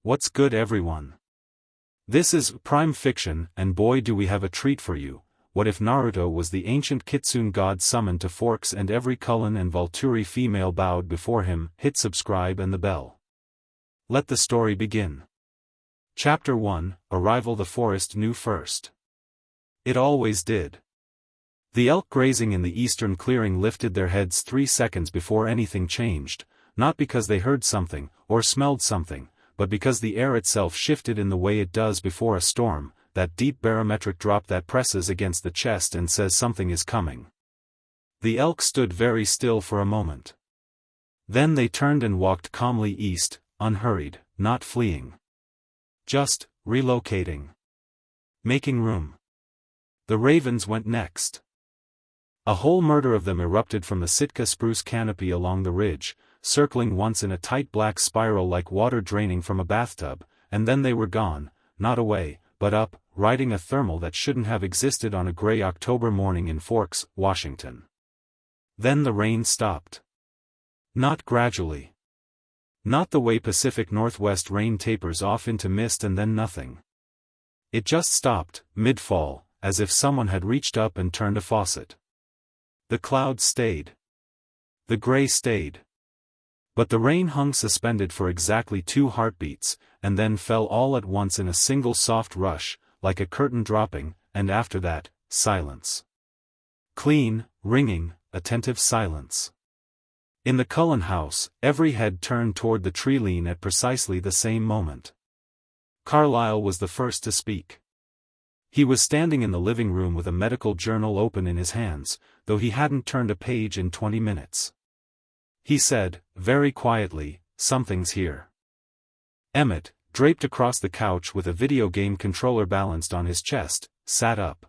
What's good, everyone? This is Prime Fiction, and boy do we have a treat for you. What if Naruto was the ancient Kitsune God summoned to Forks and every Cullen and Volturi female bowed before him? Hit subscribe and the bell. Let the story begin. Chapter 1, Arrival. The forest knew first. It always did. The elk grazing in the eastern clearing lifted their heads 3 seconds before anything changed, not because they heard something, or smelled something, but because the air itself shifted in the way it does before a storm, that deep barometric drop that presses against the chest and says something is coming. The elk stood very still for a moment. Then they turned and walked calmly east, unhurried, not fleeing. Just relocating. Making room. The ravens went next. A whole murder of them erupted from the Sitka spruce canopy along the ridge, circling once in a tight black spiral like water draining from a bathtub, and then they were gone, not away, but up, riding a thermal that shouldn't have existed on a gray October morning in Forks, Washington. Then the rain stopped. Not gradually. Not the way Pacific Northwest rain tapers off into mist and then nothing. It just stopped, mid-fall, as if someone had reached up and turned a faucet. The clouds stayed. The gray stayed. But the rain hung suspended for exactly 2 heartbeats, and then fell all at once in a single soft rush, like a curtain dropping, and after that, silence. Clean, ringing, attentive silence. In the Cullen house, every head turned toward the tree lean at precisely the same moment. Carlyle was the first to speak. He was standing in the living room with a medical journal open in his hands, though he hadn't turned a page in 20 minutes. He said, very quietly, "Something's here." Emmett, draped across the couch with a video game controller balanced on his chest, sat up.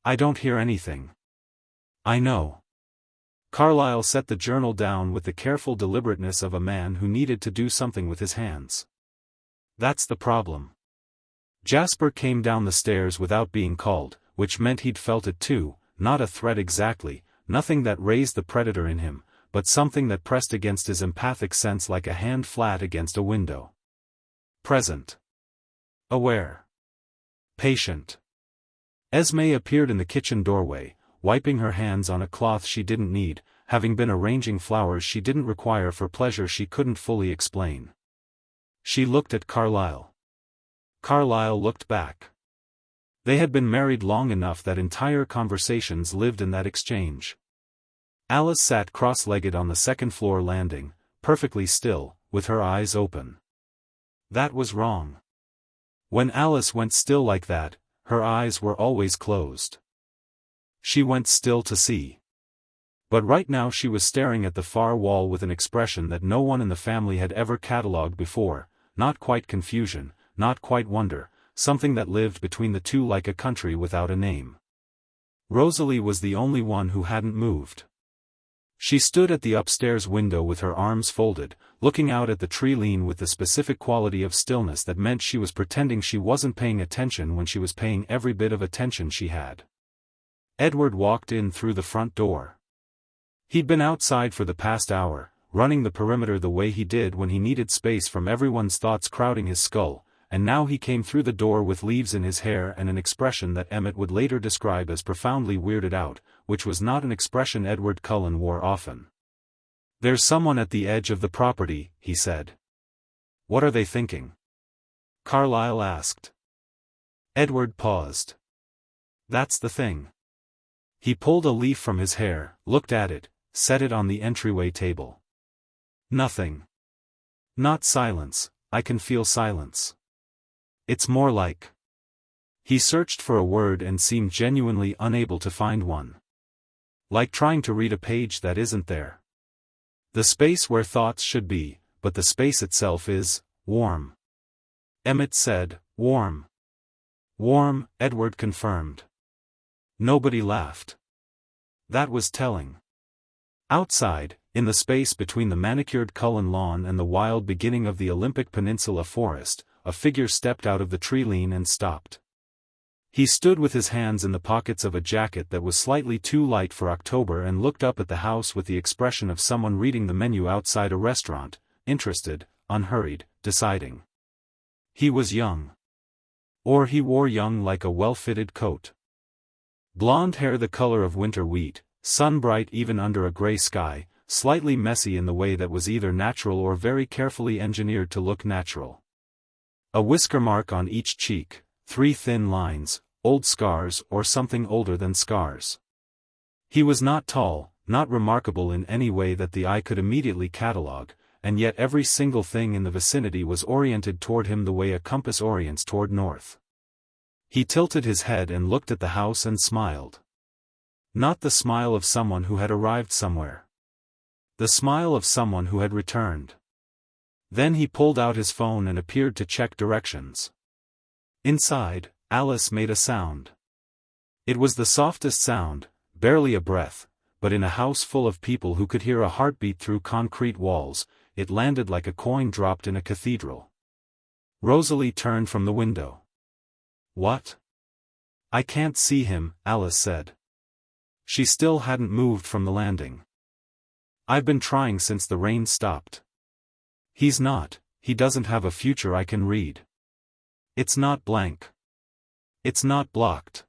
"I don't hear anything." "I know." Carlyle set the journal down with the careful deliberateness of a man who needed to do something with his hands. "That's the problem." Jasper came down the stairs without being called, which meant he'd felt it too, not a threat exactly, nothing that raised the predator in him, but something that pressed against his empathic sense like a hand flat against a window. Present. Aware. Patient. Esme appeared in the kitchen doorway, wiping her hands on a cloth she didn't need, having been arranging flowers she didn't require for pleasure she couldn't fully explain. She looked at Carlyle. Carlyle looked back. They had been married long enough that entire conversations lived in that exchange. Alice sat cross-legged on the second-floor landing, perfectly still, with her eyes open. That was wrong. When Alice went still like that, her eyes were always closed. She went still to see. But right now she was staring at the far wall with an expression that no one in the family had ever catalogued before, not quite confusion, not quite wonder, something that lived between the two like a country without a name. Rosalie was the only one who hadn't moved. She stood at the upstairs window with her arms folded, looking out at the tree lean with the specific quality of stillness that meant she was pretending she wasn't paying attention when she was paying every bit of attention she had. Edward walked in through the front door. He'd been outside for the past hour, running the perimeter the way he did when he needed space from everyone's thoughts crowding his skull, and now he came through the door with leaves in his hair and an expression that Emmett would later describe as profoundly weirded out, which was not an expression Edward Cullen wore often. "There's someone at the edge of the property," he said. "What are they thinking?" Carlyle asked. Edward paused. "That's the thing." He pulled a leaf from his hair, looked at it, set it on the entryway table. "Nothing. Not silence, I can feel silence. It's more like..." He searched for a word and seemed genuinely unable to find one. "Like trying to read a page that isn't there. The space where thoughts should be, but the space itself is warm." Emmett said, "Warm." "Warm," Edward confirmed. Nobody laughed. That was telling. Outside, in the space between the manicured Cullen lawn and the wild beginning of the Olympic Peninsula forest, a figure stepped out of the tree lean and stopped. He stood with his hands in the pockets of a jacket that was slightly too light for October and looked up at the house with the expression of someone reading the menu outside a restaurant, interested, unhurried, deciding. He was young. Or he wore young like a well-fitted coat. Blonde hair the color of winter wheat, sun-bright even under a gray sky, slightly messy in the way that was either natural or very carefully engineered to look natural. A whisker mark on each cheek, 3 thin lines, old scars or something older than scars. He was not tall, not remarkable in any way that the eye could immediately catalogue, and yet every single thing in the vicinity was oriented toward him the way a compass orients toward north. He tilted his head and looked at the house and smiled. Not the smile of someone who had arrived somewhere. The smile of someone who had returned. Then he pulled out his phone and appeared to check directions. Inside, Alice made a sound. It was the softest sound, barely a breath, but in a house full of people who could hear a heartbeat through concrete walls, it landed like a coin dropped in a cathedral. Rosalie turned from the window. What? I can't see him, Alice said. She still hadn't moved from the landing. I've been trying since the rain stopped. He doesn't have a future I can read. It's not blank. It's not blocked.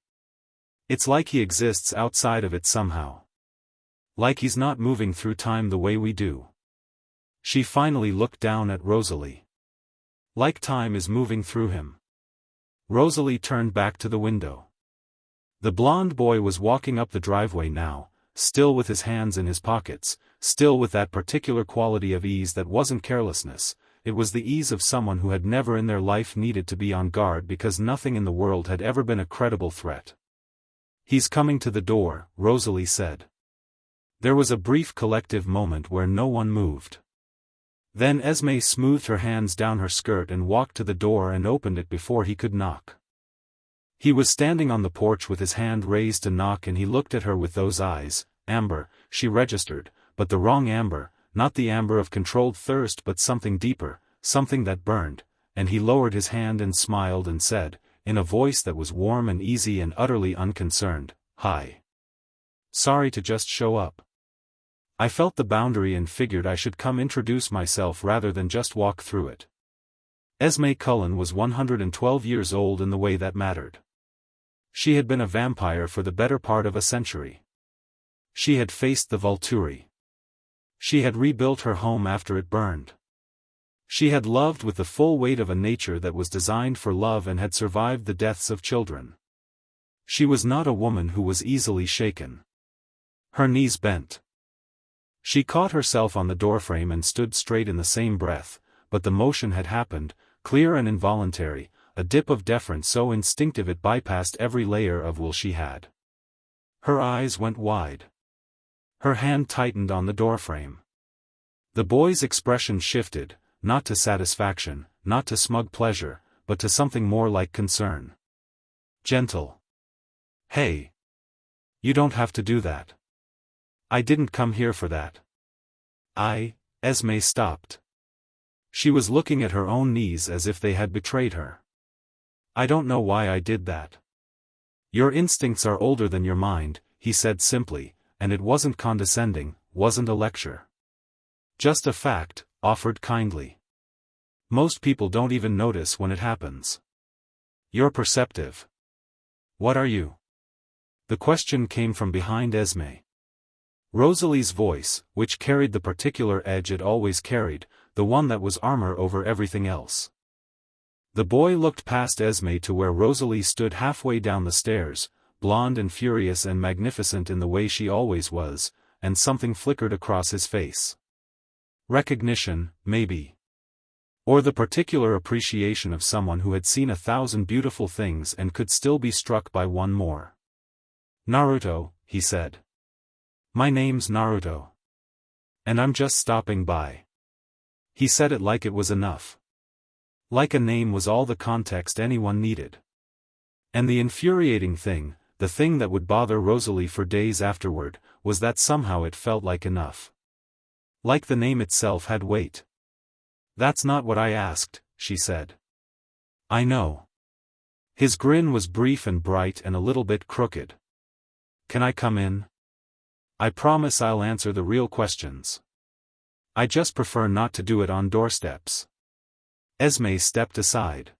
It's like he exists outside of it somehow. Like he's not moving through time the way we do. She finally looked down at Rosalie. Like time is moving through him. Rosalie turned back to the window. The blond boy was walking up the driveway now, still with his hands in his pockets, still with that particular quality of ease that wasn't carelessness. It was the ease of someone who had never in their life needed to be on guard because nothing in the world had ever been a credible threat. He's coming to the door, Rosalie said. There was a brief collective moment where no one moved. Then Esme smoothed her hands down her skirt and walked to the door and opened it before he could knock. He was standing on the porch with his hand raised to knock and he looked at her with those eyes, amber, she registered, but the wrong amber, not the amber of controlled thirst but something deeper, something that burned, and he lowered his hand and smiled and said, in a voice that was warm and easy and utterly unconcerned, "Hi. Sorry to just show up. I felt the boundary and figured I should come introduce myself rather than just walk through it." Esme Cullen was 112 years old in the way that mattered. She had been a vampire for the better part of a century. She had faced the Volturi. She had rebuilt her home after it burned. She had loved with the full weight of a nature that was designed for love and had survived the deaths of children. She was not a woman who was easily shaken. Her knees bent. She caught herself on the doorframe and stood straight in the same breath, but the motion had happened, clear and involuntary, a dip of deference so instinctive it bypassed every layer of will she had. Her eyes went wide. Her hand tightened on the doorframe. The boy's expression shifted, not to satisfaction, not to smug pleasure, but to something more like concern. Gentle. Hey. You don't have to do that. I didn't come here for that. Esme stopped. She was looking at her own knees as if they had betrayed her. I don't know why I did that. Your instincts are older than your mind, he said simply, and it wasn't condescending, wasn't a lecture. Just a fact, offered kindly. Most people don't even notice when it happens. You're perceptive. What are you? The question came from behind Esme. Rosalie's voice, which carried the particular edge it always carried, the one that was armor over everything else. The boy looked past Esme to where Rosalie stood halfway down the stairs, blonde and furious and magnificent in the way she always was, and something flickered across his face. Recognition, maybe. Or the particular appreciation of someone who had seen 1,000 beautiful things and could still be struck by one more. Naruto, he said. My name's Naruto. And I'm just stopping by. He said it like it was enough. Like a name was all the context anyone needed. And the infuriating thing, the thing that would bother Rosalie for days afterward, was that somehow it felt like enough. Like the name itself had weight. That's not what I asked, she said. I know. His grin was brief and bright and a little bit crooked. Can I come in? I promise I'll answer the real questions. I just prefer not to do it on doorsteps. Esme stepped aside.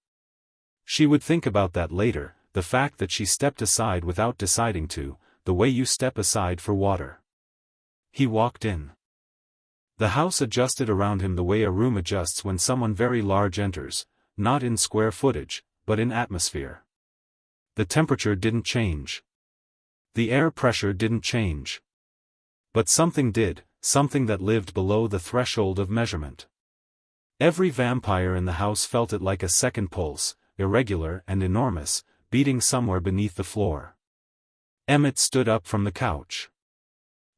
She would think about that later, the fact that she stepped aside without deciding to, the way you step aside for water. He walked in. The house adjusted around him the way a room adjusts when someone very large enters, not in square footage, but in atmosphere. The temperature didn't change. The air pressure didn't change. But something did, something that lived below the threshold of measurement. Every vampire in the house felt it like a second pulse, irregular and enormous, beating somewhere beneath the floor. Emmett stood up from the couch.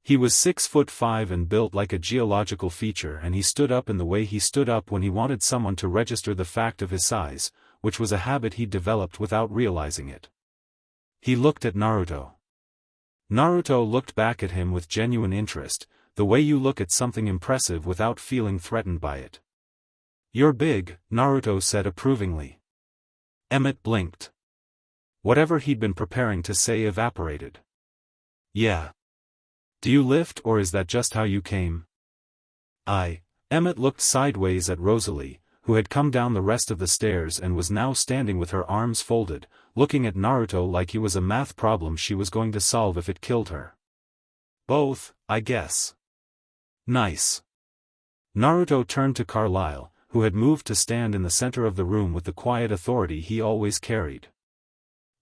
He was 6'5" and built like a geological feature, and he stood up in the way he stood up when he wanted someone to register the fact of his size, which was a habit he'd developed without realizing it. He looked at Naruto. Naruto looked back at him with genuine interest, the way you look at something impressive without feeling threatened by it. "You're big," Naruto said approvingly. Emmett blinked. Whatever he'd been preparing to say evaporated. "Yeah. Do you lift, or is that just how you came?" Emmett looked sideways at Rosalie, who had come down the rest of the stairs and was now standing with her arms folded, looking at Naruto like he was a math problem she was going to solve if it killed her. "Both, I guess." "Nice." Naruto turned to Carlyle, who had moved to stand in the center of the room with the quiet authority he always carried.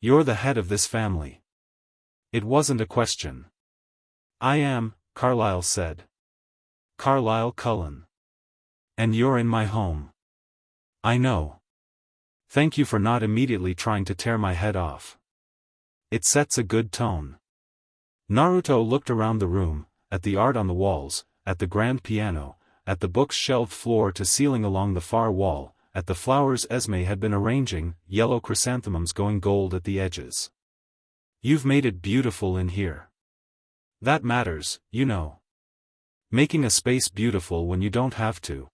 "You're the head of this family." It wasn't a question. "I am," Carlyle said. "Carlyle Cullen. And you're in my home." "I know. Thank you for not immediately trying to tear my head off. It sets a good tone." Naruto looked around the room, at the art on the walls, at the grand piano, at the books shelved floor to ceiling along the far wall, at the flowers Esme had been arranging, yellow chrysanthemums going gold at the edges. "You've made it beautiful in here. That matters, you know. Making a space beautiful when you don't have to.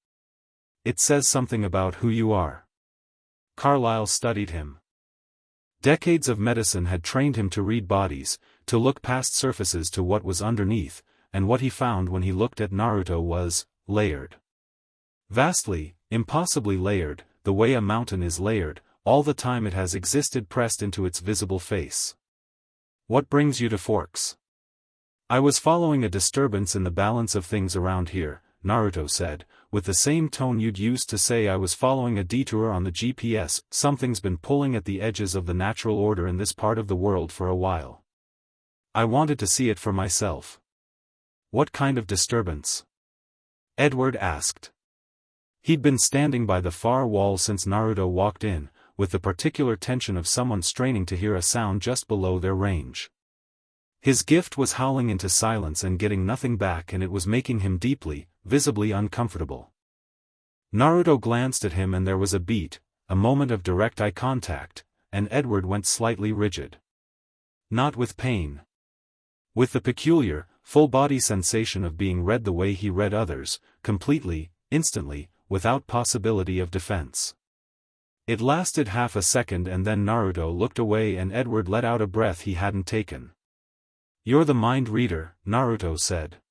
It says something about who you are." Carlyle studied him. Decades of medicine had trained him to read bodies, to look past surfaces to what was underneath, and what he found when he looked at Naruto was layered. Vastly, impossibly layered, the way a mountain is layered, all the time it has existed pressed into its visible face. "What brings you to Forks?" "I was following a disturbance in the balance of things around here," Naruto said, with the same tone you'd used to say I was following a detour on the GPS. "Something's been pulling at the edges of the natural order in this part of the world for a while. I wanted to see it for myself." "What kind of disturbance?" Edward asked. He'd been standing by the far wall since Naruto walked in, with the particular tension of someone straining to hear a sound just below their range. His gift was howling into silence and getting nothing back, and it was making him deeply, visibly uncomfortable. Naruto glanced at him and there was a beat, a moment of direct eye contact, and Edward went slightly rigid. Not with pain. With the peculiar, full-body sensation of being read the way he read others, completely, instantly, without possibility of defense. It lasted half a second and then Naruto looked away and Edward let out a breath he hadn't taken. "You're the mind reader," Naruto said.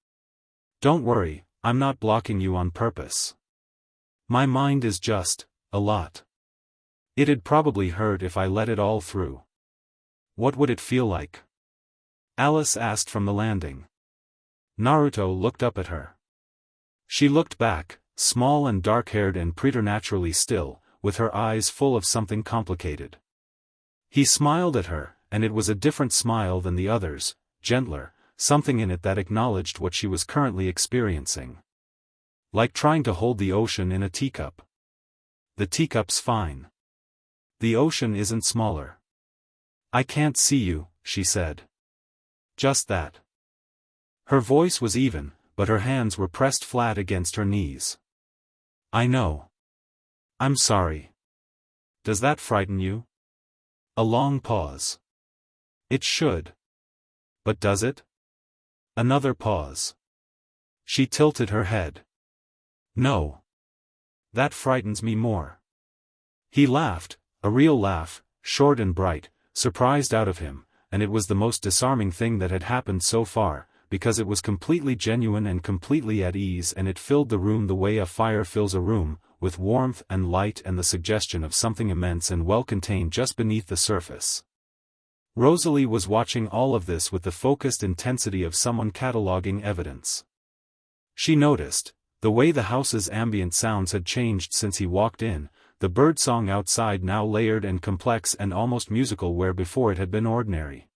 "Don't worry, I'm not blocking you on purpose. My mind is just, a lot. It'd probably hurt if I let it all through." "What would it feel like?" Alice asked from the landing. Naruto looked up at her. She looked back, small and dark-haired and preternaturally still, with her eyes full of something complicated. He smiled at her, and it was a different smile than the others, gentler, something in it that acknowledged what she was currently experiencing. Like trying to hold the ocean in a teacup. The teacup's fine. The ocean isn't smaller. "I can't see you," she said. "Just that." Her voice was even, but her hands were pressed flat against her knees. "I know. I'm sorry. Does that frighten you?" A long pause. "It should. But does it?" Another pause. She tilted her head. "No. That frightens me more." He laughed, a real laugh, short and bright, surprised out of him, and it was the most disarming thing that had happened so far, because it was completely genuine and completely at ease, and it filled the room the way a fire fills a room, with warmth and light and the suggestion of something immense and well-contained just beneath the surface. Rosalie was watching all of this with the focused intensity of someone cataloging evidence. She noticed the way the house's ambient sounds had changed since he walked in, the birdsong outside now layered and complex and almost musical where before it had been ordinary.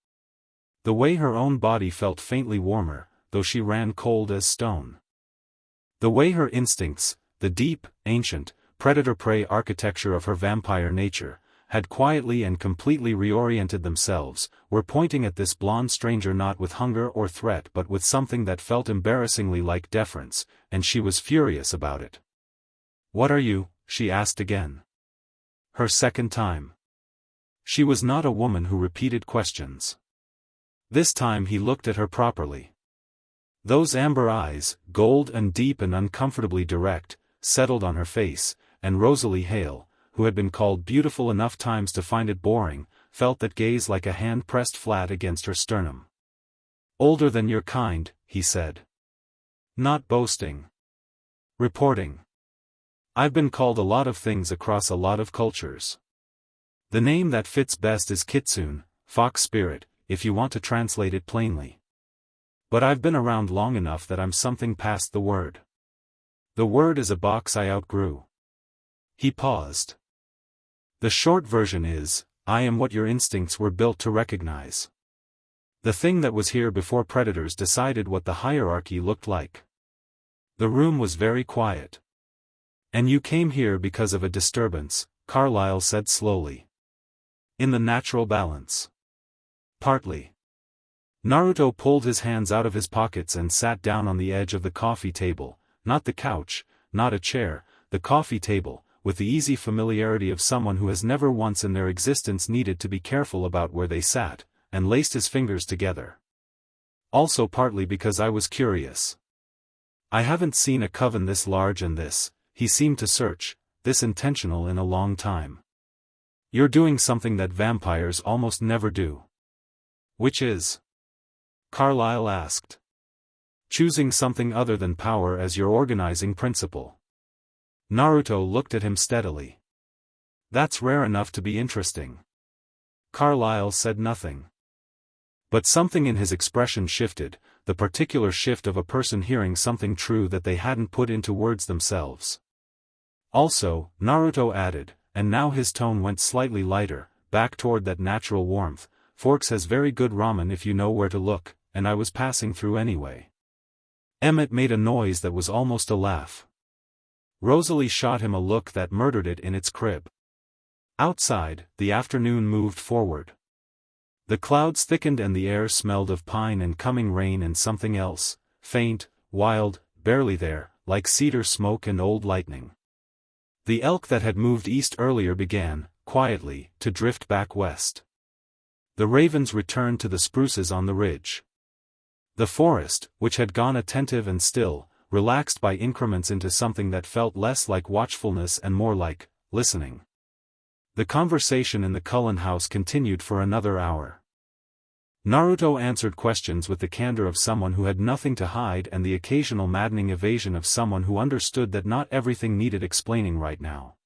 The way her own body felt faintly warmer, though she ran cold as stone. The way her instincts, the deep, ancient, predator-prey architecture of her vampire nature, had quietly and completely reoriented themselves, were pointing at this blonde stranger not with hunger or threat but with something that felt embarrassingly like deference, and she was furious about it. "What are you?" she asked again. Her second time. She was not a woman who repeated questions. This time he looked at her properly. Those amber eyes, gold and deep and uncomfortably direct, settled on her face, and Rosalie Hale, who had been called beautiful enough times to find it boring, felt that gaze like a hand pressed flat against her sternum. "Older than your kind," he said. "Not boasting. Reporting. I've been called a lot of things across a lot of cultures. The name that fits best is Kitsune, fox spirit, if you want to translate it plainly. But I've been around long enough that I'm something past the word. The word is a box I outgrew." He paused. "The short version is, I am what your instincts were built to recognize. The thing that was here before predators decided what the hierarchy looked like." The room was very quiet. "And you came here because of a disturbance," Carlyle said slowly. "In the natural balance." "Partly." Naruto pulled his hands out of his pockets and sat down on the edge of the coffee table, not the couch, not a chair, the coffee table, with the easy familiarity of someone who has never once in their existence needed to be careful about where they sat, and laced his fingers together. "Also partly because I was curious. I haven't seen a coven this large and this," he seemed to search, "this intentional in a long time. You're doing something that vampires almost never do." "Which is?" Carlyle asked. "Choosing something other than power as your organizing principle." Naruto looked at him steadily. "That's rare enough to be interesting." Carlyle said nothing. But something in his expression shifted, the particular shift of a person hearing something true that they hadn't put into words themselves. "Also," Naruto added, and now his tone went slightly lighter, back toward that natural warmth, "Forks has very good ramen if you know where to look, and I was passing through anyway." Emmett made a noise that was almost a laugh. Rosalie shot him a look that murdered it in its crib. Outside, the afternoon moved forward. The clouds thickened and the air smelled of pine and coming rain and something else, faint, wild, barely there, like cedar smoke and old lightning. The elk that had moved east earlier began, quietly, to drift back west. The ravens returned to the spruces on the ridge. The forest, which had gone attentive and still, relaxed by increments into something that felt less like watchfulness and more like listening. The conversation in the Cullen house continued for another hour. Naruto answered questions with the candor of someone who had nothing to hide and the occasional maddening evasion of someone who understood that not everything needed explaining right now.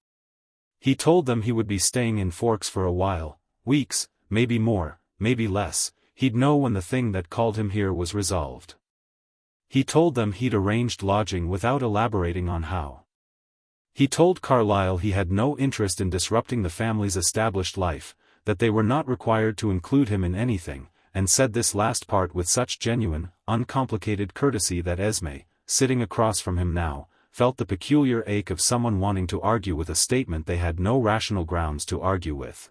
He told them he would be staying in Forks for a while, weeks, maybe more, maybe less, he'd know when the thing that called him here was resolved. He told them he'd arranged lodging without elaborating on how. He told Carlyle he had no interest in disrupting the family's established life, that they were not required to include him in anything, and said this last part with such genuine, uncomplicated courtesy that Esme, sitting across from him now, felt the peculiar ache of someone wanting to argue with a statement they had no rational grounds to argue with.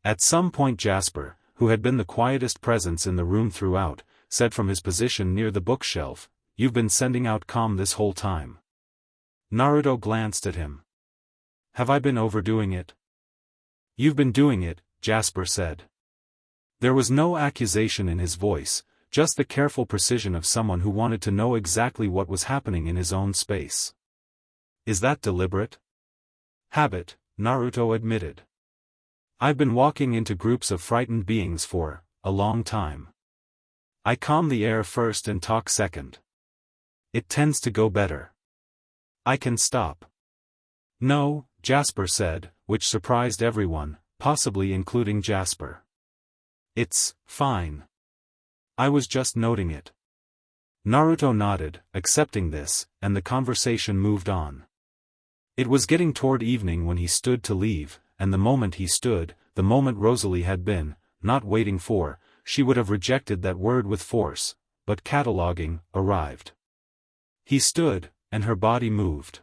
At some point Jasper, who had been the quietest presence in the room throughout, said from his position near the bookshelf, "You've been sending out calm this whole time." Naruto glanced at him. "Have I been overdoing it?" "You've been doing it," Jasper said. There was no accusation in his voice, just the careful precision of someone who wanted to know exactly what was happening in his own space. "Is that deliberate?" "Habit," Naruto admitted. "I've been walking into groups of frightened beings for a long time. I calm the air first and talk second. It tends to go better. I can stop. No, Jasper said, which surprised everyone, possibly including Jasper. It's fine. I was just noting it. Naruto nodded, accepting this, and the conversation moved on. It was getting toward evening when he stood to leave, and the moment he stood, the moment Rosalie had been, not waiting for, she would have rejected that word with force, but cataloging, arrived. He stood, and her body moved.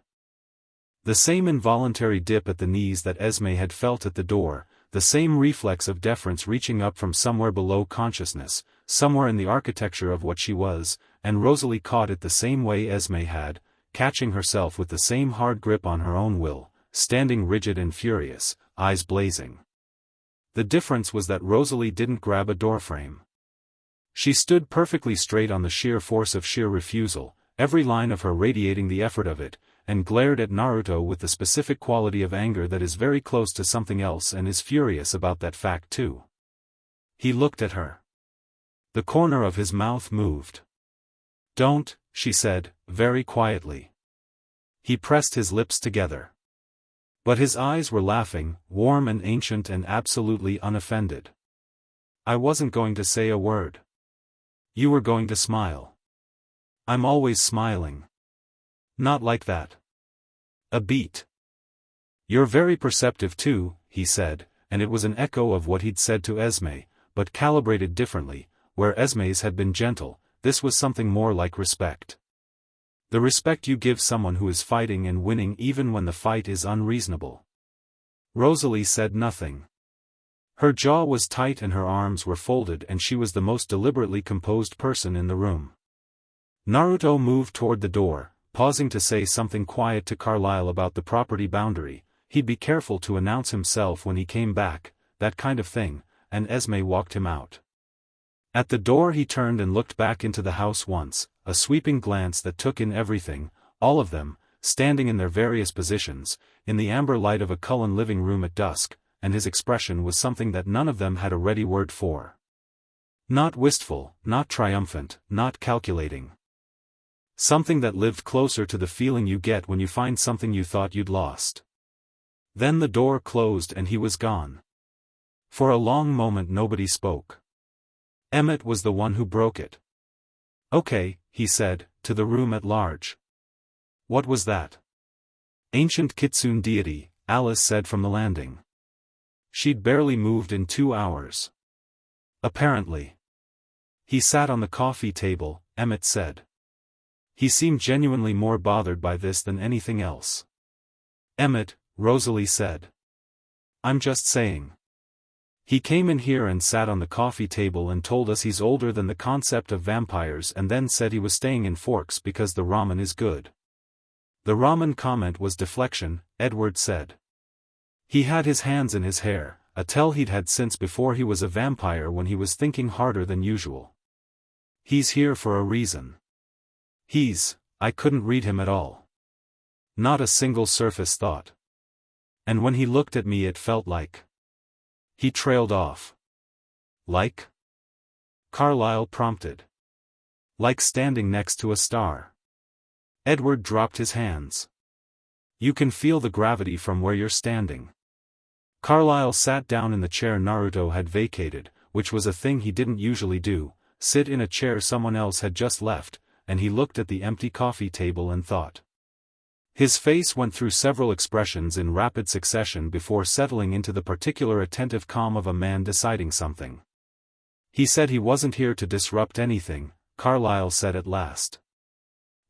The same involuntary dip at the knees that Esme had felt at the door, the same reflex of deference reaching up from somewhere below consciousness, somewhere in the architecture of what she was, and Rosalie caught it the same way Esme had, catching herself with the same hard grip on her own will, standing rigid and furious, eyes blazing. The difference was that Rosalie didn't grab a doorframe. She stood perfectly straight on the sheer force of sheer refusal, every line of her radiating the effort of it, and glared at Naruto with the specific quality of anger that is very close to something else and is furious about that fact too. He looked at her. The corner of his mouth moved. "Don't," she said, very quietly. He pressed his lips together. But his eyes were laughing, warm and ancient and absolutely unoffended. "I wasn't going to say a word. You were going to smile." "I'm always smiling." "Not like that." "A beat." "You're very perceptive too," he said, and it was an echo of what he'd said to Esme, but calibrated differently. Where Esme's had been gentle, this was something more like respect. The respect you give someone who is fighting and winning even when the fight is unreasonable. Rosalie said nothing. Her jaw was tight and her arms were folded, and she was the most deliberately composed person in the room. Naruto moved toward the door, pausing to say something quiet to Carlyle about the property boundary. He'd be careful to announce himself when he came back, that kind of thing, and Esme walked him out. At the door he turned and looked back into the house once, a sweeping glance that took in everything, all of them, standing in their various positions, in the amber light of a Cullen living room at dusk, and his expression was something that none of them had a ready word for. Not wistful, not triumphant, not calculating. Something that lived closer to the feeling you get when you find something you thought you'd lost. Then the door closed and he was gone. For a long moment nobody spoke. Emmett was the one who broke it. "Okay," he said, to the room at large. "What was that?" "Ancient Kitsune deity," Alice said from the landing. "She'd barely moved in 2 hours. Apparently." "He sat on the coffee table," Emmett said. He seemed genuinely more bothered by this than anything else. "Emmett," Rosalie said. "I'm just saying. He came in here and sat on the coffee table and told us he's older than the concept of vampires and then said he was staying in Forks because the ramen is good." "The ramen" comment was deflection, Edward said. He had his hands in his hair, a tell he'd had since before he was a vampire when he was thinking harder than usual. "He's here for a reason. I couldn't read him at all. Not a single surface thought. And when he looked at me it felt like..." He trailed off. "Like?" Carlyle prompted. "Like standing next to a star." Edward dropped his hands. "You can feel the gravity from where you're standing." Carlyle sat down in the chair Naruto had vacated, which was a thing he didn't usually do, sit in a chair someone else had just left, and he looked at the empty coffee table and thought. His face went through several expressions in rapid succession before settling into the particular attentive calm of a man deciding something. "He said he wasn't here to disrupt anything," Carlyle said at last.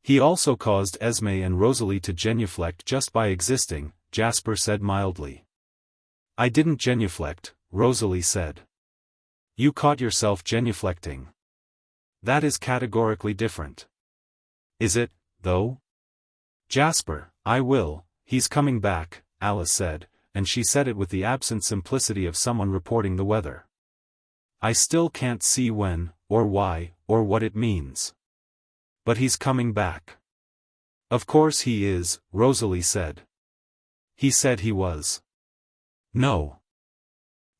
"He also caused Esme and Rosalie to genuflect just by existing," Jasper said mildly. "I didn't genuflect," Rosalie said. "You caught yourself genuflecting. That is categorically different." "Is it, though?" "Jasper, I will, he's coming back," Alice said, and she said it with the absent simplicity of someone reporting the weather. "I still can't see when, or why, or what it means. But he's coming back." "Of course he is," Rosalie said. "He said he was." "No."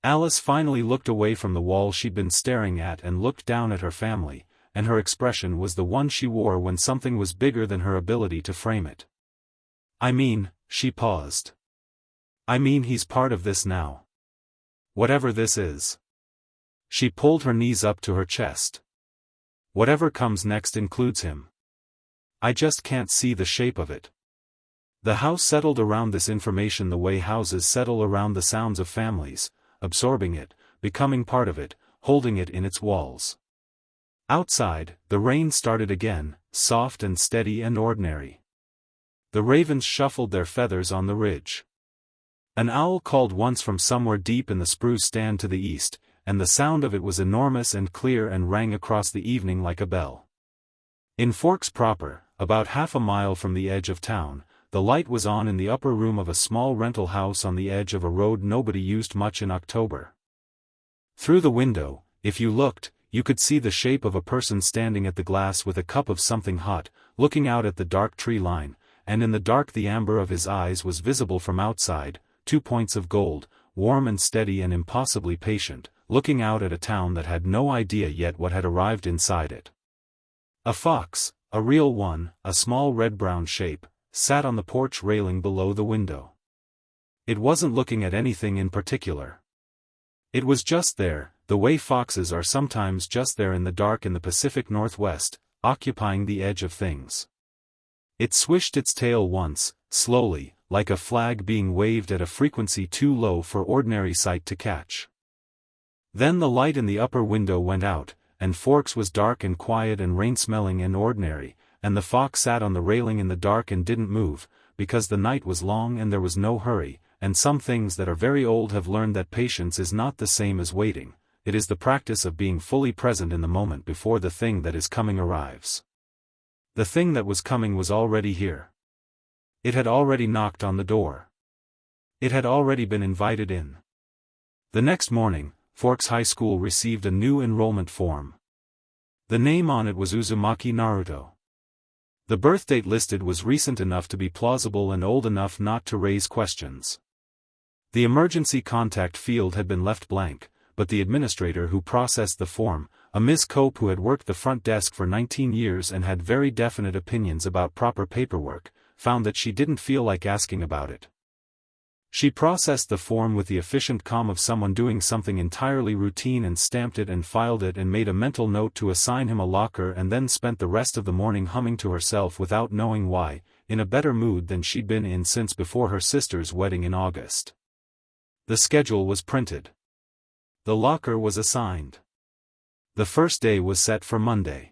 Alice finally looked away from the wall she'd been staring at and looked down at her family, and her expression was the one she wore when something was bigger than her ability to frame it. "I mean, She paused. I mean, he's part of this now. Whatever this is. She pulled her knees up to her chest. Whatever comes next includes him. I just can't see the shape of it. The house settled around this information the way houses settle around the sounds of families, absorbing it, becoming part of it, holding it in its walls. Outside, the rain started again, soft and steady and ordinary. The ravens shuffled their feathers on the ridge. An owl called once from somewhere deep in the spruce stand to the east, and the sound of it was enormous and clear and rang across the evening like a bell. In Forks proper, about half a mile from the edge of town, the light was on in the upper room of a small rental house on the edge of a road nobody used much in October. Through the window, if you looked, you could see the shape of a person standing at the glass with a cup of something hot, looking out at the dark tree line, and in the dark the amber of his eyes was visible from outside, 2 points of gold, warm and steady and impossibly patient, looking out at a town that had no idea yet what had arrived inside it. A fox, a real one, a small red-brown shape, sat on the porch railing below the window. It wasn't looking at anything in particular. It was just there, the way foxes are sometimes just there in the dark in the Pacific Northwest, occupying the edge of things. It swished its tail once, slowly, like a flag being waved at a frequency too low for ordinary sight to catch. Then the light in the upper window went out, and Forks was dark and quiet and rain-smelling and ordinary, and the fox sat on the railing in the dark and didn't move, because the night was long and there was no hurry, and some things that are very old have learned that patience is not the same as waiting, it is the practice of being fully present in the moment before the thing that is coming arrives. The thing that was coming was already here. It had already knocked on the door. It had already been invited in. The next morning, Forks High School received a new enrollment form. The name on it was Uzumaki Naruto. The birth date listed was recent enough to be plausible and old enough not to raise questions. The emergency contact field had been left blank, but the administrator who processed the form, a Miss Cope who had worked the front desk for 19 years and had very definite opinions about proper paperwork, found that she didn't feel like asking about it. She processed the form with the efficient calm of someone doing something entirely routine and stamped it and filed it and made a mental note to assign him a locker and then spent the rest of the morning humming to herself without knowing why, in a better mood than she'd been in since before her sister's wedding in August. The schedule was printed. The locker was assigned. The first day was set for Monday.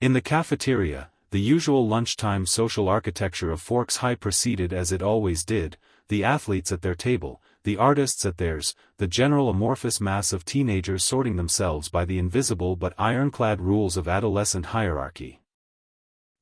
In the cafeteria, the usual lunchtime social architecture of Forks High proceeded as it always did, the athletes at their table, the artists at theirs, the general amorphous mass of teenagers sorting themselves by the invisible but ironclad rules of adolescent hierarchy.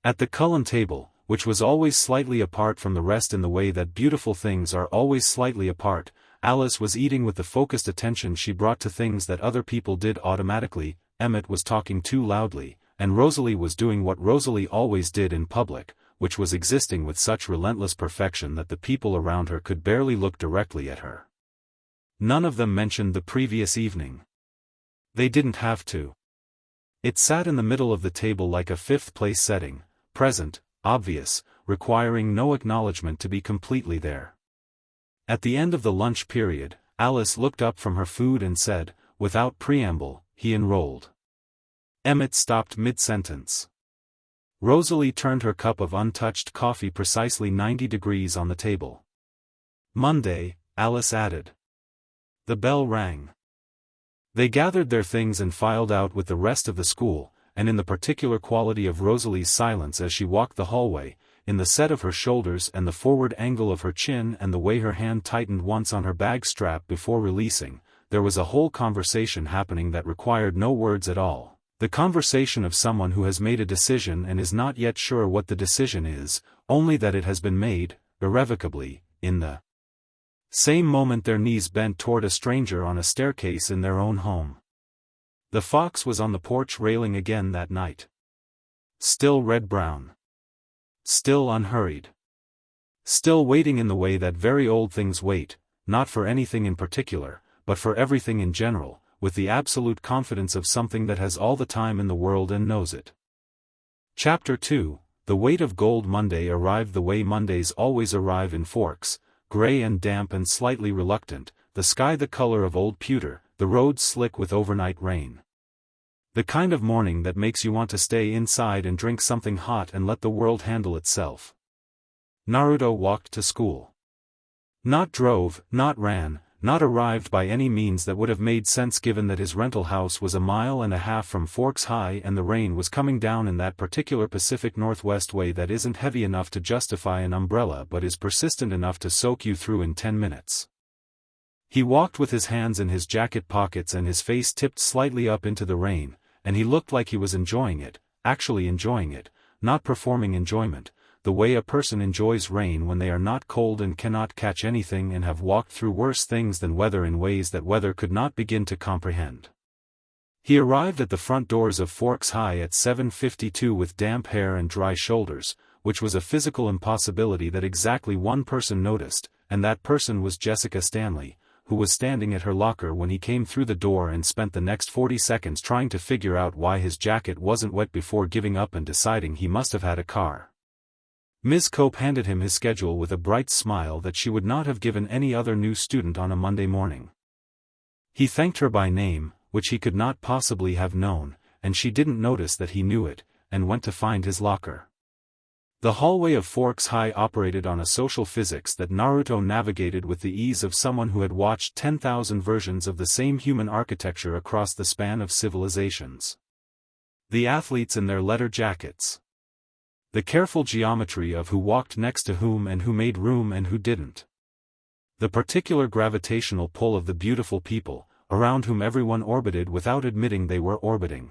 At the Cullen table, which was always slightly apart from the rest in the way that beautiful things are always slightly apart, Alice was eating with the focused attention she brought to things that other people did automatically, Emmett was talking too loudly, and Rosalie was doing what Rosalie always did in public, which was existing with such relentless perfection that the people around her could barely look directly at her. None of them mentioned the previous evening. They didn't have to. It sat in the middle of the table like a fifth-place setting, present, obvious, requiring no acknowledgement to be completely there. At the end of the lunch period, Alice looked up from her food and said, without preamble, he enrolled. Emmett stopped mid-sentence. Rosalie turned her cup of untouched coffee precisely 90 degrees on the table. Monday, Alice added. The bell rang. They gathered their things and filed out with the rest of the school, and in the particular quality of Rosalie's silence as she walked the hallway, in the set of her shoulders and the forward angle of her chin and the way her hand tightened once on her bag strap before releasing, there was a whole conversation happening that required no words at all. The conversation of someone who has made a decision and is not yet sure what the decision is, only that it has been made, irrevocably, in the same moment their knees bent toward a stranger on a staircase in their own home. The fox was on the porch railing again that night. Still red-brown. Still unhurried. Still waiting in the way that very old things wait, not for anything in particular, but for everything in general, with the absolute confidence of something that has all the time in the world and knows it. Chapter 2, The weight of gold Monday arrived the way Mondays always arrive in Forks, gray and damp and slightly reluctant, the sky the color of old pewter, the roads slick with overnight rain. The kind of morning that makes you want to stay inside and drink something hot and let the world handle itself. Naruto walked to school. Not drove, not ran, not arrived by any means that would have made sense given that his rental house was 1.5 miles from Forks High and the rain was coming down in that particular Pacific Northwest way that isn't heavy enough to justify an umbrella but is persistent enough to soak you through in 10 minutes. He walked with his hands in his jacket pockets and his face tipped slightly up into the rain, and he looked like he was enjoying it, actually enjoying it, not performing enjoyment, the way a person enjoys rain when they are not cold and cannot catch anything and have walked through worse things than weather in ways that weather could not begin to comprehend. He arrived at the front doors of Forks High at 7:52 with damp hair and dry shoulders, which was a physical impossibility that exactly one person noticed, and that person was Jessica Stanley, who was standing at her locker when he came through the door and spent the next 40 seconds trying to figure out why his jacket wasn't wet before giving up and deciding he must have had a car. Ms. Cope handed him his schedule with a bright smile that she would not have given any other new student on a Monday morning. He thanked her by name, which he could not possibly have known, and she didn't notice that he knew it, and went to find his locker. The hallway of Forks High operated on a social physics that Naruto navigated with the ease of someone who had watched 10,000 versions of the same human architecture across the span of civilizations. The athletes in their leather jackets. The careful geometry of who walked next to whom and who made room and who didn't. The particular gravitational pull of the beautiful people, around whom everyone orbited without admitting they were orbiting.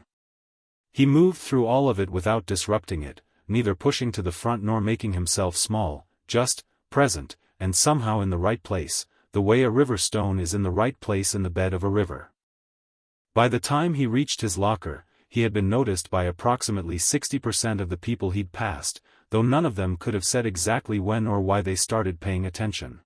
He moved through all of it without disrupting it, neither pushing to the front nor making himself small, just, present, and somehow in the right place, the way a river stone is in the right place in the bed of a river. By the time he reached his locker, he had been noticed by approximately 60% of the people he'd passed, though none of them could have said exactly when or why they started paying attention.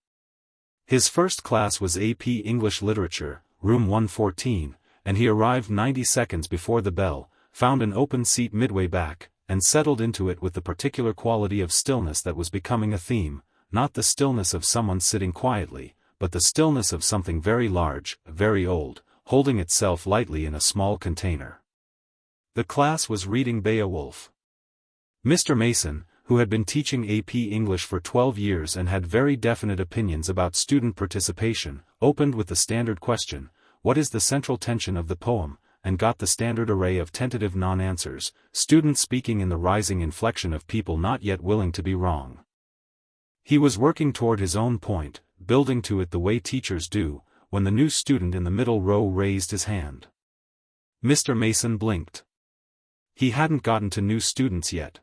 His first class was AP English Literature, room 114, and he arrived 90 seconds before the bell, found an open seat midway back, and settled into it with the particular quality of stillness that was becoming a theme, not the stillness of someone sitting quietly, but the stillness of something very large, very old, holding itself lightly in a small container. The class was reading Beowulf. Mr. Mason, who had been teaching AP English for 12 years and had very definite opinions about student participation, opened with the standard question, "What is the central tension of the poem?" and got the standard array of tentative non-answers, students speaking in the rising inflection of people not yet willing to be wrong. He was working toward his own point, building to it the way teachers do, when the new student in the middle row raised his hand. Mr. Mason blinked. He hadn't gotten to new students yet.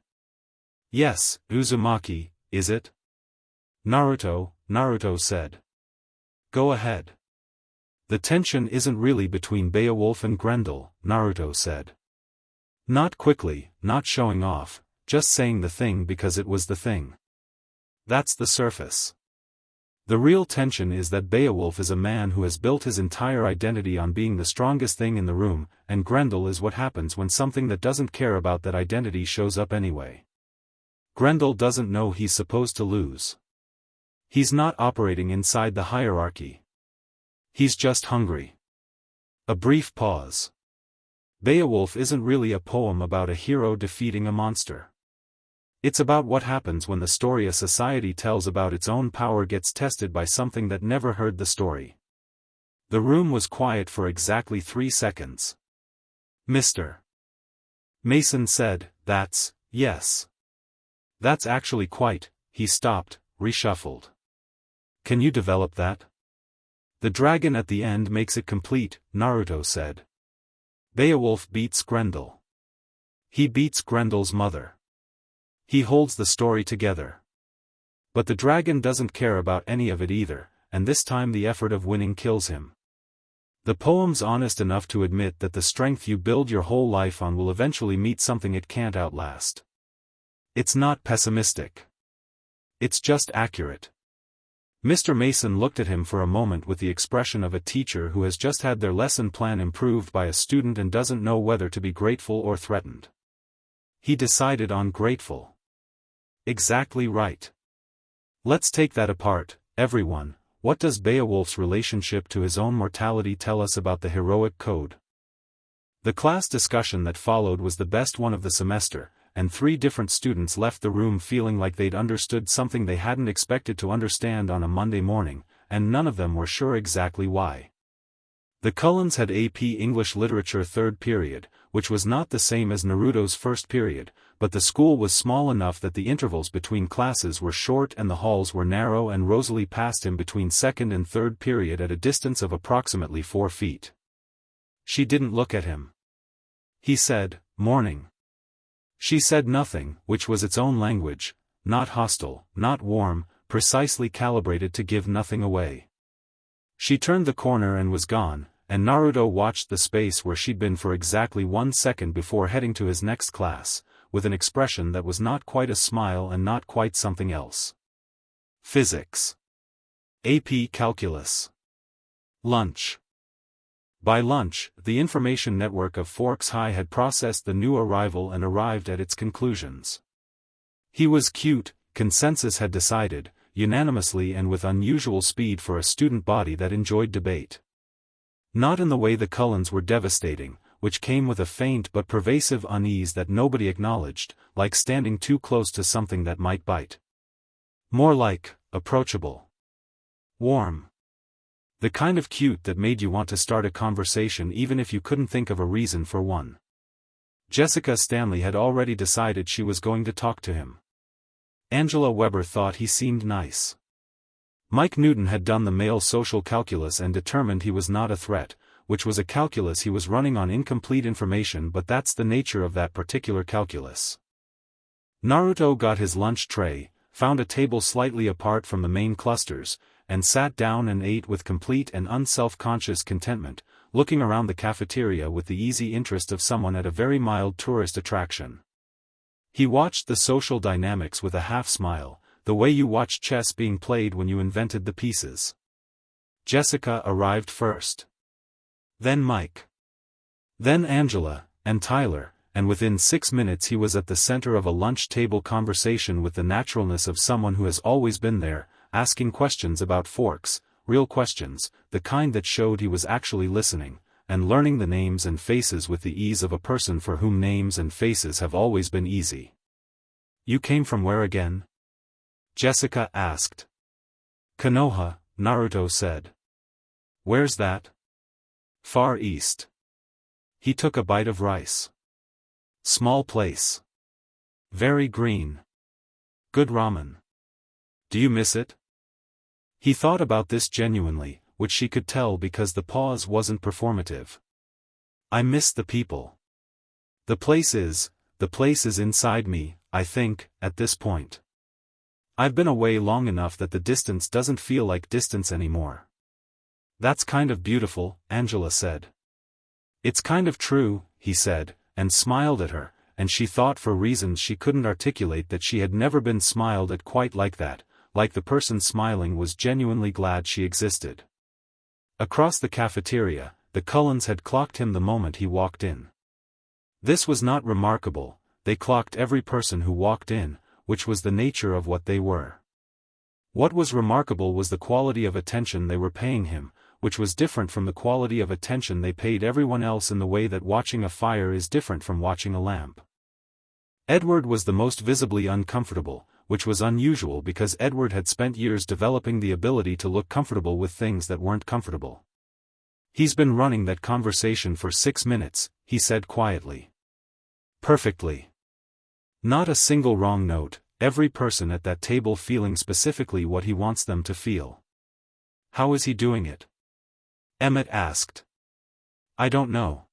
"Yes, Uzumaki, is it?" Naruto said. "Go ahead." "The tension isn't really between Beowulf and Grendel," Naruto said. "Not quickly, not showing off, just saying the thing because it was the thing. That's the surface. The real tension is that Beowulf is a man who has built his entire identity on being the strongest thing in the room, and Grendel is what happens when something that doesn't care about that identity shows up anyway. Grendel doesn't know he's supposed to lose. He's not operating inside the hierarchy. He's just hungry." A brief pause. Beowulf isn't really a poem about a hero defeating a monster. It's about what happens when the story a society tells about its own power gets tested by something that never heard the story. The room was quiet for exactly 3 seconds. Mr. Mason said, yes. That's actually quite," he stopped, reshuffled. "Can you develop that?" "The dragon at the end makes it complete," Naruto said. "Beowulf beats Grendel. He beats Grendel's mother. He holds the story together. But the dragon doesn't care about any of it either, and this time the effort of winning kills him. The poem's honest enough to admit that the strength you build your whole life on will eventually meet something it can't outlast. It's not pessimistic. It's just accurate." Mr. Mason looked at him for a moment with the expression of a teacher who has just had their lesson plan improved by a student and doesn't know whether to be grateful or threatened. He decided on grateful. Exactly right. Let's take that apart, everyone. What does Beowulf's relationship to his own mortality tell us about the heroic code? The class discussion that followed was the best one of the semester, and 3 different students left the room feeling like they'd understood something they hadn't expected to understand on a Monday morning, and none of them were sure exactly why. The Cullens had AP English Literature 3rd period, which was not the same as Naruto's 1st period, but the school was small enough that the intervals between classes were short and the halls were narrow, and Rosalie passed him between 2nd and 3rd period at a distance of approximately 4 feet. She didn't look at him. He said, "Morning." She said nothing, which was its own language, not hostile, not warm, precisely calibrated to give nothing away. She turned the corner and was gone, and Naruto watched the space where she'd been for exactly 1 second before heading to his next class, with an expression that was not quite a smile and not quite something else. Physics. AP Calculus. Lunch. By lunch, the information network of Forks High had processed the new arrival and arrived at its conclusions. He was cute, consensus had decided, unanimously and with unusual speed for a student body that enjoyed debate. Not in the way the Cullens were devastating, which came with a faint but pervasive unease that nobody acknowledged, like standing too close to something that might bite. More like, approachable. Warm. The kind of cute that made you want to start a conversation even if you couldn't think of a reason for one. Jessica Stanley had already decided she was going to talk to him. Angela Weber thought he seemed nice. Mike Newton had done the male social calculus and determined he was not a threat, which was a calculus he was running on incomplete information, but that's the nature of that particular calculus. Naruto got his lunch tray, found a table slightly apart from the main clusters, and sat down and ate with complete and unself-conscious contentment, looking around the cafeteria with the easy interest of someone at a very mild tourist attraction. He watched the social dynamics with a half-smile, the way you watch chess being played when you invented the pieces. Jessica arrived first. Then Mike. Then Angela, and Tyler, and within 6 minutes he was at the center of a lunch-table conversation with the naturalness of someone who has always been there, asking questions about Forks, real questions, the kind that showed he was actually listening, and learning the names and faces with the ease of a person for whom names and faces have always been easy. "You came from where again?" Jessica asked. "Konoha," Naruto said. "Where's that?" "Far East." He took a bite of rice. "Small place. Very green. Good ramen. Do you miss it?" He thought about this genuinely, which she could tell because the pause wasn't performative. "I miss the people. The place is inside me, I think, at this point. I've been away long enough that the distance doesn't feel like distance anymore." "That's kind of beautiful," Angela said. "It's kind of true," he said, and smiled at her, and she thought for reasons she couldn't articulate that she had never been smiled at quite like that, like the person smiling was genuinely glad she existed. Across the cafeteria, the Cullens had clocked him the moment he walked in. This was not remarkable, they clocked every person who walked in, which was the nature of what they were. What was remarkable was the quality of attention they were paying him, which was different from the quality of attention they paid everyone else, in the way that watching a fire is different from watching a lamp. Edward was the most visibly uncomfortable, which was unusual because Edward had spent years developing the ability to look comfortable with things that weren't comfortable. "He's been running that conversation for 6 minutes, he said quietly. "Perfectly. Not a single wrong note, every person at that table feeling specifically what he wants them to feel." "How is he doing it?" Emmett asked. "I don't know.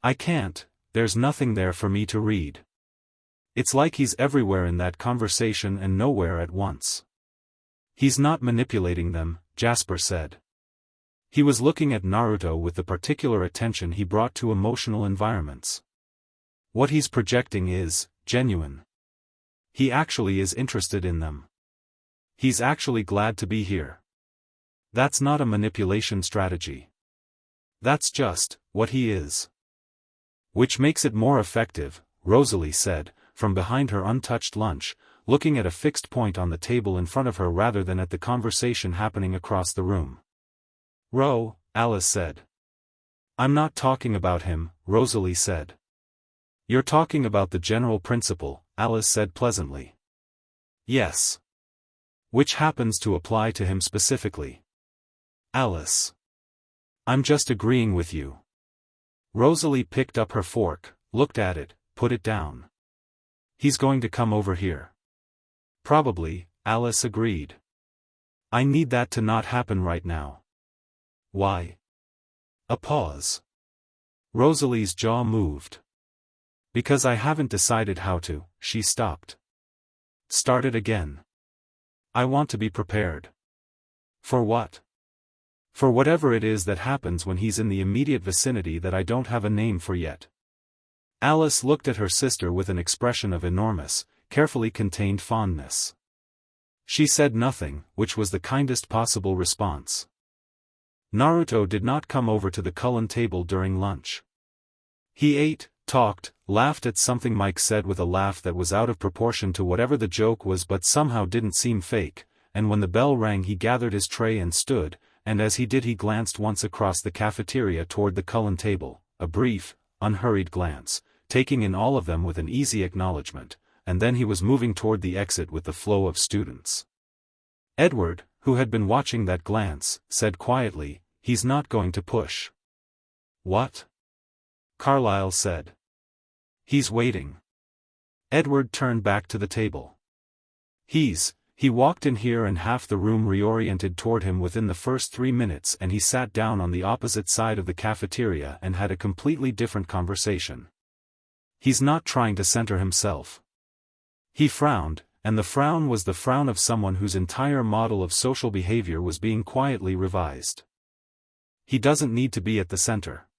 I can't, there's nothing there for me to read. It's like he's everywhere in that conversation and nowhere at once." "He's not manipulating them," Jasper said. He was looking at Naruto with the particular attention he brought to emotional environments. "What he's projecting is genuine. He actually is interested in them. He's actually glad to be here. That's not a manipulation strategy. That's just what he is." "Which makes it more effective," Rosalie said, from behind her untouched lunch, looking at a fixed point on the table in front of her rather than at the conversation happening across the room. Alice said. I'm not talking about him, Rosalie said. You're talking about the general principle, Alice said pleasantly. Yes. Which happens to apply to him specifically. Alice. I'm just agreeing with you. Rosalie picked up her fork, looked at it, put it down. He's going to come over here. Probably, Alice agreed. I need that to not happen right now. Why? A pause. Rosalie's jaw moved. Because I haven't decided how to, she stopped. Started again. I want to be prepared. For what? For whatever it is that happens when he's in the immediate vicinity that I don't have a name for yet. Alice looked at her sister with an expression of enormous, carefully contained fondness. She said nothing, which was the kindest possible response. Naruto did not come over to the Cullen table during lunch. He ate, talked, laughed at something Mike said with a laugh that was out of proportion to whatever the joke was but somehow didn't seem fake, and when the bell rang he gathered his tray and stood, and as he did he glanced once across the cafeteria toward the Cullen table, a brief, unhurried glance, taking in all of them with an easy acknowledgement, and then he was moving toward the exit with the flow of students. Edward, who had been watching that glance, said quietly, "He's not going to push." "What?" Carlyle said. "He's waiting." Edward turned back to the table. He walked in here and half the room reoriented toward him within the first 3 minutes and he sat down on the opposite side of the cafeteria and had a completely different conversation. He's not trying to center himself. He frowned, and the frown was the frown of someone whose entire model of social behavior was being quietly revised. He doesn't need to be at the center.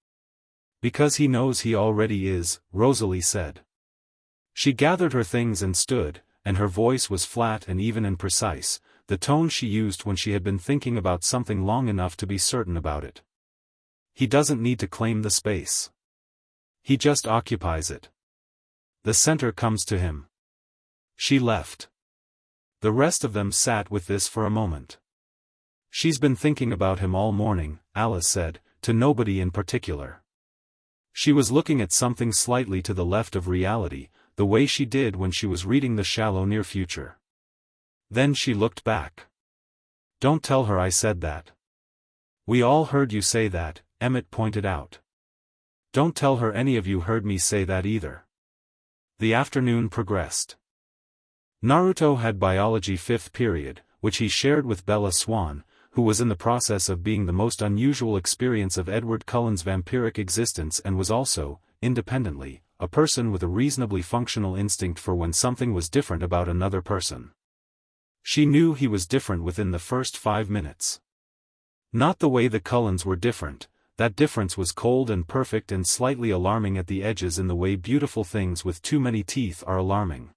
Because he knows he already is, Rosalie said. She gathered her things and stood, and her voice was flat and even and precise, the tone she used when she had been thinking about something long enough to be certain about it. He doesn't need to claim the space. He just occupies it. The center comes to him. She left. The rest of them sat with this for a moment. She's been thinking about him all morning, Alice said, to nobody in particular. She was looking at something slightly to the left of reality, the way she did when she was reading The Shallow Near Future. Then she looked back. "Don't tell her I said that." "We all heard you say that," Emmett pointed out. "Don't tell her any of you heard me say that either." The afternoon progressed. Naruto had biology 5th period, which he shared with Bella Swan, who was in the process of being the most unusual experience of Edward Cullen's vampiric existence and was also, independently, a person with a reasonably functional instinct for when something was different about another person. She knew he was different within the first 5 minutes. Not the way the Cullens were different, that difference was cold and perfect and slightly alarming at the edges in the way beautiful things with too many teeth are alarming.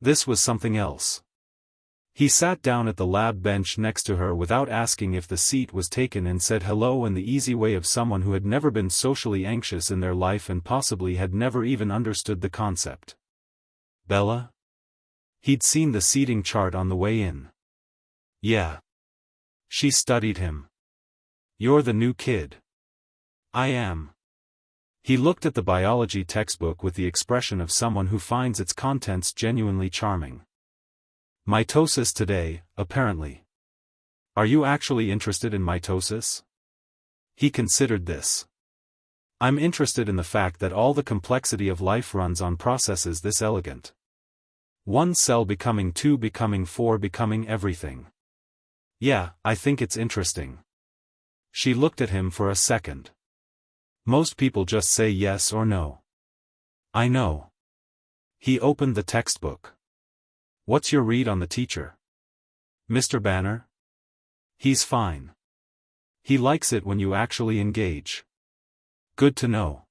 This was something else. He sat down at the lab bench next to her without asking if the seat was taken and said hello in the easy way of someone who had never been socially anxious in their life and possibly had never even understood the concept. "Bella?" He'd seen the seating chart on the way in. "Yeah." She studied him. "You're the new kid." "I am." He looked at the biology textbook with the expression of someone who finds its contents genuinely charming. "Mitosis today, apparently. Are you actually interested in mitosis?" He considered this. "I'm interested in the fact that all the complexity of life runs on processes this elegant. One cell becoming 2 becoming 4 becoming everything. Yeah, I think it's interesting." She looked at him for a second. "Most people just say yes or no." "I know." He opened the textbook. "What's your read on the teacher?" "Mr. Banner?" "He's fine. He likes it when you actually engage." "Good to know."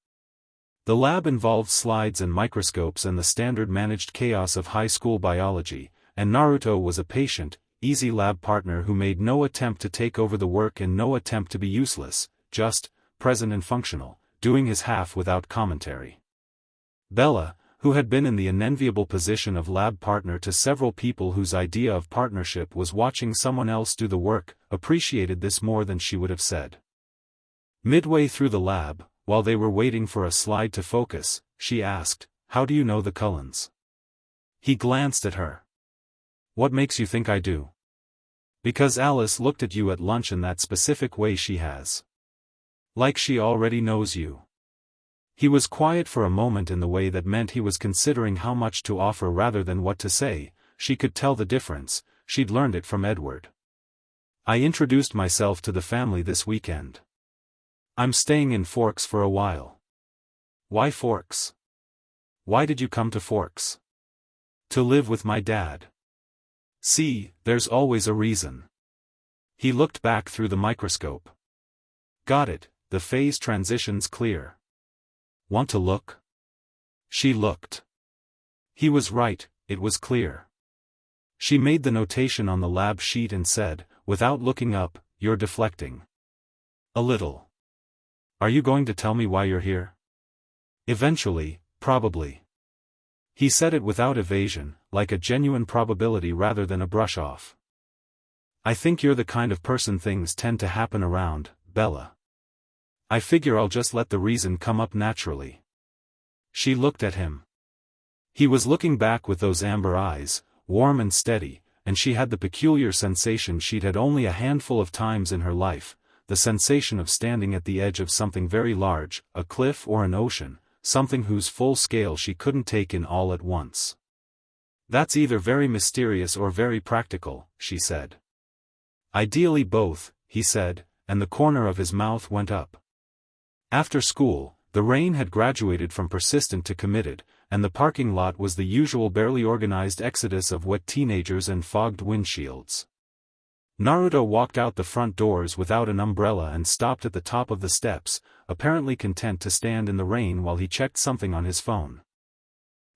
The lab involved slides and microscopes and the standard managed chaos of high school biology, and Naruto was a patient, easy lab partner who made no attempt to take over the work and no attempt to be useless, just, present and functional, doing his half without commentary. Bella, who had been in the unenviable position of lab partner to several people whose idea of partnership was watching someone else do the work, appreciated this more than she would have said. Midway through the lab, while they were waiting for a slide to focus, she asked, "How do you know the Cullens?" He glanced at her. "What makes you think I do?" "Because Alice looked at you at lunch in that specific way she has. Like she already knows you." He was quiet for a moment in the way that meant he was considering how much to offer rather than what to say. She could tell the difference, she'd learned it from Edward. "I introduced myself to the family this weekend. I'm staying in Forks for a while." "Why Forks? Why did you come to Forks?" "To live with my dad." "See, there's always a reason." He looked back through the microscope. "Got it, the phase transition's clear. Want to look?" She looked. He was right, it was clear. She made the notation on the lab sheet and said, without looking up, "You're deflecting. A little. Are you going to tell me why you're here?" "Eventually, probably." He said it without evasion, like a genuine probability rather than a brush-off. "I think you're the kind of person things tend to happen around, Bella. I figure I'll just let the reason come up naturally." She looked at him. He was looking back with those amber eyes, warm and steady, and she had the peculiar sensation she'd had only a handful of times in her life, the sensation of standing at the edge of something very large, a cliff or an ocean, something whose full scale she couldn't take in all at once. "That's either very mysterious or very practical," she said. "Ideally both," he said, and the corner of his mouth went up. After school, the rain had graduated from persistent to committed, and the parking lot was the usual barely organized exodus of wet teenagers and fogged windshields. Naruto walked out the front doors without an umbrella and stopped at the top of the steps, apparently content to stand in the rain while he checked something on his phone.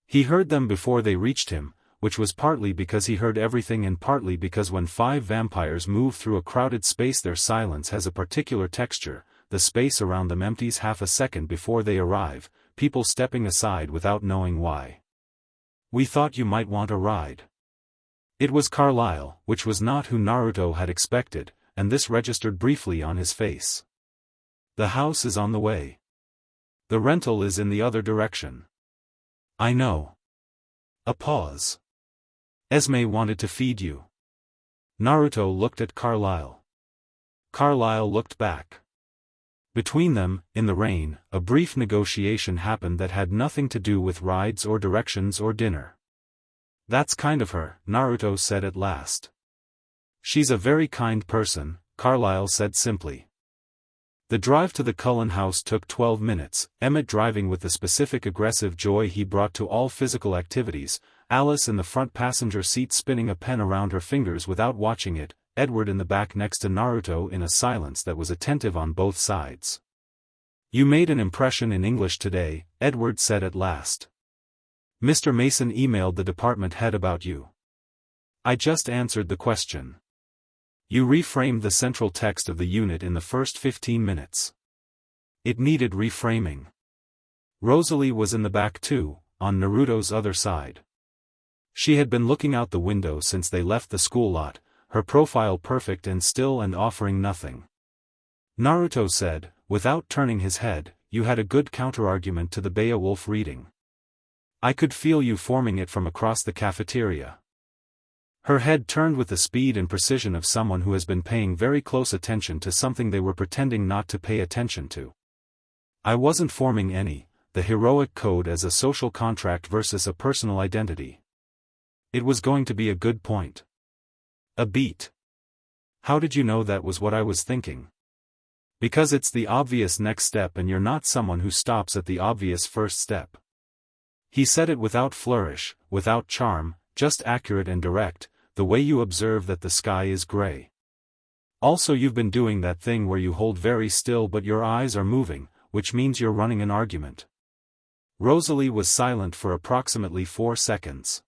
He heard them before they reached him, which was partly because he heard everything and partly because when 5 vampires move through a crowded space their silence has a particular texture. The space around them empties half a second before they arrive, people stepping aside without knowing why. "We thought you might want a ride." It was Carlyle, which was not who Naruto had expected, and this registered briefly on his face. "The house is on the way. The rental is in the other direction." "I know." A pause. "Esme wanted to feed you." Naruto looked at Carlyle. Carlyle looked back. Between them, in the rain, a brief negotiation happened that had nothing to do with rides or directions or dinner. "That's kind of her," Naruto said at last. "She's a very kind person," Carlyle said simply. The drive to the Cullen house took 12 minutes, Emmett driving with the specific aggressive joy he brought to all physical activities, Alice in the front passenger seat spinning a pen around her fingers without watching it, Edward in the back next to Naruto in a silence that was attentive on both sides. "You made an impression in English today," Edward said at last. "Mr. Mason emailed the department head about you." "I just answered the question." "You reframed the central text of the unit in the first 15 minutes. It needed reframing." Rosalie was in the back too, on Naruto's other side. She had been looking out the window since they left the school lot, her profile perfect and still and offering nothing. Naruto said, without turning his head, "You had a good counterargument to the Beowulf reading. I could feel you forming it from across the cafeteria." Her head turned with the speed and precision of someone who has been paying very close attention to something they were pretending not to pay attention to. "I wasn't forming any, the heroic code as a social contract versus a personal identity. It was going to be a good point. A beat." "How did you know that was what I was thinking?" "Because it's the obvious next step and you're not someone who stops at the obvious first step." He said it without flourish, without charm, just accurate and direct, the way you observe that the sky is gray. "Also you've been doing that thing where you hold very still but your eyes are moving, which means you're running an argument." Rosalie was silent for approximately 4 seconds.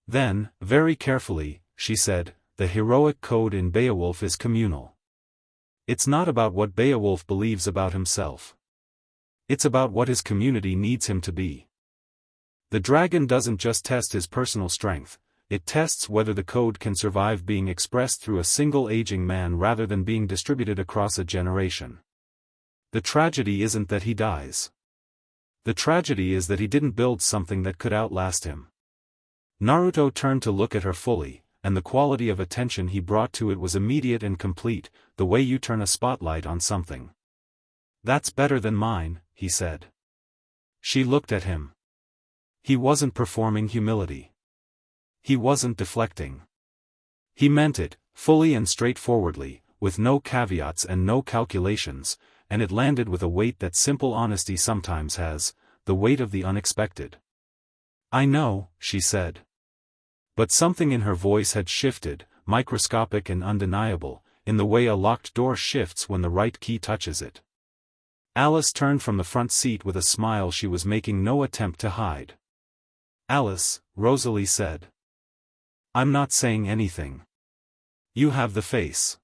Then, very carefully, she said, "The heroic code in Beowulf is communal. It's not about what Beowulf believes about himself. It's about what his community needs him to be." The dragon doesn't just test his personal strength, it tests whether the code can survive being expressed through a single aging man rather than being distributed across a generation. The tragedy isn't that he dies. The tragedy is that he didn't build something that could outlast him. Naruto turned to look at her fully, and the quality of attention he brought to it was immediate and complete, the way you turn a spotlight on something. That's better than mine, he said. She looked at him. He wasn't performing humility. He wasn't deflecting. He meant it, fully and straightforwardly, with no caveats and no calculations, and it landed with a weight that simple honesty sometimes has, the weight of the unexpected. I know, she said. But something in her voice had shifted, microscopic and undeniable, in the way a locked door shifts when the right key touches it. Alice turned from the front seat with a smile she was making no attempt to hide. Alice, Rosalie said. I'm not saying anything. You have the face.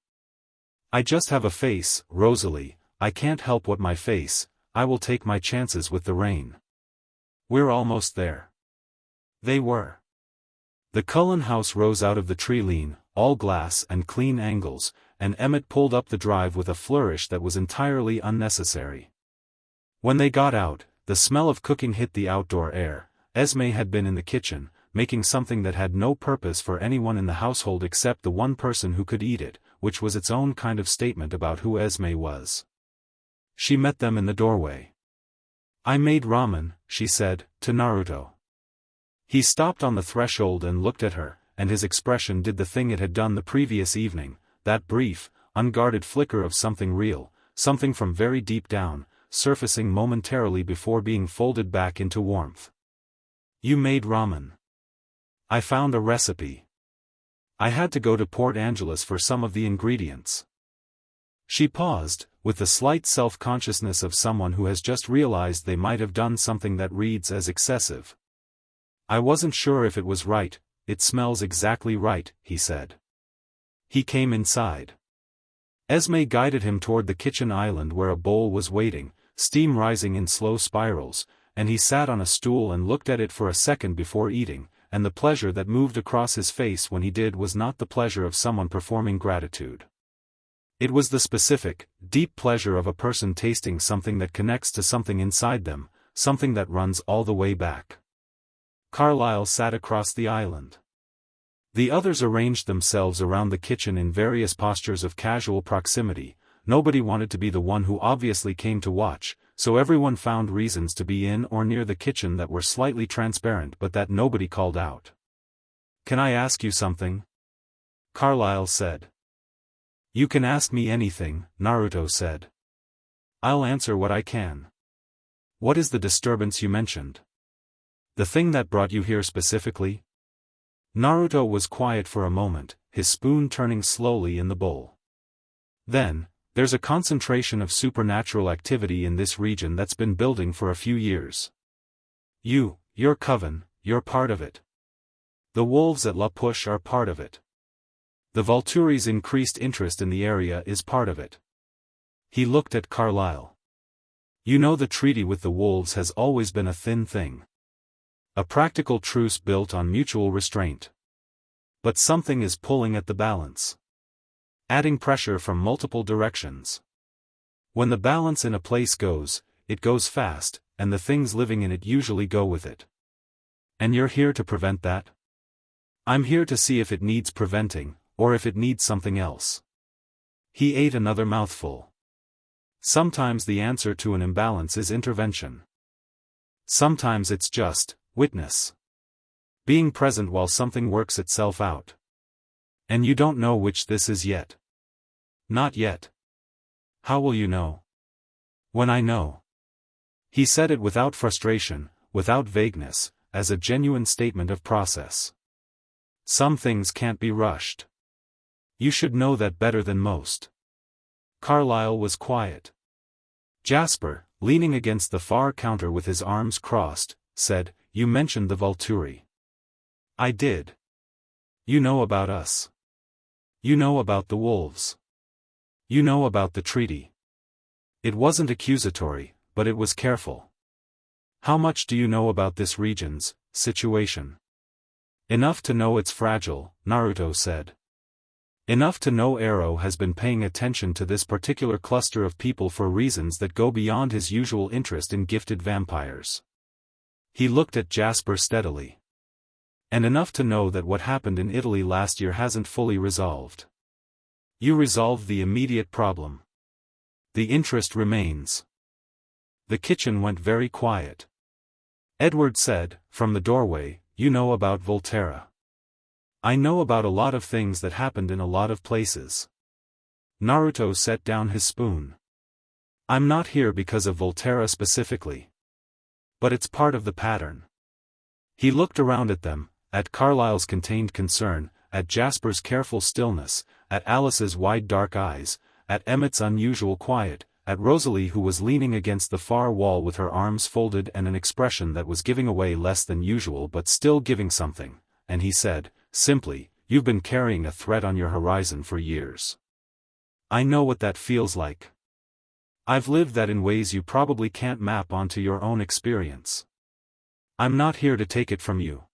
I just have a face, Rosalie, I can't help what my face, I will take my chances with the rain. We're almost there. They were. The Cullen house rose out of the tree lean, all glass and clean angles, and Emmett pulled up the drive with a flourish that was entirely unnecessary. When they got out, the smell of cooking hit the outdoor air. Esme had been in the kitchen, making something that had no purpose for anyone in the household except the one person who could eat it, which was its own kind of statement about who Esme was. She met them in the doorway. I made ramen, she said, to Naruto. He stopped on the threshold and looked at her, and his expression did the thing it had done the previous evening, that brief, unguarded flicker of something real, something from very deep down, surfacing momentarily before being folded back into warmth. You made ramen. I found a recipe. I had to go to Port Angeles for some of the ingredients. She paused, with the slight self-consciousness of someone who has just realized they might have done something that reads as excessive. I wasn't sure if it was right, it smells exactly right, he said. He came inside. Esme guided him toward the kitchen island where a bowl was waiting, steam rising in slow spirals, and he sat on a stool and looked at it for a second before eating, and the pleasure that moved across his face when he did was not the pleasure of someone performing gratitude. It was the specific, deep pleasure of a person tasting something that connects to something inside them, something that runs all the way back. Carlyle sat across the island. The others arranged themselves around the kitchen in various postures of casual proximity. Nobody wanted to be the one who obviously came to watch, so everyone found reasons to be in or near the kitchen that were slightly transparent but that nobody called out. Can I ask you something? Carlyle said. You can ask me anything, Naruto said. I'll answer what I can. What is the disturbance you mentioned? The thing that brought you here specifically? Naruto was quiet for a moment, his spoon turning slowly in the bowl. Then, there's a concentration of supernatural activity in this region that's been building for a few years. Your coven, you're part of it. The wolves at La Push are part of it. The Volturi's increased interest in the area is part of it. He looked at Carlyle. You know the treaty with the wolves has always been a thin thing. A practical truce built on mutual restraint. But something is pulling at the balance. Adding pressure from multiple directions. When the balance in a place goes, it goes fast, and the things living in it usually go with it. And you're here to prevent that? I'm here to see if it needs preventing, or if it needs something else. He ate another mouthful. Sometimes the answer to an imbalance is intervention. Sometimes it's just witness. Being present while something works itself out. And you don't know which this is yet. Not yet. How will you know? When I know. He said it without frustration, without vagueness, as a genuine statement of process. Some things can't be rushed. You should know that better than most. Carlyle was quiet. Jasper, leaning against the far counter with his arms crossed, said, You mentioned the Volturi. I did. You know about us. You know about the wolves. You know about the treaty. It wasn't accusatory, but it was careful. How much do you know about this region's situation? Enough to know it's fragile, Naruto said. Enough to know Arrow has been paying attention to this particular cluster of people for reasons that go beyond his usual interest in gifted vampires. He looked at Jasper steadily. And enough to know that what happened in Italy last year hasn't fully resolved. You resolved the immediate problem. The interest remains. The kitchen went very quiet. Edward said, from the doorway, you know about Volterra. I know about a lot of things that happened in a lot of places. Naruto set down his spoon. I'm not here because of Volterra specifically. But it's part of the pattern. He looked around at them, at Carlyle's contained concern, at Jasper's careful stillness, at Alice's wide dark eyes, at Emmett's unusual quiet, at Rosalie who was leaning against the far wall with her arms folded and an expression that was giving away less than usual but still giving something, and he said, simply, you've been carrying a threat on your horizon for years. I know what that feels like. I've lived that in ways you probably can't map onto your own experience. I'm not here to take it from you.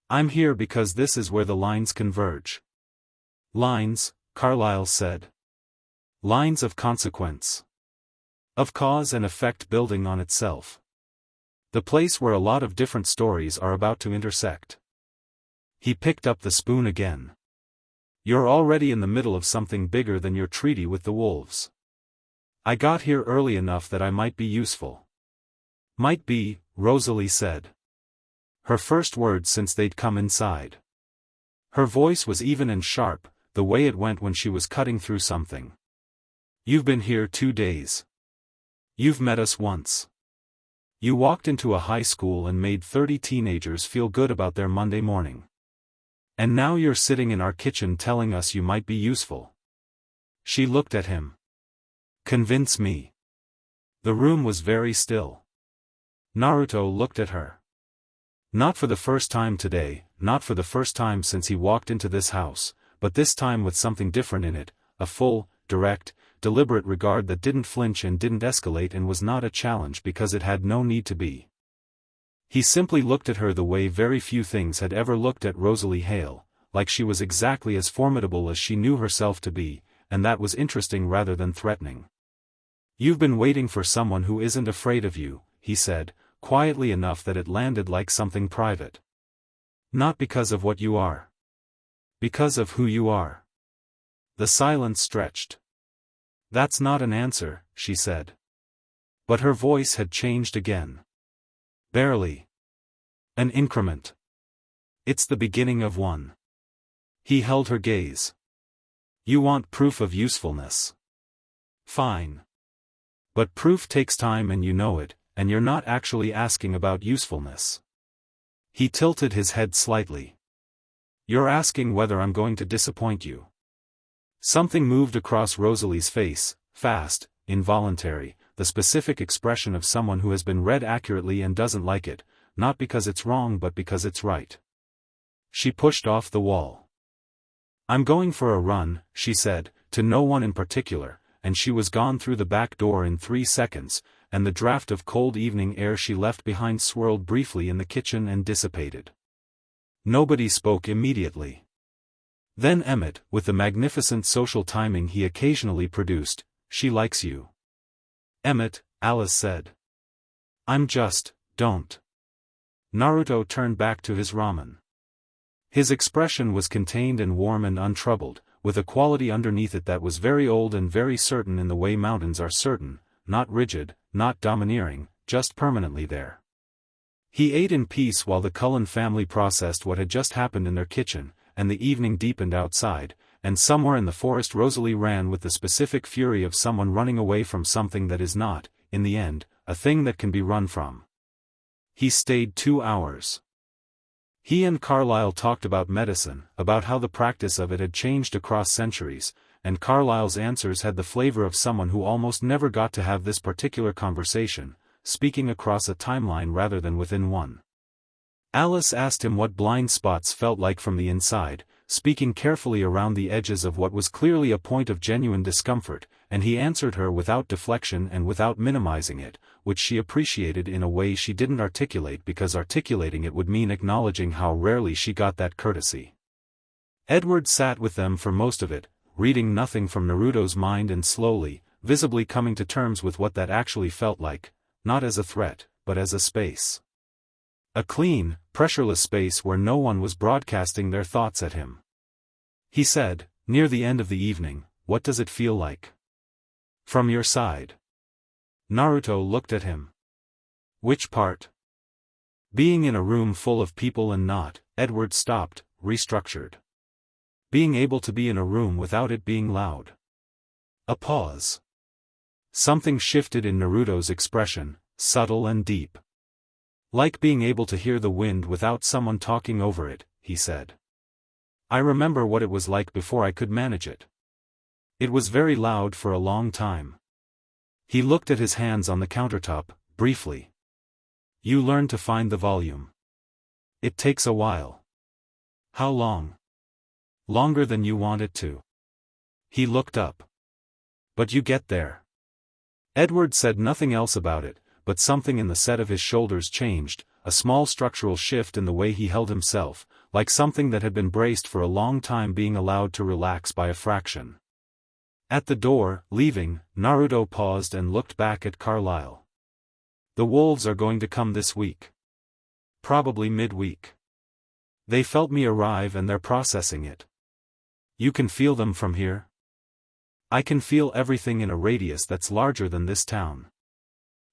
I'm here because this is where the lines converge. Lines, Carlyle said. Lines of consequence. Of cause and effect building on itself. The place where a lot of different stories are about to intersect. He picked up the spoon again. You're already in the middle of something bigger than your treaty with the wolves. I got here early enough that I might be useful. Might be, Rosalie said. Her first words since they'd come inside. Her voice was even and sharp, the way it went when she was cutting through something. You've been here 2 days. You've met us once. You walked into a high school and made 30 teenagers feel good about their Monday morning. And now you're sitting in our kitchen telling us you might be useful. She looked at him. Convince me. The room was very still. Naruto looked at her. Not for the first time today, not for the first time since he walked into this house, but this time with something different in it, a full, direct, deliberate regard that didn't flinch and didn't escalate and was not a challenge because it had no need to be. He simply looked at her the way very few things had ever looked at Rosalie Hale, like she was exactly as formidable as she knew herself to be, and that was interesting rather than threatening. You've been waiting for someone who isn't afraid of you, he said, quietly enough that it landed like something private. Not because of what you are. Because of who you are. The silence stretched. That's not an answer, she said. But her voice had changed again. Barely. An increment. It's the beginning of one. He held her gaze. You want proof of usefulness. Fine. But proof takes time and you know it, and you're not actually asking about usefulness. He tilted his head slightly. You're asking whether I'm going to disappoint you. Something moved across Rosalie's face, fast, involuntary, the specific expression of someone who has been read accurately and doesn't like it, not because it's wrong but because it's right. She pushed off the wall. I'm going for a run, she said, to no one in particular, and she was gone through the back door in 3 seconds, and the draft of cold evening air she left behind swirled briefly in the kitchen and dissipated. Nobody spoke immediately. Then Emmett, with the magnificent social timing he occasionally produced, she likes you. Emmett, Alice said. Don't. Naruto turned back to his ramen. His expression was contained and warm and untroubled, with a quality underneath it that was very old and very certain in the way mountains are certain, not rigid, not domineering, just permanently there. He ate in peace while the Cullen family processed what had just happened in their kitchen, and the evening deepened outside, and somewhere in the forest Rosalie ran with the specific fury of someone running away from something that is not, in the end, a thing that can be run from. He stayed 2 hours. He and Carlyle talked about medicine, about how the practice of it had changed across centuries, and Carlyle's answers had the flavor of someone who almost never got to have this particular conversation, speaking across a timeline rather than within one. Alice asked him what blind spots felt like from the inside, speaking carefully around the edges of what was clearly a point of genuine discomfort, and he answered her without deflection and without minimizing it, which she appreciated in a way she didn't articulate because articulating it would mean acknowledging how rarely she got that courtesy. Edward sat with them for most of it, reading nothing from Naruto's mind and slowly, visibly coming to terms with what that actually felt like, not as a threat, but as a space. A clean, pressureless space where no one was broadcasting their thoughts at him. He said, near the end of the evening, "What does it feel like? From your side?" Naruto looked at him. "Which part?" "Being in a room full of people and not," Edward stopped, restructured. "Being able to be in a room without it being loud." A pause. Something shifted in Naruto's expression, subtle and deep. "Like being able to hear the wind without someone talking over it," he said. "I remember what it was like before I could manage it. It was very loud for a long time." He looked at his hands on the countertop, briefly. "You learn to find the volume. It takes a while." "How long?" "Longer than you want it to." He looked up. "But you get there." Edward said nothing else about it, but something in the set of his shoulders changed, a small structural shift in the way he held himself, like something that had been braced for a long time being allowed to relax by a fraction. At the door, leaving, Naruto paused and looked back at Carlyle. "The wolves are going to come this week. Probably midweek. They felt me arrive and they're processing it." "You can feel them from here?" "I can feel everything in a radius that's larger than this town."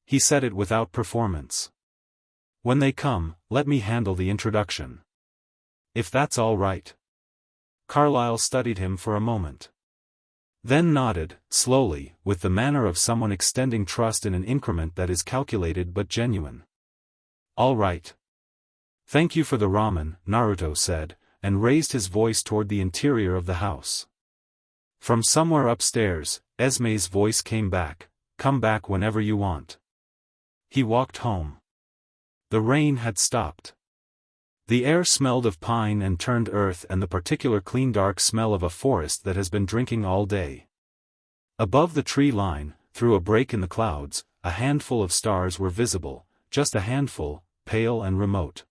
He said it without performance. "When they come, let me handle the introduction. If that's all right." Carlyle studied him for a moment. Then nodded, slowly, with the manner of someone extending trust in an increment that is calculated but genuine. "All right. Thank you for the ramen," Naruto said, and raised his voice toward the interior of the house. From somewhere upstairs, Esme's voice came back, "Come back whenever you want." He walked home. The rain had stopped. The air smelled of pine and turned earth and the particular clean dark smell of a forest that has been drinking all day. Above the tree line, through a break in the clouds, a handful of stars were visible, just a handful, pale and remote.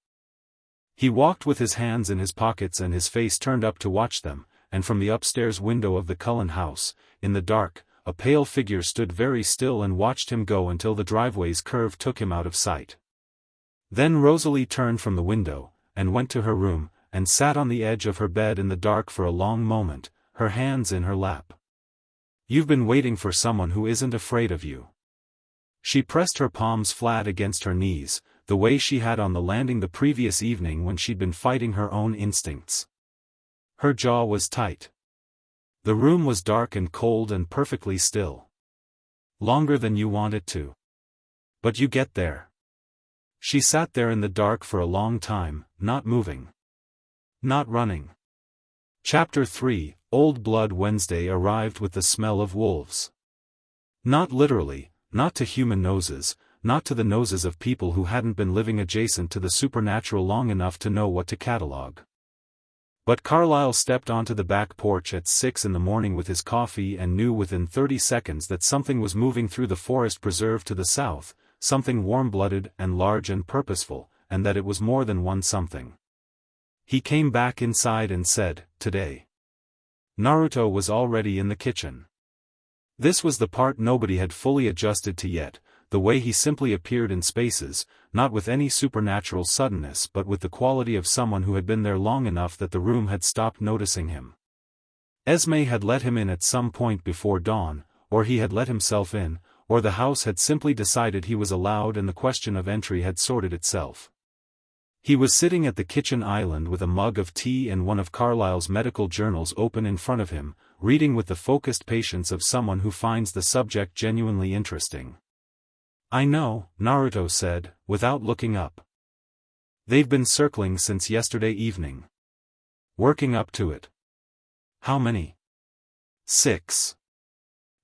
He walked with his hands in his pockets and his face turned up to watch them, and from the upstairs window of the Cullen house, in the dark, a pale figure stood very still and watched him go until the driveway's curve took him out of sight. Then Rosalie turned from the window, and went to her room, and sat on the edge of her bed in the dark for a long moment, her hands in her lap. "You've been waiting for someone who isn't afraid of you." She pressed her palms flat against her knees, the way she had on the landing the previous evening when she'd been fighting her own instincts. Her jaw was tight. The room was dark and cold and perfectly still. "Longer than you want it to. But you get there." She sat there in the dark for a long time, not moving. Not running. Chapter 3, Old Blood Wednesday arrived with the smell of wolves. Not literally, not to human noses, not to the noses of people who hadn't been living adjacent to the supernatural long enough to know what to catalog. But Carlyle stepped onto the back porch at 6 in the morning with his coffee and knew within 30 seconds that something was moving through the forest preserve to the south, something warm-blooded and large and purposeful, and that it was more than one something. He came back inside and said, "Today." Naruto was already in the kitchen. This was the part nobody had fully adjusted to yet, the way he simply appeared in spaces, not with any supernatural suddenness but with the quality of someone who had been there long enough that the room had stopped noticing him. Esme had let him in at some point before dawn, or he had let himself in, or the house had simply decided he was allowed and the question of entry had sorted itself. He was sitting at the kitchen island with a mug of tea and one of Carlyle's medical journals open in front of him, reading with the focused patience of someone who finds the subject genuinely interesting. "I know," Naruto said, without looking up. "They've been circling since yesterday evening. Working up to it." "How many?" 6.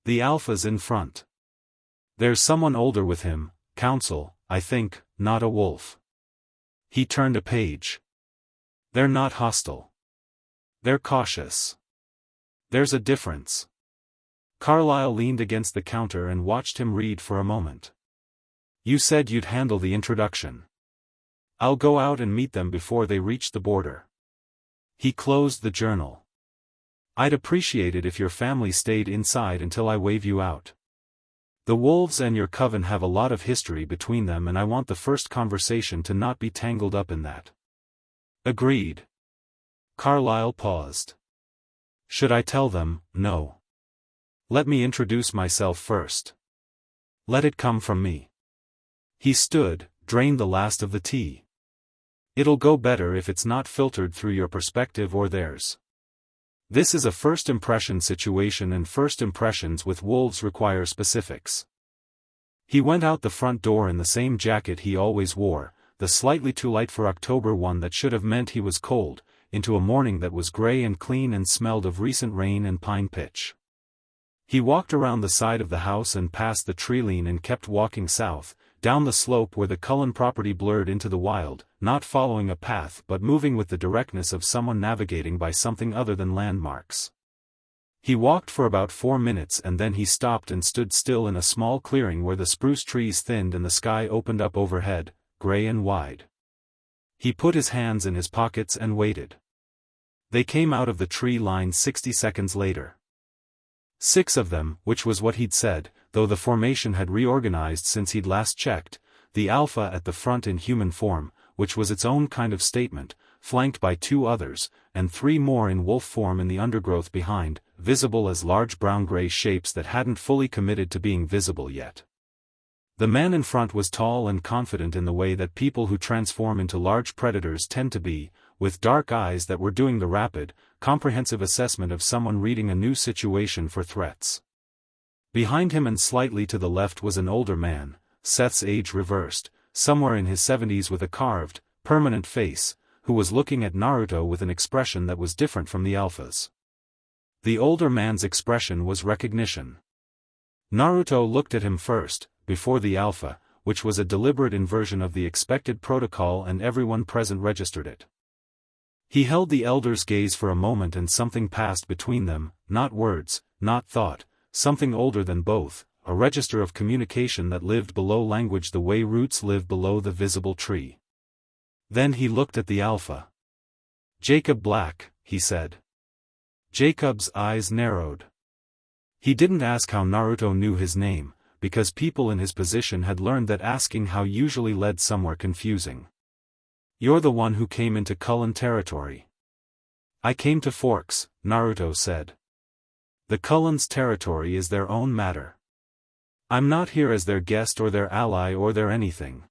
"The alpha's in front. There's someone older with him, counsel, I think, not a wolf." He turned a page. "They're not hostile. They're cautious. There's a difference. Carlyle leaned against the counter and watched him read for a moment. You said you'd handle the introduction. I'll go out and meet them before they reach the border. He closed the journal. I'd appreciate it if your family stayed inside until I wave you out. The wolves and your coven have a lot of history between them, and I want the first conversation to not be tangled up in that. Agreed. Carlyle paused. Should I tell them? No. Let me introduce myself first. Let it come from me. He stood, drained the last of the tea. It'll go better if it's not filtered through your perspective or theirs. This is a first impression situation, and first impressions with wolves require specifics. He went out the front door in the same jacket he always wore, the slightly too light for October one that should have meant he was cold, into a morning that was gray and clean and smelled of recent rain and pine pitch. He walked around the side of the house and past the tree line and kept walking south, down the slope where the Cullen property blurred into the wild, not following a path but moving with the directness of someone navigating by something other than landmarks. He walked for about 4 minutes and then he stopped and stood still in a small clearing where the spruce trees thinned and the sky opened up overhead, gray and wide. He put his hands in his pockets and waited. They came out of the tree line 60 seconds later. 6 of them, which was what he'd said, though the formation had reorganized since he'd last checked, the alpha at the front in human form, which was its own kind of statement, flanked by 2 others, and 3 more in wolf form in the undergrowth behind, visible as large brown-gray shapes that hadn't fully committed to being visible yet. The man in front was tall and confident in the way that people who transform into large predators tend to be, with dark eyes that were doing the rapid, comprehensive assessment of someone reading a new situation for threats. Behind him and slightly to the left was an older man, Seth's age reversed, somewhere in his 70s with a carved, permanent face, who was looking at Naruto with an expression that was different from the alpha's. The older man's expression was recognition. Naruto looked at him first, before the alpha, which was a deliberate inversion of the expected protocol, and everyone present registered it. He held the elder's gaze for a moment and something passed between them, not words, not thought, something older than both, a register of communication that lived below language the way roots live below the visible tree. Then he looked at the alpha. Jacob Black, he said. Jacob's eyes narrowed. He didn't ask how Naruto knew his name, because people in his position had learned that asking how usually led somewhere confusing. You're the one who came into Cullen territory. I came to Forks, Naruto said. The Cullens' territory is their own matter. I'm not here as their guest or their ally or their anything.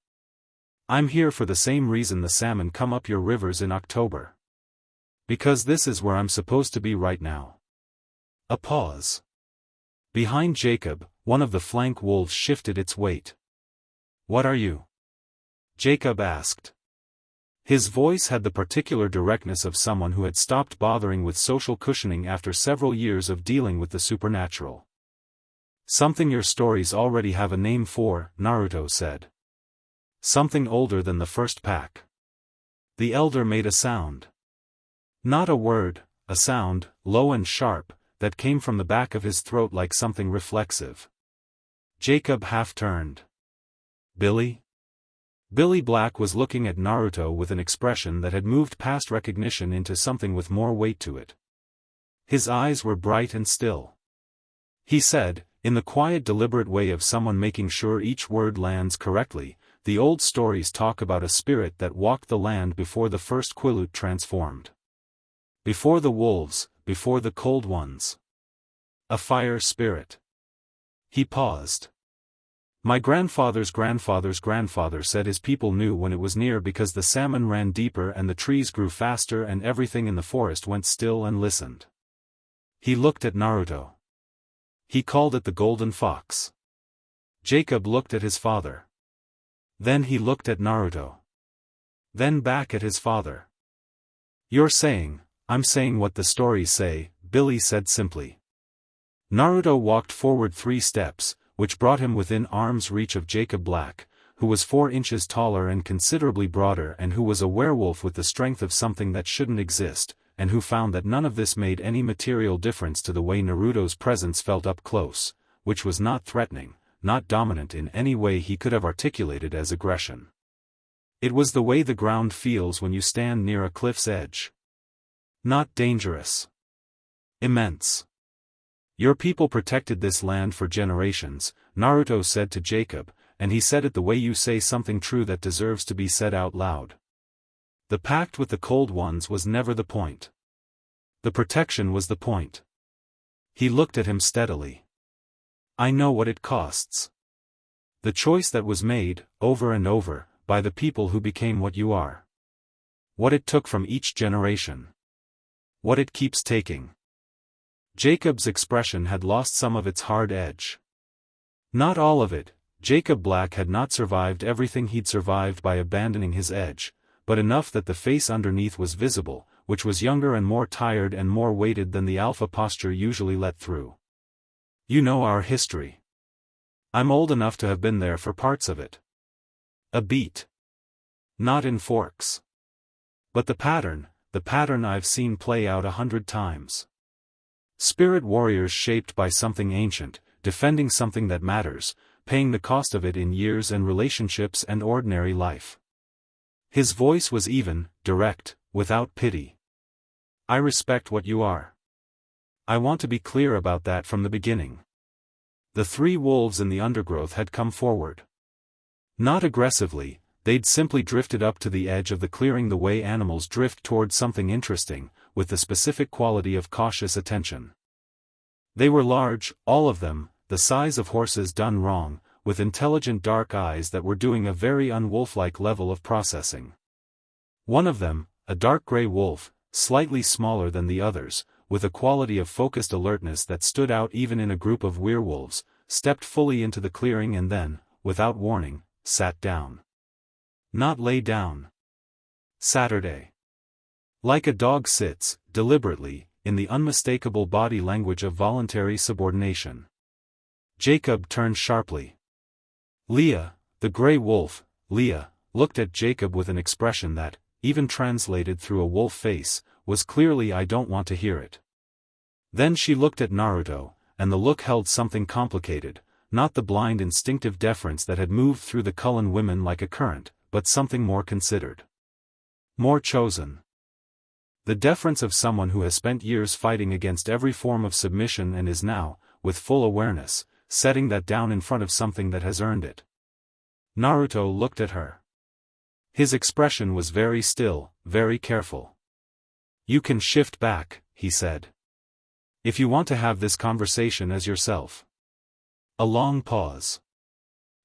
I'm here for the same reason the salmon come up your rivers in October. Because this is where I'm supposed to be right now. A pause. Behind Jacob, one of the flank wolves shifted its weight. What are you? Jacob asked. His voice had the particular directness of someone who had stopped bothering with social cushioning after several years of dealing with the supernatural. Something your stories already have a name for, Naruto said. Something older than the first pack. The elder made a sound. Not a word, a sound, low and sharp, that came from the back of his throat like something reflexive. Jacob half turned. Billy? Billy Black was looking at Naruto with an expression that had moved past recognition into something with more weight to it. His eyes were bright and still. He said, in the quiet deliberate way of someone making sure each word lands correctly, the old stories talk about a spirit that walked the land before the first Quilut transformed. Before the wolves, before the cold ones. A fire spirit. He paused. My grandfather's grandfather's grandfather said his people knew when it was near because the salmon ran deeper and the trees grew faster and everything in the forest went still and listened. He looked at Naruto. He called it the golden fox. Jacob looked at his father. Then he looked at Naruto. Then back at his father. You're saying, I'm saying what the stories say, Billy said simply. Naruto walked forward 3 steps, which brought him within arm's reach of Jacob Black, who was 4 inches taller and considerably broader and who was a werewolf with the strength of something that shouldn't exist, and who found that none of this made any material difference to the way Naruto's presence felt up close, which was not threatening, not dominant in any way he could have articulated as aggression. It was the way the ground feels when you stand near a cliff's edge. Not dangerous. Immense. Your people protected this land for generations, Naruto said to Jacob, and he said it the way you say something true that deserves to be said out loud. The pact with the Cold Ones was never the point. The protection was the point. He looked at him steadily. I know what it costs. The choice that was made, over and over, by the people who became what you are. What it took from each generation. What it keeps taking. Jacob's expression had lost some of its hard edge. Not all of it. Jacob Black had not survived everything he'd survived by abandoning his edge, but enough that the face underneath was visible, which was younger and more tired and more weighted than the alpha posture usually let through. You know our history. I'm old enough to have been there for parts of it. A beat. Not in forks. But the pattern I've seen play out 100 times. Spirit warriors shaped by something ancient, defending something that matters, paying the cost of it in years and relationships and ordinary life. His voice was even, direct, without pity. I respect what you are. I want to be clear about that from the beginning. The three wolves in the undergrowth had come forward. Not aggressively, they'd simply drifted up to the edge of the clearing the way animals drift toward something interesting, with the specific quality of cautious attention. They were large, all of them, the size of horses done wrong, with intelligent dark eyes that were doing a very unwolf-like level of processing. One of them, a dark gray wolf, slightly smaller than the others, with a quality of focused alertness that stood out even in a group of werewolves, stepped fully into the clearing and then, without warning, sat down. Not lay down. Saturday. Like a dog sits, deliberately, in the unmistakable body language of voluntary subordination. Jacob turned sharply. Leah, the gray wolf, Leah, looked at Jacob with an expression that, even translated through a wolf face, was clearly I don't want to hear it. Then she looked at Naruto, and the look held something complicated, not the blind instinctive deference that had moved through the Cullen women like a current, but something more considered. More chosen. The deference of someone who has spent years fighting against every form of submission and is now, with full awareness, setting that down in front of something that has earned it. Naruto looked at her. His expression was very still, very careful. You can shift back, he said. If you want to have this conversation as yourself. A long pause.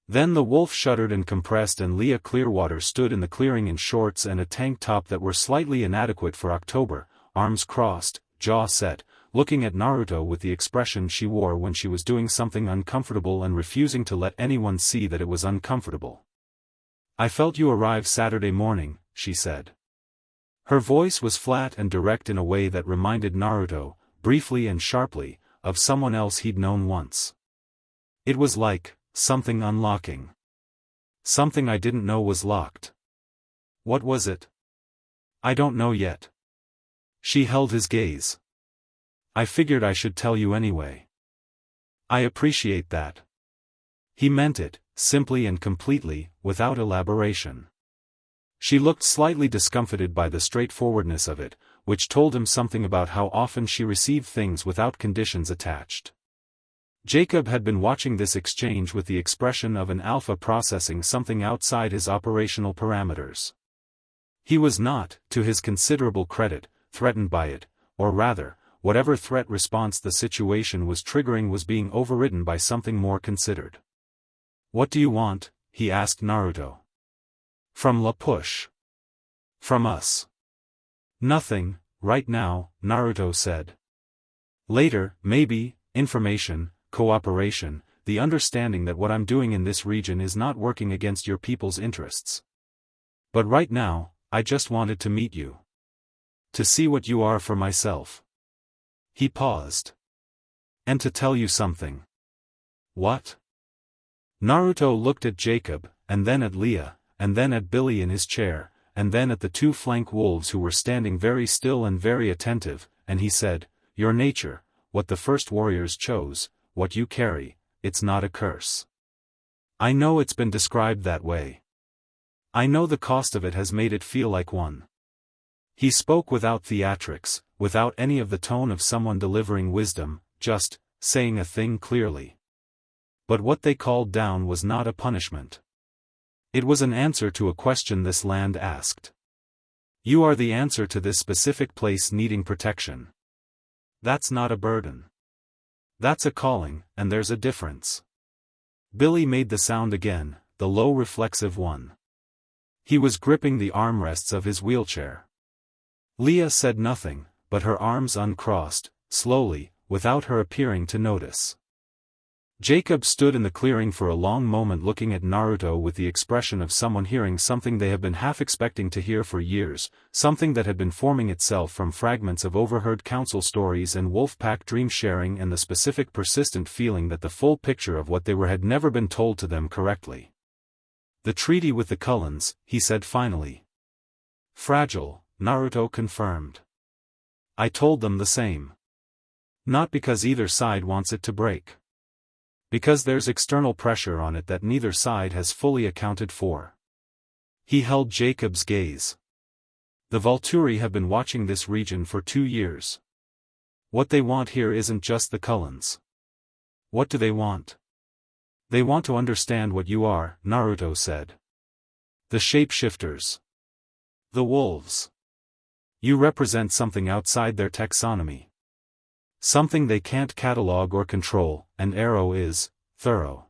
Then the wolf shuddered and compressed and Leah Clearwater stood in the clearing in shorts and a tank top that were slightly inadequate for October, arms crossed, jaw set, looking at Naruto with the expression she wore when she was doing something uncomfortable and refusing to let anyone see that it was uncomfortable. I felt you arrive Saturday morning, she said. Her voice was flat and direct in a way that reminded Naruto, briefly and sharply, of someone else he'd known once. It was like, something unlocking. Something I didn't know was locked. What was it? I don't know yet. She held his gaze. I figured I should tell you anyway. I appreciate that. He meant it, simply and completely, without elaboration. She looked slightly discomfited by the straightforwardness of it, which told him something about how often she received things without conditions attached. Jacob had been watching this exchange with the expression of an alpha processing something outside his operational parameters. He was not, to his considerable credit, threatened by it, or rather, whatever threat response the situation was triggering was being overridden by something more considered. What do you want? He asked Naruto. From La Push. From us. Nothing, right now, Naruto said. Later, maybe, information, cooperation, the understanding that what I'm doing in this region is not working against your people's interests. But right now, I just wanted to meet you. To see what you are for myself. He paused. And to tell you something. What? Naruto looked at Jacob, and then at Leah, and then at Billy in his chair, and then at the two flank wolves who were standing very still and very attentive, and he said, "Your nature, what the first warriors chose, what you carry, it's not a curse. I know it's been described that way. I know the cost of it has made it feel like one." He spoke without theatrics, without any of the tone of someone delivering wisdom, just saying a thing clearly. But what they called down was not a punishment. It was an answer to a question this land asked. You are the answer to this specific place needing protection. That's not a burden. That's a calling, and there's a difference. Billy made the sound again, the low reflexive one. He was gripping the armrests of his wheelchair. Leah said nothing, but her arms uncrossed, slowly, without her appearing to notice. Jacob stood in the clearing for a long moment looking at Naruto with the expression of someone hearing something they have been half expecting to hear for years, something that had been forming itself from fragments of overheard council stories and wolf-pack dream-sharing and the specific persistent feeling that the full picture of what they were had never been told to them correctly. "The treaty with the Cullens," he said finally. "Fragile," Naruto confirmed. "I told them the same. Not because either side wants it to break. Because there's external pressure on it that neither side has fully accounted for." He held Jacob's gaze. "The Volturi have been watching this region for 2 years. What they want here isn't just the Cullens. What do they want? They want to understand what you are," Naruto said. "The shapeshifters. The wolves. You represent something outside their taxonomy. Something they can't catalog or control, and Arrow is thorough.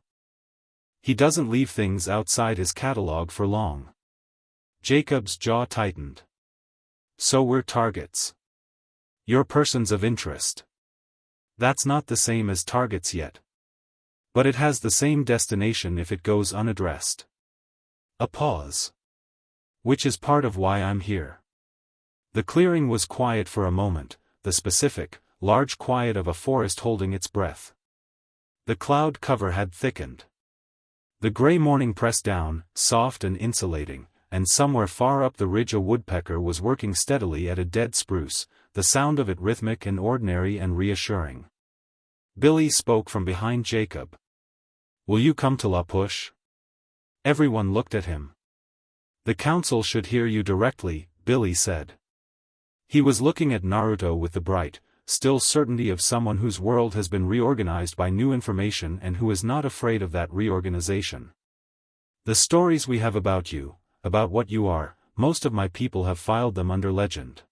He doesn't leave things outside his catalog for long." Jacob's jaw tightened. "So we're targets. You're persons of interest. That's not the same as targets yet. But it has the same destination if it goes unaddressed." A pause. "Which is part of why I'm here." The clearing was quiet for a moment, the specific, large quiet of a forest holding its breath. The cloud cover had thickened. The gray morning pressed down, soft and insulating, and somewhere far up the ridge a woodpecker was working steadily at a dead spruce, the sound of it rhythmic and ordinary and reassuring. Billy spoke from behind Jacob. "Will you come to La Push?" Everyone looked at him. "The council should hear you directly," Billy said. He was looking at Naruto with the bright, still certainty of someone whose world has been reorganized by new information and who is not afraid of that reorganization. "The stories we have about you, about what you are, most of my people have filed them under legend.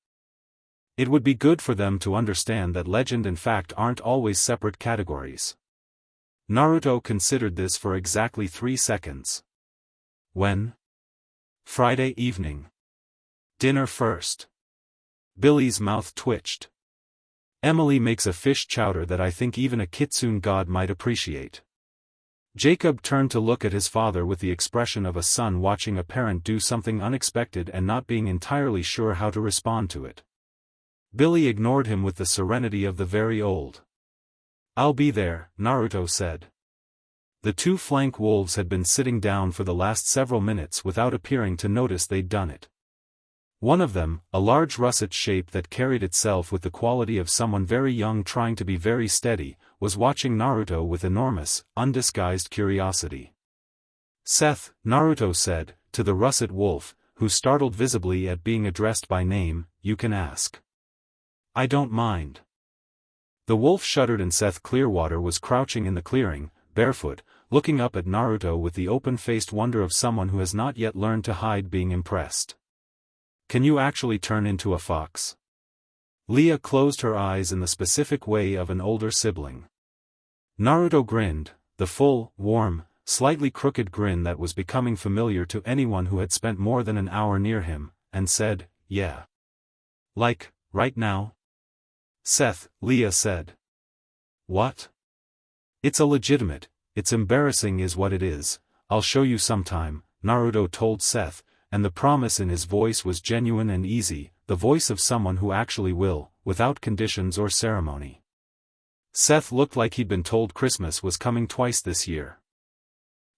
It would be good for them to understand that legend and fact aren't always separate categories." Naruto considered this for exactly 3 seconds. "When?" "Friday evening. Dinner first." Billy's mouth twitched. "Emily makes a fish chowder that I think even a Kitsune God might appreciate." Jacob turned to look at his father with the expression of a son watching a parent do something unexpected and not being entirely sure how to respond to it. Billy ignored him with the serenity of the very old. "I'll be there," Naruto said. The two flank wolves had been sitting down for the last several minutes without appearing to notice they'd done it. One of them, a large russet shape that carried itself with the quality of someone very young trying to be very steady, was watching Naruto with enormous, undisguised curiosity. "Seth," Naruto said, to the russet wolf, who startled visibly at being addressed by name, "you can ask." "I don't mind." The wolf shuddered and Seth Clearwater was crouching in the clearing, barefoot, looking up at Naruto with the open-faced wonder of someone who has not yet learned to hide being impressed. "Can you actually turn into a fox?" Leah closed her eyes in the specific way of an older sibling. Naruto grinned, the full, warm, slightly crooked grin that was becoming familiar to anyone who had spent more than an hour near him, and said, "Yeah." "Like, right now?" "Seth," Leah said. "What?" "It's illegitimate, it's embarrassing is what it is, I'll show you sometime," Naruto told Seth, and the promise in his voice was genuine and easy, the voice of someone who actually will, without conditions or ceremony. Seth looked like he'd been told Christmas was coming twice this year.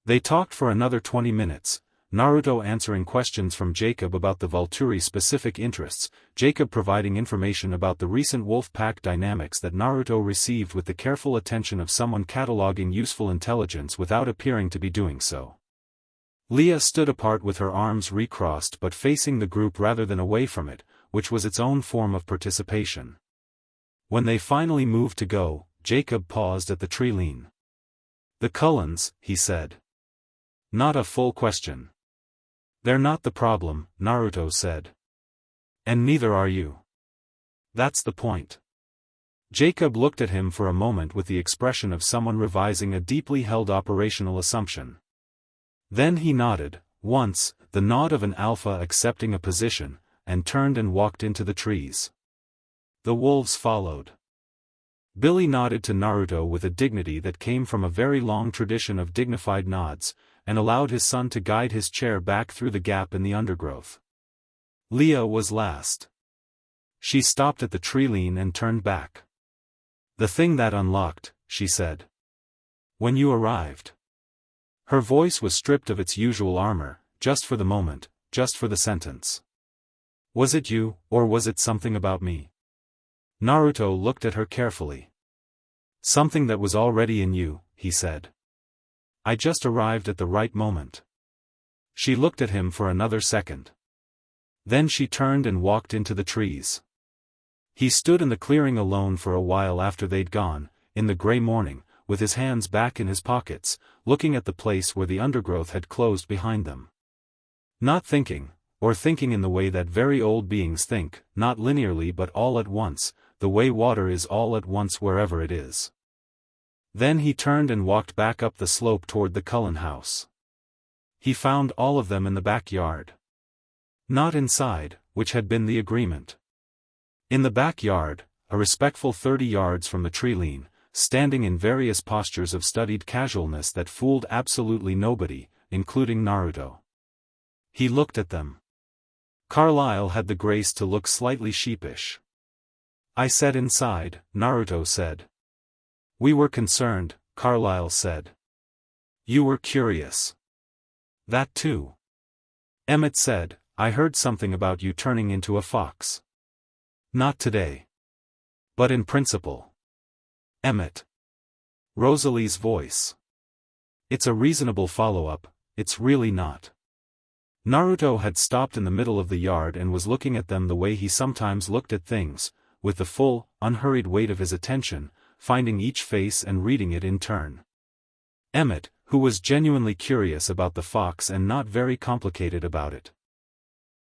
They talked for another 20 minutes, Naruto answering questions from Jacob about the Volturi specific interests, Jacob providing information about the recent wolf pack dynamics that Naruto received with the careful attention of someone cataloging useful intelligence without appearing to be doing so. Leah stood apart with her arms recrossed but facing the group rather than away from it, which was its own form of participation. When they finally moved to go, Jacob paused at the tree lean. "The Cullens," he said. "Not a full question." "They're not the problem," Naruto said. "And neither are you. That's the point." Jacob looked at him for a moment with the expression of someone revising a deeply held operational assumption. Then he nodded, once, the nod of an alpha accepting a position, and turned and walked into the trees. The wolves followed. Billy nodded to Naruto with a dignity that came from a very long tradition of dignified nods, and allowed his son to guide his chair back through the gap in the undergrowth. Leah was last. She stopped at the tree lean and turned back. "The thing that unlocked," she said. "When you arrived." Her voice was stripped of its usual armor, just for the moment, just for the sentence. "Was it you, or was it something about me?" Naruto looked at her carefully. "Something that was already in you," he said. "I just arrived at the right moment." She looked at him for another second. Then she turned and walked into the trees. He stood in the clearing alone for a while after they'd gone, in the gray morning, with his hands back in his pockets, looking at the place where the undergrowth had closed behind them. Not thinking, or thinking in the way that very old beings think, not linearly but all at once, the way water is all at once wherever it is. Then he turned and walked back up the slope toward the Cullen house. He found all of them in the backyard. Not inside, which had been the agreement. In the backyard, a respectful 30 yards from the tree lean, standing in various postures of studied casualness that fooled absolutely nobody, including Naruto. He looked at them. Carlyle had the grace to look slightly sheepish. "I said inside," Naruto said. "We were concerned," Carlyle said. "You were curious." "That too." Emmett said, "I heard something about you turning into a fox." "Not today. But in principle." Emmett. Rosalie's voice. "It's a reasonable follow-up, it's really not." Naruto had stopped in the middle of the yard and was looking at them the way he sometimes looked at things, with the full, unhurried weight of his attention, finding each face and reading it in turn. Emmett, who was genuinely curious about the fox and not very complicated about it.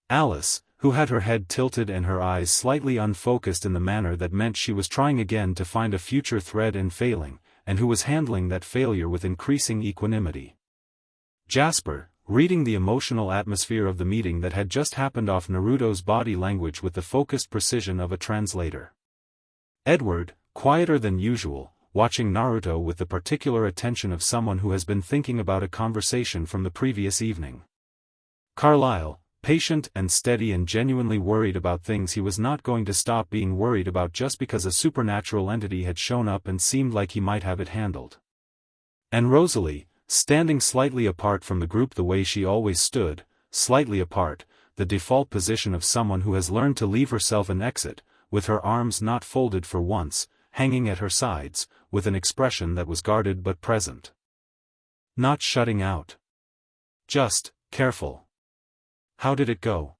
Alice, who had her head tilted and her eyes slightly unfocused in the manner that meant she was trying again to find a future thread and failing, and who was handling that failure with increasing equanimity. Jasper, reading the emotional atmosphere of the meeting that had just happened off Naruto's body language with the focused precision of a translator. Edward, quieter than usual, watching Naruto with the particular attention of someone who has been thinking about a conversation from the previous evening. Carlyle, patient and steady and genuinely worried about things he was not going to stop being worried about just because a supernatural entity had shown up and seemed like he might have it handled. And Rosalie, standing slightly apart from the group the way she always stood, slightly apart, the default position of someone who has learned to leave herself an exit, with her arms not folded for once, hanging at her sides, with an expression that was guarded but present. Not shutting out. Just, careful. "How did it go?"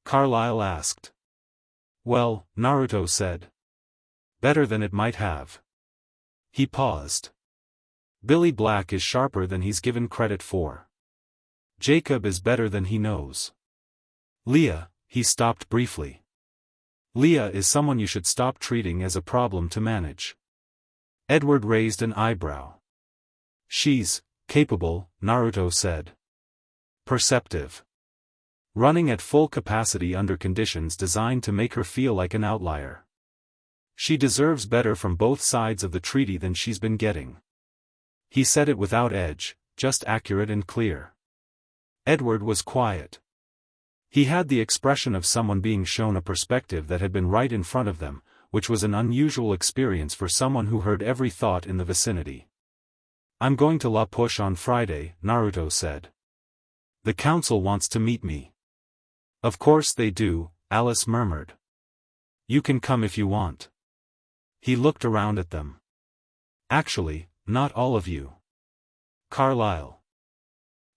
Carlyle asked. "Well," Naruto said. "Better than it might have." He paused. "Billy Black is sharper than he's given credit for. Jacob is better than he knows. Leah," he stopped briefly. "Leah is someone you should stop treating as a problem to manage." Edward raised an eyebrow. "She's capable," Naruto said. "Perceptive. Running at full capacity under conditions designed to make her feel like an outlier. She deserves better from both sides of the treaty than she's been getting." He said it without edge, just accurate and clear. Edward was quiet. He had the expression of someone being shown a perspective that had been right in front of them, which was an unusual experience for someone who heard every thought in the vicinity. "I'm going to La Push on Friday," Naruto said. The council wants to meet me. Of course they do, Alice murmured. You can come if you want. He looked around at them. Actually, not all of you. Carlyle.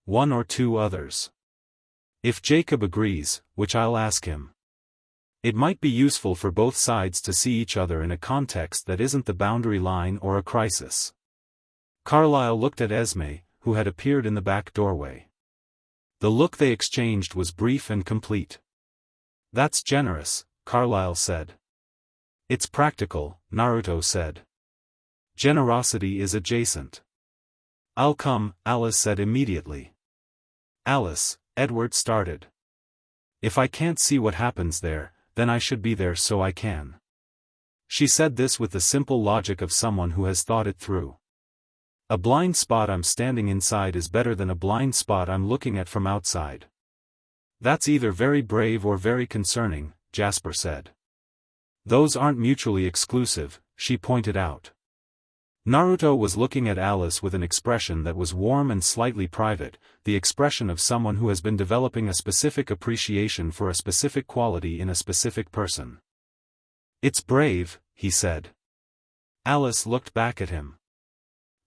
One or two others. If Jacob agrees, which I'll ask him. It might be useful for both sides to see each other in a context that isn't the boundary line or a crisis. Carlyle looked at Esme, who had appeared in the back doorway. The look they exchanged was brief and complete. That's generous, Carlyle said. It's practical, Naruto said. Generosity is adjacent. I'll come, Alice said immediately. Alice, Edward started. If I can't see what happens there, then I should be there so I can. She said this with the simple logic of someone who has thought it through. A blind spot I'm standing inside is better than a blind spot I'm looking at from outside. That's either very brave or very concerning, Jasper said. Those aren't mutually exclusive, she pointed out. Naruto was looking at Alice with an expression that was warm and slightly private, the expression of someone who has been developing a specific appreciation for a specific quality in a specific person. It's brave, he said. Alice looked back at him.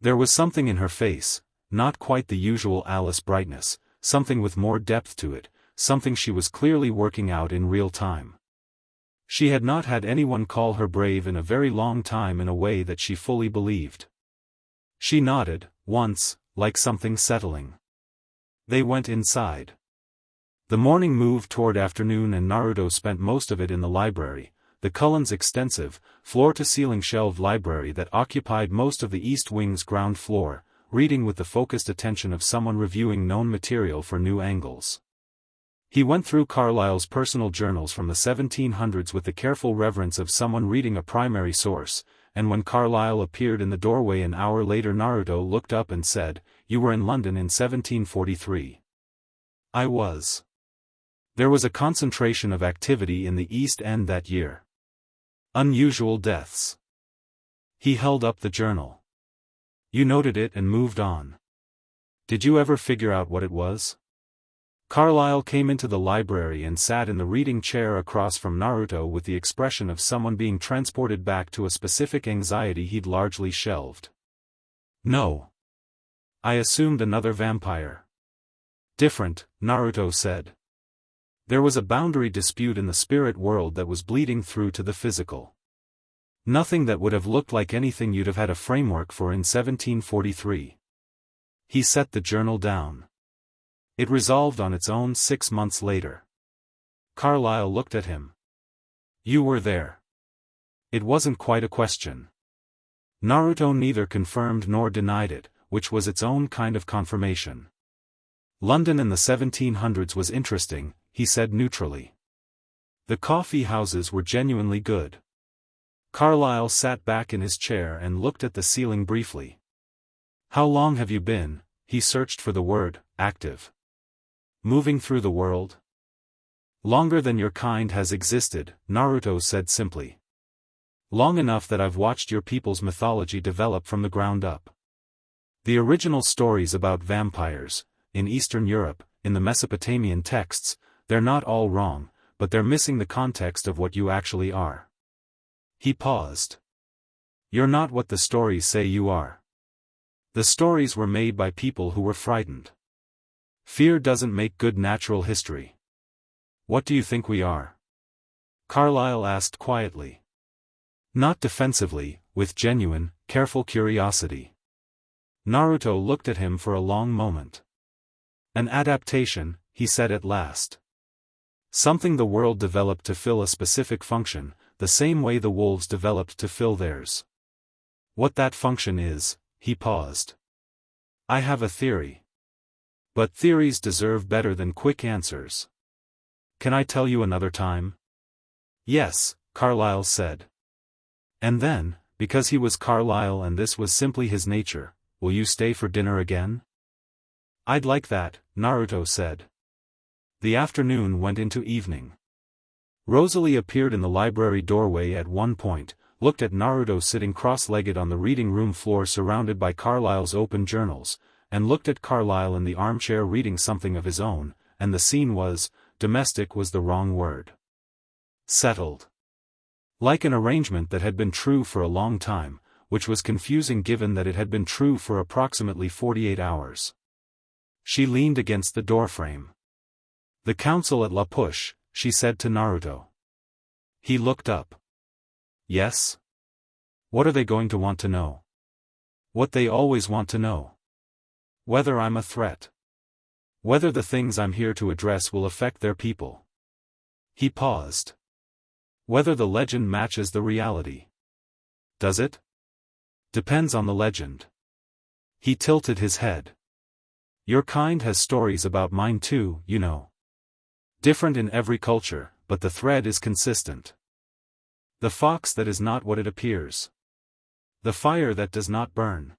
There was something in her face, not quite the usual Alice brightness, something with more depth to it, something she was clearly working out in real time. She had not had anyone call her brave in a very long time in a way that she fully believed. She nodded, once, like something settling. They went inside. The morning moved toward afternoon and Naruto spent most of it in the library, the Cullen's extensive, floor-to-ceiling shelved library that occupied most of the East Wing's ground floor, reading with the focused attention of someone reviewing known material for new angles. He went through Carlyle's personal journals from the 1700s with the careful reverence of someone reading a primary source, and when Carlyle appeared in the doorway an hour later Naruto looked up and said, "You were in London in 1743. I was. There was a concentration of activity in the East End that year. Unusual deaths." He held up the journal. "You noted it and moved on. Did you ever figure out what it was?" Carlyle came into the library and sat in the reading chair across from Naruto with the expression of someone being transported back to a specific anxiety he'd largely shelved. "No. I assumed another vampire." "Different," Naruto said. There was a boundary dispute in the spirit world that was bleeding through to the physical. Nothing that would have looked like anything you'd have had a framework for in 1743. He set the journal down. It resolved on its own 6 months later. Carlyle looked at him. "You were there." It wasn't quite a question. Naruto neither confirmed nor denied it, which was its own kind of confirmation. "London in the 1700s was interesting," he said neutrally. "The coffee houses were genuinely good." Carlyle sat back in his chair and looked at the ceiling briefly. "How long have you been," he searched for the word, "active? Moving through the world?" "Longer than your kind has existed," Naruto said simply. "Long enough that I've watched your people's mythology develop from the ground up. The original stories about vampires, in Eastern Europe, in the Mesopotamian texts, they're not all wrong, but they're missing the context of what you actually are." He paused. "You're not what the stories say you are. The stories were made by people who were frightened. Fear doesn't make good natural history. What do you think we are?" Carlyle asked quietly. Not defensively, with genuine, careful curiosity. Naruto looked at him for a long moment. "An adaptation," he said at last. "Something the world developed to fill a specific function, the same way the wolves developed to fill theirs. What that function is," he paused. "I have a theory. But theories deserve better than quick answers. Can I tell you another time?" "Yes," Carlyle said. And then, because he was Carlyle and this was simply his nature, "Will you stay for dinner again?" "I'd like that," Naruto said. The afternoon went into evening. Rosalie appeared in the library doorway at one point, looked at Naruto sitting cross-legged on the reading room floor surrounded by Carlyle's open journals, and looked at Carlyle in the armchair reading something of his own, and the scene was, domestic was the wrong word. Settled. Like an arrangement that had been true for a long time, which was confusing given that it had been true for approximately 48 hours. She leaned against the doorframe. "The council at La Push," she said to Naruto. He looked up. "Yes? What are they going to want to know?" "What they always want to know. Whether I'm a threat. Whether the things I'm here to address will affect their people." He paused. "Whether the legend matches the reality." "Does it?" "Depends on the legend." He tilted his head. "Your kind has stories about mine too, you know. Different in every culture, but the thread is consistent. The fox that is not what it appears. The fire that does not burn.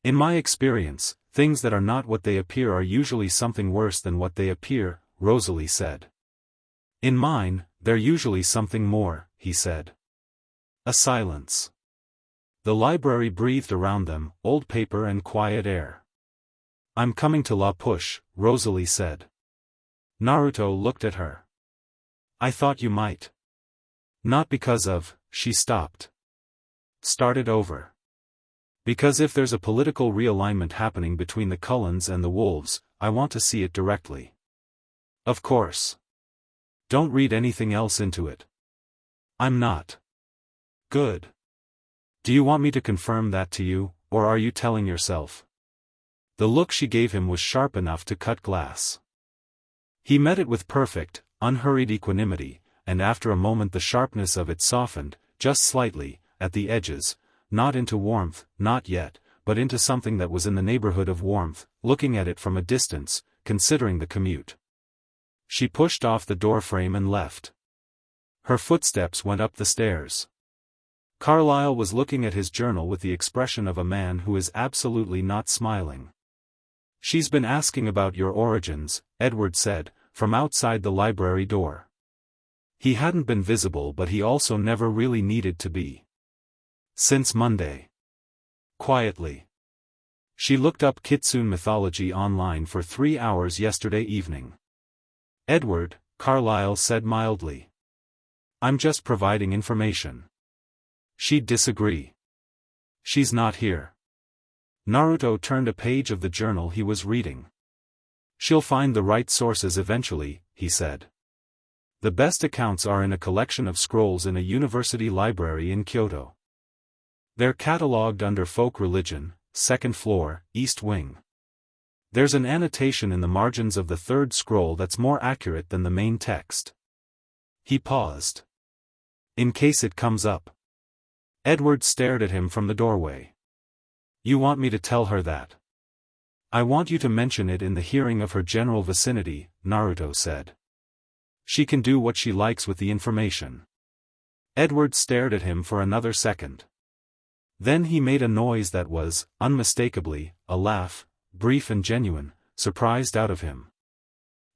In my experience, things that are not what they appear are usually something worse than what they appear," Rosalie said. "In mine, they're usually something more," he said. A silence. The library breathed around them, old paper and quiet air. "I'm coming to La Push," Rosalie said. Naruto looked at her. "I thought you might." "Not because of," she stopped. Started over. "Because if there's a political realignment happening between the Cullens and the Wolves, I want to see it directly." "Of course. Don't read anything else into it." "I'm not." "Good. Do you want me to confirm that to you, or are you telling yourself?" The look she gave him was sharp enough to cut glass. He met it with perfect, unhurried equanimity, and after a moment the sharpness of it softened, just slightly, at the edges, not into warmth, not yet, but into something that was in the neighborhood of warmth, looking at it from a distance, considering the commute. She pushed off the doorframe and left. Her footsteps went up the stairs. Carlyle was looking at his journal with the expression of a man who is absolutely not smiling. "She's been asking about your origins," Edward said, from outside the library door. He hadn't been visible but he also never really needed to be. "Since Monday." Quietly. "She looked up Kitsune mythology online for 3 hours yesterday evening." "Edward," Carlyle said mildly. "I'm just providing information." She'd disagree. "She's not here." Naruto turned a page of the journal he was reading. "She'll find the right sources eventually," he said. "The best accounts are in a collection of scrolls in a university library in Kyoto. They're catalogued under folk religion, second floor, east wing. There's an annotation in the margins of the third scroll that's more accurate than the main text." He paused. "In case it comes up." Edward stared at him from the doorway. "You want me to tell her that?" "I want you to mention it in the hearing of her general vicinity," Naruto said. "She can do what she likes with the information." Edward stared at him for another second. Then he made a noise that was, unmistakably, a laugh, brief and genuine, surprised out of him.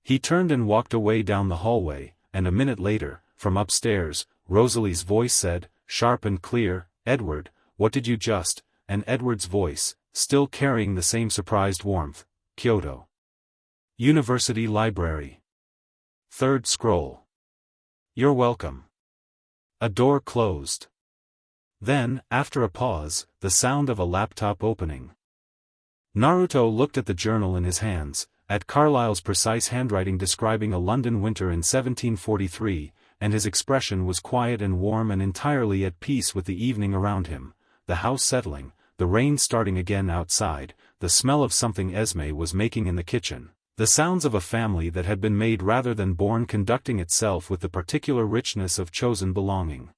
He turned and walked away down the hallway, and a minute later, from upstairs, Rosalie's voice said, sharp and clear, "Edward, what did you just," and Edward's voice, still carrying the same surprised warmth, "Kyoto. University Library. Third scroll. You're welcome." A door closed. Then, after a pause, the sound of a laptop opening. Naruto looked at the journal in his hands, at Carlyle's precise handwriting describing a London winter in 1743, and his expression was quiet and warm and entirely at peace with the evening around him, the house settling, the rain starting again outside, the smell of something Esme was making in the kitchen, the sounds of a family that had been made rather than born conducting itself with the particular richness of chosen belonging.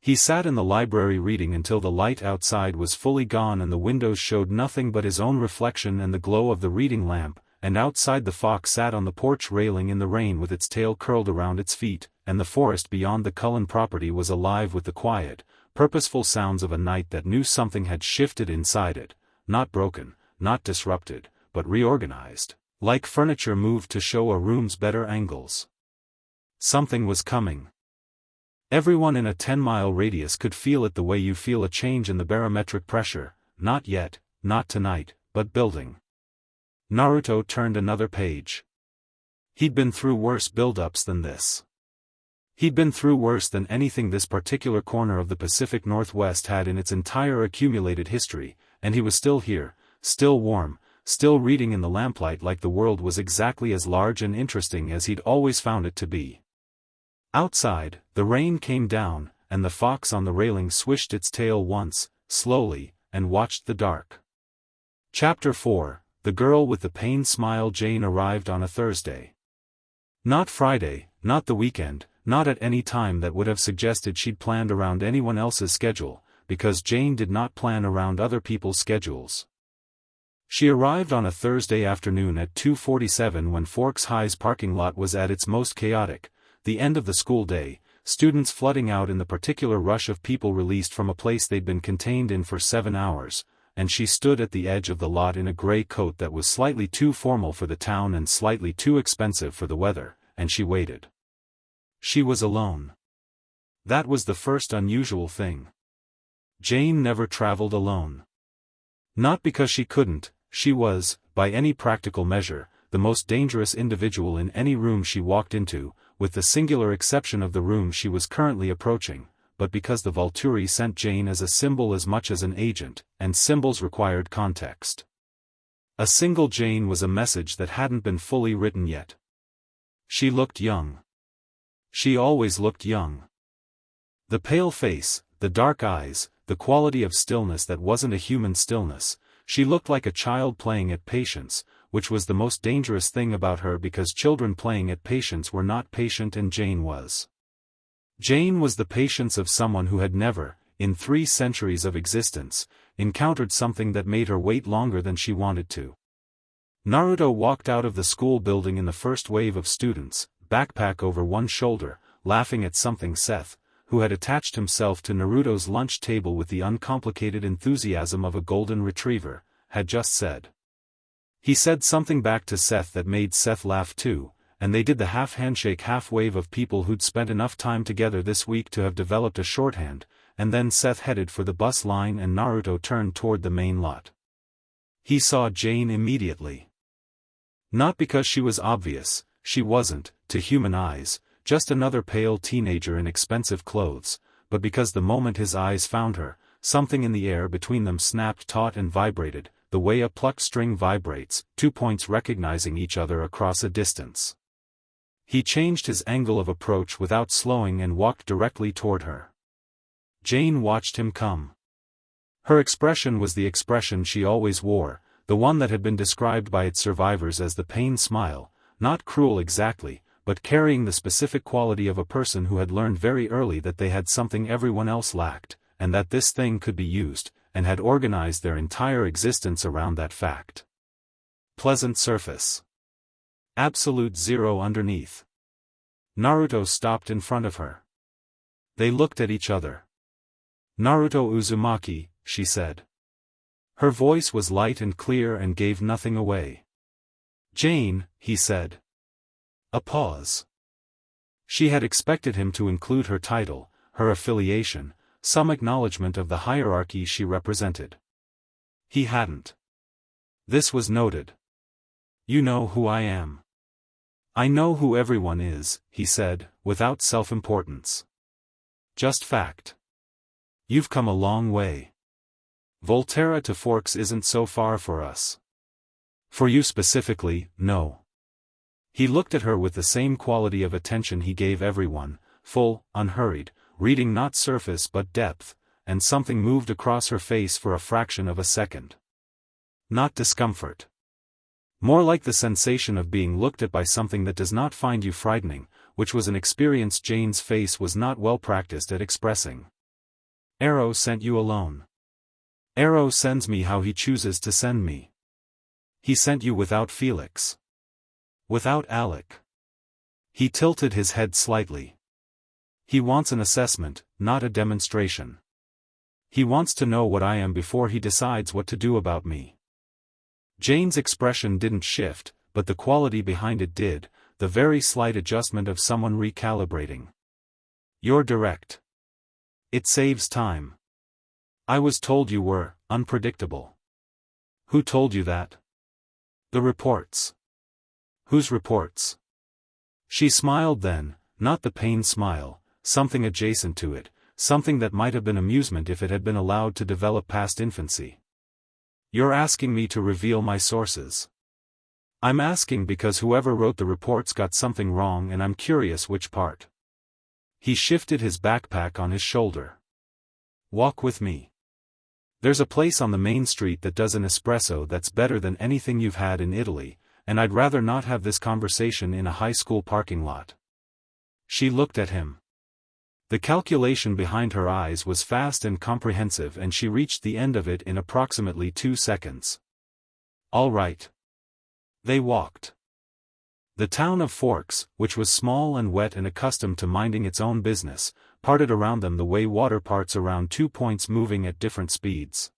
He sat in the library reading until the light outside was fully gone and the windows showed nothing but his own reflection and the glow of the reading lamp, and outside the fox sat on the porch railing in the rain with its tail curled around its feet, and the forest beyond the Cullen property was alive with the quiet, purposeful sounds of a night that knew something had shifted inside it, not broken, not disrupted, but reorganized, like furniture moved to show a room's better angles. Something was coming. Everyone in a 10-mile radius could feel it the way you feel a change in the barometric pressure, not yet, not tonight, but building. Naruto turned another page. He'd been through worse build-ups than this. He'd been through worse than anything this particular corner of the Pacific Northwest had in its entire accumulated history, and he was still here, still warm, still reading in the lamplight like the world was exactly as large and interesting as he'd always found it to be. Outside, the rain came down, and the fox on the railing swished its tail once, slowly, and watched the dark. Chapter 4, The Girl with the Pain Smile. Jane arrived on a Thursday. Not Friday, not the weekend, not at any time that would have suggested she'd planned around anyone else's schedule, because Jane did not plan around other people's schedules. She arrived on a Thursday afternoon at 2:47 when Forks High's parking lot was at its most chaotic, the end of the school day, students flooding out in the particular rush of people released from a place they'd been contained in for 7 hours, and she stood at the edge of the lot in a gray coat that was slightly too formal for the town and slightly too expensive for the weather, and she waited. She was alone. That was the first unusual thing. Jane never traveled alone. Not because she couldn't, she was, by any practical measure, the most dangerous individual in any room she walked into, with the singular exception of the room she was currently approaching, but because the Volturi sent Jane as a symbol as much as an agent, and symbols required context. A single Jane was a message that hadn't been fully written yet. She looked young. She always looked young. The pale face, the dark eyes, the quality of stillness that wasn't a human stillness, she looked like a child playing at patience, which was the most dangerous thing about her because children playing at patience were not patient and Jane was. Jane was the patience of someone who had never, in 3 centuries of existence, encountered something that made her wait longer than she wanted to. Naruto walked out of the school building in the first wave of students, backpack over one shoulder, laughing at something Seth, who had attached himself to Naruto's lunch table with the uncomplicated enthusiasm of a golden retriever, had just said. He said something back to Seth that made Seth laugh too, and they did the half handshake half wave of people who'd spent enough time together this week to have developed a shorthand, and then Seth headed for the bus line and Naruto turned toward the main lot. He saw Jane immediately. Not because she was obvious, she wasn't, to human eyes, just another pale teenager in expensive clothes, but because the moment his eyes found her, something in the air between them snapped taut and vibrated, the way a plucked string vibrates, 2 points recognizing each other across a distance. He changed his angle of approach without slowing and walked directly toward her. Jane watched him come. Her expression was the expression she always wore, the one that had been described by its survivors as the pain smile, not cruel exactly, but carrying the specific quality of a person who had learned very early that they had something everyone else lacked, and that this thing could be used, and had organized their entire existence around that fact. Pleasant surface. Absolute zero underneath. Naruto stopped in front of her. They looked at each other. "Naruto Uzumaki," she said. Her voice was light and clear and gave nothing away. "Jane," he said. A pause. She had expected him to include her title, her affiliation, some acknowledgement of the hierarchy she represented. He hadn't. This was noted. "You know who I am." "I know who everyone is," he said, without self-importance. "Just fact. You've come a long way. Volterra to Forks isn't so far for us. For you specifically, no." He looked at her with the same quality of attention he gave everyone, full, unhurried, reading not surface but depth, and something moved across her face for a fraction of a second. Not discomfort. More like the sensation of being looked at by something that does not find you frightening, which was an experience Jane's face was not well practiced at expressing. "Arrow sent you alone. Arrow sends me how he chooses to send me. He sent you without Felix. Without Alec." He tilted his head slightly. "He wants an assessment, not a demonstration. He wants to know what I am before he decides what to do about me." Jane's expression didn't shift, but the quality behind it did, the very slight adjustment of someone recalibrating. "You're direct. It saves time. I was told you were unpredictable." Who told you that? The reports. Whose reports? She smiled then, not the pained smile, something adjacent to it, something that might have been amusement if it had been allowed to develop past infancy. You're asking me to reveal my sources. I'm asking because whoever wrote the reports got something wrong and I'm curious which part. He shifted his backpack on his shoulder. Walk with me. There's a place on the main street that does an espresso that's better than anything you've had in Italy, and I'd rather not have this conversation in a high school parking lot. She looked at him. The calculation behind her eyes was fast and comprehensive and she reached the end of it in approximately 2 seconds. All right. They walked. The town of Forks, which was small and wet and accustomed to minding its own business, parted around them the way water parts around 2 points moving at different speeds.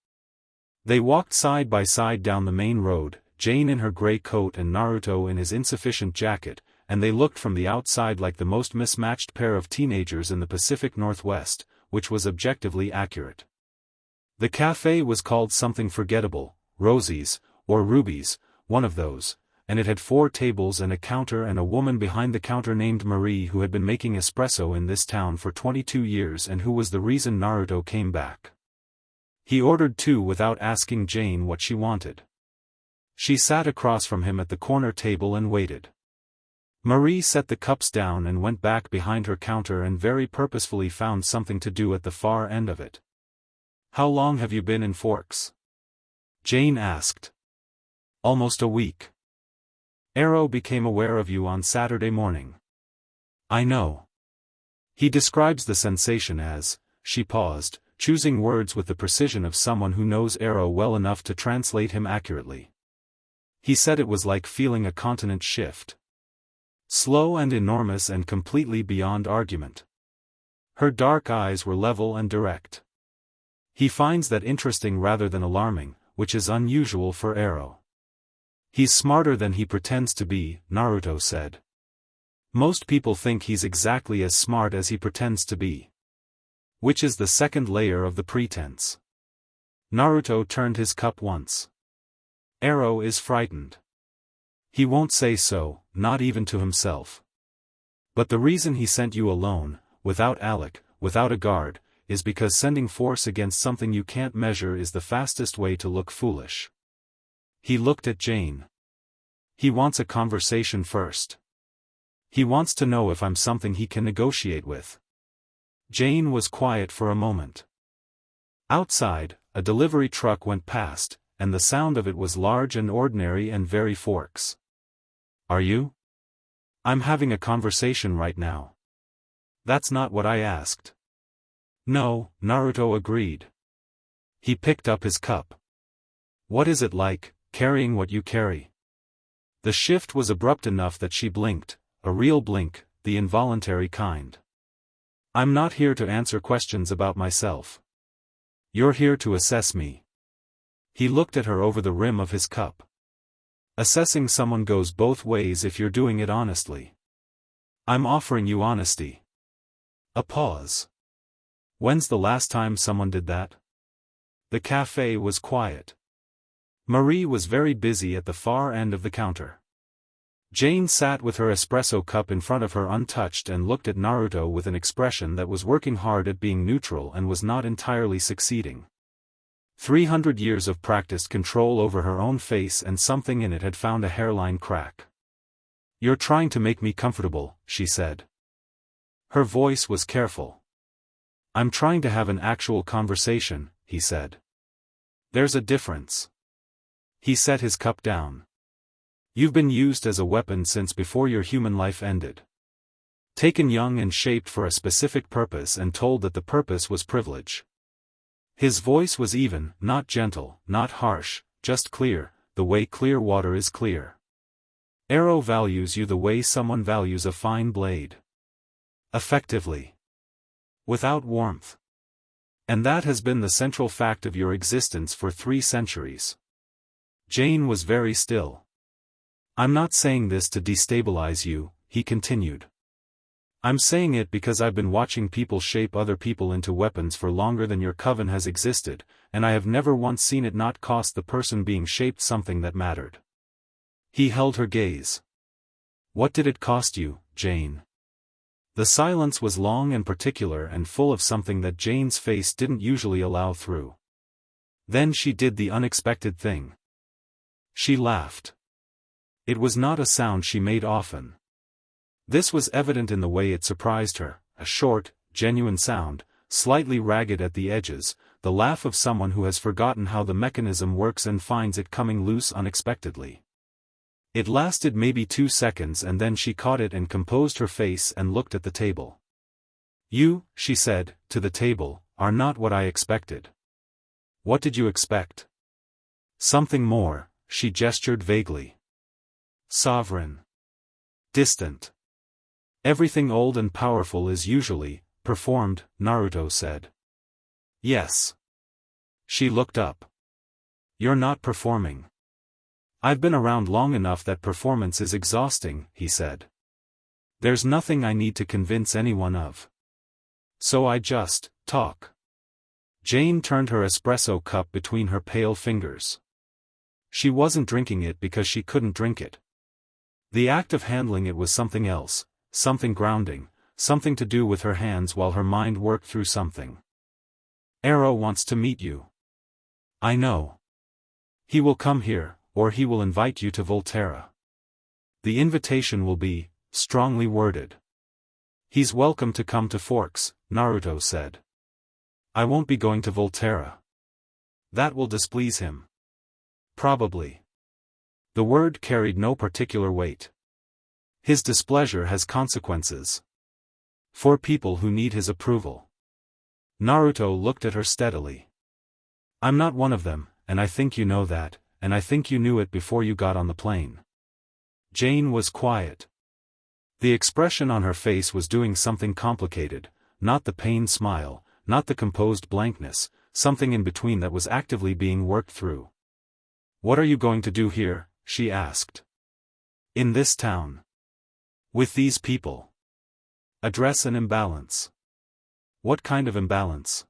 They walked side by side down the main road, Jane in her gray coat and Naruto in his insufficient jacket, and they looked from the outside like the most mismatched pair of teenagers in the Pacific Northwest, which was objectively accurate. The cafe was called something forgettable, Rosie's, or Ruby's, one of those, and it had 4 tables and a counter and a woman behind the counter named Marie who had been making espresso in this town for 22 years and who was the reason Naruto came back. He ordered 2 without asking Jane what she wanted. She sat across from him at the corner table and waited. Marie set the cups down and went back behind her counter and very purposefully found something to do at the far end of it. How long have you been in Forks? Jane asked. Almost a week. Arrow became aware of you on Saturday morning. I know. He describes the sensation as, she paused, choosing words with the precision of someone who knows Arrow well enough to translate him accurately. He said it was like feeling a continent shift. Slow and enormous and completely beyond argument. Her dark eyes were level and direct. He finds that interesting rather than alarming, which is unusual for Arrow. He's smarter than he pretends to be, Naruto said. Most people think he's exactly as smart as he pretends to be. Which is the second layer of the pretense. Naruto turned his cup once. Arrow is frightened. He won't say so, not even to himself. But the reason he sent you alone, without Alec, without a guard, is because sending force against something you can't measure is the fastest way to look foolish. He looked at Jane. He wants a conversation first. He wants to know if I'm something he can negotiate with. Jane was quiet for a moment. Outside, a delivery truck went past, and the sound of it was large and ordinary and very Forks. Are you? I'm having a conversation right now. That's not what I asked. No, Naruto agreed. He picked up his cup. What is it like, carrying what you carry? The shift was abrupt enough that she blinked, a real blink, the involuntary kind. I'm not here to answer questions about myself. You're here to assess me. He looked at her over the rim of his cup. Assessing someone goes both ways if you're doing it honestly. I'm offering you honesty. A pause. When's the last time someone did that? The cafe was quiet. Marie was very busy at the far end of the counter. Jane sat with her espresso cup in front of her untouched and looked at Naruto with an expression that was working hard at being neutral and was not entirely succeeding. 300 years of practiced control over her own face and something in it had found a hairline crack. You're trying to make me comfortable, she said. Her voice was careful. I'm trying to have an actual conversation, he said. There's a difference. He set his cup down. You've been used as a weapon since before your human life ended. Taken young and shaped for a specific purpose and told that the purpose was privilege. His voice was even, not gentle, not harsh, just clear, the way clear water is clear. Arrow values you the way someone values a fine blade. Effectively. Without warmth. And that has been the central fact of your existence for 3 centuries. Jane was very still. I'm not saying this to destabilize you, he continued. I'm saying it because I've been watching people shape other people into weapons for longer than your coven has existed, and I have never once seen it not cost the person being shaped something that mattered. He held her gaze. What did it cost you, Jane? The silence was long and particular and full of something that Jane's face didn't usually allow through. Then she did the unexpected thing. She laughed. It was not a sound she made often. This was evident in the way it surprised her, a short, genuine sound, slightly ragged at the edges, the laugh of someone who has forgotten how the mechanism works and finds it coming loose unexpectedly. It lasted maybe 2 seconds and then she caught it and composed her face and looked at the table. You, she said, to the table, are not what I expected. What did you expect? Something more, she gestured vaguely. Sovereign. Distant. Everything old and powerful is usually performed, Naruto said. Yes. She looked up. You're not performing. I've been around long enough that performance is exhausting, he said. There's nothing I need to convince anyone of. So I just talk. Jane turned her espresso cup between her pale fingers. She wasn't drinking it because she couldn't drink it. The act of handling it was something else, something grounding, something to do with her hands while her mind worked through something. Arrow wants to meet you. I know. He will come here, or he will invite you to Volterra. The invitation will be strongly worded. He's welcome to come to Forks, Naruto said. I won't be going to Volterra. That will displease him. Probably. The word carried no particular weight. His displeasure has consequences. For people who need his approval. Naruto looked at her steadily. I'm not one of them, and I think you know that, and I think you knew it before you got on the plane. Jane was quiet. The expression on her face was doing something complicated, not the pained smile, not the composed blankness, something in between that was actively being worked through. What are you going to do here? She asked. In this town. With these people. Address an imbalance. What kind of imbalance?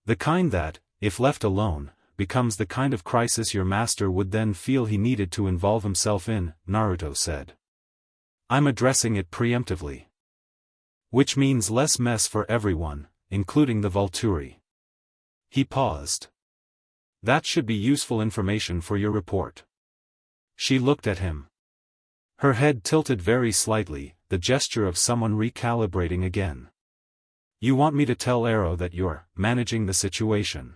The kind that, if left alone, becomes the kind of crisis your master would then feel he needed to involve himself in, Naruto said. I'm addressing it preemptively. Which means less mess for everyone, including the Volturi. He paused. That should be useful information for your report. She looked at him. Her head tilted very slightly, the gesture of someone recalibrating again. You want me to tell Arrow that you're managing the situation.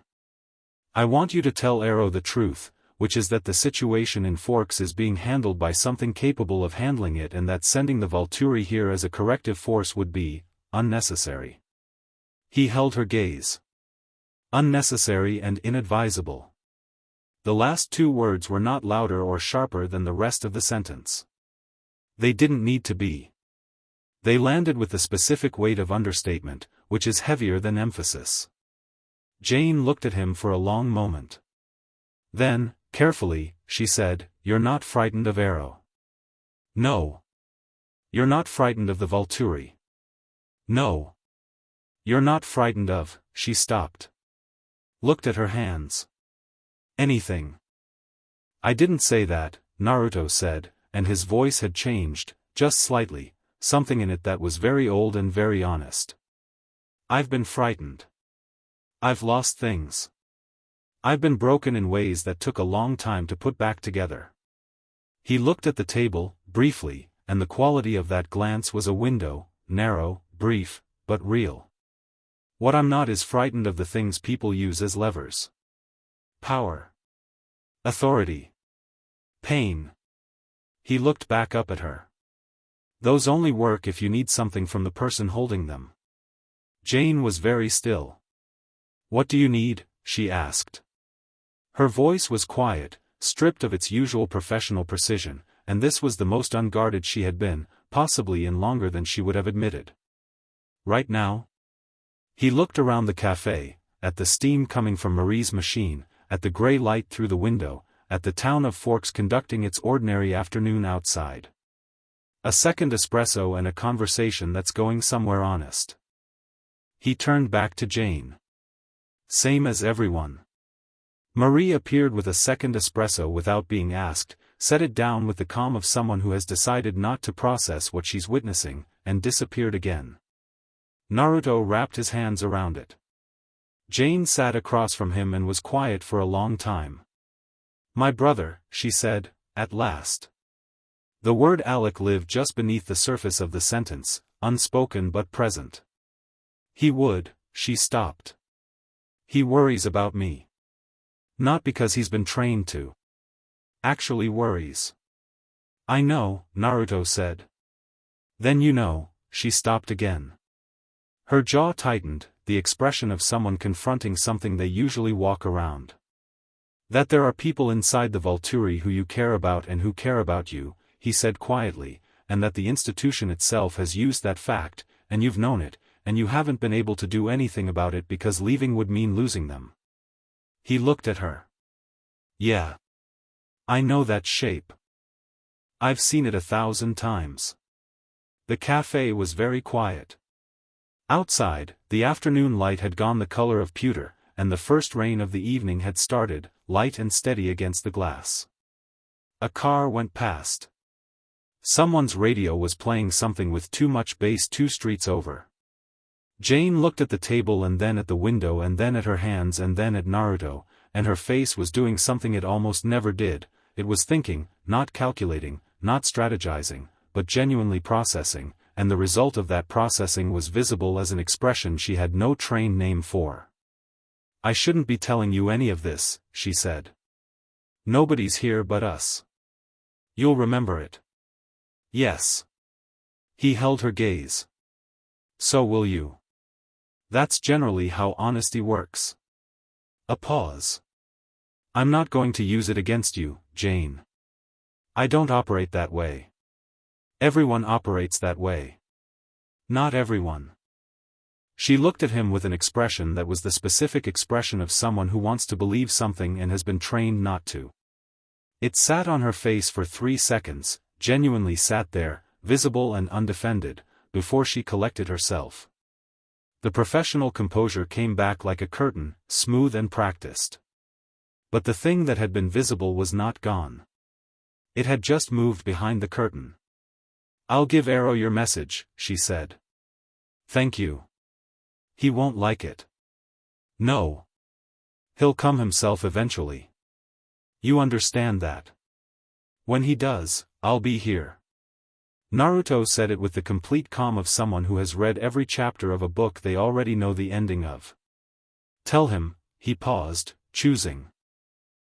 I want you to tell Arrow the truth, which is that the situation in Forks is being handled by something capable of handling it and that sending the Volturi here as a corrective force would be unnecessary. He held her gaze. Unnecessary and inadvisable. The last 2 words were not louder or sharper than the rest of the sentence. They didn't need to be. They landed with the specific weight of understatement, which is heavier than emphasis. Jane looked at him for a long moment. Then, carefully, she said, You're not frightened of Arrow. No. You're not frightened of the Volturi. No. You're not frightened of, she stopped. Looked at her hands. Anything. I didn't say that, Naruto said, and his voice had changed, just slightly, something in it that was very old and very honest. I've been frightened. I've lost things. I've been broken in ways that took a long time to put back together. He looked at the table, briefly, and the quality of that glance was a window, narrow, brief, but real. What I'm not is frightened of the things people use as levers. Power. Authority. Pain. He looked back up at her. Those only work if you need something from the person holding them. Jane was very still. What do you need? She asked. Her voice was quiet, stripped of its usual professional precision, and this was the most unguarded she had been, possibly in longer than she would have admitted. Right now? He looked around the cafe, at the steam coming from Marie's machine, at the gray light through the window, at the town of Forks conducting its ordinary afternoon outside. A second espresso and a conversation that's going somewhere honest. He turned back to Jane. Same as everyone. Marie appeared with a second espresso without being asked, set it down with the calm of someone who has decided not to process what she's witnessing, and disappeared again. Naruto wrapped his hands around it. Jane sat across from him and was quiet for a long time. My brother, she said, at last. The word Alec lived just beneath the surface of the sentence, unspoken but present. He would, she stopped. He worries about me. Not because he's been trained to. Actually worries. I know, Naruto said. Then you know, she stopped again. Her jaw tightened, the expression of someone confronting something they usually walk around. That there are people inside the Volturi who you care about and who care about you, he said quietly, and that the institution itself has used that fact, and you've known it, and you haven't been able to do anything about it because leaving would mean losing them. He looked at her. Yeah. I know that shape. I've seen it 1,000 times. The cafe was very quiet. Outside, the afternoon light had gone the color of pewter, and the first rain of the evening had started, light and steady against the glass. A car went past. Someone's radio was playing something with too much bass 2 streets over. Jane looked at the table and then at the window and then at her hands and then at Naruto, and her face was doing something it almost never did. It was thinking, not calculating, not strategizing, but genuinely processing, and the result of that processing was visible as an expression she had no trained name for. I shouldn't be telling you any of this, she said. Nobody's here but us. You'll remember it. Yes. He held her gaze. So will you. That's generally how honesty works. A pause. I'm not going to use it against you, Jane. I don't operate that way. Everyone operates that way. Not everyone. She looked at him with an expression that was the specific expression of someone who wants to believe something and has been trained not to. It sat on her face for 3 seconds, genuinely sat there, visible and undefended, before she collected herself. The professional composure came back like a curtain, smooth and practiced. But the thing that had been visible was not gone. It had just moved behind the curtain. I'll give Arrow your message, she said. Thank you. He won't like it. No. He'll come himself eventually. You understand that. When he does, I'll be here. Naruto said it with the complete calm of someone who has read every chapter of a book they already know the ending of. Tell him, he paused, choosing.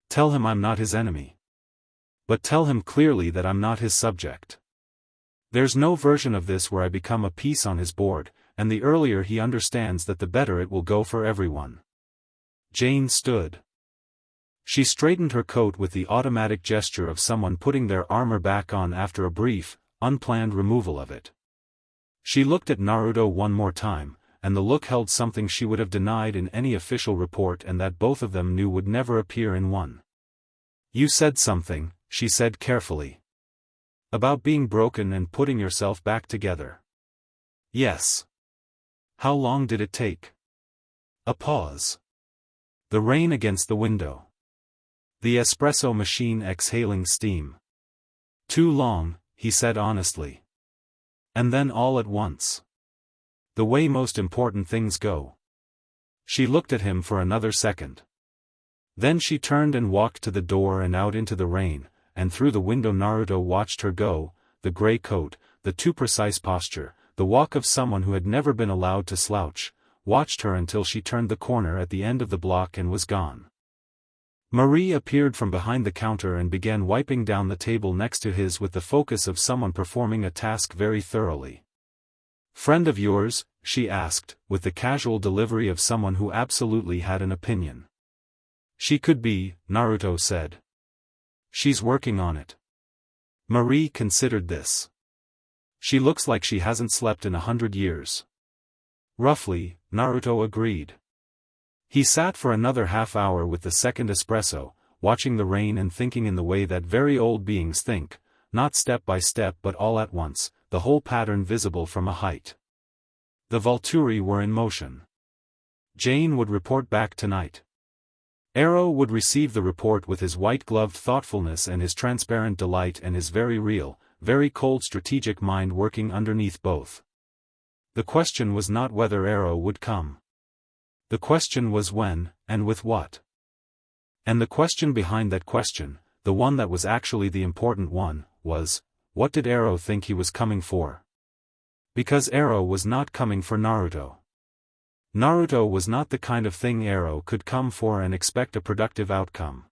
Tell him I'm not his enemy. But tell him clearly that I'm not his subject. There's no version of this where I become a piece on his board, and the earlier he understands that the better it will go for everyone. Jane stood. She straightened her coat with the automatic gesture of someone putting their armor back on after a brief, unplanned removal of it. She looked at Naruto one more time, and the look held something she would have denied in any official report and that both of them knew would never appear in one. You said something, she said carefully. About being broken and putting yourself back together. Yes. How long did it take? A pause. The rain against the window. The espresso machine exhaling steam. Too long, he said honestly. And then all at once. The way most important things go. She looked at him for another second. Then she turned and walked to the door and out into the rain, and through the window Naruto watched her go, the gray coat, the too precise posture, the walk of someone who had never been allowed to slouch, watched her until she turned the corner at the end of the block and was gone. Marie appeared from behind the counter and began wiping down the table next to his with the focus of someone performing a task very thoroughly. Friend of yours? She asked, with the casual delivery of someone who absolutely had an opinion. She could be, Naruto said. She's working on it. Marie considered this. She looks like she hasn't slept in 100 years. Roughly, Naruto agreed. He sat for another half hour with the second espresso, watching the rain and thinking in the way that very old beings think, not step by step but all at once, the whole pattern visible from a height. The Volturi were in motion. Jane would report back tonight. Arrow would receive the report with his white-gloved thoughtfulness and his transparent delight and his very real, very cold strategic mind working underneath both. The question was not whether Arrow would come. The question was when, and with what. And the question behind that question, the one that was actually the important one, was, what did Arrow think he was coming for? Because Arrow was not coming for Naruto. Naruto was not the kind of thing Arrow could come for and expect a productive outcome.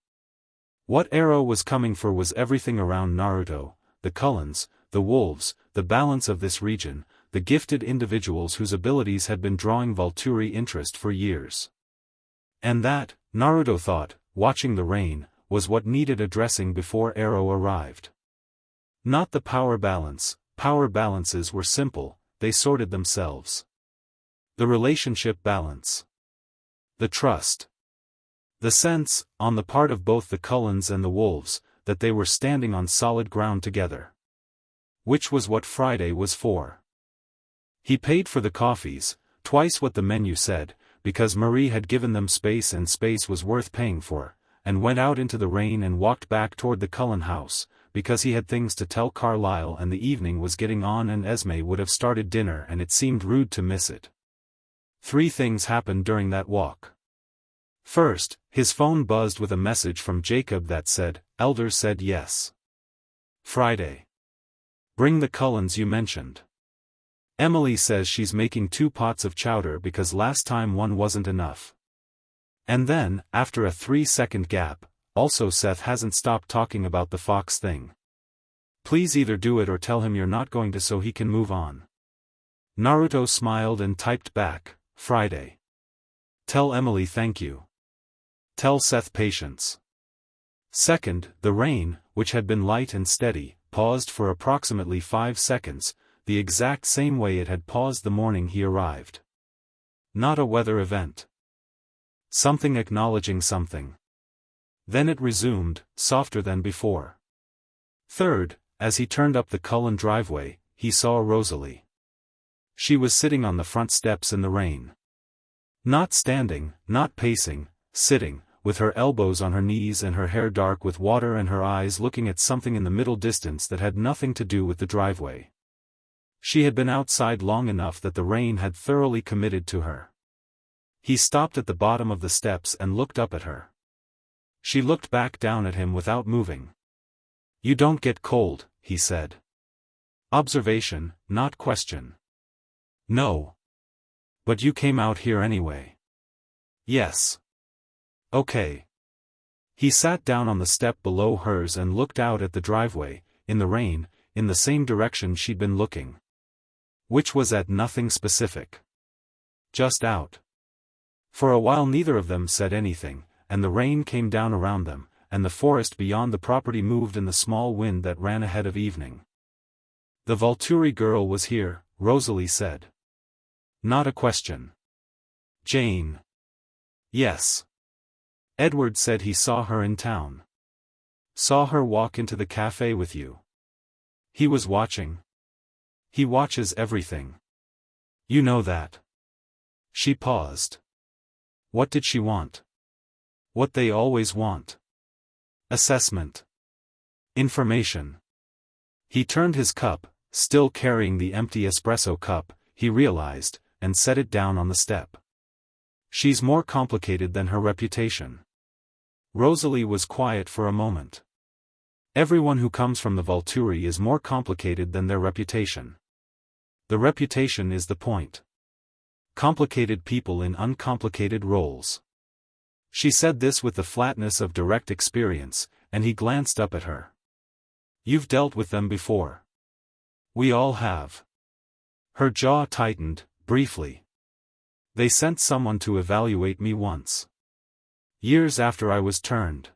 What Arrow was coming for was everything around Naruto, the Cullens, the wolves, the balance of this region, the gifted individuals whose abilities had been drawing Volturi interest for years. And that, Naruto thought, watching the rain, was what needed addressing before Arrow arrived. Not the power balances were simple, they sorted themselves. The relationship balance. The trust. The sense, on the part of both the Cullens and the wolves, that they were standing on solid ground together. Which was what Friday was for. He paid for the coffees, twice what the menu said, because Marie had given them space and space was worth paying for, and went out into the rain and walked back toward the Cullen house, because he had things to tell Carlisle and the evening was getting on and Esme would have started dinner and it seemed rude to miss it. 3 things happened during that walk. First, his phone buzzed with a message from Jacob that said, "Elder said yes. Friday. Bring the Cullens you mentioned. Emily says she's making 2 pots of chowder because last time one wasn't enough." And then, after a 3-second gap, also Seth hasn't stopped talking about the Fox thing. Please either do it or tell him you're not going to so he can move on. Naruto smiled and typed back, Friday. Tell Emily thank you. Tell Seth patience. Second, the rain, which had been light and steady, paused for approximately 5 seconds, the exact same way it had paused the morning he arrived. Not a weather event. Something acknowledging something. Then it resumed, softer than before. Third, as he turned up the Cullen driveway, he saw Rosalie. She was sitting on the front steps in the rain. Not standing, not pacing, sitting, with her elbows on her knees and her hair dark with water and her eyes looking at something in the middle distance that had nothing to do with the driveway. She had been outside long enough that the rain had thoroughly committed to her. He stopped at the bottom of the steps and looked up at her. She looked back down at him without moving. "You don't get cold," he said. Observation, not question. "No. But you came out here anyway." "Yes." "Okay." He sat down on the step below hers and looked out at the driveway, in the rain, in the same direction she'd been looking. Which was at nothing specific. Just out. For a while neither of them said anything, and the rain came down around them, and the forest beyond the property moved in the small wind that ran ahead of evening. "The Volturi girl was here," Rosalie said. Not a question. "Jane." "Yes." "Edward said he saw her in town." "Saw her walk into the cafe with you." "He was watching." "He watches everything. You know that." She paused. What did she want? What they always want. Assessment. Information. He turned his cup, still carrying the empty espresso cup, he realized, and set it down on the step. She's more complicated than her reputation. Rosalie was quiet for a moment. Everyone who comes from the Volturi is more complicated than their reputation. The reputation is the point. Complicated people in uncomplicated roles. She said this with the flatness of direct experience, and he glanced up at her. "You've dealt with them before." "We all have." Her jaw tightened, briefly. "They sent someone to evaluate me once. Years after I was turned.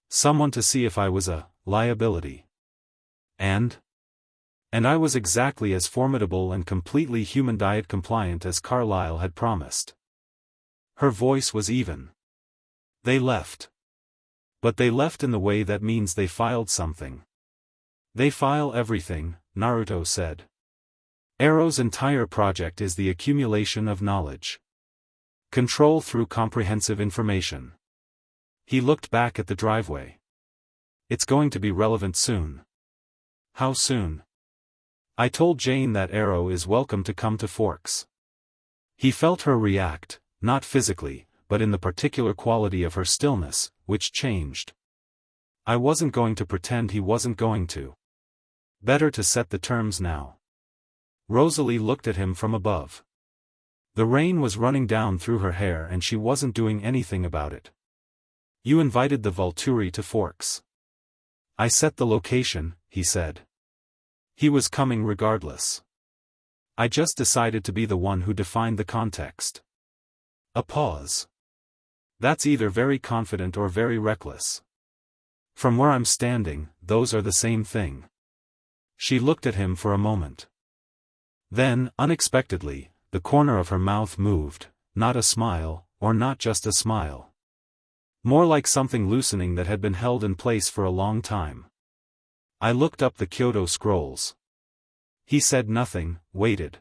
Someone to see if I was a liability. And I was exactly as formidable and completely human diet compliant as Carlisle had promised." Her voice was even. "They left. But they left in the way that means they filed something. They file everything, Naruto said. Arrow's entire project is the accumulation of knowledge. Control through comprehensive information. He looked back at the driveway. It's going to be relevant soon. How soon? I told Jane that Arrow is welcome to come to Forks. He felt her react, not physically, but in the particular quality of her stillness, which changed. I wasn't going to pretend he wasn't going to. Better to set the terms now. Rosalie looked at him from above. The rain was running down through her hair and she wasn't doing anything about it. You invited the Volturi to Forks. I set the location, he said. He was coming regardless. I just decided to be the one who defined the context. A pause. That's either very confident or very reckless. From where I'm standing, those are the same thing. She looked at him for a moment. Then, unexpectedly, the corner of her mouth moved, not a smile, or not just a smile. More like something loosening that had been held in place for a long time. I looked up the Kyoto scrolls. He said nothing, waited.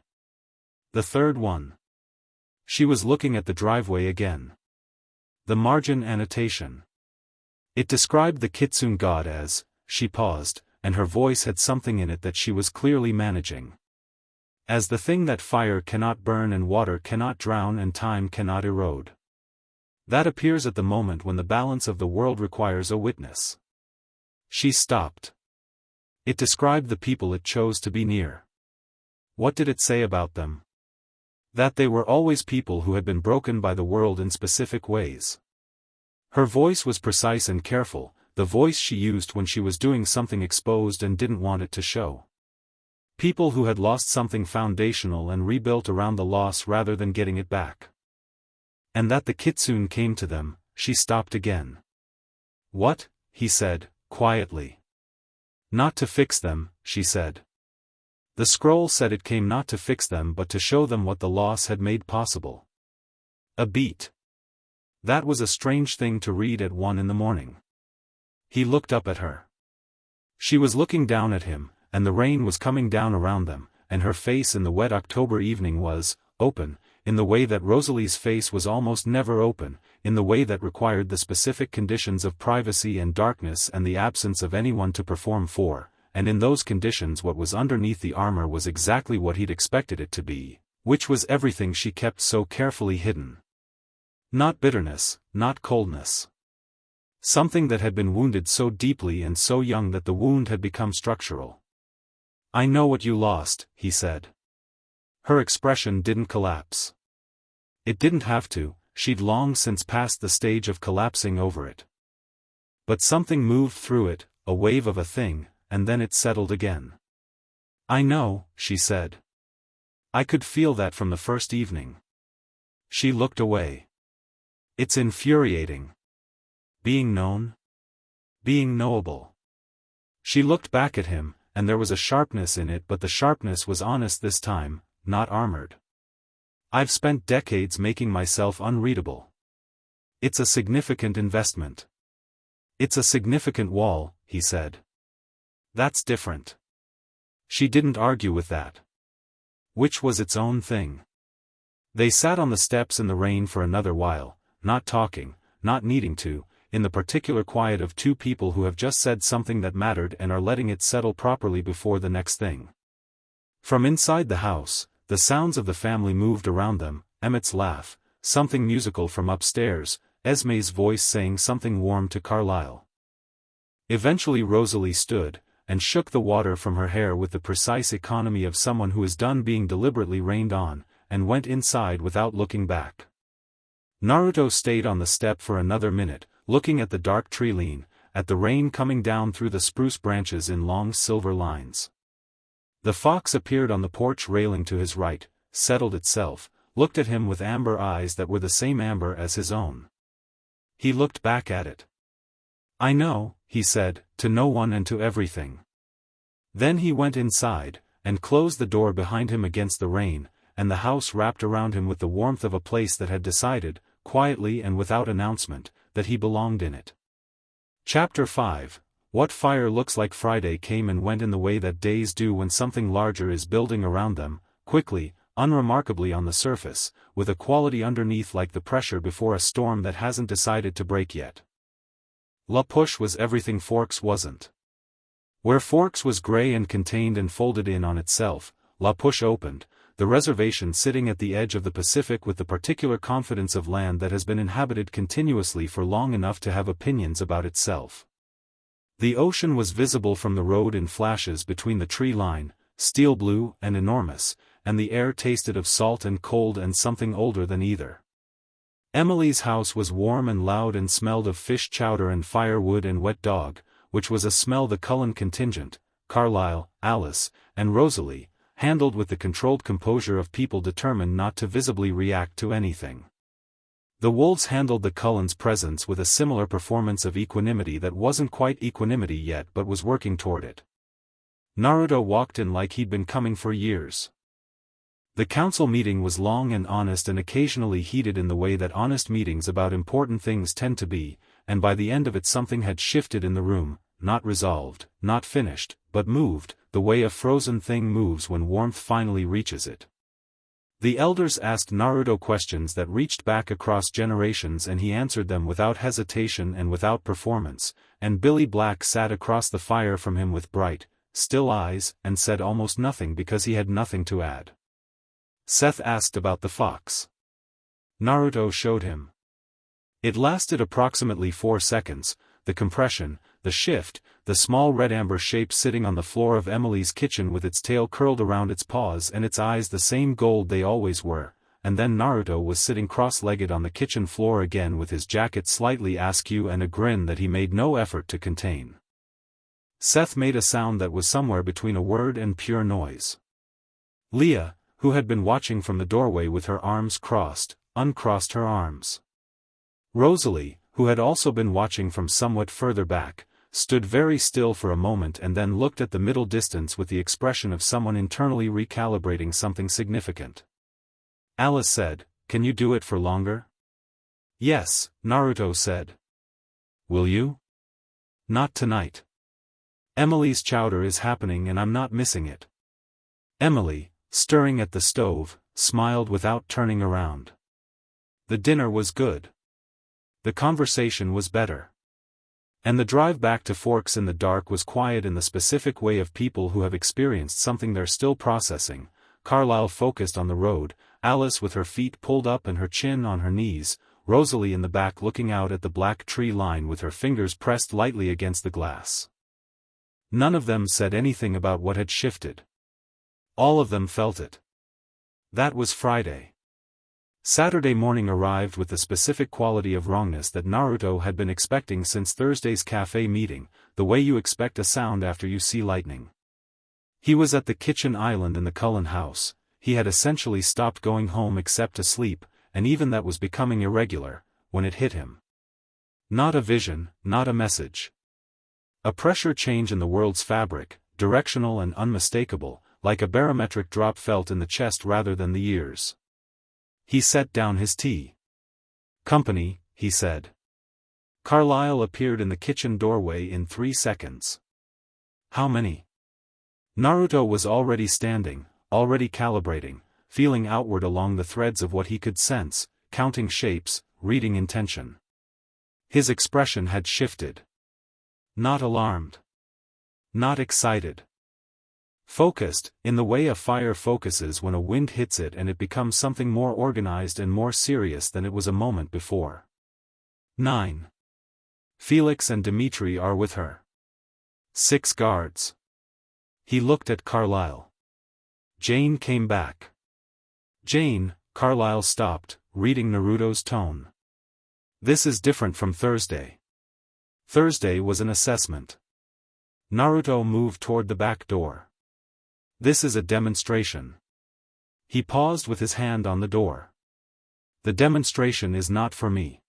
The third one. She was looking at the driveway again. The margin annotation. It described the Kitsune God as, she paused, and her voice had something in it that she was clearly managing. As the thing that fire cannot burn and water cannot drown and time cannot erode. That appears at the moment when the balance of the world requires a witness. She stopped. It described the people it chose to be near. What did it say about them? That they were always people who had been broken by the world in specific ways. Her voice was precise and careful, the voice she used when she was doing something exposed and didn't want it to show. People who had lost something foundational and rebuilt around the loss rather than getting it back. And that the Kitsune came to them. She stopped again. What? He said, quietly. Not to fix them, she said. The scroll said it came not to fix them but to show them what the loss had made possible. A beat. That was a strange thing to read at 1 a.m. He looked up at her. She was looking down at him, and the rain was coming down around them, and her face in the wet October evening was, open, in the way that Rosalie's face was almost never open, in the way that required the specific conditions of privacy and darkness and the absence of anyone to perform for, and in those conditions what was underneath the armor was exactly what he'd expected it to be, which was everything she kept so carefully hidden. Not bitterness, not coldness. Something that had been wounded so deeply and so young that the wound had become structural. I know what you lost, he said. Her expression didn't collapse. It didn't have to, she'd long since passed the stage of collapsing over it. But something moved through it, a wave of a thing, and then it settled again. I know, she said. I could feel that from the first evening. She looked away. It's infuriating. Being known? Being knowable. She looked back at him, and there was a sharpness in it, but the sharpness was honest this time, not armored. I've spent decades making myself unreadable. It's a significant investment. It's a significant wall, he said. That's different. She didn't argue with that. Which was its own thing. They sat on the steps in the rain for another while, not talking, not needing to, in the particular quiet of two people who have just said something that mattered and are letting it settle properly before the next thing. From inside the house, the sounds of the family moved around them, Emmett's laugh, something musical from upstairs, Esme's voice saying something warm to Carlyle. Eventually Rosalie stood, and shook the water from her hair with the precise economy of someone who is done being deliberately rained on, and went inside without looking back. Naruto stayed on the step for another minute, looking at the dark tree lean, at the rain coming down through the spruce branches in long silver lines. The fox appeared on the porch railing to his right, settled itself, looked at him with amber eyes that were the same amber as his own. He looked back at it. I know, he said, to no one and to everything. Then he went inside, and closed the door behind him against the rain, and the house wrapped around him with the warmth of a place that had decided, quietly and without announcement, that he belonged in it. Chapter 5, What fire looks like Friday came and went in the way that days do when something larger is building around them, quickly, unremarkably on the surface, with a quality underneath like the pressure before a storm that hasn't decided to break yet. La Push was everything Forks wasn't. Where Forks was gray and contained and folded in on itself, La Push opened, the reservation sitting at the edge of the Pacific with the particular confidence of land that has been inhabited continuously for long enough to have opinions about itself. The ocean was visible from the road in flashes between the tree line, steel blue and enormous, and the air tasted of salt and cold and something older than either. Emily's house was warm and loud and smelled of fish chowder and firewood and wet dog, which was a smell the Cullen contingent, Carlyle, Alice, and Rosalie, handled with the controlled composure of people determined not to visibly react to anything. The wolves handled the Cullen's presence with a similar performance of equanimity that wasn't quite equanimity yet but was working toward it. Naruto walked in like he'd been coming for years. The council meeting was long and honest and occasionally heated in the way that honest meetings about important things tend to be, and by the end of it something had shifted in the room, not resolved, not finished, but moved, the way a frozen thing moves when warmth finally reaches it. The elders asked Naruto questions that reached back across generations and he answered them without hesitation and without performance, and Billy Black sat across the fire from him with bright, still eyes and said almost nothing because he had nothing to add. Seth asked about the fox. Naruto showed him. It lasted approximately 4 seconds, the compression, the shift, the small red amber shape sitting on the floor of Emily's kitchen with its tail curled around its paws and its eyes the same gold they always were, and then Naruto was sitting cross-legged on the kitchen floor again with his jacket slightly askew and a grin that he made no effort to contain. Seth made a sound that was somewhere between a word and pure noise. Leah, who had been watching from the doorway with her arms crossed, uncrossed her arms. Rosalie, who had also been watching from somewhat further back, stood very still for a moment and then looked at the middle distance with the expression of someone internally recalibrating something significant. Alice said, "Can you do it for longer?" "Yes," Naruto said. "Will you?" "Not tonight. Emily's chowder is happening and I'm not missing it." Emily, stirring at the stove, smiled without turning around. The dinner was good. The conversation was better. And the drive back to Forks in the dark was quiet in the specific way of people who have experienced something they're still processing. Carlyle focused on the road, Alice with her feet pulled up and her chin on her knees, Rosalie in the back looking out at the black tree line with her fingers pressed lightly against the glass. None of them said anything about what had shifted. All of them felt it. That was Friday. Saturday morning arrived with the specific quality of wrongness that Naruto had been expecting since Thursday's cafe meeting, the way you expect a sound after you see lightning. He was at the kitchen island in the Cullen house, he had essentially stopped going home except to sleep, and even that was becoming irregular, when it hit him. Not a vision, not a message. A pressure change in the world's fabric, directional and unmistakable, like a barometric drop felt in the chest rather than the ears. He set down his tea. "Company," he said. Carlyle appeared in the kitchen doorway in 3 seconds. "How many?" Naruto was already standing, already calibrating, feeling outward along the threads of what he could sense, counting shapes, reading intention. His expression had shifted. Not alarmed. Not excited. Focused, in the way a fire focuses when a wind hits it and it becomes something more organized and more serious than it was a moment before. 9. Felix and Dimitri are with her. 6 guards. He looked at Carlyle. Jane came back. Jane, Carlyle stopped, reading Naruto's tone. This is different from Thursday. Thursday was an assessment. Naruto moved toward the back door. This is a demonstration. He paused with his hand on the door. The demonstration is not for me.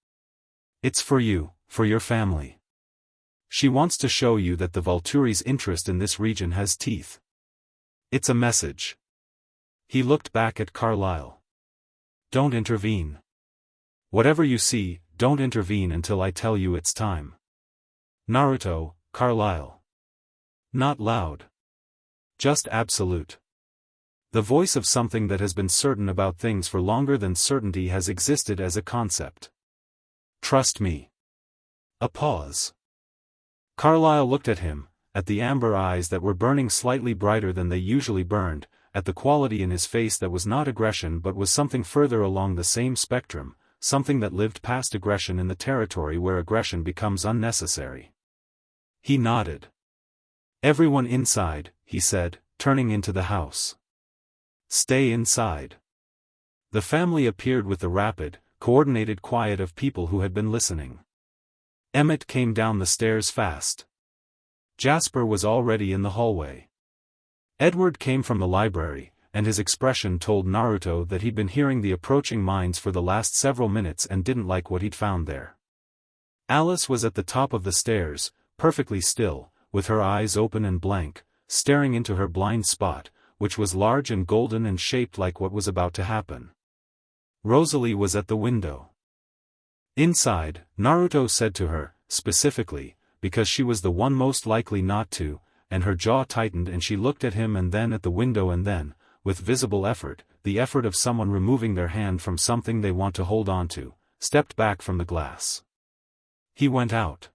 It's for you, for your family. She wants to show you that the Volturi's interest in this region has teeth. It's a message. He looked back at Carlyle. Don't intervene. Whatever you see, don't intervene until I tell you it's time. Naruto, Carlyle. Not loud. Just absolute. The voice of something that has been certain about things for longer than certainty has existed as a concept. Trust me. A pause. Carlyle looked at him, at the amber eyes that were burning slightly brighter than they usually burned, at the quality in his face that was not aggression but was something further along the same spectrum, something that lived past aggression in the territory where aggression becomes unnecessary. He nodded. "Everyone inside," he said, turning into the house. "Stay inside." The family appeared with the rapid, coordinated quiet of people who had been listening. Emmett came down the stairs fast. Jasper was already in the hallway. Edward came from the library, and his expression told Naruto that he'd been hearing the approaching mines for the last several minutes and didn't like what he'd found there. Alice was at the top of the stairs, perfectly still, with her eyes open and blank, staring into her blind spot, which was large and golden and shaped like what was about to happen. Rosalie was at the window. Inside, Naruto said to her, specifically, because she was the one most likely not to, and her jaw tightened and she looked at him and then at the window and then, with visible effort, the effort of someone removing their hand from something they want to hold on to, stepped back from the glass. He went out.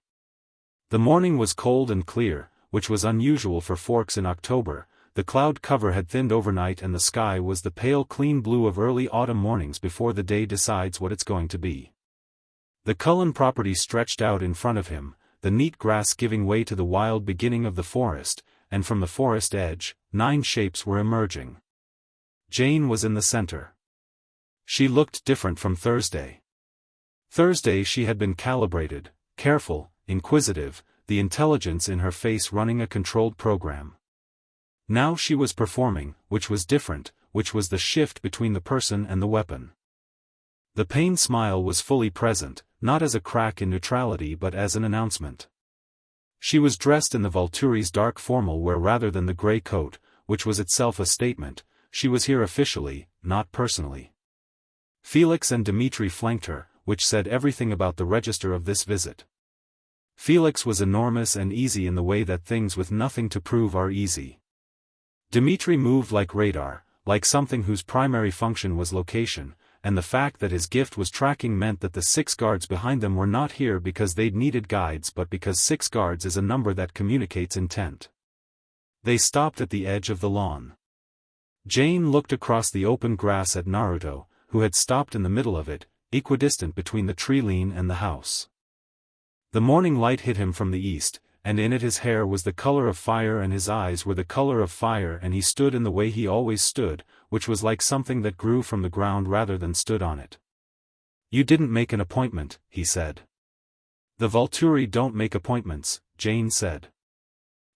The morning was cold and clear, which was unusual for Forks in October. The cloud cover had thinned overnight and the sky was the pale clean blue of early autumn mornings before the day decides what it's going to be. The Cullen property stretched out in front of him, the neat grass giving way to the wild beginning of the forest, and from the forest edge, 9 shapes were emerging. Jane was in the center. She looked different from Thursday. Thursday she had been calibrated, careful, inquisitive, the intelligence in her face running a controlled program. Now she was performing, which was different, which was the shift between the person and the weapon. The pain smile was fully present, not as a crack in neutrality but as an announcement. She was dressed in the Volturi's dark formal wear rather than the gray coat, which was itself a statement. She was here officially, not personally. Felix and Dimitri flanked her, which said everything about the register of this visit. Felix was enormous and easy in the way that things with nothing to prove are easy. Dimitri moved like radar, like something whose primary function was location, and the fact that his gift was tracking meant that the 6 guards behind them were not here because they'd needed guides but because 6 guards is a number that communicates intent. They stopped at the edge of the lawn. Jane looked across the open grass at Naruto, who had stopped in the middle of it, equidistant between the tree line and the house. The morning light hit him from the east, and in it his hair was the color of fire and his eyes were the color of fire and he stood in the way he always stood, which was like something that grew from the ground rather than stood on it. "You didn't make an appointment," he said. "The Volturi don't make appointments," Jane said.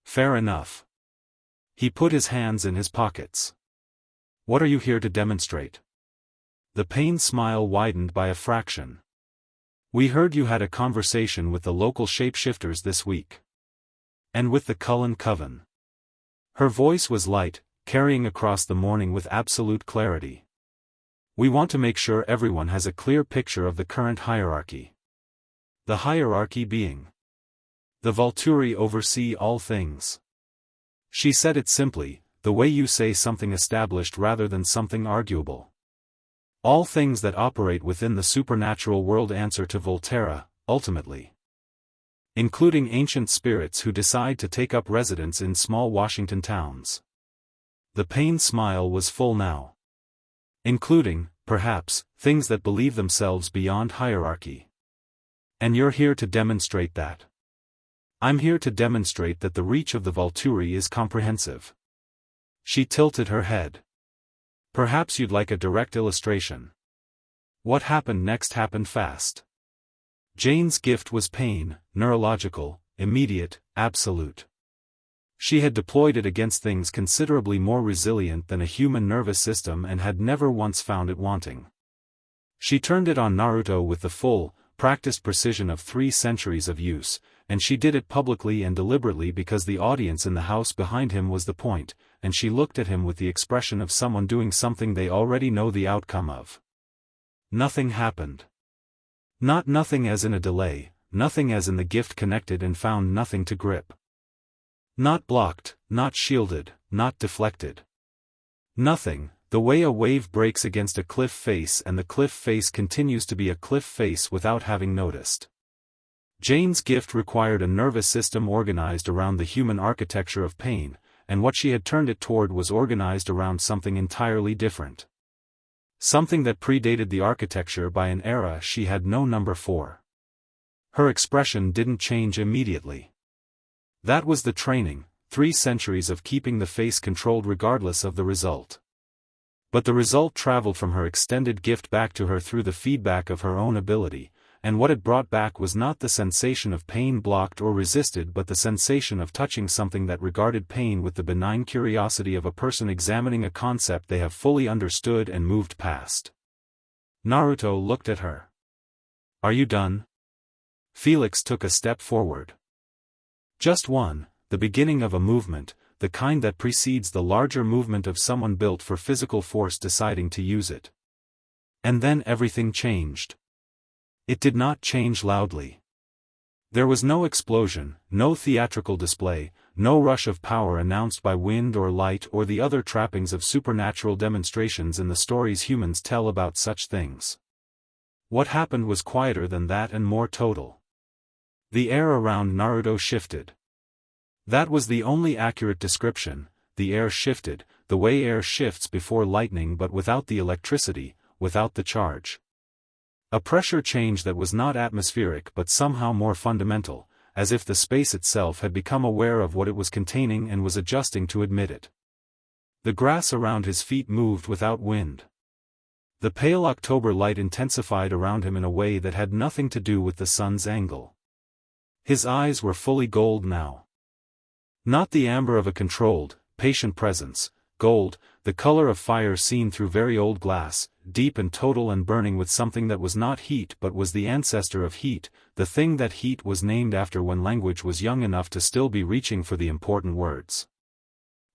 "Fair enough." He put his hands in his pockets. "What are you here to demonstrate?" The pained smile widened by a fraction. "We heard you had a conversation with the local shapeshifters this week. And with the Cullen Coven." Her voice was light, carrying across the morning with absolute clarity. "We want to make sure everyone has a clear picture of the current hierarchy. The hierarchy being. The Volturi oversee all things." She said it simply, the way you say something established rather than something arguable. All things that operate within the supernatural world answer to Volterra, ultimately. Including ancient spirits who decide to take up residence in small Washington towns. The pained smile was full now. Including, perhaps, things that believe themselves beyond hierarchy. "And you're here to demonstrate that." "I'm here to demonstrate that the reach of the Volturi is comprehensive." She tilted her head. "Perhaps you'd like a direct illustration." What happened next happened fast. Jane's gift was pain, neurological, immediate, absolute. She had deployed it against things considerably more resilient than a human nervous system and had never once found it wanting. She turned it on Naruto with the full, practiced precision of 3 centuries of use, and she did it publicly and deliberately because the audience in the house behind him was the point, and she looked at him with the expression of someone doing something they already know the outcome of. Nothing happened. Not nothing as in a delay, nothing as in the gift connected and found nothing to grip. Not blocked, not shielded, not deflected. Nothing, the way a wave breaks against a cliff face and the cliff face continues to be a cliff face without having noticed. Jane's gift required a nervous system organized around the human architecture of pain, and what she had turned it toward was organized around something entirely different. Something that predated the architecture by an era she had no number for. Her expression didn't change immediately. That was the training, 3 centuries of keeping the face controlled regardless of the result. But the result traveled from her extended gift back to her through the feedback of her own ability, and what it brought back was not the sensation of pain blocked or resisted but the sensation of touching something that regarded pain with the benign curiosity of a person examining a concept they have fully understood and moved past. Naruto looked at her. "Are you done?" Felix took a step forward. "Just one, the beginning of a movement, the kind that precedes the larger movement of someone built for physical force deciding to use it." And then everything changed. It did not change loudly. There was no explosion, no theatrical display, no rush of power announced by wind or light or the other trappings of supernatural demonstrations in the stories humans tell about such things. What happened was quieter than that and more total. The air around Naruto shifted. That was the only accurate description. The air shifted, the way air shifts before lightning but without the electricity, without the charge. A pressure change that was not atmospheric but somehow more fundamental, as if the space itself had become aware of what it was containing and was adjusting to admit it. The grass around his feet moved without wind. The pale October light intensified around him in a way that had nothing to do with the sun's angle. His eyes were fully gold now. Not the amber of a controlled, patient presence, gold, the color of fire seen through very old glass, deep and total and burning with something that was not heat but was the ancestor of heat, the thing that heat was named after when language was young enough to still be reaching for the important words.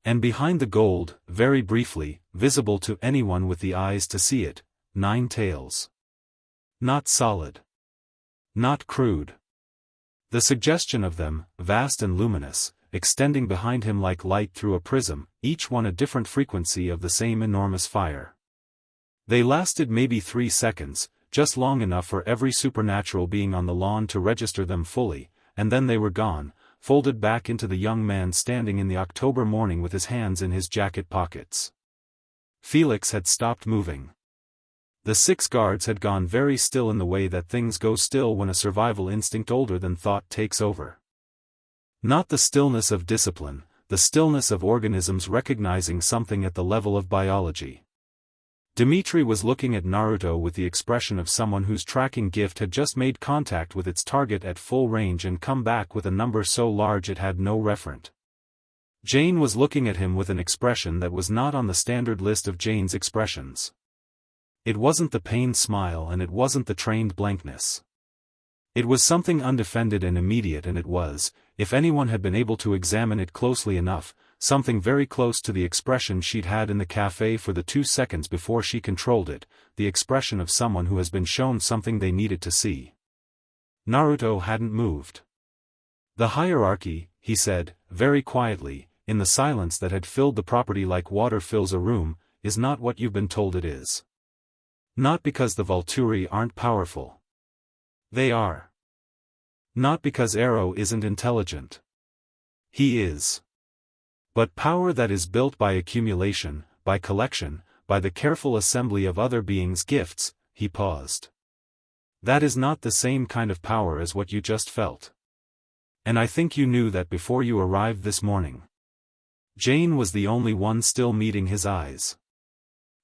And behind the gold, very briefly, visible to anyone with the eyes to see it, 9 tails. Not solid. Not crude. The suggestion of them, vast and luminous, extending behind him like light through a prism, each one a different frequency of the same enormous fire. They lasted maybe 3 seconds, just long enough for every supernatural being on the lawn to register them fully, and then they were gone, folded back into the young man standing in the October morning with his hands in his jacket pockets. Felix had stopped moving. The 6 guards had gone very still in the way that things go still when a survival instinct older than thought takes over. Not the stillness of discipline, the stillness of organisms recognizing something at the level of biology. Dimitri was looking at Naruto with the expression of someone whose tracking gift had just made contact with its target at full range and come back with a number so large it had no referent. Jane was looking at him with an expression that was not on the standard list of Jane's expressions. It wasn't the pained smile and it wasn't the trained blankness. It was something undefended and immediate, and it was, if anyone had been able to examine it closely enough, something very close to the expression she'd had in the cafe for the 2 seconds before she controlled it, the expression of someone who has been shown something they needed to see. Naruto hadn't moved. "The hierarchy," he said, very quietly, in the silence that had filled the property like water fills a room, "is not what you've been told it is. Not because the Volturi aren't powerful. They are. Not because Arrow isn't intelligent. He is. But power that is built by accumulation, by collection, by the careful assembly of other beings' gifts," he paused. "That is not the same kind of power as what you just felt. And I think you knew that before you arrived this morning." Jane was the only one still meeting his eyes.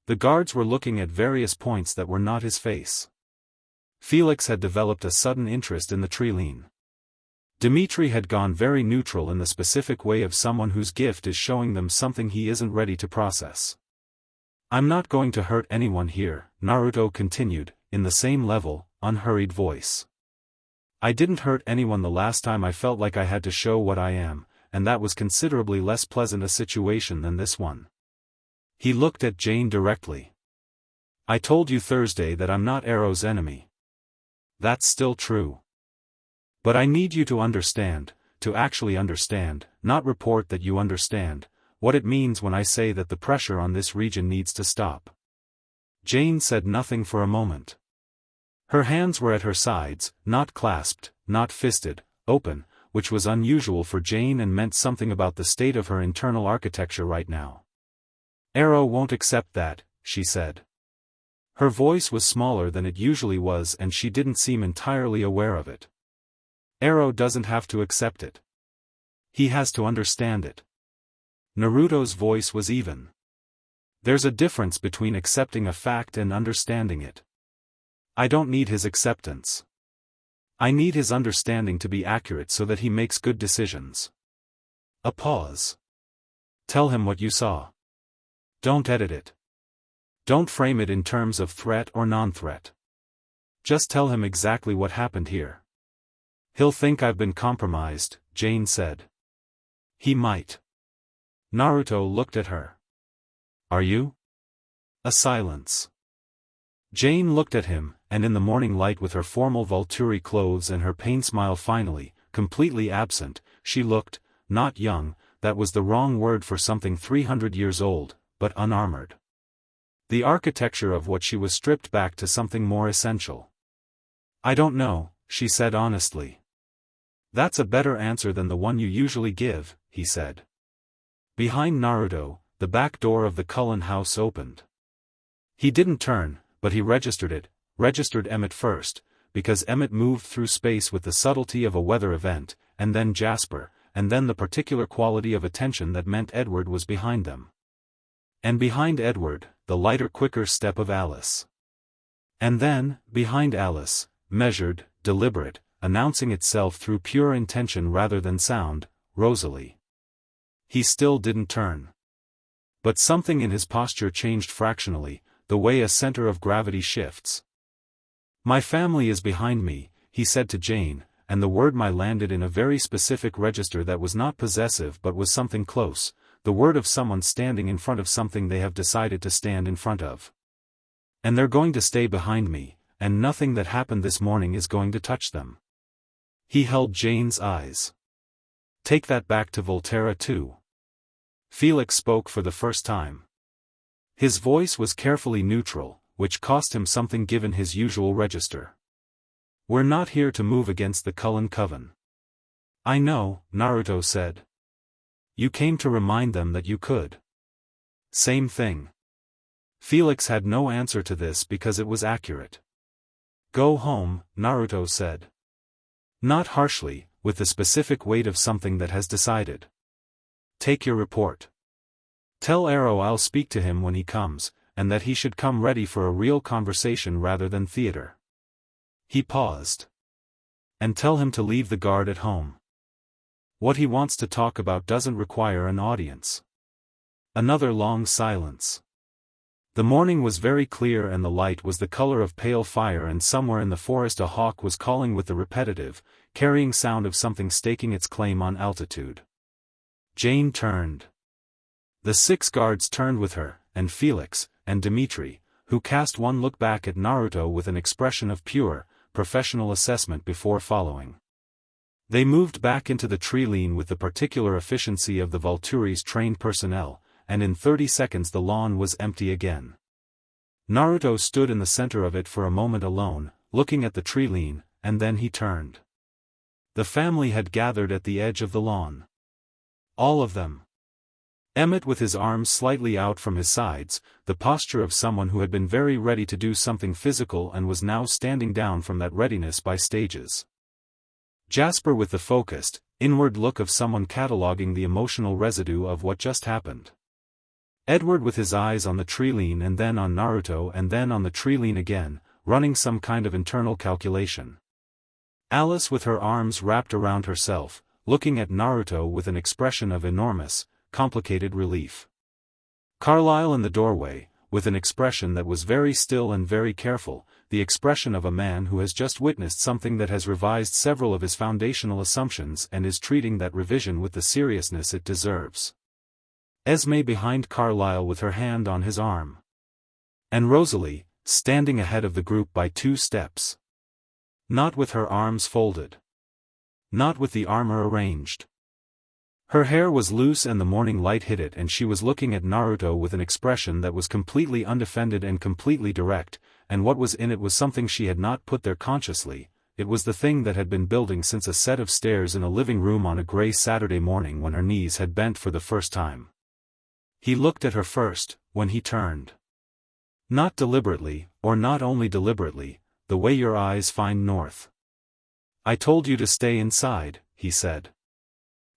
The guards were looking at various points that were not his face. Felix had developed a sudden interest in the Trilene. Dimitri had gone very neutral in the specific way of someone whose gift is showing them something he isn't ready to process. "I'm not going to hurt anyone here," Naruto continued, in the same level, unhurried voice. "I didn't hurt anyone the last time I felt like I had to show what I am, and that was considerably less pleasant a situation than this one." He looked at Jane directly. "I told you Thursday that I'm not Arrow's enemy. That's still true." But I need you to understand, to actually understand, not report that you understand, what it means when I say that the pressure on this region needs to stop." Jane said nothing for a moment. Her hands were at her sides, not clasped, not fisted, open, which was unusual for Jane and meant something about the state of her internal architecture right now. "Arrow won't accept that," she said. Her voice was smaller than it usually was and she didn't seem entirely aware of it. "Arrow doesn't have to accept it. He has to understand it." Naruto's voice was even. "There's a difference between accepting a fact and understanding it. I don't need his acceptance. I need his understanding to be accurate so that he makes good decisions." A pause. "Tell him what you saw. Don't edit it. Don't frame it in terms of threat or non-threat. Just tell him exactly what happened here." "He'll think I've been compromised," Jane said. "He might." Naruto looked at her. "Are you?" A silence. Jane looked at him, and in the morning light with her formal Volturi clothes and her pain smile finally, completely absent, she looked, not young, that was the wrong word for something 300 years old, but unarmored. The architecture of what she was stripped back to something more essential. "I don't know," she said honestly. "That's a better answer than the one you usually give," he said. Behind Naruto, the back door of the Cullen house opened. He didn't turn, but he registered Emmett first, because Emmett moved through space with the subtlety of a weather event, and then Jasper, and then the particular quality of attention that meant Edward was behind them. And behind Edward, the lighter quicker step of Alice. And then, behind Alice, measured, deliberate, announcing itself through pure intention rather than sound, Rosalie. He still didn't turn. But something in his posture changed fractionally, the way a center of gravity shifts. "My family is behind me," he said to Jane, and the word "my" landed in a very specific register that was not possessive but was something close, the word of someone standing in front of something they have decided to stand in front of. "And they're going to stay behind me, and nothing that happened this morning is going to touch them." He held Jane's eyes. "Take that back to Volterra too." Felix spoke for the first time. His voice was carefully neutral, which cost him something given his usual register. "We're not here to move against the Cullen Coven." "I know," Naruto said. "You came to remind them that you could." "Same thing." Felix had no answer to this because it was accurate. "Go home," Naruto said. Not harshly, with the specific weight of something that has decided. "Take your report. Tell Arrow I'll speak to him when he comes, and that he should come ready for a real conversation rather than theater." He paused. "And tell him to leave the guard at home. What he wants to talk about doesn't require an audience." Another long silence. The morning was very clear and the light was the color of pale fire, and somewhere in the forest a hawk was calling with the repetitive, carrying sound of something staking its claim on altitude. Jane turned. The 6 guards turned with her, and Felix, and Dimitri, who cast one look back at Naruto with an expression of pure, professional assessment before following. They moved back into the tree lane with the particular efficiency of the Volturi's trained personnel, and in 30 seconds the lawn was empty again. Naruto stood in the center of it for a moment alone, looking at the tree lane, and then he turned. The family had gathered at the edge of the lawn. All of them. Emmett with his arms slightly out from his sides, the posture of someone who had been very ready to do something physical and was now standing down from that readiness by stages. Jasper with the focused, inward look of someone cataloging the emotional residue of what just happened. Edward with his eyes on the tree lane and then on Naruto and then on the tree lane again, running some kind of internal calculation. Alice with her arms wrapped around herself, looking at Naruto with an expression of enormous, complicated relief. Carlyle in the doorway, with an expression that was very still and very careful, the expression of a man who has just witnessed something that has revised several of his foundational assumptions and is treating that revision with the seriousness it deserves. Esme behind Carlyle with her hand on his arm. And Rosalie, standing ahead of the group by 2 steps. Not with her arms folded. Not with the armor arranged. Her hair was loose and the morning light hit it, and she was looking at Naruto with an expression that was completely undefended and completely direct, and what was in it was something she had not put there consciously. It was the thing that had been building since a set of stairs in a living room on a gray Saturday morning when her knees had bent for the first time. He looked at her first, when he turned. Not deliberately, or not only deliberately, the way your eyes find north. I told you to stay inside, he said.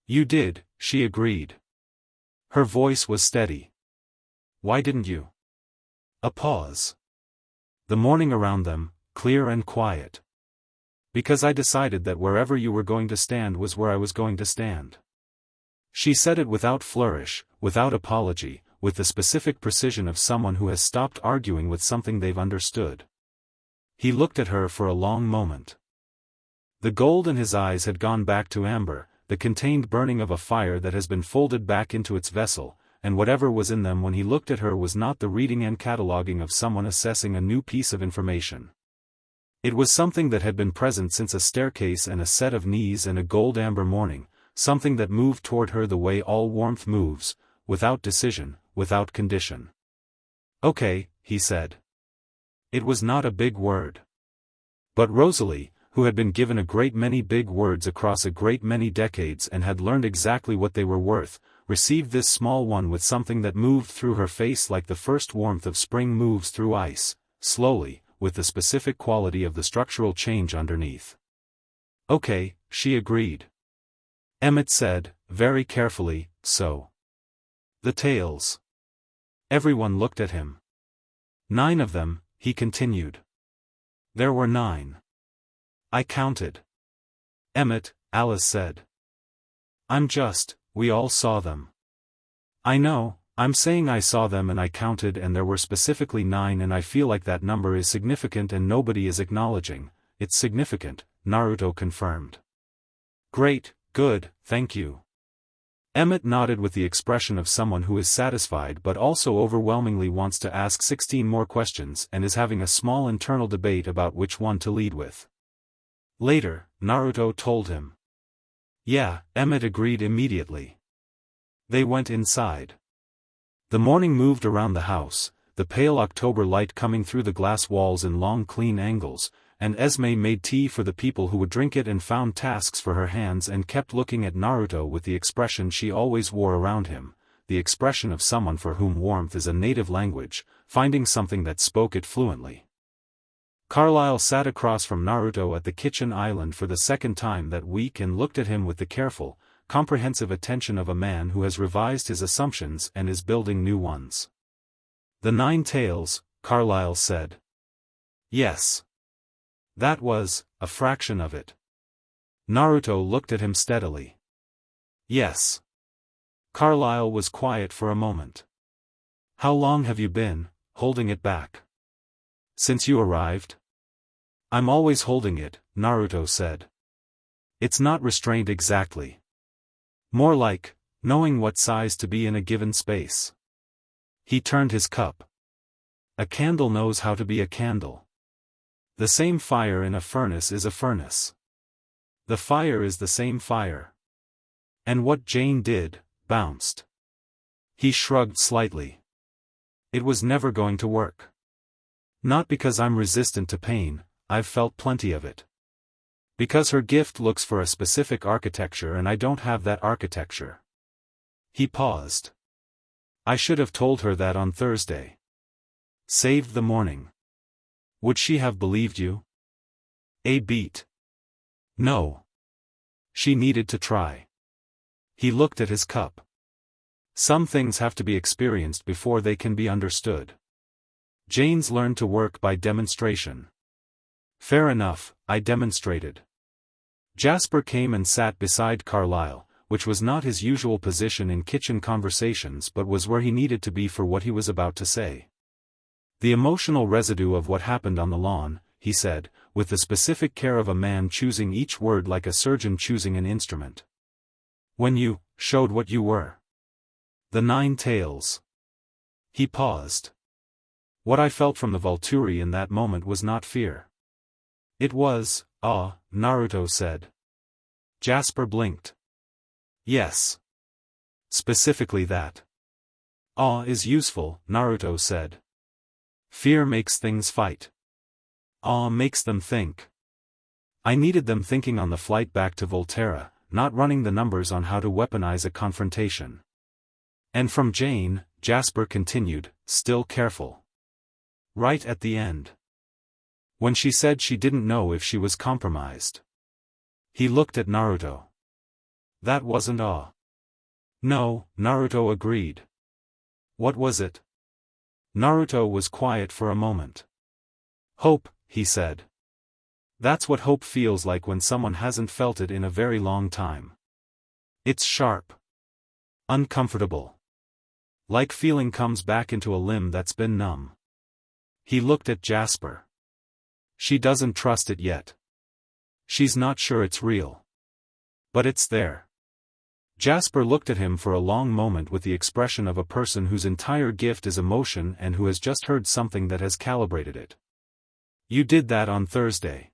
You did, she agreed. Her voice was steady. Why didn't you? A pause. The morning around them, clear and quiet. Because I decided that wherever you were going to stand was where I was going to stand. She said it without flourish, without apology, with the specific precision of someone who has stopped arguing with something they've understood. He looked at her for a long moment. The gold in his eyes had gone back to amber, the contained burning of a fire that has been folded back into its vessel, and whatever was in them when he looked at her was not the reading and cataloging of someone assessing a new piece of information. It was something that had been present since a staircase and a set of knees and a gold-amber morning, something that moved toward her the way all warmth moves, without decision, without condition. Okay, he said. It was not a big word. But Rosalie, who had been given a great many big words across a great many decades and had learned exactly what they were worth, received this small one with something that moved through her face like the first warmth of spring moves through ice, slowly, with the specific quality of the structural change underneath. Okay, she agreed. Emmett said, very carefully, so. The tails. Everyone looked at him. 9 of them, he continued. There were 9. I counted. Emmett, Alice said. We all saw them. I know, I'm saying I saw them and I counted and there were specifically 9 and I feel like that number is significant and nobody is acknowledging. It's significant, Naruto confirmed. Great, good, thank you. Emmett nodded with the expression of someone who is satisfied but also overwhelmingly wants to ask 16 more questions and is having a small internal debate about which one to lead with. Later, Naruto told him. Yeah, Emmett agreed immediately. They went inside. The morning moved around the house, the pale October light coming through the glass walls in long clean angles, and Esme made tea for the people who would drink it and found tasks for her hands and kept looking at Naruto with the expression she always wore around him, the expression of someone for whom warmth is a native language, finding something that spoke it fluently. Carlyle sat across from Naruto at the kitchen island for the second time that week and looked at him with the careful, comprehensive attention of a man who has revised his assumptions and is building new ones. The 9 tails, Carlyle said. Yes. That was, a fraction of it. Naruto looked at him steadily. Yes. Carlyle was quiet for a moment. How long have you been, holding it back? Since you arrived? I'm always holding it, Naruto said. It's not restraint exactly. More like, knowing what size to be in a given space. He turned his cup. A candle knows how to be a candle. The same fire in a furnace is a furnace. The fire is the same fire. And what Jane did, bounced. He shrugged slightly. It was never going to work. Not because I'm resistant to pain, I've felt plenty of it. Because her gift looks for a specific architecture and I don't have that architecture. He paused. I should have told her that on Thursday. Saved the morning. Would she have believed you? A beat. No. She needed to try. He looked at his cup. Some things have to be experienced before they can be understood. Jane's learned to work by demonstration. Fair enough, I demonstrated. Jasper came and sat beside Carlyle, which was not his usual position in kitchen conversations but was where he needed to be for what he was about to say. The emotional residue of what happened on the lawn, he said, with the specific care of a man choosing each word like a surgeon choosing an instrument. When you showed what you were. The 9 tails. He paused. What I felt from the Volturi in that moment was not fear. It was, awe, Naruto said. Jasper blinked. Yes. Specifically that. Awe is useful, Naruto said. Fear makes things fight. Awe makes them think. I needed them thinking on the flight back to Volterra, not running the numbers on how to weaponize a confrontation. And from Jane, Jasper continued, still careful. Right at the end. When she said she didn't know if she was compromised. He looked at Naruto. That wasn't awe. No, Naruto agreed. What was it? Naruto was quiet for a moment. Hope, he said. That's what hope feels like when someone hasn't felt it in a very long time. It's sharp. Uncomfortable. Like feeling comes back into a limb that's been numb. He looked at Jasper. She doesn't trust it yet. She's not sure it's real. But it's there. Jasper looked at him for a long moment with the expression of a person whose entire gift is emotion and who has just heard something that has calibrated it. You did that on Thursday.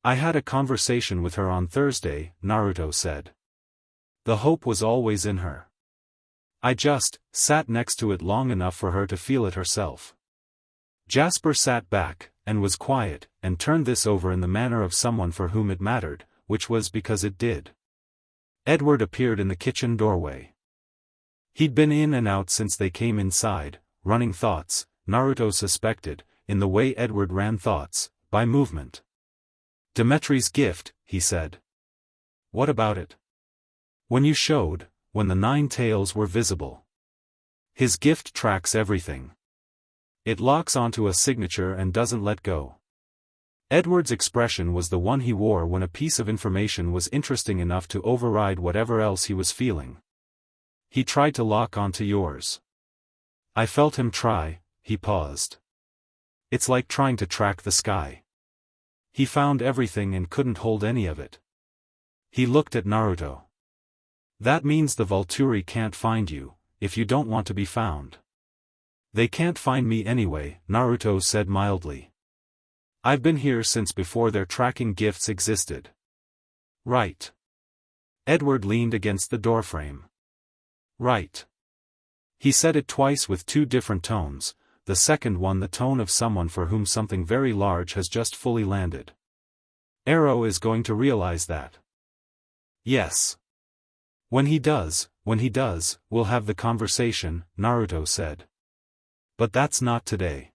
I had a conversation with her on Thursday, Naruto said. The hope was always in her. I just sat next to it long enough for her to feel it herself. Jasper sat back, and was quiet, and turned this over in the manner of someone for whom it mattered, which was because it did. Edward appeared in the kitchen doorway. He'd been in and out since they came inside, running thoughts, Naruto suspected, in the way Edward ran thoughts, by movement. Demetri's gift, he said. What about it? When you showed, when the 9 tails were visible. His gift tracks everything. It locks onto a signature and doesn't let go. Edward's expression was the one he wore when a piece of information was interesting enough to override whatever else he was feeling. He tried to lock onto yours. I felt him try, he paused. It's like trying to track the sky. He found everything and couldn't hold any of it. He looked at Naruto. That means the Volturi can't find you, if you don't want to be found. They can't find me anyway, Naruto said mildly. I've been here since before their tracking gifts existed. Right. Edward leaned against the doorframe. Right. He said it twice with 2 different tones, the second one the tone of someone for whom something very large has just fully landed. Arrow is going to realize that. Yes. When he does, we'll have the conversation, Naruto said. But that's not today.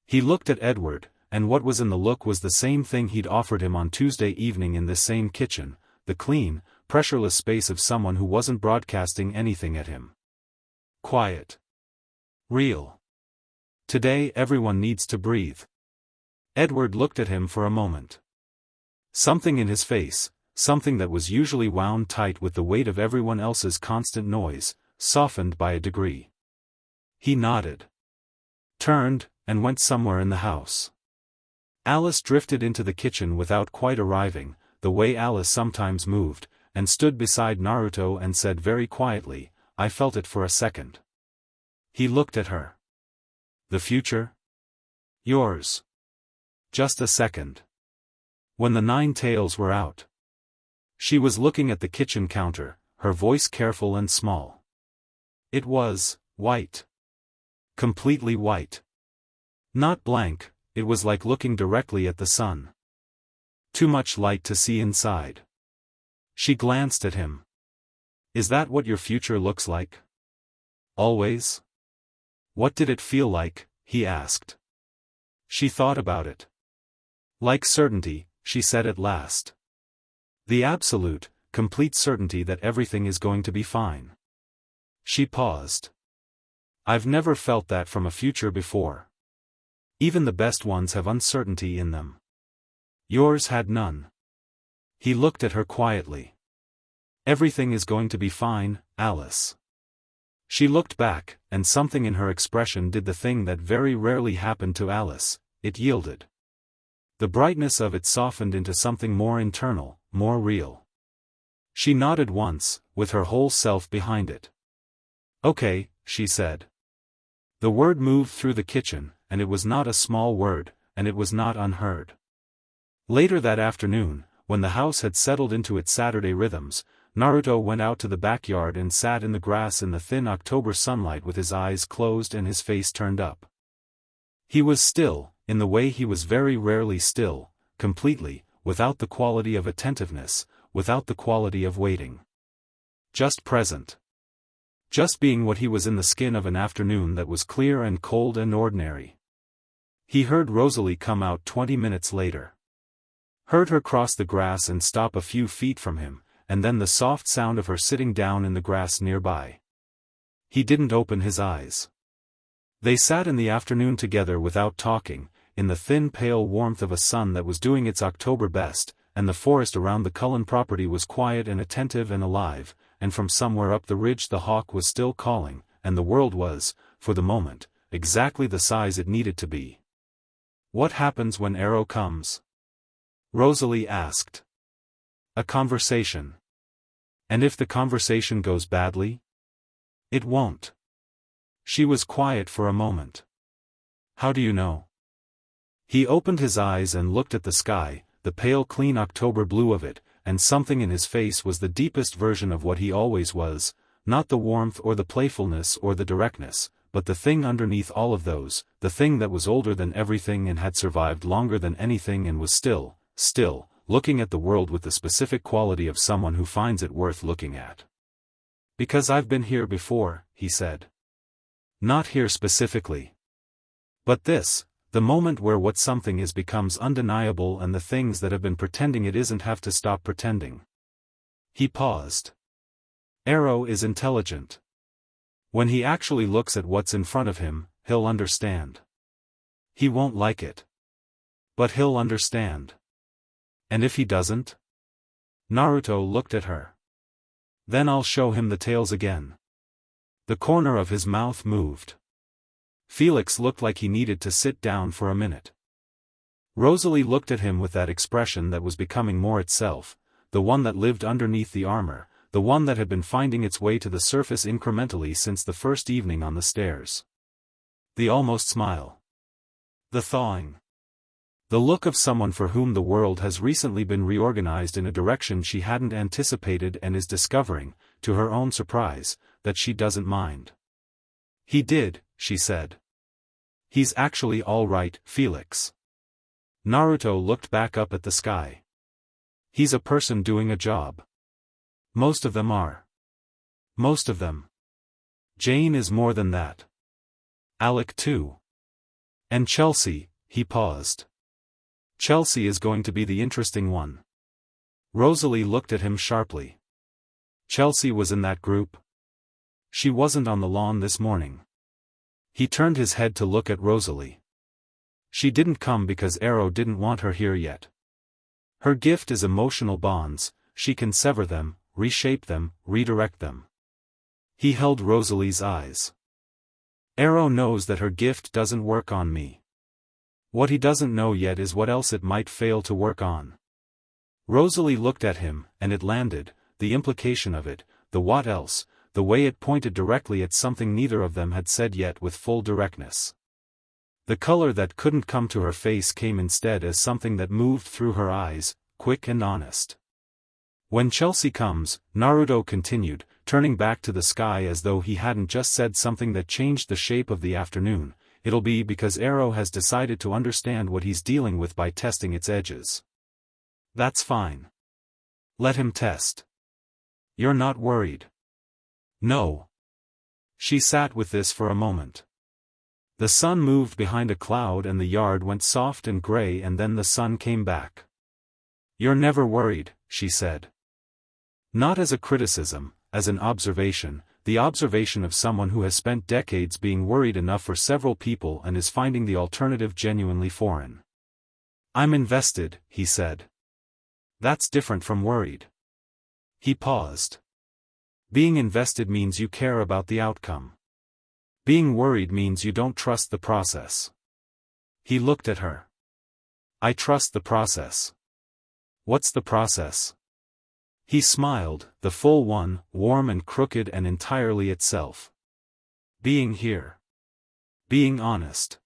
He looked at Edward, and what was in the look was the same thing he'd offered him on Tuesday evening in this same kitchen, the clean, pressureless space of someone who wasn't broadcasting anything at him. Quiet. Real. Today everyone needs to breathe. Edward looked at him for a moment. Something in his face, something that was usually wound tight with the weight of everyone else's constant noise, softened by a degree. He nodded. Turned, and went somewhere in the house. Alice drifted into the kitchen without quite arriving, the way Alice sometimes moved, and stood beside Naruto and said very quietly, I felt it for a second. He looked at her. The future? Yours. Just a second. When the 9 tails were out. She was looking at the kitchen counter, her voice careful and small. It was white. Completely white. Not blank, it was like looking directly at the sun. Too much light to see inside. She glanced at him. Is that what your future looks like? Always? What did it feel like? He asked. She thought about it. Like certainty, she said at last. The absolute, complete certainty that everything is going to be fine. She paused. I've never felt that from a future before. Even the best ones have uncertainty in them. Yours had none. He looked at her quietly. Everything is going to be fine, Alice. She looked back, and something in her expression did the thing that very rarely happened to Alice, it yielded. The brightness of it softened into something more internal, more real. She nodded once, with her whole self behind it. Okay, she said. The word moved through the kitchen, and it was not a small word, and it was not unheard. Later that afternoon, when the house had settled into its Saturday rhythms, Naruto went out to the backyard and sat in the grass in the thin October sunlight with his eyes closed and his face turned up. He was still, in the way he was very rarely still, completely, without the quality of attentiveness, without the quality of waiting. Just present. Just being what he was in the skin of an afternoon that was clear and cold and ordinary. He heard Rosalie come out 20 minutes later. Heard her cross the grass and stop a few feet from him, and then the soft sound of her sitting down in the grass nearby. He didn't open his eyes. They sat in the afternoon together without talking, in the thin pale warmth of a sun that was doing its October best, and the forest around the Cullen property was quiet and attentive and alive, and from somewhere up the ridge the hawk was still calling, and the world was, for the moment, exactly the size it needed to be. "What happens when Arrow comes?" Rosalie asked. "A conversation." "And if the conversation goes badly?" "It won't." She was quiet for a moment. "How do you know?" He opened his eyes and looked at the sky, the pale clean October blue of it, and something in his face was the deepest version of what he always was, not the warmth or the playfulness or the directness, but the thing underneath all of those, the thing that was older than everything and had survived longer than anything and was still, looking at the world with the specific quality of someone who finds it worth looking at. "Because I've been here before," he said. "Not here specifically. But this, the moment where what something is becomes undeniable and the things that have been pretending it isn't have to stop pretending." He paused. "Arrow is intelligent. When he actually looks at what's in front of him, he'll understand. He won't like it. But he'll understand. And if he doesn't?" Naruto looked at her. "Then I'll show him the tails again." The corner of his mouth moved. Felix looked like he needed to sit down for a minute. Rosalie looked at him with that expression that was becoming more itself, the one that lived underneath the armor, the one that had been finding its way to the surface incrementally since the first evening on the stairs. The almost smile. The thawing. The look of someone for whom the world has recently been reorganized in a direction she hadn't anticipated and is discovering, to her own surprise, that she doesn't mind. "He did," she said. "He's actually all right, Felix." Naruto looked back up at the sky. "He's a person doing a job. Most of them are. Most of them. Jane is more than that. Alec too. And Chelsea," he paused. "Chelsea is going to be the interesting one." Rosalie looked at him sharply. "Chelsea was in that group?" "She wasn't on the lawn this morning." He turned his head to look at Rosalie. "She didn't come because Arrow didn't want her here yet. Her gift is emotional bonds, she can sever them, reshape them, redirect them." He held Rosalie's eyes. "Arrow knows that her gift doesn't work on me. What he doesn't know yet is what else it might fail to work on." Rosalie looked at him, and it landed, the implication of it, the what else, the way it pointed directly at something neither of them had said yet with full directness. The color that couldn't come to her face came instead as something that moved through her eyes, quick and honest. "When Chelsea comes," Naruto continued, turning back to the sky as though he hadn't just said something that changed the shape of the afternoon, "it'll be because Arrow has decided to understand what he's dealing with by testing its edges. That's fine. Let him test. You're not worried?" "No." She sat with this for a moment. The sun moved behind a cloud and the yard went soft and gray and then the sun came back. "You're never worried," she said. Not as a criticism, as an observation, the observation of someone who has spent decades being worried enough for several people and is finding the alternative genuinely foreign. "I'm invested," he said. "That's different from worried." He paused. Being invested means you care about the outcome. Being worried means you don't trust the process. He looked at her. "I trust the process." "What's the process?" He smiled, the full one, warm and crooked and entirely itself. "Being here. Being honest.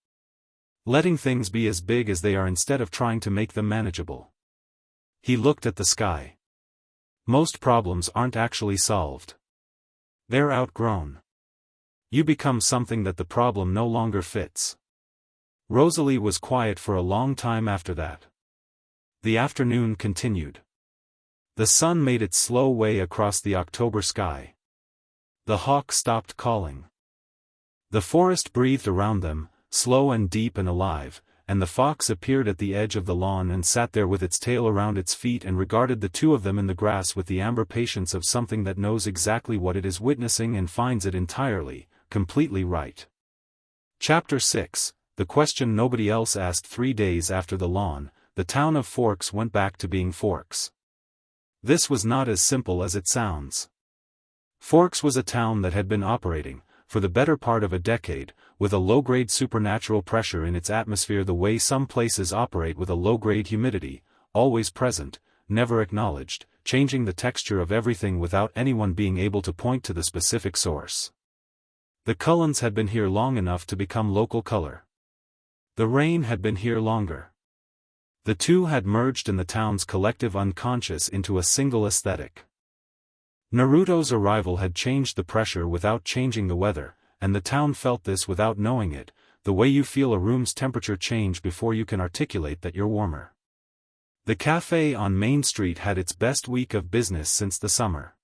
Letting things be as big as they are instead of trying to make them manageable." He looked at the sky. Most problems aren't actually solved. They're outgrown. You become something that the problem no longer fits. Rosalie was quiet for a long time after that. The afternoon continued. The sun made its slow way across the October sky. The hawk stopped calling. The forest breathed around them, slow and deep and alive, and the fox appeared at the edge of the lawn and sat there with its tail around its feet and regarded the two of them in the grass with the amber patience of something that knows exactly what it is witnessing and finds it entirely, completely right. Chapter 6, The question nobody else asked. 3 days after the lawn, the town of Forks went back to being Forks. This was not as simple as it sounds. Forks was a town that had been operating, for the better part of a decade, with a low-grade supernatural pressure in its atmosphere the way some places operate with a low-grade humidity, always present, never acknowledged, changing the texture of everything without anyone being able to point to the specific source. The Cullens had been here long enough to become local color. The rain had been here longer. The two had merged in the town's collective unconscious into a single aesthetic. Naruto's arrival had changed the pressure without changing the weather, and the town felt this without knowing it, the way you feel a room's temperature change before you can articulate that you're warmer. The cafe on Main Street had its best week of business since the summer.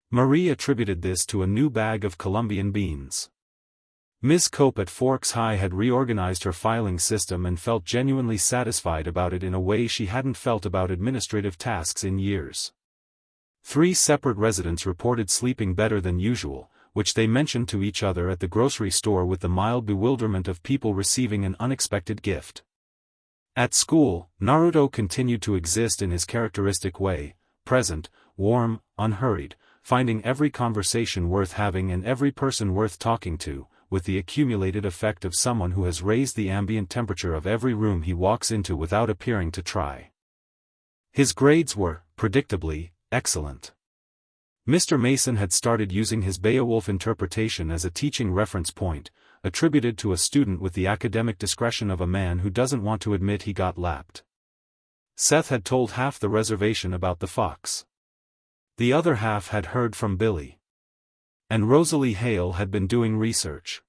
Marie attributed this to a new bag of Colombian beans. Ms. Cope at Forks High had reorganized her filing system and felt genuinely satisfied about it in a way she hadn't felt about administrative tasks in years. 3 separate residents reported sleeping better than usual, which they mentioned to each other at the grocery store with the mild bewilderment of people receiving an unexpected gift. At school, Naruto continued to exist in his characteristic way, present, warm, unhurried, finding every conversation worth having and every person worth talking to, with the accumulated effect of someone who has raised the ambient temperature of every room he walks into without appearing to try. His grades were, predictably, excellent. Mr. Mason had started using his Beowulf interpretation as a teaching reference point, attributed to a student with the academic discretion of a man who doesn't want to admit he got lapped. Seth had told half the reservation about the fox. The other half had heard from Billy. And Rosalie Hale had been doing research.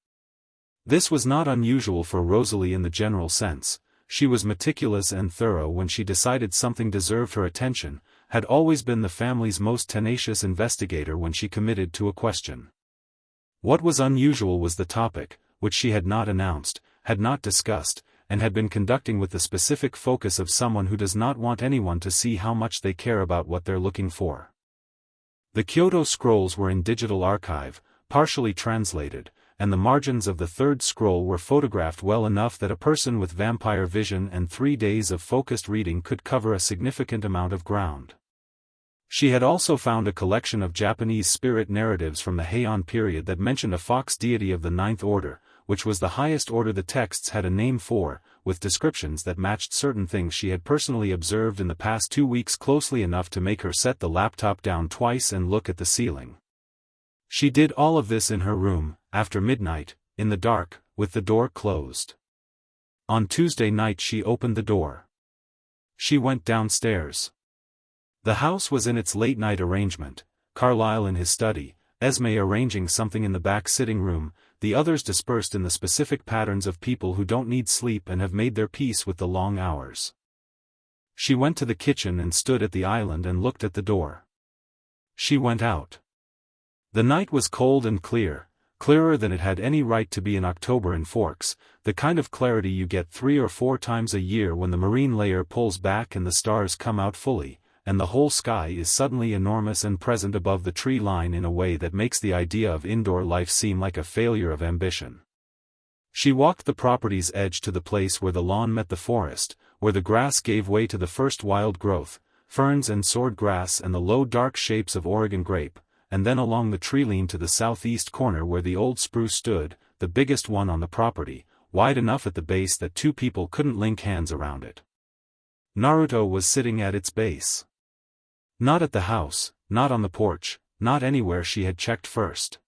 This was not unusual for Rosalie in the general sense. She was meticulous and thorough when she decided something deserved her attention, had always been the family's most tenacious investigator when she committed to a question. What was unusual was the topic, which she had not announced, had not discussed, and had been conducting with the specific focus of someone who does not want anyone to see how much they care about what they're looking for. The Kyoto scrolls were in digital archive, partially translated, and the margins of the third scroll were photographed well enough that a person with vampire vision and 3 days of focused reading could cover a significant amount of ground. She had also found a collection of Japanese spirit narratives from the Heian period that mentioned a fox deity of the 9th order, which was the highest order the texts had a name for, with descriptions that matched certain things she had personally observed in the past 2 weeks closely enough to make her set the laptop down twice and look at the ceiling. She did all of this in her room, after midnight, in the dark, with the door closed. On Tuesday night she opened the door. She went downstairs. The house was in its late-night arrangement, Carlyle in his study, Esme arranging something in the back sitting room, the others dispersed in the specific patterns of people who don't need sleep and have made their peace with the long hours. She went to the kitchen and stood at the island and looked at the door. She went out. The night was cold and clear, clearer than it had any right to be in October in Forks, the kind of clarity you get 3 or 4 times a year when the marine layer pulls back and the stars come out fully, and the whole sky is suddenly enormous and present above the tree line in a way that makes the idea of indoor life seem like a failure of ambition. She walked the property's edge to the place where the lawn met the forest, where the grass gave way to the first wild growth, ferns and sword grass and the low dark shapes of Oregon grape, and then along the tree line to the southeast corner where the old spruce stood, the biggest one on the property, wide enough at the base that 2 people couldn't link hands around it. Naruto was sitting at its base. Not at the house, not on the porch, not anywhere she had checked first.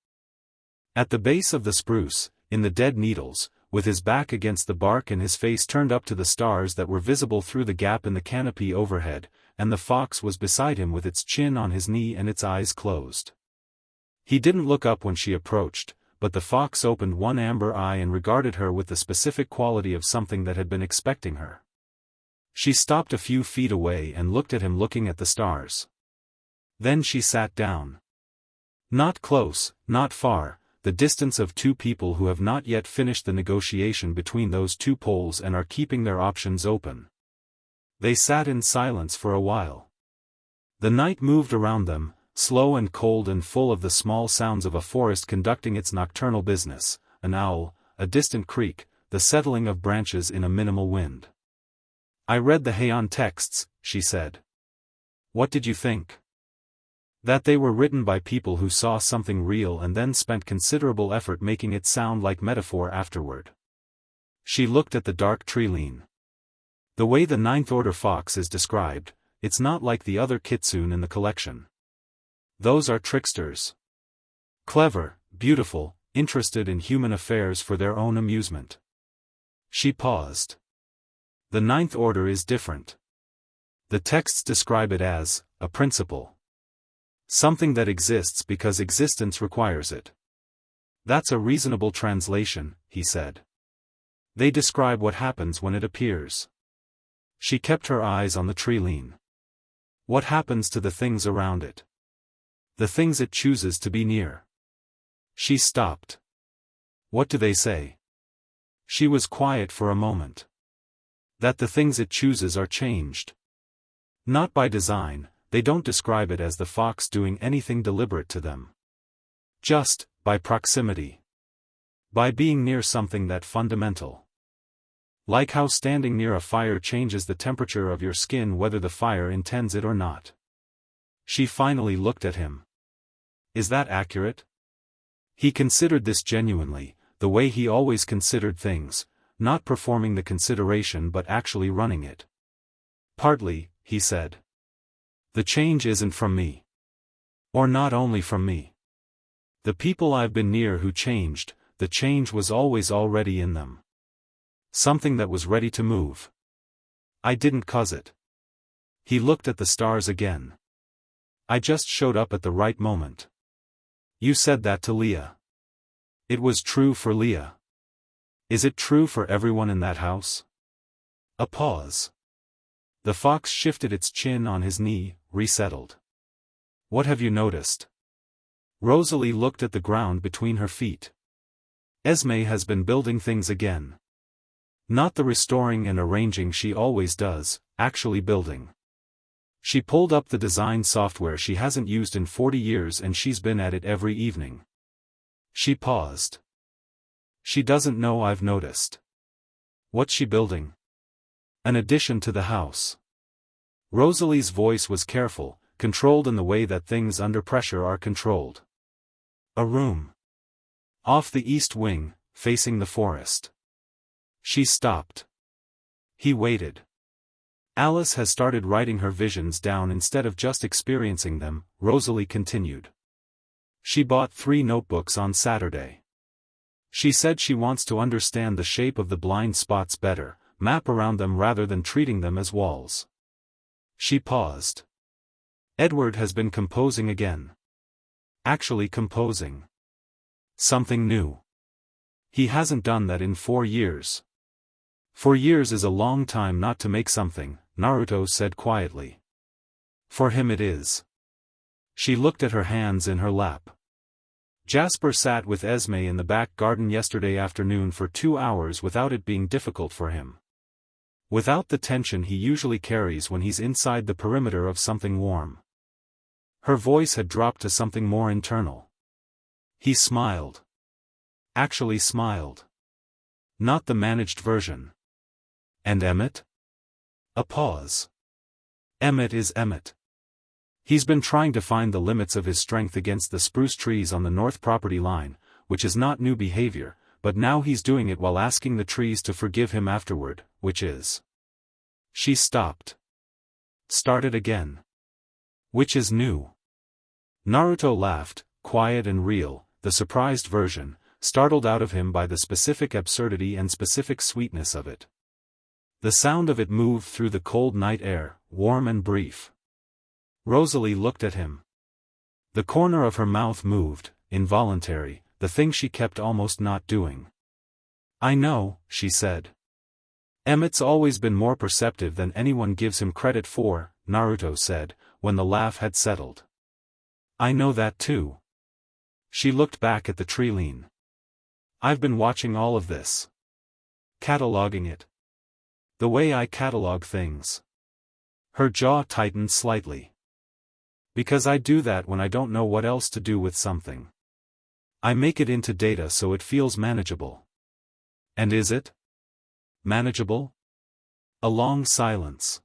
At the base of the spruce, in the dead needles, with his back against the bark and his face turned up to the stars that were visible through the gap in the canopy overhead, and the fox was beside him with its chin on his knee and its eyes closed. He didn't look up when she approached, but the fox opened one amber eye and regarded her with the specific quality of something that had been expecting her. She stopped a few feet away and looked at him, looking at the stars. Then she sat down. Not close, not far, the distance of two people who have not yet finished the negotiation between those two poles and are keeping their options open. They sat in silence for a while. The night moved around them, slow and cold and full of the small sounds of a forest conducting its nocturnal business, an owl, a distant creak, the settling of branches in a minimal wind. "I read the Heian texts," she said. "What did you think?" "That they were written by people who saw something real and then spent considerable effort making it sound like metaphor afterward." She looked at the dark tree-line. "The way the Ninth Order fox is described, it's not like the other kitsune in the collection. Those are tricksters. Clever, beautiful, interested in human affairs for their own amusement." She paused. "The Ninth Order is different. The texts describe it as a principle. Something that exists because existence requires it." "That's a reasonable translation," he said. "They describe what happens when it appears." She kept her eyes on the tree-line. "What happens to the things around it? The things it chooses to be near?" She stopped. "What do they say?" She was quiet for a moment. "That the things it chooses are changed. Not by design. They don't describe it as the fox doing anything deliberate to them. Just, by proximity. By being near something that fundamental. Like how standing near a fire changes the temperature of your skin whether the fire intends it or not." She finally looked at him. "Is that accurate?" He considered this genuinely, the way he always considered things, not performing the consideration but actually running it. "Partly," he said. "The change isn't from me. Or not only from me. The people I've been near who changed, the change was always already in them. Something that was ready to move. I didn't cause it." He looked at the stars again. "I just showed up at the right moment." "You said that to Leah." "It was true for Leah. Is it true for everyone in that house?" A pause. The fox shifted its chin on his knee, resettled. "What have you noticed?" Rosalie looked at the ground between her feet. "Esme has been building things again. Not the restoring and arranging she always does, actually building. She pulled up the design software she hasn't used in 40 years and she's been at it every evening." She paused. "She doesn't know I've noticed." "What's she building?" "An addition to the house." Rosalie's voice was careful, controlled in the way that things under pressure are controlled. "A room. Off the east wing, facing the forest." She stopped. He waited. "Alice has started writing her visions down instead of just experiencing them," Rosalie continued. "She bought 3 notebooks on Saturday. She said she wants to understand the shape of the blind spots better, map around them rather than treating them as walls." She paused. "Edward has been composing again. Actually composing. Something new. He hasn't done that in 4 years. 4 years is a long time not to make something," Naruto said quietly. "For him it is." She looked at her hands in her lap. "Jasper sat with Esme in the back garden yesterday afternoon for 2 hours without it being difficult for him. Without the tension he usually carries when he's inside the perimeter of something warm." Her voice had dropped to something more internal. He smiled. Actually smiled. Not the managed version. "And Emmett?" A pause. "Emmett is Emmett. He's been trying to find the limits of his strength against the spruce trees on the north property line, which is not new behavior, but now he's doing it while asking the trees to forgive him afterward, which is." She stopped. Started again. "Which is new." Naruto laughed, quiet and real, the surprised version, startled out of him by the specific absurdity and specific sweetness of it. The sound of it moved through the cold night air, warm and brief. Rosalie looked at him. The corner of her mouth moved, involuntary, the thing she kept almost not doing. "I know," she said. "Emmett's always been more perceptive than anyone gives him credit for," Naruto said, when the laugh had settled. "I know that too." She looked back at the tree-line. "I've been watching all of this. Cataloging it. The way I catalog things." Her jaw tightened slightly. "Because I do that when I don't know what else to do with something. I make it into data so it feels manageable." "And is it manageable?" A long silence.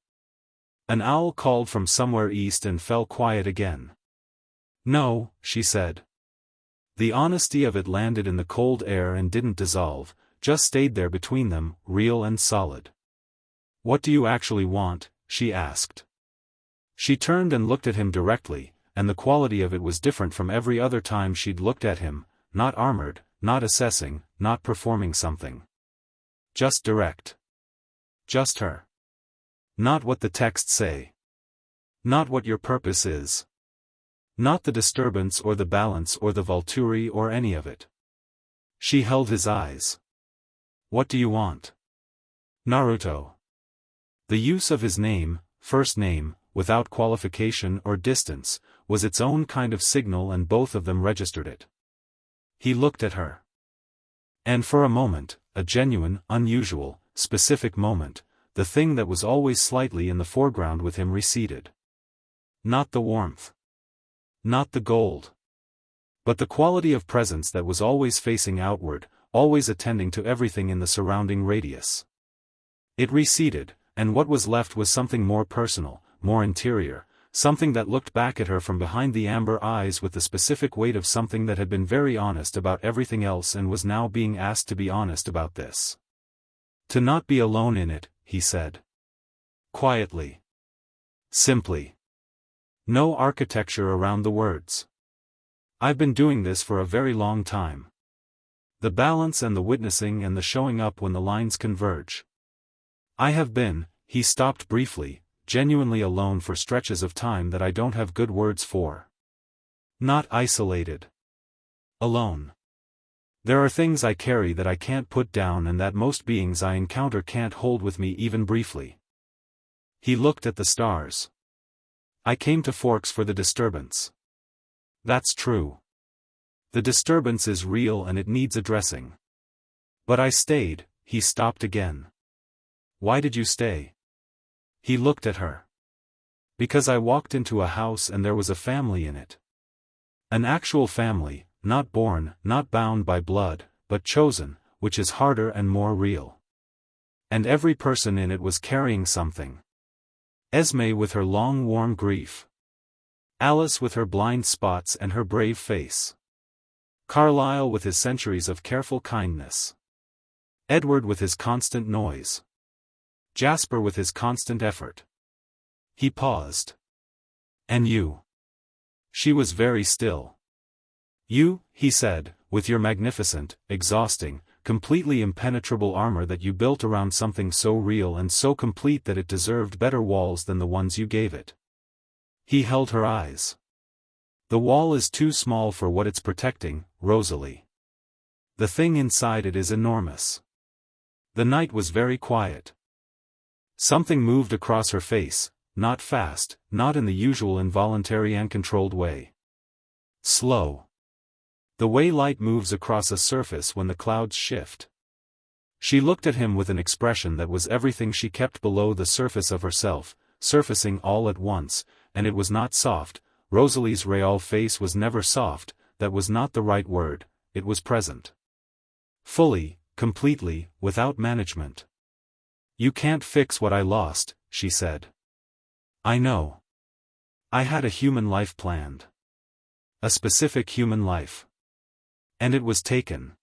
An owl called from somewhere east and fell quiet again. "No," she said. The honesty of it landed in the cold air and didn't dissolve, just stayed there between them, real and solid. "What do you actually want?" she asked. She turned and looked at him directly, and the quality of it was different from every other time she'd looked at him, not armored, not assessing, not performing something. Just direct. Just her. Not what the texts say. Not what your purpose is. Not the disturbance or the balance or the Volturi or any of it. She held his eyes. "What do you want?" "Naruto." The use of his name, first name, without qualification or distance, was its own kind of signal, and both of them registered it. He looked at her. And for a moment, a genuine, unusual, specific moment, the thing that was always slightly in the foreground with him receded. Not the warmth. Not the gold. But the quality of presence that was always facing outward, always attending to everything in the surrounding radius. It receded, and what was left was something more personal, more interior, something that looked back at her from behind the amber eyes with the specific weight of something that had been very honest about everything else and was now being asked to be honest about this. "To not be alone in it," he said. Quietly. Simply. No architecture around the words. "I've been doing this for a very long time. The balance and the witnessing and the showing up when the lines converge. I have been," he stopped briefly, "genuinely alone for stretches of time that I don't have good words for. Not isolated. Alone. There are things I carry that I can't put down and that most beings I encounter can't hold with me even briefly." He looked at the stars. "I came to Forks for the disturbance. That's true. The disturbance is real and it needs addressing. But I stayed." He stopped again. "Why did you stay?" He looked at her. "Because I walked into a house and there was a family in it. An actual family, not born, not bound by blood, but chosen, which is harder and more real. And every person in it was carrying something. Esme with her long warm grief. Alice with her blind spots and her brave face. Carlyle with his centuries of careful kindness. Edward with his constant noise. Jasper with his constant effort." He paused. "And you?" She was very still. "You," he said, "with your magnificent, exhausting, completely impenetrable armor that you built around something so real and so complete that it deserved better walls than the ones you gave it." He held her eyes. "The wall is too small for what it's protecting, Rosalie. The thing inside it is enormous." The night was very quiet. Something moved across her face, not fast, not in the usual involuntary and controlled way. Slow. The way light moves across a surface when the clouds shift. She looked at him with an expression that was everything she kept below the surface of herself, surfacing all at once, and it was not soft. Rosalie's real face was never soft, that was not the right word, it was present. Fully, completely, without management. "You can't fix what I lost," she said. "I know. I had a human life planned. A specific human life. And it was taken."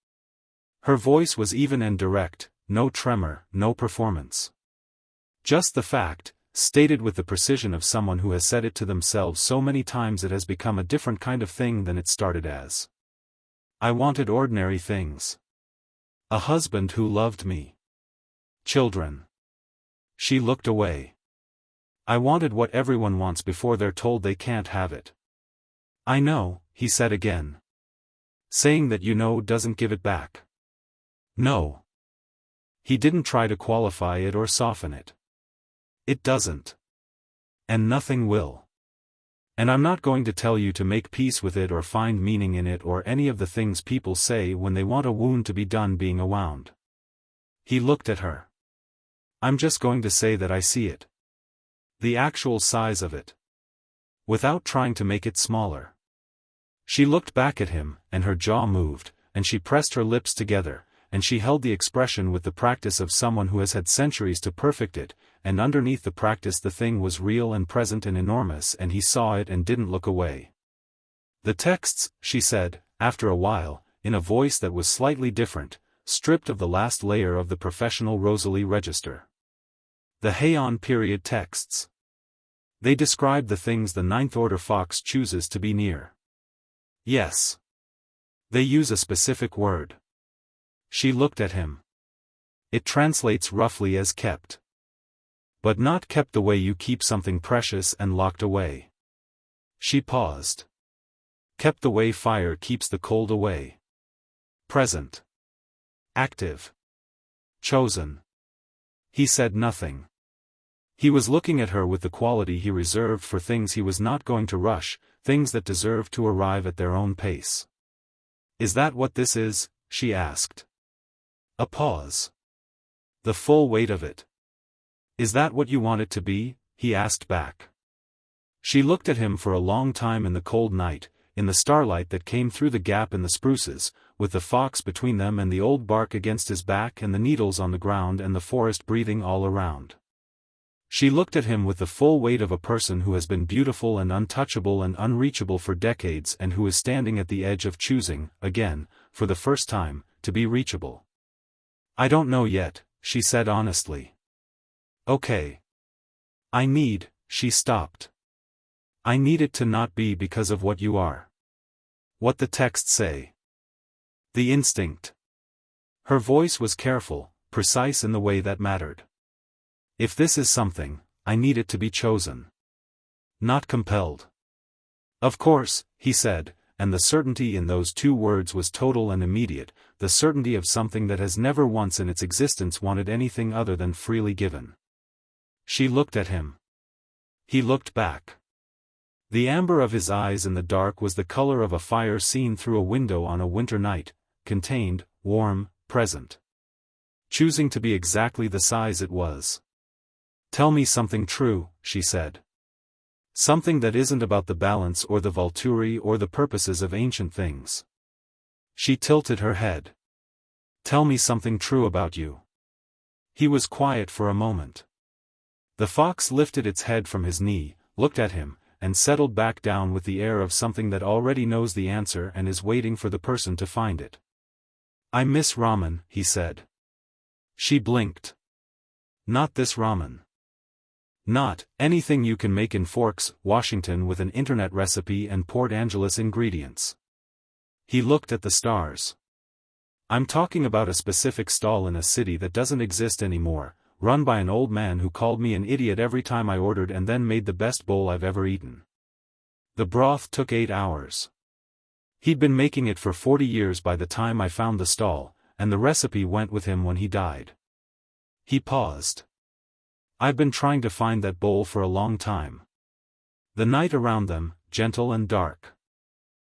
Her voice was even and direct, no tremor, no performance. Just the fact, stated with the precision of someone who has said it to themselves so many times it has become a different kind of thing than it started as. "I wanted ordinary things. A husband who loved me. Children." She looked away. I wanted what everyone wants before they're told they can't have it. I know, he said again. Saying that you know doesn't give it back. No. He didn't try to qualify it or soften it. It doesn't. And nothing will. And I'm not going to tell you to make peace with it or find meaning in it or any of the things people say when they want a wound to be done being awound. He looked at her. I'm just going to say that I see it. The actual size of it. Without trying to make it smaller. She looked back at him, and her jaw moved, and she pressed her lips together, and she held the expression with the practice of someone who has had centuries to perfect it, and underneath the practice the thing was real and present and enormous, and he saw it and didn't look away. The texts, she said, after a while, in a voice that was slightly different, stripped of the last layer of the professional Rosalie register. The Heian period texts. They describe the things the Ninth Order Fox chooses to be near. Yes. They use a specific word. She looked at him. It translates roughly as kept. But not kept the way you keep something precious and locked away. She paused. Kept the way fire keeps the cold away. Present. Active. Chosen. He said nothing. He was looking at her with the quality he reserved for things he was not going to rush, things that deserved to arrive at their own pace. Is that what this is? She asked. A pause. The full weight of it. Is that what you want it to be? He asked back. She looked at him for a long time in the cold night, in the starlight that came through the gap in the spruces, with the fox between them and the old bark against his back and the needles on the ground and the forest breathing all around. She looked at him with the full weight of a person who has been beautiful and untouchable and unreachable for decades and who is standing at the edge of choosing, again, for the first time, to be reachable. I don't know yet, she said honestly. Okay. She stopped. I need it to not be because of what you are. What the texts say. The instinct. Her voice was careful, precise in the way that mattered. If this is something, I need it to be chosen. Not compelled. Of course, he said, and the certainty in those two words was total and immediate, the certainty of something that has never once in its existence wanted anything other than freely given. She looked at him. He looked back. The amber of his eyes in the dark was the color of a fire seen through a window on a winter night, contained, warm, present. Choosing to be exactly the size it was. Tell me something true, she said. Something that isn't about the balance or the Volturi or the purposes of ancient things. She tilted her head. Tell me something true about you. He was quiet for a moment. The fox lifted its head from his knee, looked at him, and settled back down with the air of something that already knows the answer and is waiting for the person to find it. I miss ramen, he said. She blinked. Not this ramen. Not anything you can make in Forks, Washington with an internet recipe and Port Angeles ingredients. He looked at the stars. I'm talking about a specific stall in a city that doesn't exist anymore, run by an old man who called me an idiot every time I ordered and then made the best bowl I've ever eaten. The broth took 8 hours. He'd been making it for 40 years by the time I found the stall, and the recipe went with him when he died. He paused. I've been trying to find that bowl for a long time. The night around them, gentle and dark.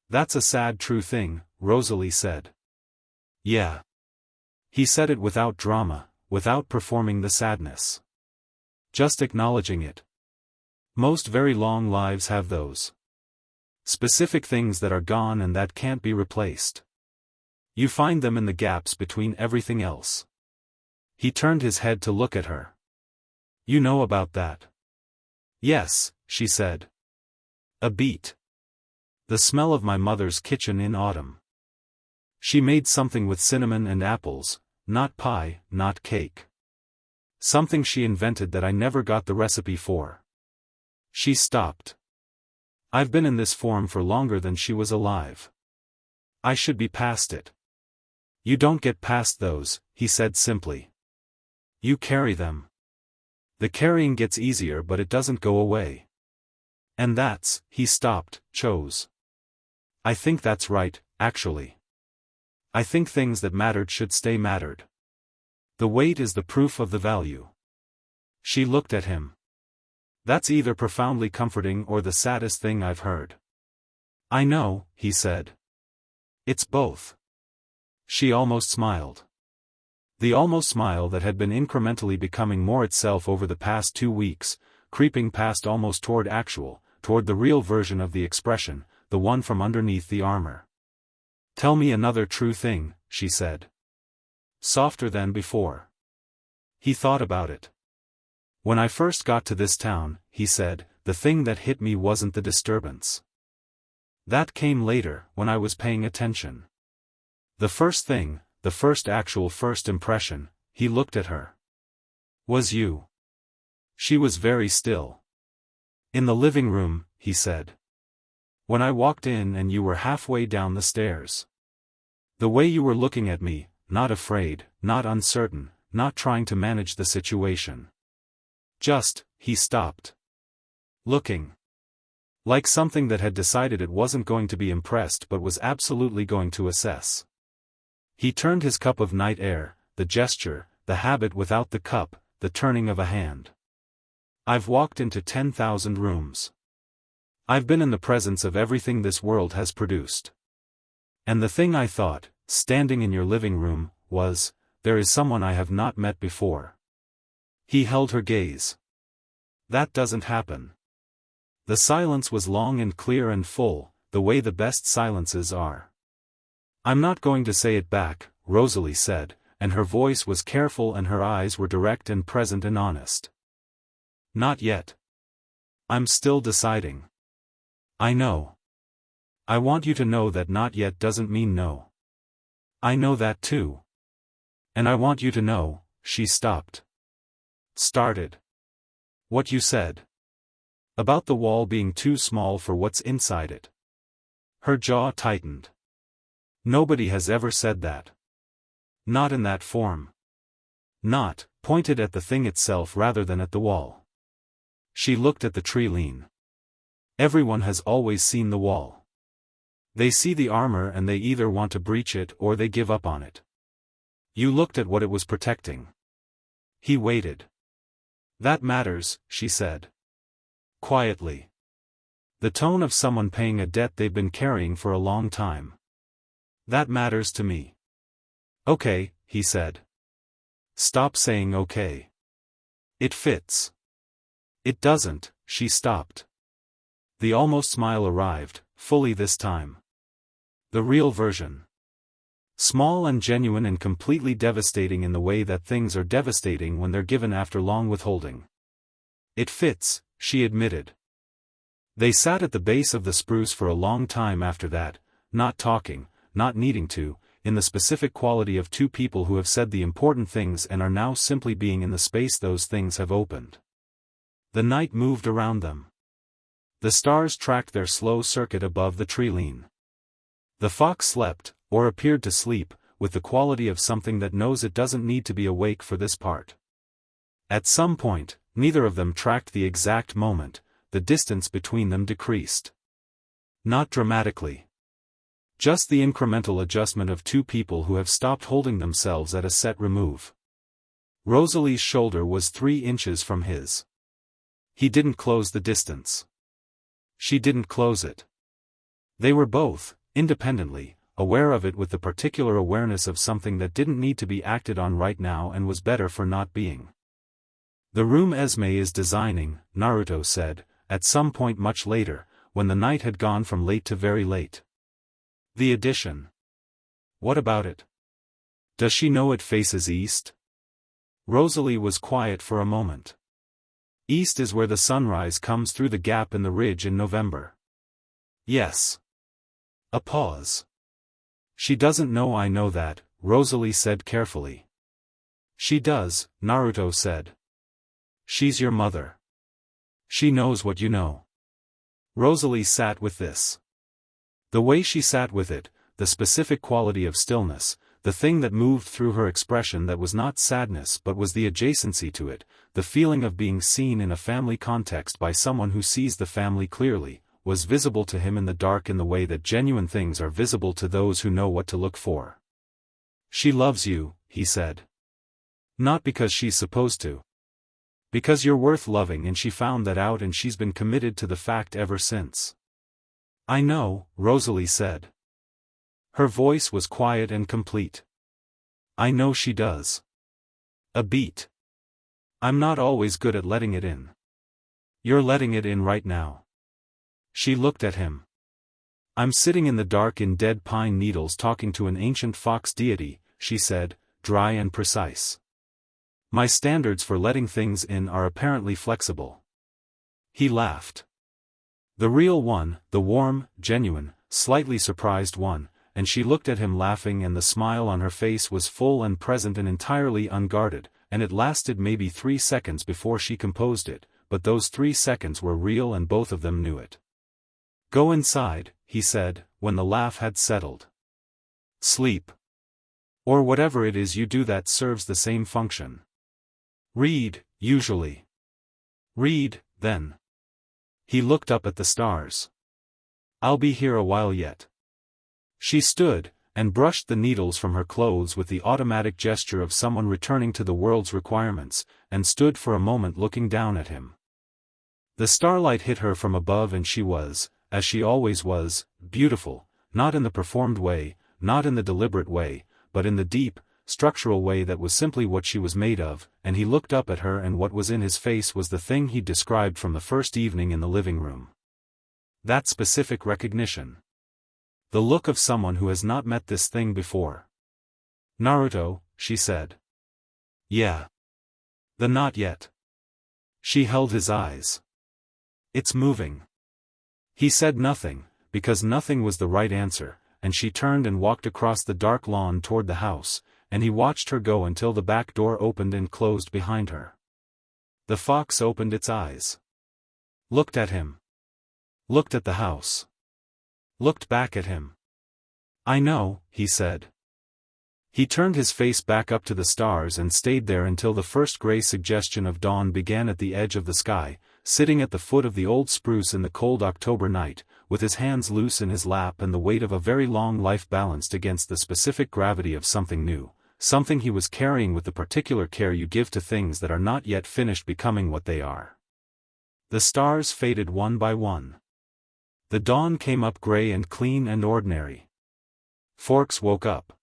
That's a sad true thing, Rosalie said. Yeah. He said it without drama, without performing the sadness. Just acknowledging it. Most very long lives have those. Specific things that are gone and that can't be replaced. You find them in the gaps between everything else. He turned his head to look at her. You know about that? Yes, she said. A beat. The smell of my mother's kitchen in autumn. She made something with cinnamon and apples, not pie, not cake. Something she invented that I never got the recipe for. She stopped. I've been in this form for longer than she was alive. I should be past it. You don't get past those, he said simply. You carry them. The carrying gets easier but it doesn't go away. And that's, he stopped, chose. I think that's right, actually. I think things that mattered should stay mattered. The weight is the proof of the value. She looked at him. That's either profoundly comforting or the saddest thing I've heard. I know, he said. It's both. She almost smiled. The almost smile that had been incrementally becoming more itself over the past 2 weeks, creeping past almost toward the real version of the expression, the one from underneath the armor. Tell me another true thing, she said. Softer than before. He thought about it. When I first got to this town, he said, the thing that hit me wasn't the disturbance. That came later, when I was paying attention. The first thing, the first impression, he looked at her. Was you. She was very still. In the living room, he said. When I walked in and you were halfway down the stairs. The way you were looking at me, not afraid, not uncertain, not trying to manage the situation. Just, he stopped. Looking. Like something that had decided it wasn't going to be impressed but was absolutely going to assess. He turned his cup of night air, the gesture, the habit without the cup, the turning of a hand. I've walked into 10,000 rooms. I've been in the presence of everything this world has produced. And the thing I thought, standing in your living room, was, there is someone I have not met before. He held her gaze. That doesn't happen. The silence was long and clear and full, the way the best silences are. I'm not going to say it back, Rosalie said, and her voice was careful and her eyes were direct and present and honest. Not yet. I'm still deciding. I know. I want you to know that not yet doesn't mean no. I know that too. And I want you to know, she stopped. Started. What you said. About the wall being too small for what's inside it. Her jaw tightened. Nobody has ever said that. Not in that form. Not, pointed at the thing itself rather than at the wall. She looked at the tree lean. Everyone has always seen the wall. They see the armor and they either want to breach it or they give up on it. You looked at what it was protecting. He waited. That matters, she said. Quietly. The tone of someone paying a debt they've been carrying for a long time. That matters to me. Okay, he said. Stop saying okay. It fits. It doesn't, she stopped. The almost smile arrived, fully this time. The real version. Small and genuine and completely devastating in the way that things are devastating when they're given after long withholding. It fits, she admitted. They sat at the base of the spruce for a long time after that, not talking, not needing to, in the specific quality of two people who have said the important things and are now simply being in the space those things have opened. The night moved around them. The stars tracked their slow circuit above the tree lean. The fox slept, or appeared to sleep, with the quality of something that knows it doesn't need to be awake for this part. At some point, neither of them tracked the exact moment, the distance between them decreased. Not dramatically. Just the incremental adjustment of two people who have stopped holding themselves at a set remove. Rosalie's shoulder was 3 inches from his. He didn't close the distance. She didn't close it. They were both, independently, aware of it with the particular awareness of something that didn't need to be acted on right now and was better for not being. The room Esme is designing, Naruto said, at some point much later, when the night had gone from late to very late. The addition. What about it? Does she know it faces east? Rosalie was quiet for a moment. East is where the sunrise comes through the gap in the ridge in November. Yes. A pause. She doesn't know I know that, Rosalie said carefully. She does, Naruto said. She's your mother. She knows what you know. Rosalie sat with this. The way she sat with it, the specific quality of stillness, the thing that moved through her expression that was not sadness but was the adjacency to it, the feeling of being seen in a family context by someone who sees the family clearly, was visible to him in the dark in the way that genuine things are visible to those who know what to look for. "She loves you," he said. "Not because she's supposed to. Because you're worth loving, and she found that out, and she's been committed to the fact ever since." "I know," Rosalie said. Her voice was quiet and complete. "I know she does. A beat. I'm not always good at letting it in. You're letting it in right now." She looked at him. "I'm sitting in the dark in dead pine needles talking to an ancient fox deity," she said, dry and precise. "My standards for letting things in are apparently flexible." He laughed. The real one, the warm, genuine, slightly surprised one, and she looked at him laughing, and the smile on her face was full and present and entirely unguarded, and it lasted maybe 3 seconds before she composed it, but those 3 seconds were real and both of them knew it. "Go inside," he said, when the laugh had settled. "Sleep. Or whatever it is you do that serves the same function. Read, usually. Read, then." He looked up at the stars. "I'll be here a while yet." She stood, and brushed the needles from her clothes with the automatic gesture of someone returning to the world's requirements, and stood for a moment looking down at him. The starlight hit her from above, and she was, as she always was, beautiful, not in the performed way, not in the deliberate way, but in the deep, structural way that was simply what she was made of, and he looked up at her, and what was in his face was the thing he'd described from the first evening in the living room. That specific recognition. The look of someone who has not met this thing before. "Naruto," she said. "Yeah." "The not yet." She held his eyes. "It's moving." He said nothing, because nothing was the right answer, and she turned and walked across the dark lawn toward the house, and he watched her go until the back door opened and closed behind her. The fox opened its eyes. Looked at him. Looked at the house. Looked back at him. "I know," he said. He turned his face back up to the stars and stayed there until the first gray suggestion of dawn began at the edge of the sky, sitting at the foot of the old spruce in the cold October night, with his hands loose in his lap and the weight of a very long life balanced against the specific gravity of something new, something he was carrying with the particular care you give to things that are not yet finished becoming what they are. The stars faded one by one. The dawn came up gray and clean and ordinary. Forks woke up.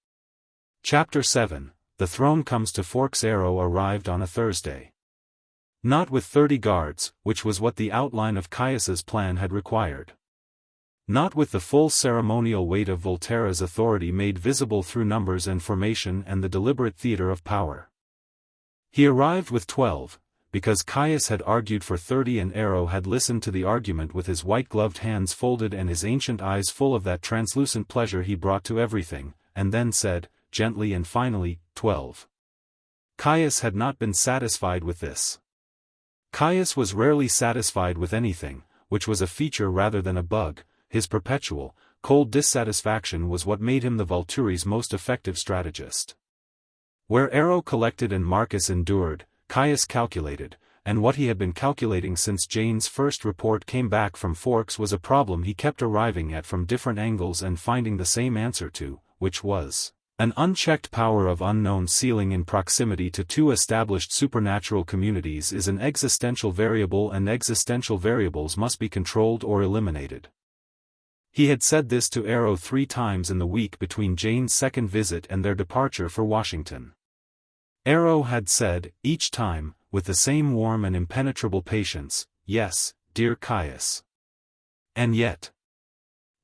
Chapter 7, The Throne Comes to Forks. Arrow arrived on a Thursday. Not with 30 guards, which was what the outline of Caius's plan had required. Not with the full ceremonial weight of Volterra's authority made visible through numbers and formation and the deliberate theater of power. He arrived with 12, because Caius had argued for 30 and Arrow had listened to the argument with his white-gloved hands folded and his ancient eyes full of that translucent pleasure he brought to everything, and then said, gently and finally, 12. Caius had not been satisfied with this. Caius was rarely satisfied with anything, which was a feature rather than a bug. His perpetual, cold dissatisfaction was what made him the Volturi's most effective strategist. Where Arrow collected and Marcus endured, Caius calculated, and what he had been calculating since Jane's first report came back from Forks was a problem he kept arriving at from different angles and finding the same answer to, which was an unchecked power of unknown ceiling in proximity to 2 established supernatural communities is an existential variable, and existential variables must be controlled or eliminated. He had said this to Arrow 3 times in the week between Jane's second visit and their departure for Washington. Arrow had said, each time, with the same warm and impenetrable patience, "Yes, dear Caius." And yet.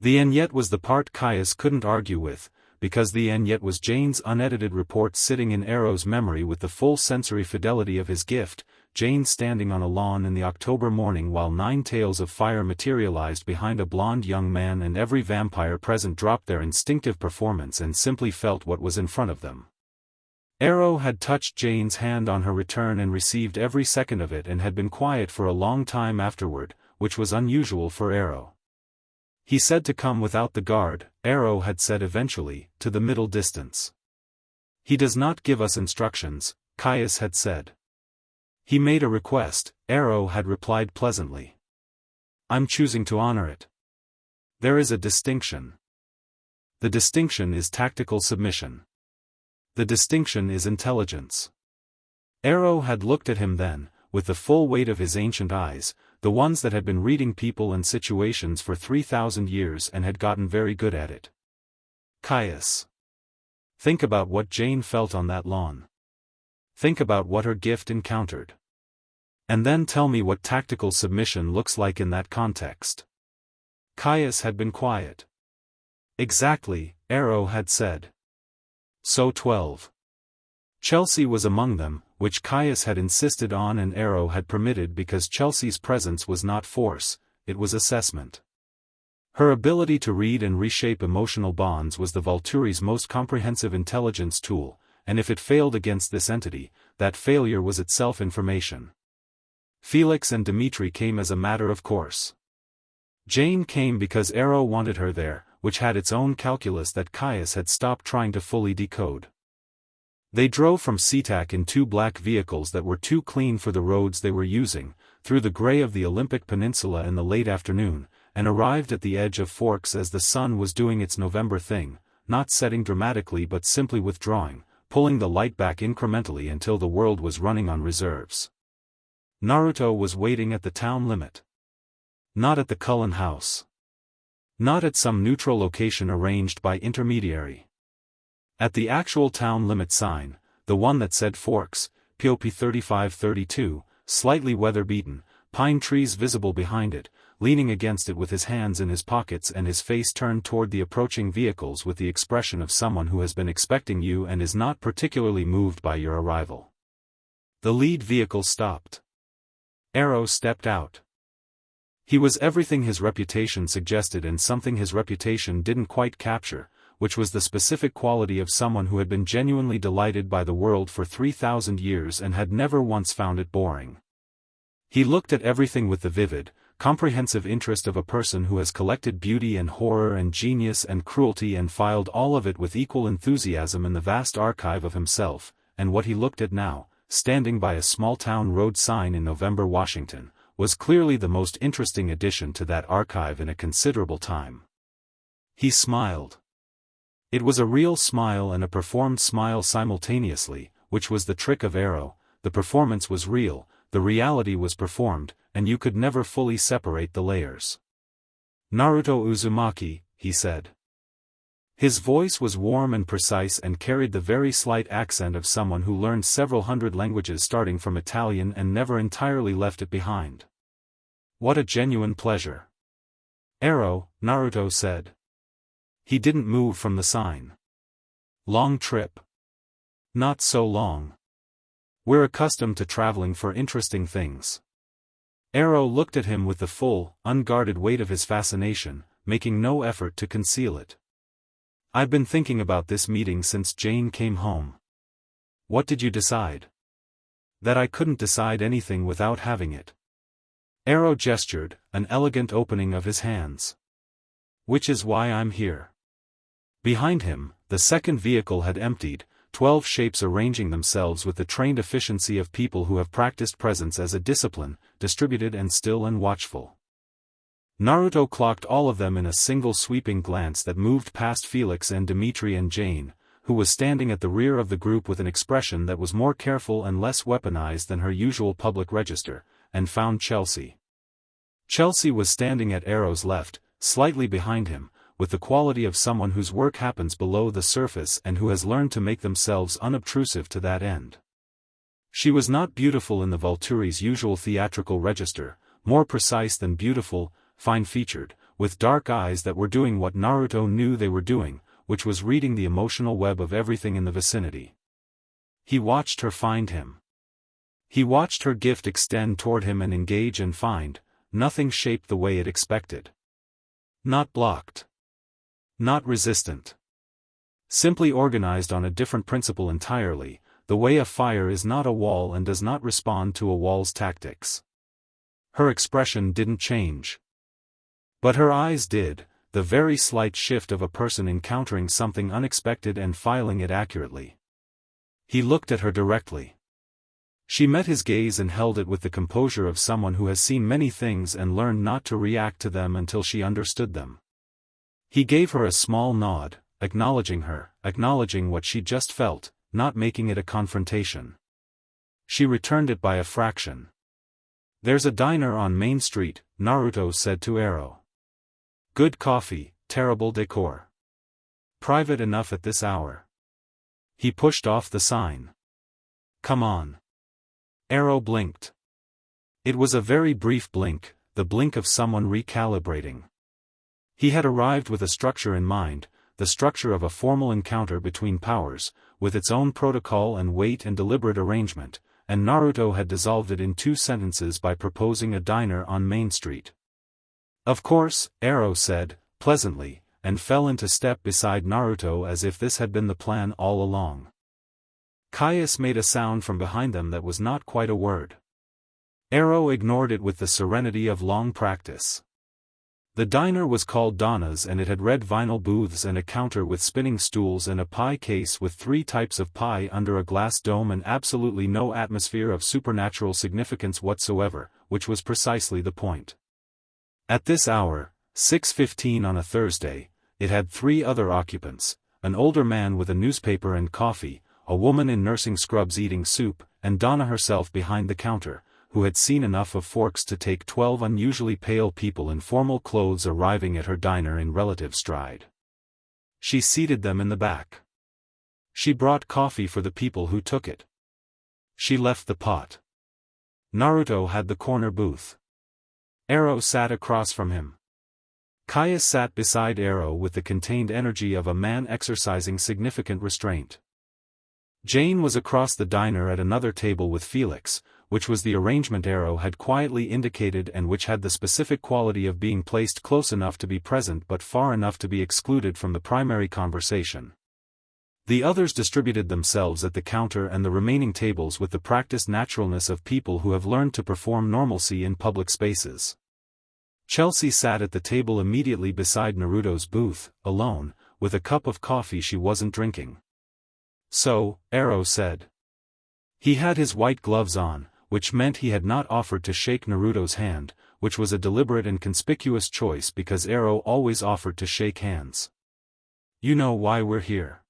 The "and yet" was the part Caius couldn't argue with, because the "and yet" was Jane's unedited report sitting in Arrow's memory with the full sensory fidelity of his gift, Jane standing on a lawn in the October morning while 9 tails of fire materialized behind a blond young man, and every vampire present dropped their instinctive performance and simply felt what was in front of them. Arrow had touched Jane's hand on her return and received every second of it and had been quiet for a long time afterward, which was unusual for Arrow. He said to come without the guard. Arrow had said eventually, to the middle distance. He does not give us instructions, Caius had said. He made a request, Arrow had replied pleasantly. I'm choosing to honor it. There is a distinction. The distinction is tactical submission. The distinction is intelligence. Arrow had looked at him then, with the full weight of his ancient eyes, the ones that had been reading people and situations for 3,000 years and had gotten very good at it. Caius. Think about what Jane felt on that lawn. Think about what her gift encountered. And then tell me what tactical submission looks like in that context. Caius had been quiet. Exactly, Arrow had said. So 12. Chelsea was among them, which Caius had insisted on and Arrow had permitted because Chelsea's presence was not force, it was assessment. Her ability to read and reshape emotional bonds was the Volturi's most comprehensive intelligence tool, and if it failed against this entity, that failure was itself information. Felix and Dimitri came as a matter of course. Jane came because Arrow wanted her there, which had its own calculus that Caius had stopped trying to fully decode. They drove from SeaTac in 2 black vehicles that were too clean for the roads they were using, through the gray of the Olympic Peninsula in the late afternoon, and arrived at the edge of Forks as the sun was doing its November thing, not setting dramatically but simply withdrawing, pulling the light back incrementally until the world was running on reserves. Naruto was waiting at the town limit. Not at the Cullen house. Not at some neutral location arranged by intermediary. At the actual town limit sign, the one that said Forks, POP 3532, slightly weather-beaten, pine trees visible behind it, leaning against it with his hands in his pockets and his face turned toward the approaching vehicles with the expression of someone who has been expecting you and is not particularly moved by your arrival. The lead vehicle stopped. Arrow stepped out. He was everything his reputation suggested and something his reputation didn't quite capture, which was the specific quality of someone who had been genuinely delighted by the world for 3,000 years and had never once found it boring. He looked at everything with the vivid, comprehensive interest of a person who has collected beauty and horror and genius and cruelty and filed all of it with equal enthusiasm in the vast archive of himself, and what he looked at now, standing by a small-town road sign in November, Washington, was clearly the most interesting addition to that archive in a considerable time. He smiled. It was a real smile and a performed smile simultaneously, which was the trick of Arrow. The performance was real, the reality was performed, and you could never fully separate the layers. Naruto Uzumaki, he said. His voice was warm and precise and carried the very slight accent of someone who learned several hundred languages starting from Italian and never entirely left it behind. What a genuine pleasure. Arrow, Naruto said. He didn't move from the sign. Long trip. Not so long. We're accustomed to traveling for interesting things. Arrow looked at him with the full, unguarded weight of his fascination, making no effort to conceal it. I've been thinking about this meeting since Jane came home. What did you decide? That I couldn't decide anything without having it. Arrow gestured, an elegant opening of his hands. Which is why I'm here. Behind him, the second vehicle had emptied, 12 shapes arranging themselves with the trained efficiency of people who have practiced presence as a discipline, distributed and still and watchful. Naruto clocked all of them in a single sweeping glance that moved past Felix and Dimitri and Jane, who was standing at the rear of the group with an expression that was more careful and less weaponized than her usual public register, and found Chelsea. Chelsea was standing at Arrow's left, slightly behind him, with the quality of someone whose work happens below the surface and who has learned to make themselves unobtrusive to that end. She was not beautiful in the Volturi's usual theatrical register, more precise than beautiful, fine-featured, with dark eyes that were doing what Naruto knew they were doing, which was reading the emotional web of everything in the vicinity. He watched her find him. He watched her gift extend toward him and engage and find, nothing shaped the way it expected. Not blocked. Not resistant. Simply organized on a different principle entirely, the way a fire is not a wall and does not respond to a wall's tactics. Her expression didn't change. But her eyes did, the very slight shift of a person encountering something unexpected and filing it accurately. He looked at her directly. She met his gaze and held it with the composure of someone who has seen many things and learned not to react to them until she understood them. He gave her a small nod, acknowledging her, acknowledging what she just felt, not making it a confrontation. She returned it by a fraction. "There's a diner on Main Street," Naruto said to Arrow. "Good coffee, terrible decor. Private enough at this hour." He pushed off the sign. "Come on." Arrow blinked. It was a very brief blink, the blink of someone recalibrating. He had arrived with a structure in mind, the structure of a formal encounter between powers, with its own protocol and weight and deliberate arrangement, and Naruto had dissolved it in 2 sentences by proposing a diner on Main Street. "Of course," Arrow said, pleasantly, and fell into step beside Naruto as if this had been the plan all along. Caius made a sound from behind them that was not quite a word. Arrow ignored it with the serenity of long practice. The diner was called Donna's and it had red vinyl booths and a counter with spinning stools and a pie case with 3 types of pie under a glass dome and absolutely no atmosphere of supernatural significance whatsoever, which was precisely the point. At this hour, 6:15 on a Thursday, it had 3 other occupants, an older man with a newspaper and coffee, a woman in nursing scrubs eating soup, and Donna herself behind the counter, who had seen enough of forks to take 12 unusually pale people in formal clothes arriving at her diner in relative stride. She seated them in the back. She brought coffee for the people who took it. She left the pot. Naruto had the corner booth. Arrow sat across from him. Caius sat beside Arrow with the contained energy of a man exercising significant restraint. Jane was across the diner at another table with Felix, which was the arrangement Arrow had quietly indicated and which had the specific quality of being placed close enough to be present but far enough to be excluded from the primary conversation. The others distributed themselves at the counter and the remaining tables with the practiced naturalness of people who have learned to perform normalcy in public spaces. Chelsea sat at the table immediately beside Naruto's booth, alone, with a cup of coffee she wasn't drinking. "So," Arrow said. He had his white gloves on, which meant he had not offered to shake Naruto's hand, which was a deliberate and conspicuous choice because Arrow always offered to shake hands. "You know why we're here.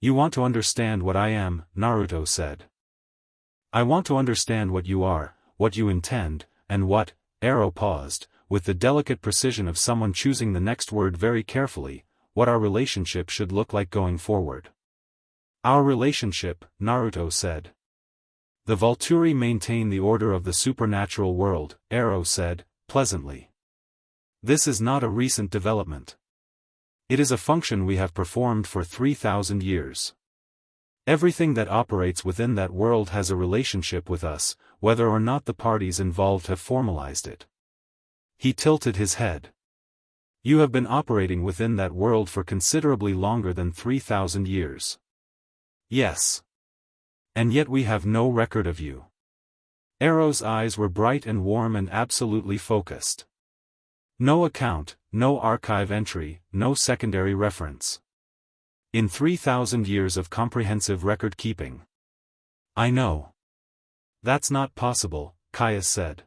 You want to understand what I am," Naruto said. "I want to understand what you are, what you intend, and what," Arrow paused, with the delicate precision of someone choosing the next word very carefully, "what our relationship should look like going forward." "Our relationship," Naruto said. "The Volturi maintain the order of the supernatural world," Arrow said, pleasantly. "This is not a recent development. It is a function we have performed for 3,000 years. Everything that operates within that world has a relationship with us, whether or not the parties involved have formalized it." He tilted his head. "You have been operating within that world for considerably longer than 3,000 years. Yes. And yet we have no record of you." Arrow's eyes were bright and warm and absolutely focused. "No account, no archive entry, no secondary reference. In 3,000 years of comprehensive record keeping." "I know. That's not possible," Caius said.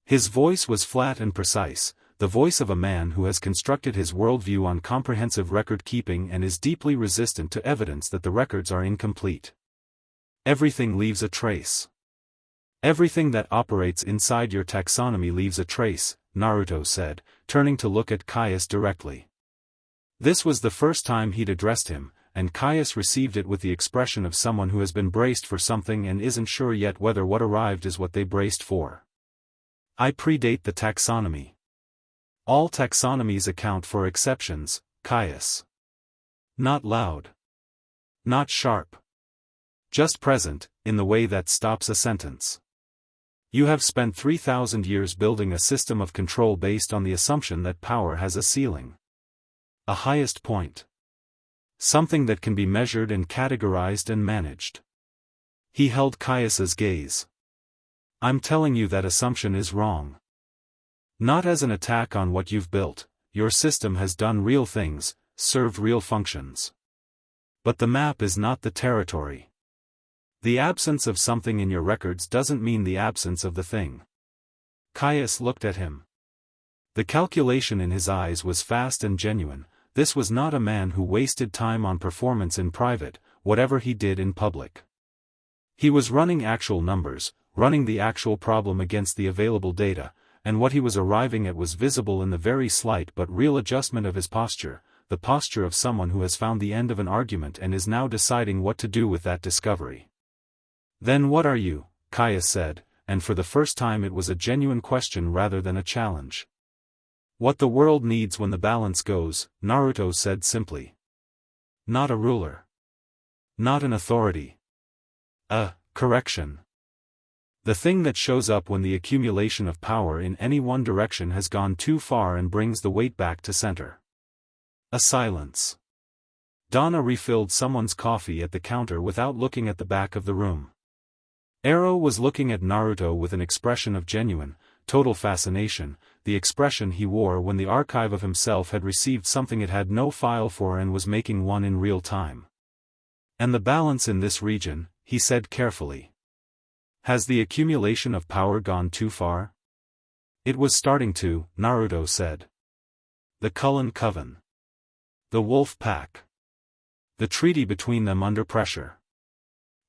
His voice was flat and precise, the voice of a man who has constructed his worldview on comprehensive record keeping and is deeply resistant to evidence that the records are incomplete. "Everything leaves a trace. Everything that operates inside your taxonomy leaves a trace," Naruto said, turning to look at Caius directly. This was the first time he'd addressed him, and Caius received it with the expression of someone who has been braced for something and isn't sure yet whether what arrived is what they braced for. "I predate the taxonomy. All taxonomies account for exceptions, Caius." Not loud. Not sharp. Just present, in the way that stops a sentence. "You have spent 3,000 years building a system of control based on the assumption that power has a ceiling. A highest point. Something that can be measured and categorized and managed." He held Caius's gaze. "I'm telling you that assumption is wrong. Not as an attack on what you've built, your system has done real things, served real functions. But the map is not the territory. The absence of something in your records doesn't mean the absence of the thing. Caius looked at him. The calculation in his eyes was fast and genuine. This was not a man who wasted time on performance in private, whatever he did in public. He was running actual numbers, running the actual problem against the available data, and what he was arriving at was visible in the very slight but real adjustment of his posture, the posture of someone who has found the end of an argument and is now deciding what to do with that discovery. "Then what are you?" Caius said, and for the first time it was a genuine question rather than a challenge. "What the world needs when the balance goes," Naruto said simply. "Not a ruler. Not an authority. A correction. The thing that shows up when the accumulation of power in any one direction has gone too far and brings the weight back to center." A silence. Donna refilled someone's coffee at the counter without looking at the back of the room. Ero was looking at Naruto with an expression of genuine, total fascination, the expression he wore when the archive of himself had received something it had no file for and was making one in real time. "And the balance in this region," he said carefully. "Has the accumulation of power gone too far?" "It was starting to," Naruto said. "The Cullen Coven. The Wolf Pack. The treaty between them under pressure.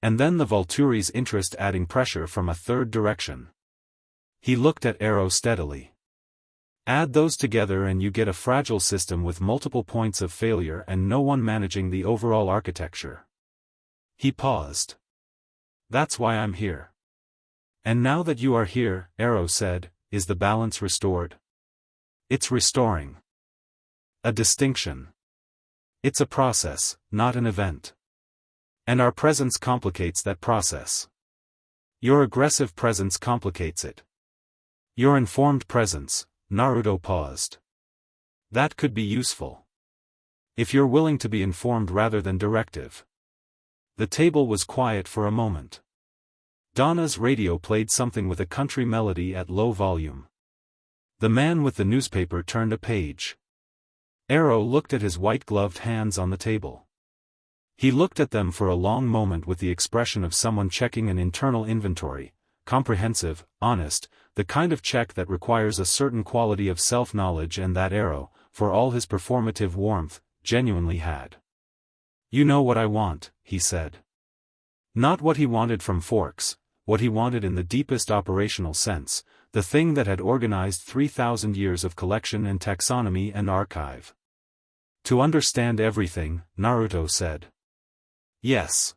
And then the Volturi's interest adding pressure from a third direction." He looked at Ero steadily. "Add those together and you get a fragile system with multiple points of failure and no one managing the overall architecture." He paused. "That's why I'm here." "And now that you are here," Ero said, "is the balance restored?" "It's restoring. A distinction. It's a process, not an event. And our presence complicates that process. Your aggressive presence complicates it. Your informed presence," Naruto paused. "That could be useful. If you're willing to be informed rather than directive." The table was quiet for a moment. Donna's radio played something with a country melody at low volume. The man with the newspaper turned a page. Ero looked at his white-gloved hands on the table. He looked at them for a long moment with the expression of someone checking an internal inventory, comprehensive, honest, the kind of check that requires a certain quality of self-knowledge and that Ero, for all his performative warmth, genuinely had. "You know what I want," he said. Not what he wanted from Forks, what he wanted in the deepest operational sense, the thing that had organized 3,000 years of collection and taxonomy and archive. "To understand everything," Naruto said. "Yes."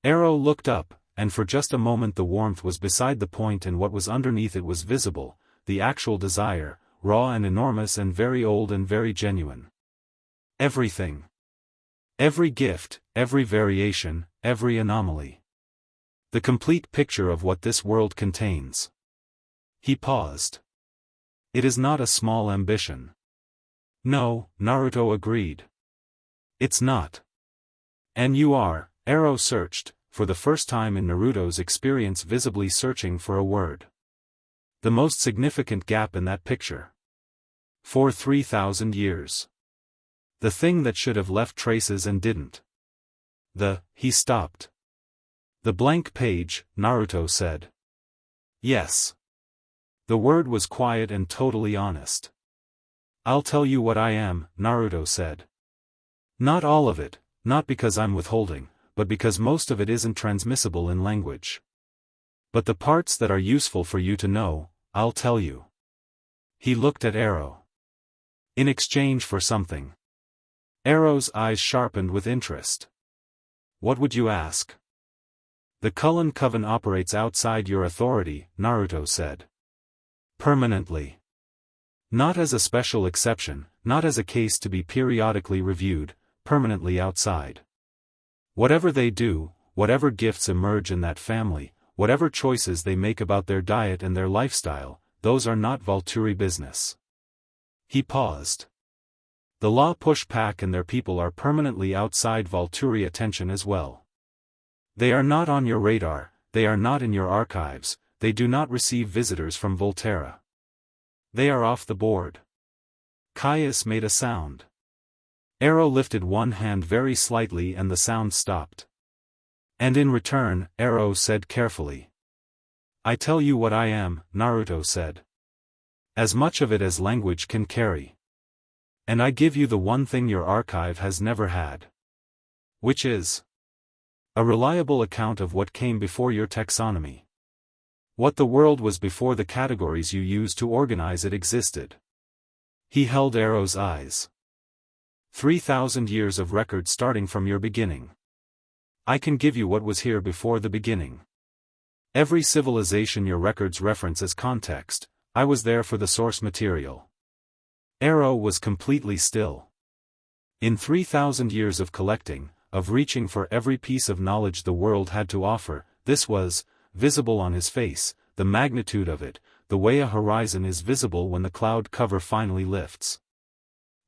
Ero looked up, and for just a moment the warmth was beside the point and what was underneath it was visible, the actual desire, raw and enormous and very old and very genuine. Everything. Every gift, every variation, every anomaly. The complete picture of what this world contains. He paused. "It is not a small ambition." "No," Naruto agreed. "It's not." "And you are," Ero searched, for the first time in Naruto's experience visibly searching for a word. The most significant gap in that picture. For 3,000 years. The thing that should have left traces and didn't. He stopped. "The blank page," Naruto said. "Yes." The word was quiet and totally honest. "I'll tell you what I am," Naruto said. "Not all of it, not because I'm withholding, but because most of it isn't transmissible in language. But the parts that are useful for you to know, I'll tell you." He looked at Ero. "In exchange for something." Ero's eyes sharpened with interest. "What would you ask?" "The Cullen Coven operates outside your authority," Naruto said. "Permanently. Not as a special exception, not as a case to be periodically reviewed, permanently outside. Whatever they do, whatever gifts emerge in that family, whatever choices they make about their diet and their lifestyle, those are not Volturi business." He paused. "The Law Push Pack and their people are permanently outside Volturi attention as well. They are not on your radar, they are not in your archives, they do not receive visitors from Volterra. They are off the board." Caius made a sound. Arrow lifted one hand very slightly and the sound stopped. And in return, Arrow said carefully. I tell you what I am, Naruto said. As much of it as language can carry. And I give you the one thing your archive has never had. Which is a reliable account of what came before your taxonomy. What the world was before the categories you used to organize it existed. He held Arrow's eyes. 3,000 years of record starting from your beginning. I can give you what was here before the beginning. Every civilization your records reference as context, I was there for the source material. Arrow was completely still. In 3,000 years of collecting, of reaching for every piece of knowledge the world had to offer, this was, visible on his face, the magnitude of it, the way a horizon is visible when the cloud cover finally lifts.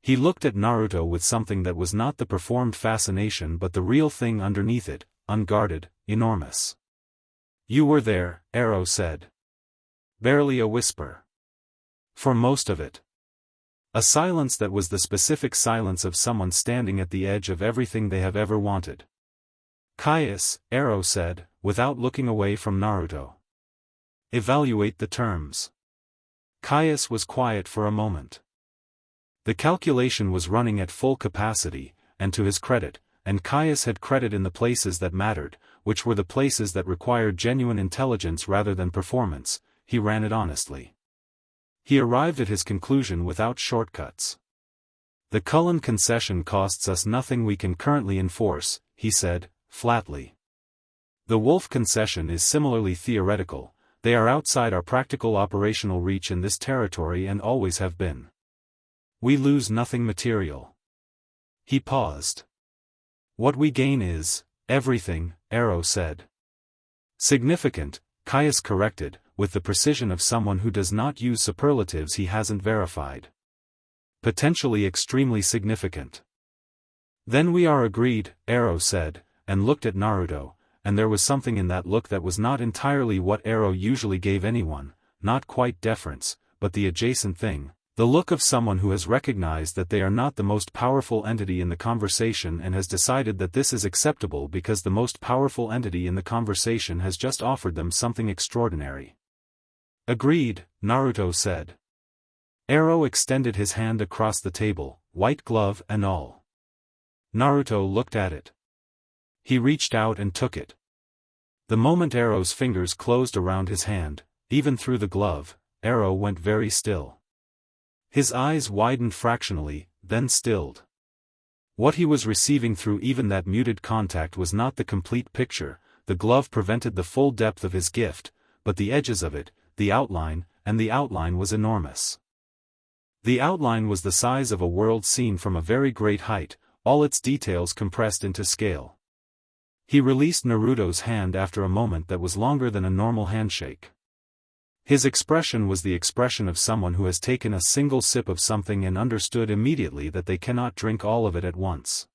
He looked at Naruto with something that was not the performed fascination but the real thing underneath it, unguarded, enormous. You were there, Arrow said. Barely a whisper. For most of it. A silence that was the specific silence of someone standing at the edge of everything they have ever wanted. Caius, Arrow said, without looking away from Naruto. Evaluate the terms. Caius was quiet for a moment. The calculation was running at full capacity, and to his credit, and Caius had credit in the places that mattered, which were the places that required genuine intelligence rather than performance, he ran it honestly. He arrived at his conclusion without shortcuts. The Cullen concession costs us nothing we can currently enforce, he said, flatly. The Wolf concession is similarly theoretical, they are outside our practical operational reach in this territory and always have been. We lose nothing material. He paused. What we gain is, everything, Arrow said. Significant, Caius corrected, with the precision of someone who does not use superlatives he hasn't verified. Potentially extremely significant. Then we are agreed, Arrow said, and looked at Naruto, and there was something in that look that was not entirely what Arrow usually gave anyone, not quite deference, but the adjacent thing. The look of someone who has recognized that they are not the most powerful entity in the conversation and has decided that this is acceptable because the most powerful entity in the conversation has just offered them something extraordinary. Agreed, Naruto said. Arrow extended his hand across the table, white glove and all. Naruto looked at it. He reached out and took it. The moment Arrow's fingers closed around his hand, even through the glove, Arrow went very still. His eyes widened fractionally, then stilled. What he was receiving through even that muted contact was not the complete picture, the glove prevented the full depth of his gift, but the edges of it, the outline, and the outline was enormous. The outline was the size of a world seen from a very great height, all its details compressed into scale. He released Naruto's hand after a moment that was longer than a normal handshake. His expression was the expression of someone who has taken a single sip of something and understood immediately that they cannot drink all of it at once.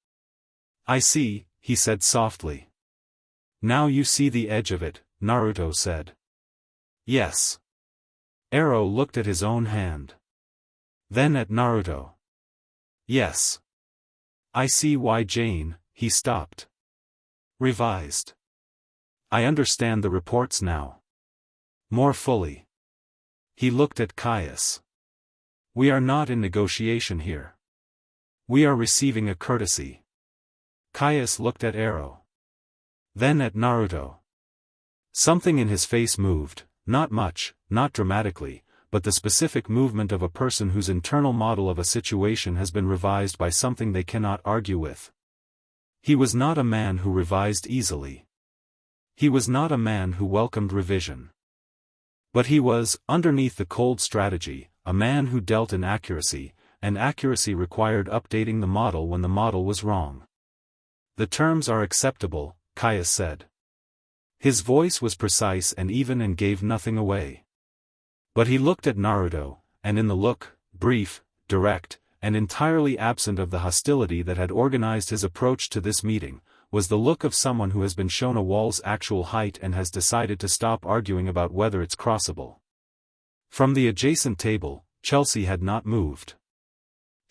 I see, he said softly. Now you see the edge of it, Naruto said. Yes. Arrow looked at his own hand. Then at Naruto. Yes. I see why Jane, he stopped. Revised. I understand the reports now. More fully. He looked at Caius. We are not in negotiation here. We are receiving a courtesy. Caius looked at Arrow. Then at Naruto. Something in his face moved, not much, not dramatically, but the specific movement of a person whose internal model of a situation has been revised by something they cannot argue with. He was not a man who revised easily. He was not a man who welcomed revision. But he was, underneath the cold strategy, a man who dealt in accuracy, and accuracy required updating the model when the model was wrong. The terms are acceptable, Caius said. His voice was precise and even and gave nothing away. But he looked at Naruto, and in the look, brief, direct, and entirely absent of the hostility that had organized his approach to this meeting, was the look of someone who has been shown a wall's actual height and has decided to stop arguing about whether it's crossable. From the adjacent table, Chelsea had not moved.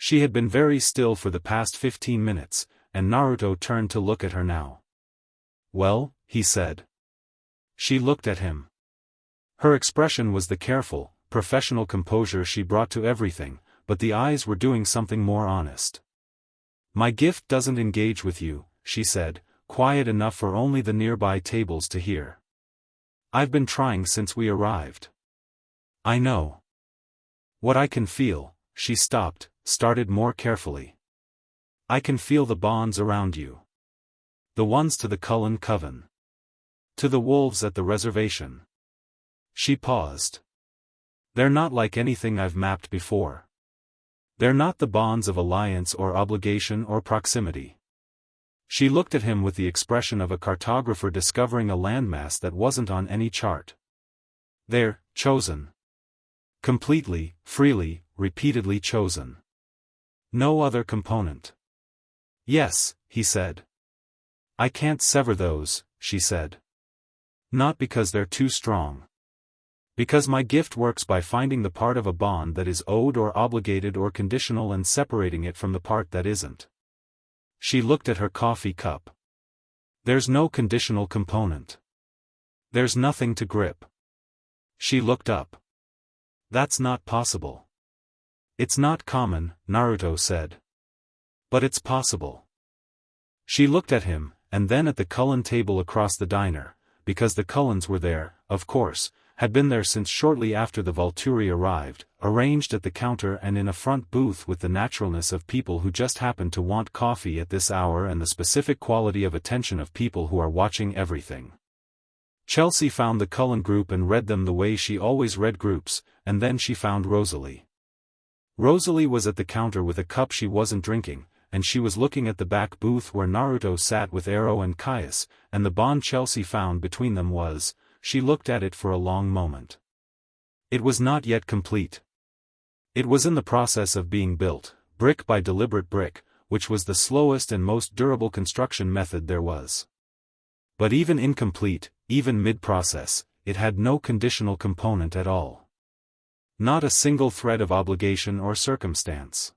She had been very still for the past 15 minutes, and Naruto turned to look at her now. "Well," he said. She looked at him. Her expression was the careful, professional composure she brought to everything, but the eyes were doing something more honest. "My gift doesn't engage with you," she said, quiet enough for only the nearby tables to hear. "I've been trying since we arrived. I know. What I can feel," she stopped, started more carefully. "I can feel the bonds around you. The ones to the Cullen coven. To the wolves at the reservation." She paused. "They're not like anything I've mapped before. They're not the bonds of alliance or obligation or proximity." She looked at him with the expression of a cartographer discovering a landmass that wasn't on any chart. "They're chosen. Completely, freely, repeatedly chosen. No other component." "Yes," he said. "I can't sever those," she said. "Not because they're too strong. Because my gift works by finding the part of a bond that is owed or obligated or conditional and separating it from the part that isn't." She looked at her coffee cup. "There's no conditional component. There's nothing to grip." She looked up. "That's not possible." "It's not common," Naruto said. "But it's possible." She looked at him, and then at the Cullen table across the diner, because the Cullens were there, of course, had been there since shortly after the Volturi arrived, arranged at the counter and in a front booth with the naturalness of people who just happened to want coffee at this hour and the specific quality of attention of people who are watching everything. Chelsea found the Cullen group and read them the way she always read groups, and then she found Rosalie. Rosalie was at the counter with a cup she wasn't drinking, and she was looking at the back booth where Naruto sat with Arrow and Caius, and the bond Chelsea found between them was, she looked at it for a long moment. It was not yet complete. It was in the process of being built, brick by deliberate brick, which was the slowest and most durable construction method there was. But even incomplete, even mid-process, it had no conditional component at all. Not a single thread of obligation or circumstance.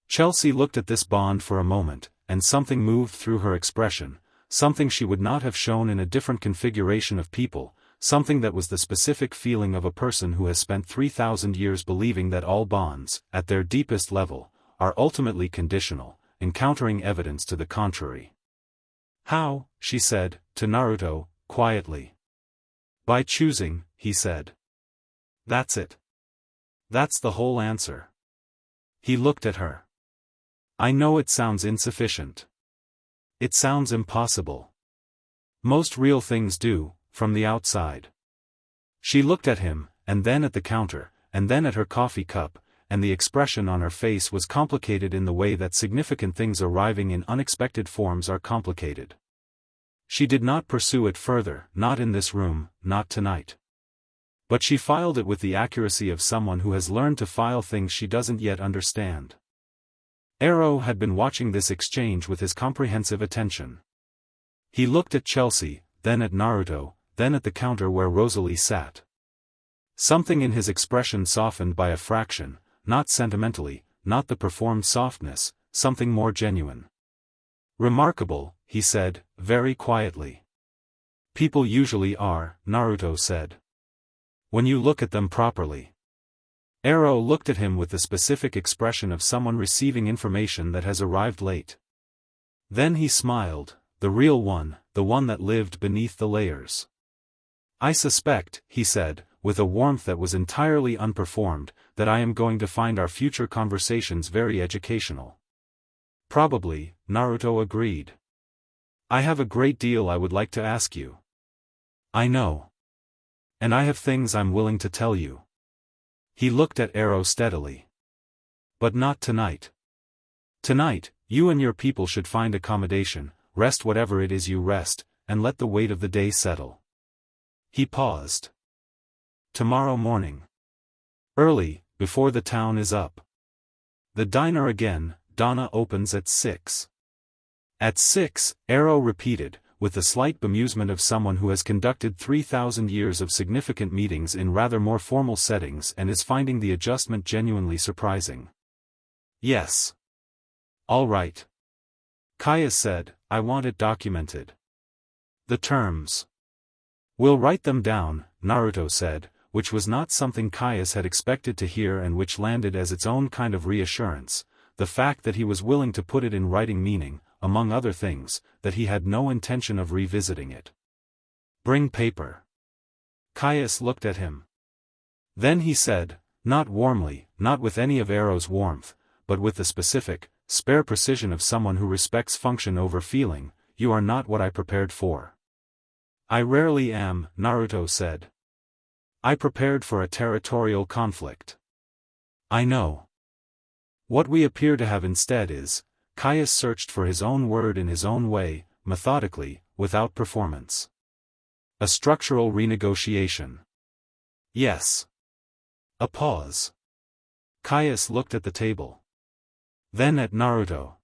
Chelsea looked at this bond for a moment, and something moved through her expression, something she would not have shown in a different configuration of people, something that was the specific feeling of a person who has spent 3,000 years believing that all bonds, at their deepest level, are ultimately conditional, encountering evidence to the contrary. "How?" she said, to Naruto, quietly. "By choosing," he said. "That's it. That's the whole answer." He looked at her. "I know it sounds insufficient. It sounds impossible. Most real things do, from the outside." She looked at him, and then at the counter, and then at her coffee cup, and the expression on her face was complicated in the way that significant things arriving in unexpected forms are complicated. She did not pursue it further, not in this room, not tonight. But she filed it with the accuracy of someone who has learned to file things she doesn't yet understand. Arrow had been watching this exchange with his comprehensive attention. He looked at Chelsea, then at Naruto, then at the counter where Rosalie sat. Something in his expression softened by a fraction, not sentimentally, not the performed softness, something more genuine. "Remarkable," he said, very quietly. "People usually are," Naruto said. "When you look at them properly." Arrow looked at him with the specific expression of someone receiving information that has arrived late. Then he smiled, the real one, the one that lived beneath the layers. "I suspect," he said, with a warmth that was entirely unperformed, "that I am going to find our future conversations very educational." "Probably," Naruto agreed. "I have a great deal I would like to ask you." "I know. And I have things I'm willing to tell you." He looked at Arrow steadily. "But not tonight. Tonight, you and your people should find accommodation, rest whatever it is you rest, and let the weight of the day settle." He paused. "Tomorrow morning. Early, before the town is up. The diner again, Donna opens at 6. "At 6, Arrow repeated, with the slight bemusement of someone who has conducted 3,000 years of significant meetings in rather more formal settings and is finding the adjustment genuinely surprising. Yes. All right. Caius said, I want it documented. The terms. We'll write them down, Naruto said, which was not something Caius had expected to hear and which landed as its own kind of reassurance, the fact that he was willing to put it in writing meaning, among other things, that he had no intention of revisiting it. Bring paper. Caius looked at him. Then he said, not warmly, not with any of Arrow's warmth, but with the specific, spare precision of someone who respects function over feeling, you are not what I prepared for. I rarely am, Naruto said. I prepared for a territorial conflict. I know. What we appear to have instead is, Caius searched for his own word in his own way, methodically, without performance. A structural renegotiation. Yes. A pause. Caius looked at the table. Then at Naruto.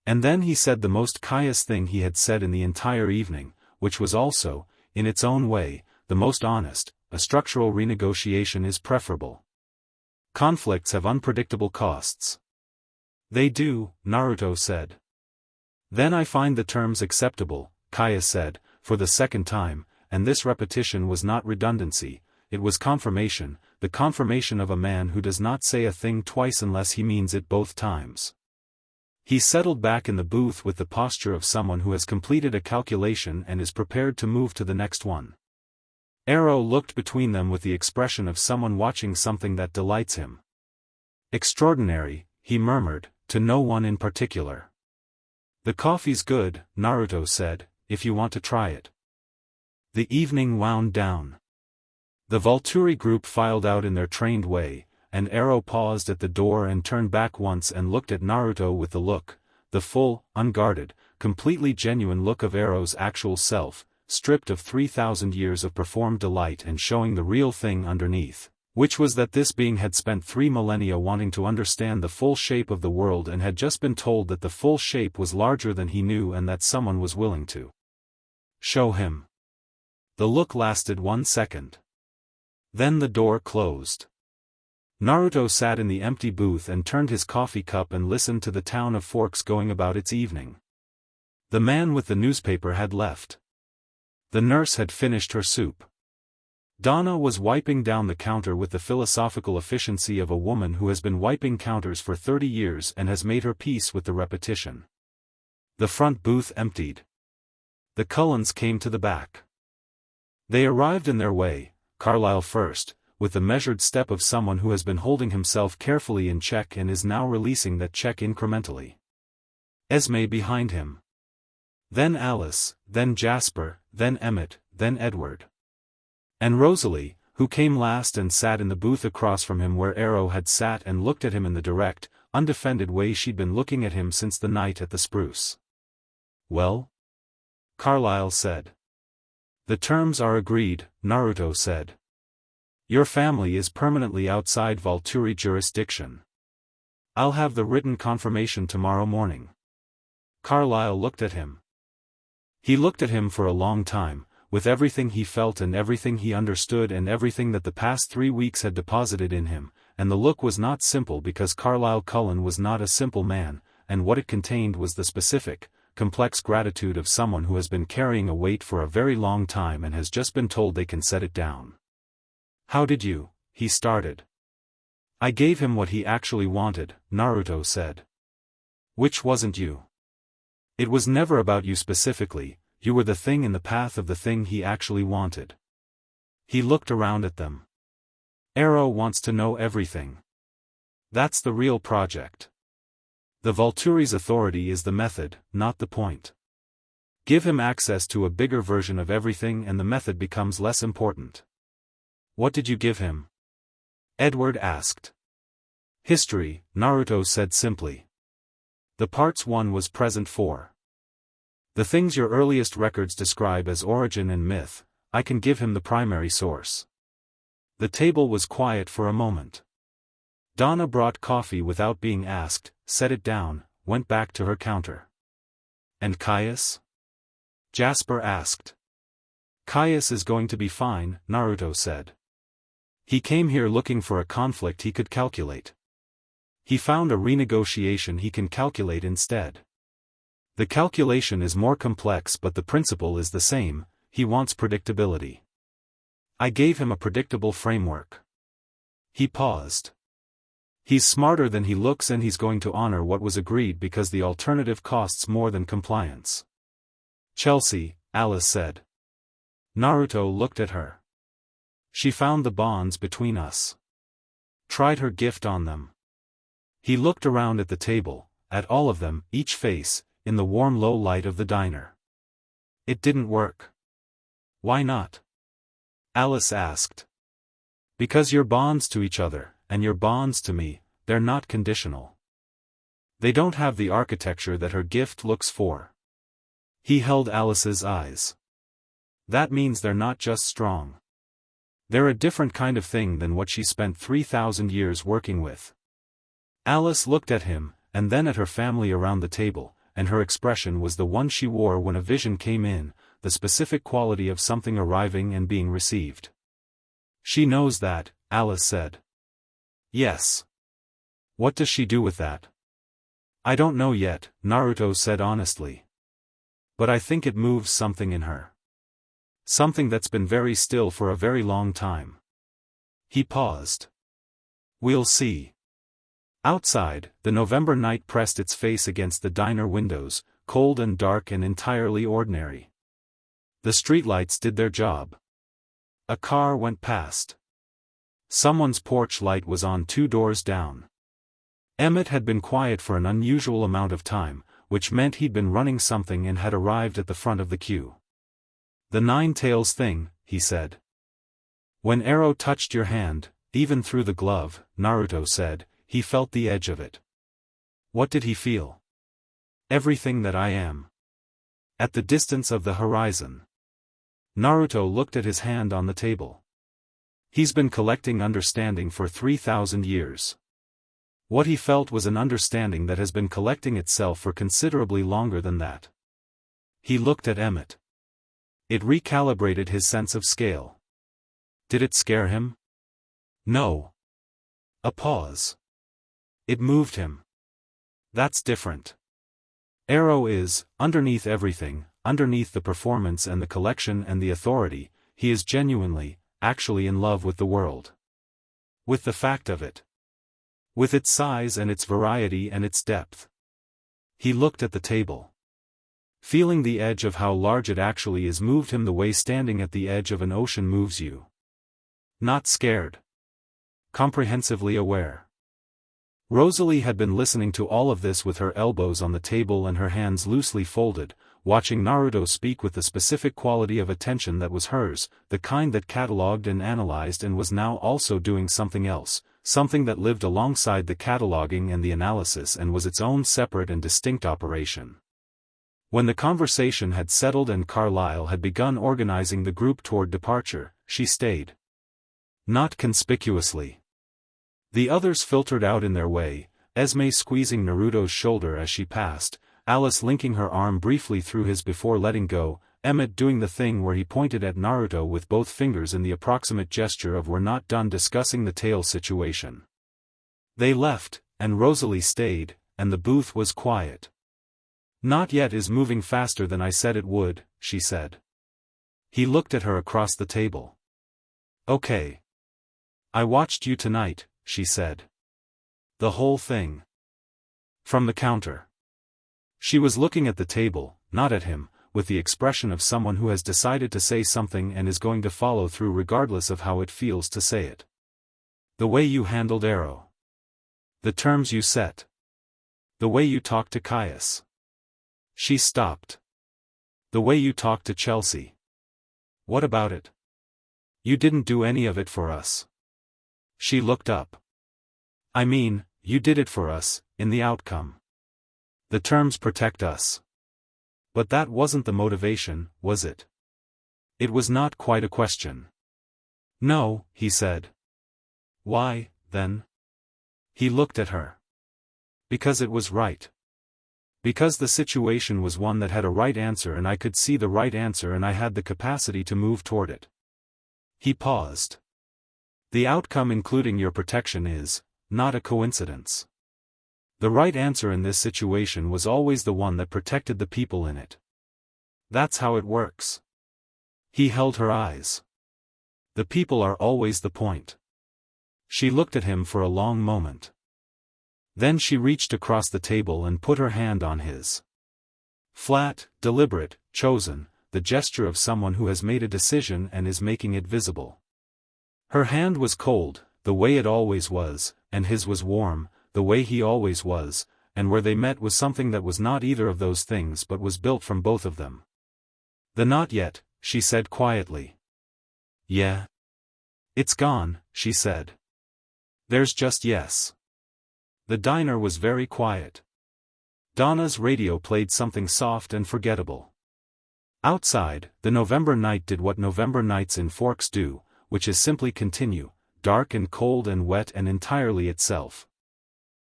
And then he said the most Caius thing he had said in the entire evening, which was also, in its own way, the most honest, a structural renegotiation is preferable. Conflicts have unpredictable costs. They do, Naruto said. Then I find the terms acceptable, Caius said, for the second time, and this repetition was not redundancy, it was confirmation, the confirmation of a man who does not say a thing twice unless he means it both times. He settled back in the booth with the posture of someone who has completed a calculation and is prepared to move to the next one. Arrow looked between them with the expression of someone watching something that delights him. Extraordinary, he murmured, to no one in particular. The coffee's good, Naruto said, if you want to try it. The evening wound down. The Volturi group filed out in their trained way, and Arrow paused at the door and turned back once and looked at Naruto with the look, the full, unguarded, completely genuine look of Arrow's actual self, stripped of 3,000 years of performed delight and showing the real thing underneath, which was that this being had spent 3 millennia wanting to understand the full shape of the world and had just been told that the full shape was larger than he knew and that someone was willing to show him. The look lasted 1 second. Then the door closed. Naruto sat in the empty booth and turned his coffee cup and listened to the town of Forks going about its evening. The man with the newspaper had left. The nurse had finished her soup. Donna was wiping down the counter with the philosophical efficiency of a woman who has been wiping counters for 30 years and has made her peace with the repetition. The front booth emptied. The Cullens came to the back. They arrived in their way, Carlyle first, with the measured step of someone who has been holding himself carefully in check and is now releasing that check incrementally. Esme behind him. Then Alice, then Jasper, then Emmett, then Edward. And Rosalie, who came last and sat in the booth across from him where Arrow had sat and looked at him in the direct, undefended way she'd been looking at him since the night at the Spruce. Well? Carlyle said. The terms are agreed, Naruto said. Your family is permanently outside Volturi jurisdiction. I'll have the written confirmation tomorrow morning. Carlyle looked at him. He looked at him for a long time, with everything he felt and everything he understood and everything that the past 3 weeks had deposited in him, and the look was not simple because Carlyle Cullen was not a simple man, and what it contained was the specific, complex gratitude of someone who has been carrying a weight for a very long time and has just been told they can set it down. How did you? He started. I gave him what he actually wanted, Naruto said. Which wasn't you. It was never about you specifically, you were the thing in the path of the thing he actually wanted. He looked around at them. Arrow wants to know everything. That's the real project. The Volturi's authority is the method, not the point. Give him access to a bigger version of everything and the method becomes less important. What did you give him? Edward asked. History, Naruto said simply. The parts 1 was present 4. The things your earliest records describe as origin and myth, I can give him the primary source. The table was quiet for a moment. Donna brought coffee without being asked, set it down, went back to her counter. And Caius? Jasper asked. Caius is going to be fine, Naruto said. He came here looking for a conflict he could calculate. He found a renegotiation he can calculate instead. The calculation is more complex but the principle is the same, he wants predictability. I gave him a predictable framework. He paused. He's smarter than he looks and he's going to honor what was agreed because the alternative costs more than compliance. Chelsea, Alice said. Naruto looked at her. She found the bonds between us. Tried her gift on them. He looked around at the table, at all of them, each face, in the warm low light of the diner. It didn't work. Why not? Alice asked. Because you're bonds to each other, and your bonds to me, they're not conditional. They don't have the architecture that her gift looks for. He held Alice's eyes. That means they're not just strong. They're a different kind of thing than what she spent 3,000 years working with. Alice looked at him, and then at her family around the table, and her expression was the one she wore when a vision came in, the specific quality of something arriving and being received. She knows that, Alice said. Yes. What does she do with that? I don't know yet, Naruto said honestly. But I think it moves something in her. Something that's been very still for a very long time. He paused. We'll see. Outside, the November night pressed its face against the diner windows, cold and dark and entirely ordinary. The streetlights did their job. A car went past. Someone's porch light was on 2 doors down. Emmett had been quiet for an unusual amount of time, which meant he'd been running something and had arrived at the front of the queue. The 9 tails thing, he said. When arrow touched your hand, even through the glove, Naruto said, he felt the edge of it. What did he feel? Everything that I am. At the distance of the horizon. Naruto looked at his hand on the table. He's been collecting understanding for 3,000 years. What he felt was an understanding that has been collecting itself for considerably longer than that. He looked at Emmett. It recalibrated his sense of scale. Did it scare him? No. A pause. It moved him. That's different. Arrow is, underneath everything, underneath the performance and the collection and the authority, he is genuinely, actually in love with the world. With the fact of it. With its size and its variety and its depth. He looked at the table. Feeling the edge of how large it actually is moved him the way standing at the edge of an ocean moves you. Not scared. Comprehensively aware. Rosalie had been listening to all of this with her elbows on the table and her hands loosely folded, watching Naruto speak with the specific quality of attention that was hers, the kind that catalogued and analyzed and was now also doing something else, something that lived alongside the cataloging and the analysis and was its own separate and distinct operation. When the conversation had settled and Carlyle had begun organizing the group toward departure, she stayed. Not conspicuously. The others filtered out in their way, Esme squeezing Naruto's shoulder as she passed, Alice linking her arm briefly through his before letting go, Emmett doing the thing where he pointed at Naruto with both fingers in the approximate gesture of we're not done discussing the tail situation. They left, and Rosalie stayed, and the booth was quiet. Not yet is moving faster than I said it would, she said. He looked at her across the table. Okay. I watched you tonight, she said. The whole thing. From the counter. She was looking at the table, not at him, with the expression of someone who has decided to say something and is going to follow through regardless of how it feels to say it. The way you handled Arrow. The terms you set. The way you talked to Caius. She stopped. The way you talked to Chelsea. What about it? You didn't do any of it for us. She looked up. I mean, you did it for us, in the outcome. The terms protect us. But that wasn't the motivation, was it? It was not quite a question. No, he said. Why, then? He looked at her. Because it was right. Because the situation was one that had a right answer and I could see the right answer and I had the capacity to move toward it. He paused. The outcome including your protection is, not a coincidence. The right answer in this situation was always the one that protected the people in it. That's how it works. He held her eyes. The people are always the point. She looked at him for a long moment. Then she reached across the table and put her hand on his. Flat, deliberate, chosen, the gesture of someone who has made a decision and is making it visible. Her hand was cold, the way it always was, and his was warm, the way he always was, and where they met was something that was not either of those things but was built from both of them. The not yet, she said quietly. Yeah. It's gone, she said. There's just yes. The diner was very quiet. Donna's radio played something soft and forgettable. Outside, the November night did what November nights in Forks do, which is simply continue, dark and cold and wet and entirely itself.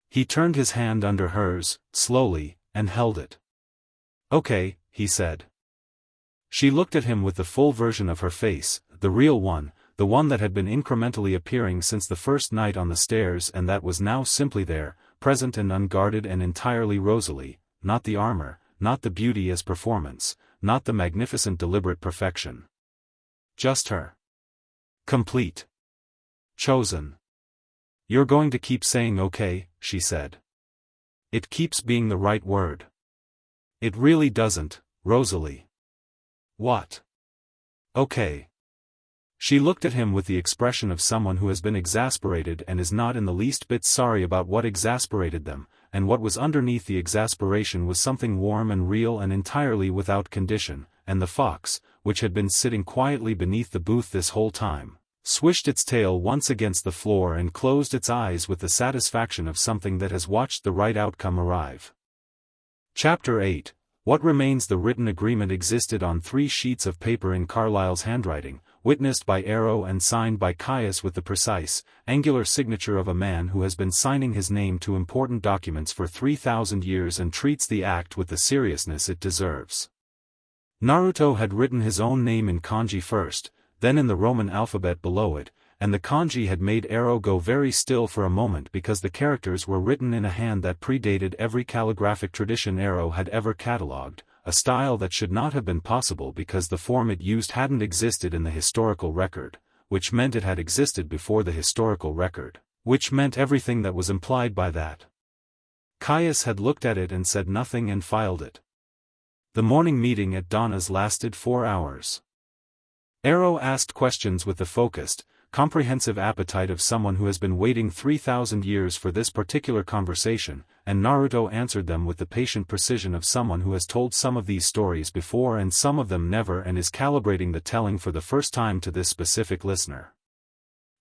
He turned his hand under hers, slowly, and held it. Okay, he said. She looked at him with the full version of her face, the real one, the one that had been incrementally appearing since the first night on the stairs and that was now simply there, present and unguarded and entirely Rosalie, not the armor, not the beauty as performance, not the magnificent deliberate perfection. Just her. Complete. Chosen. You're going to keep saying okay, she said. It keeps being the right word. It really doesn't, Rosalie. What? Okay. She looked at him with the expression of someone who has been exasperated and is not in the least bit sorry about what exasperated them, and what was underneath the exasperation was something warm and real and entirely without condition, and the fox, which had been sitting quietly beneath the booth this whole time, swished its tail once against the floor and closed its eyes with the satisfaction of something that has watched the right outcome arrive. Chapter 8. What remains? The written agreement existed on 3 sheets of paper in Carlyle's handwriting, witnessed by Arrow and signed by Caius with the precise, angular signature of a man who has been signing his name to important documents for 3,000 years and treats the act with the seriousness it deserves. Naruto had written his own name in kanji first, then in the Roman alphabet below it, and the kanji had made Arrow go very still for a moment because the characters were written in a hand that predated every calligraphic tradition Arrow had ever catalogued, a style that should not have been possible because the form it used hadn't existed in the historical record, which meant it had existed before the historical record, which meant everything that was implied by that. Caius had looked at it and said nothing and filed it. The morning meeting at Donna's lasted 4 hours. Arrow asked questions with the focused, comprehensive appetite of someone who has been waiting 3,000 years for this particular conversation, and Naruto answered them with the patient precision of someone who has told some of these stories before and some of them never and is calibrating the telling for the first time to this specific listener.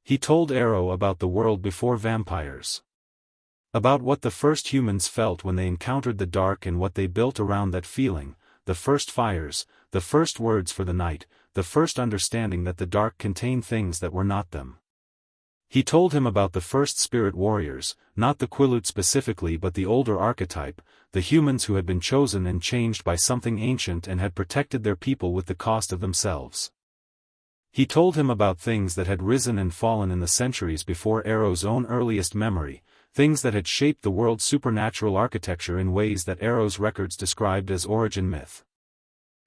He told Arrow about the world before vampires. About what the first humans felt when they encountered the dark and what they built around that feeling, the first fires, the first words for the night, the first understanding that the dark contained things that were not them. He told him about the first spirit warriors, not the Quilut specifically but the older archetype, the humans who had been chosen and changed by something ancient and had protected their people with the cost of themselves. He told him about things that had risen and fallen in the centuries before Arrow's own earliest memory, things that had shaped the world's supernatural architecture in ways that Arrow's records described as origin myth.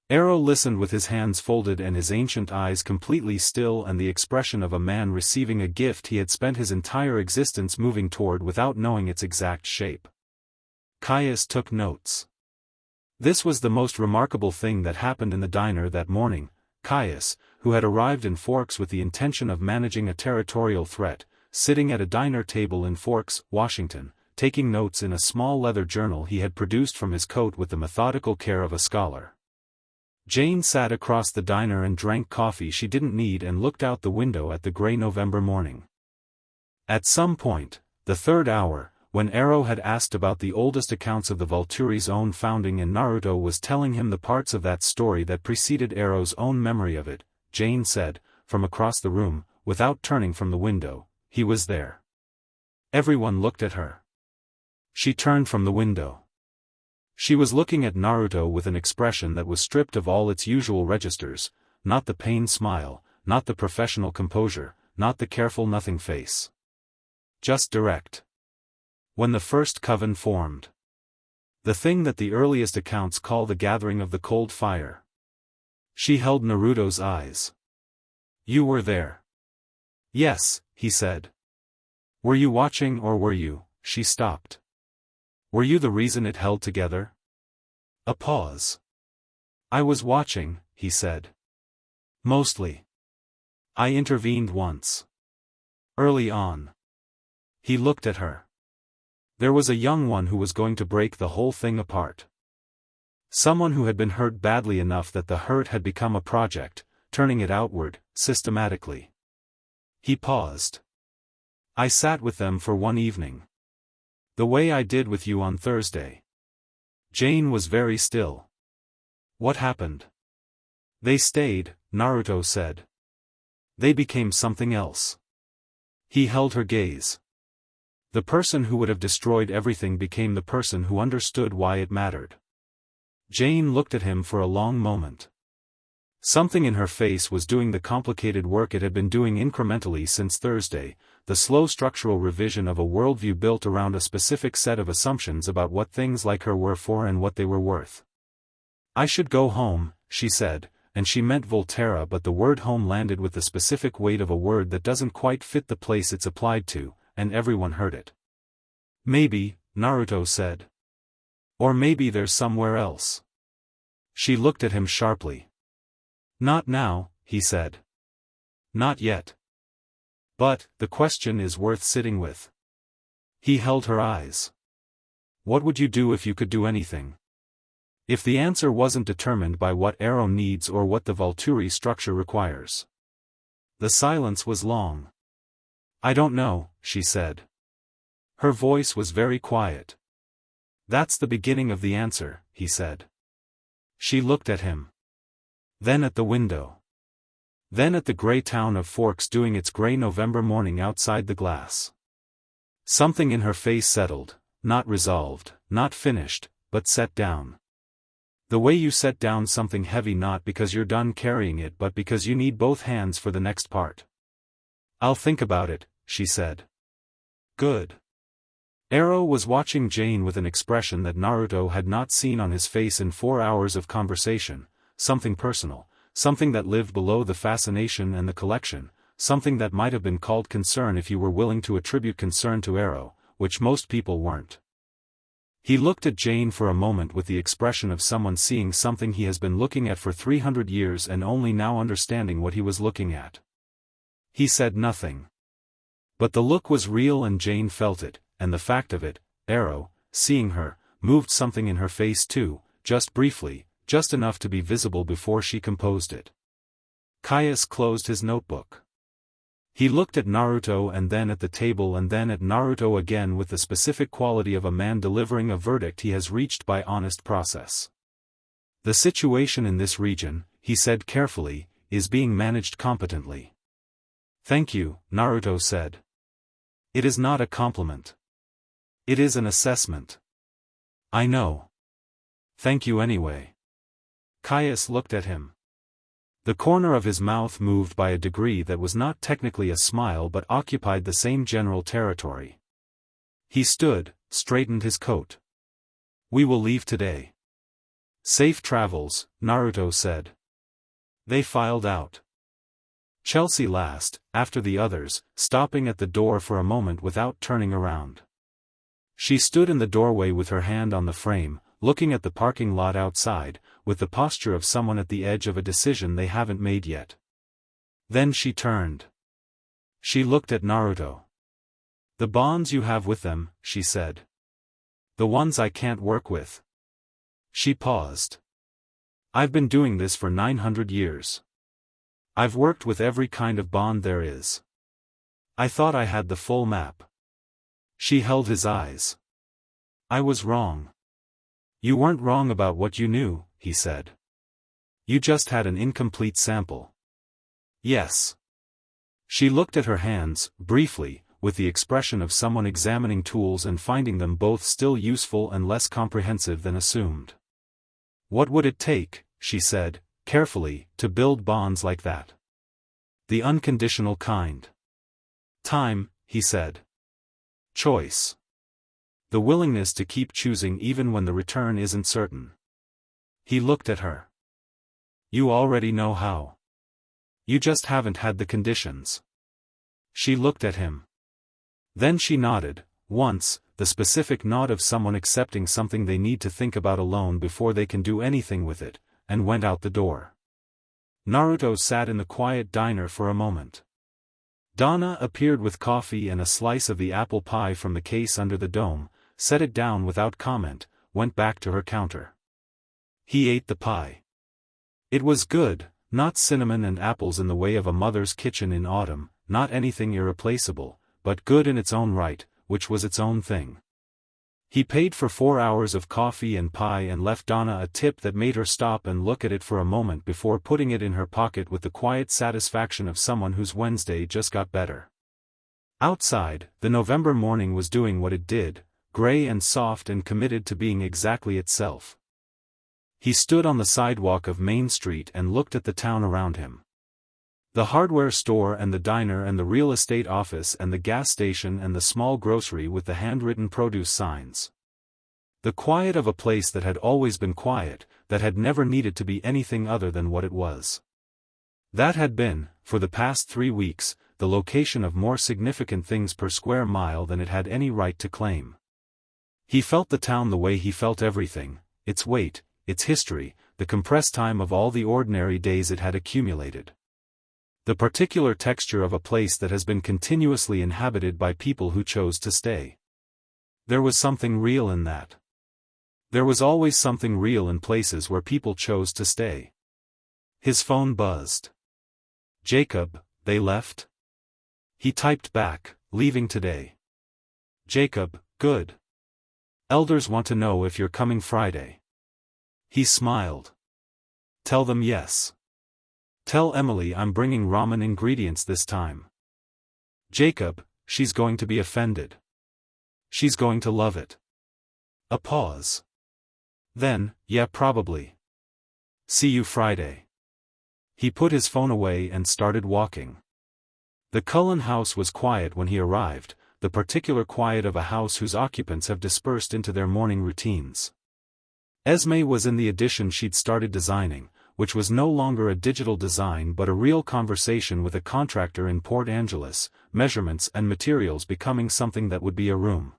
Arrow listened with his hands folded and his ancient eyes completely still and the expression of a man receiving a gift he had spent his entire existence moving toward without knowing its exact shape. Caius took notes. This was the most remarkable thing that happened in the diner that morning. Caius, who had arrived in Forks with the intention of managing a territorial threat, sitting at a diner table in Forks, Washington, taking notes in a small leather journal he had produced from his coat with the methodical care of a scholar. Jane sat across the diner and drank coffee she didn't need and looked out the window at the gray November morning. At some point, the 3rd hour, when Arrow had asked about the oldest accounts of the Volturi's own founding and Naruto was telling him the parts of that story that preceded Arrow's own memory of it, Jane said, from across the room, without turning from the window, "He was there." Everyone looked at her. She turned from the window. She was looking at Naruto with an expression that was stripped of all its usual registers, not the pained smile, not the professional composure, not the careful nothing face. Just direct. When the first coven formed. The thing that the earliest accounts call the gathering of the cold fire. She held Naruto's eyes. You were there. Yes, he said. Were you watching or were you? She stopped. Were you the reason it held together? A pause. I was watching, he said. Mostly. I intervened once. Early on. He looked at her. There was a young one who was going to break the whole thing apart. Someone who had been hurt badly enough that the hurt had become a project, turning it outward, systematically. He paused. I sat with them for one evening. The way I did with you on Thursday. Jane was very still. What happened? They stayed, Naruto said. They became something else. He held her gaze. The person who would have destroyed everything became the person who understood why it mattered. Jane looked at him for a long moment. Something in her face was doing the complicated work it had been doing incrementally since Thursday, the slow structural revision of a worldview built around a specific set of assumptions about what things like her were for and what they were worth. I should go home, she said, and she meant Volterra, but the word home landed with the specific weight of a word that doesn't quite fit the place it's applied to, and everyone heard it. Maybe, Naruto said. Or maybe there's somewhere else. She looked at him sharply. Not now, he said. Not yet. But, the question is worth sitting with. He held her eyes. What would you do if you could do anything? If the answer wasn't determined by what Arrow needs or what the Volturi structure requires. The silence was long. I don't know, she said. Her voice was very quiet. That's the beginning of the answer, he said. She looked at him. Then at the window. Then at the gray town of Forks doing its gray November morning outside the glass. Something in her face settled, not resolved, not finished, but set down. The way you set down something heavy, not because you're done carrying it but because you need both hands for the next part. I'll think about it, she said. Good. Arrow was watching Jane with an expression that Naruto had not seen on his face in 4 hours of conversation, something personal, something that lived below the fascination and the collection, something that might have been called concern if you were willing to attribute concern to Arrow, which most people weren't. He looked at Jane for a moment with the expression of someone seeing something he has been looking at for 300 years and only now understanding what he was looking at. He said nothing. But the look was real and Jane felt it, and the fact of it, Arrow, seeing her, moved something in her face too, just briefly, just enough to be visible before she composed it. Caius closed his notebook. He looked at Naruto and then at the table and then at Naruto again with the specific quality of a man delivering a verdict he has reached by honest process. The situation in this region, he said carefully, is being managed competently. Thank you, Naruto said. It is not a compliment. It is an assessment. I know. Thank you anyway. Caius looked at him. The corner of his mouth moved by a degree that was not technically a smile but occupied the same general territory. He stood, straightened his coat. We will leave today. Safe travels, Naruto said. They filed out. Chelsea last, after the others, stopping at the door for a moment without turning around. She stood in the doorway with her hand on the frame, looking at the parking lot outside, with the posture of someone at the edge of a decision they haven't made yet. Then she turned. She looked at Naruto. The bonds you have with them, she said. The ones I can't work with. She paused. I've been doing this for 900 years. I've worked with every kind of bond there is. I thought I had the full map. She held his eyes. I was wrong. You weren't wrong about what you knew, he said. You just had an incomplete sample. Yes. She looked at her hands, briefly, with the expression of someone examining tools and finding them both still useful and less comprehensive than assumed. What would it take, she said, carefully, to build bonds like that? The unconditional kind. Time, he said. Choice. The willingness to keep choosing even when the return isn't certain. He looked at her. You already know how. You just haven't had the conditions. She looked at him. Then she nodded, once, the specific nod of someone accepting something they need to think about alone before they can do anything with it, and went out the door. Naruto sat in the quiet diner for a moment. Donna appeared with coffee and a slice of the apple pie from the case under the dome, set it down without comment, went back to her counter. He ate the pie. It was good, not cinnamon and apples in the way of a mother's kitchen in autumn, not anything irreplaceable, but good in its own right, which was its own thing. He paid for 4 hours of coffee and pie and left Donna a tip that made her stop and look at it for a moment before putting it in her pocket with the quiet satisfaction of someone whose Wednesday just got better. Outside, the November morning was doing what it did, gray and soft and committed to being exactly itself. He stood on the sidewalk of Main Street and looked at the town around him. The hardware store and the diner and the real estate office and the gas station and the small grocery with the handwritten produce signs. The quiet of a place that had always been quiet, that had never needed to be anything other than what it was. That had been, for the past 3 weeks, the location of more significant things per square mile than it had any right to claim. He felt the town the way he felt everything, its weight, its history, the compressed time of all the ordinary days it had accumulated. The particular texture of a place that has been continuously inhabited by people who chose to stay. There was something real in that. There was always something real in places where people chose to stay. His phone buzzed. Jacob, they left? He typed back, leaving today. Jacob, good. Elders want to know if you're coming Friday. He smiled. Tell them yes. Tell Emily I'm bringing ramen ingredients this time. Jacob, she's going to be offended. She's going to love it. A pause. Then, yeah, probably. See you Friday. He put his phone away and started walking. The Cullen house was quiet when he arrived, the particular quiet of a house whose occupants have dispersed into their morning routines. Esme was in the addition she'd started designing, which was no longer a digital design but a real conversation with a contractor in Port Angeles, measurements and materials becoming something that would be a room.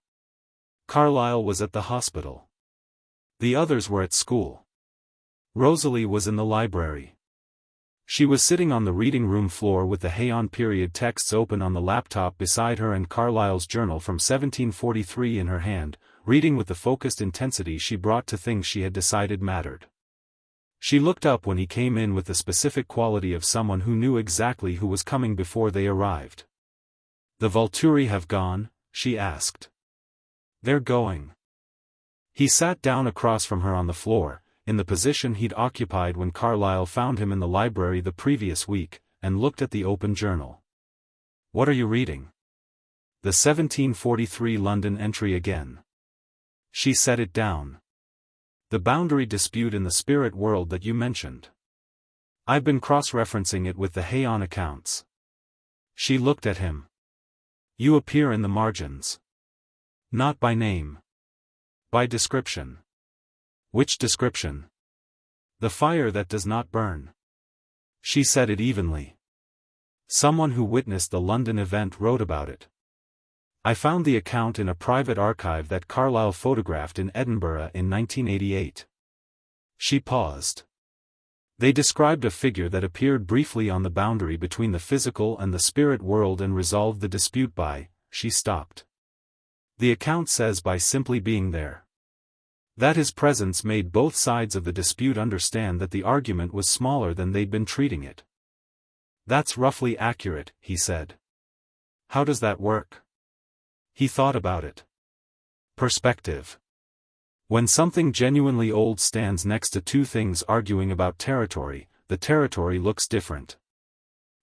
Carlisle was at the hospital. The others were at school. Rosalie was in the library. She was sitting on the reading room floor with the Heian period texts open on the laptop beside her and Carlisle's journal from 1743 in her hand, reading with the focused intensity she brought to things she had decided mattered. She looked up when he came in with the specific quality of someone who knew exactly who was coming before they arrived. The Volturi have gone? She asked. They're going. He sat down across from her on the floor, in the position he'd occupied when Carlisle found him in the library the previous week, and looked at the open journal. What are you reading? The 1743 London entry again. She set it down. The boundary dispute in the spirit world that you mentioned. I've been cross-referencing it with the Heian accounts. She looked at him. You appear in the margins. Not by name. By description. Which description? The fire that does not burn. She said it evenly. Someone who witnessed the London event wrote about it. I found the account in a private archive that Carlisle photographed in Edinburgh in 1988. She paused. They described a figure that appeared briefly on the boundary between the physical and the spirit world and resolved the dispute by, she stopped. The account says by simply being there. That his presence made both sides of the dispute understand that the argument was smaller than they'd been treating it. That's roughly accurate, he said. How does that work? He thought about it. Perspective. When something genuinely old stands next to two things arguing about territory, the territory looks different.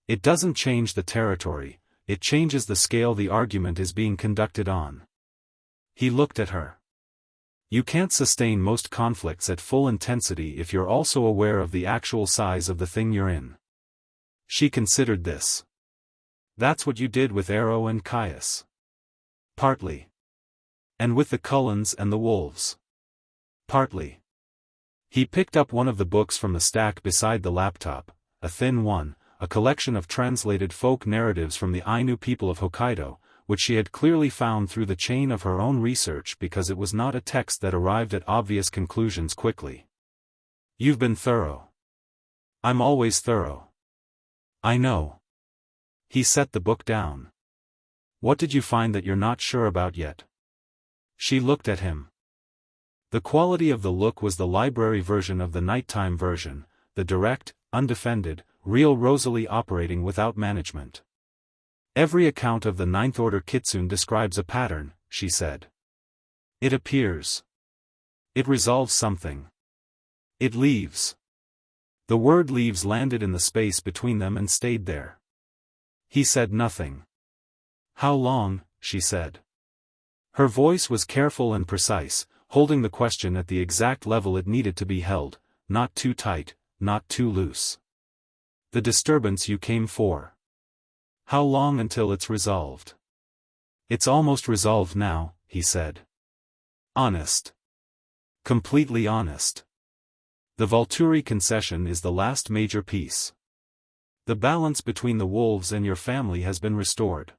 It doesn't change the territory, it changes the scale the argument is being conducted on. He looked at her. You can't sustain most conflicts at full intensity if you're also aware of the actual size of the thing you're in. She considered this. That's what you did with Arrow and Caius. Partly. And with the Cullens and the wolves. Partly. He picked up one of the books from the stack beside the laptop, a thin one, a collection of translated folk narratives from the Ainu people of Hokkaido, which she had clearly found through the chain of her own research because it was not a text that arrived at obvious conclusions quickly. You've been thorough. I'm always thorough. I know. He set the book down. What did you find that you're not sure about yet? She looked at him. The quality of the look was the library version of the nighttime version, the direct, undefended, real Rosalie operating without management. Every account of the Ninth Order Kitsune describes a pattern, she said. It appears. It resolves something. It leaves. The word leaves landed in the space between them and stayed there. He said nothing. How long, she said. Her voice was careful and precise, holding the question at the exact level it needed to be held, not too tight, not too loose. The disturbance you came for. How long until it's resolved? It's almost resolved now, he said. Honest. Completely honest. The Volturi concession is the last major piece. The balance between the wolves and your family has been restored.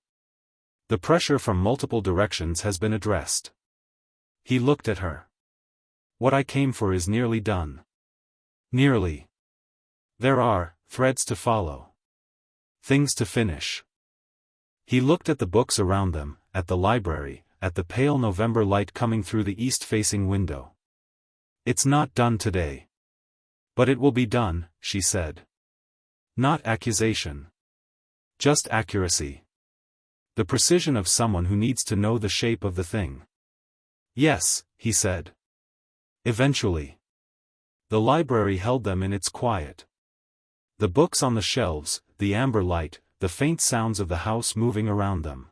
The pressure from multiple directions has been addressed. He looked at her. What I came for is nearly done. Nearly. There are threads to follow. Things to finish. He looked at the books around them, at the library, at the pale November light coming through the east-facing window. It's not done today. But it will be done, she said. Not accusation. Just accuracy. The precision of someone who needs to know the shape of the thing. Yes, he said. Eventually. The library held them in its quiet. The books on the shelves, the amber light, the faint sounds of the house moving around them.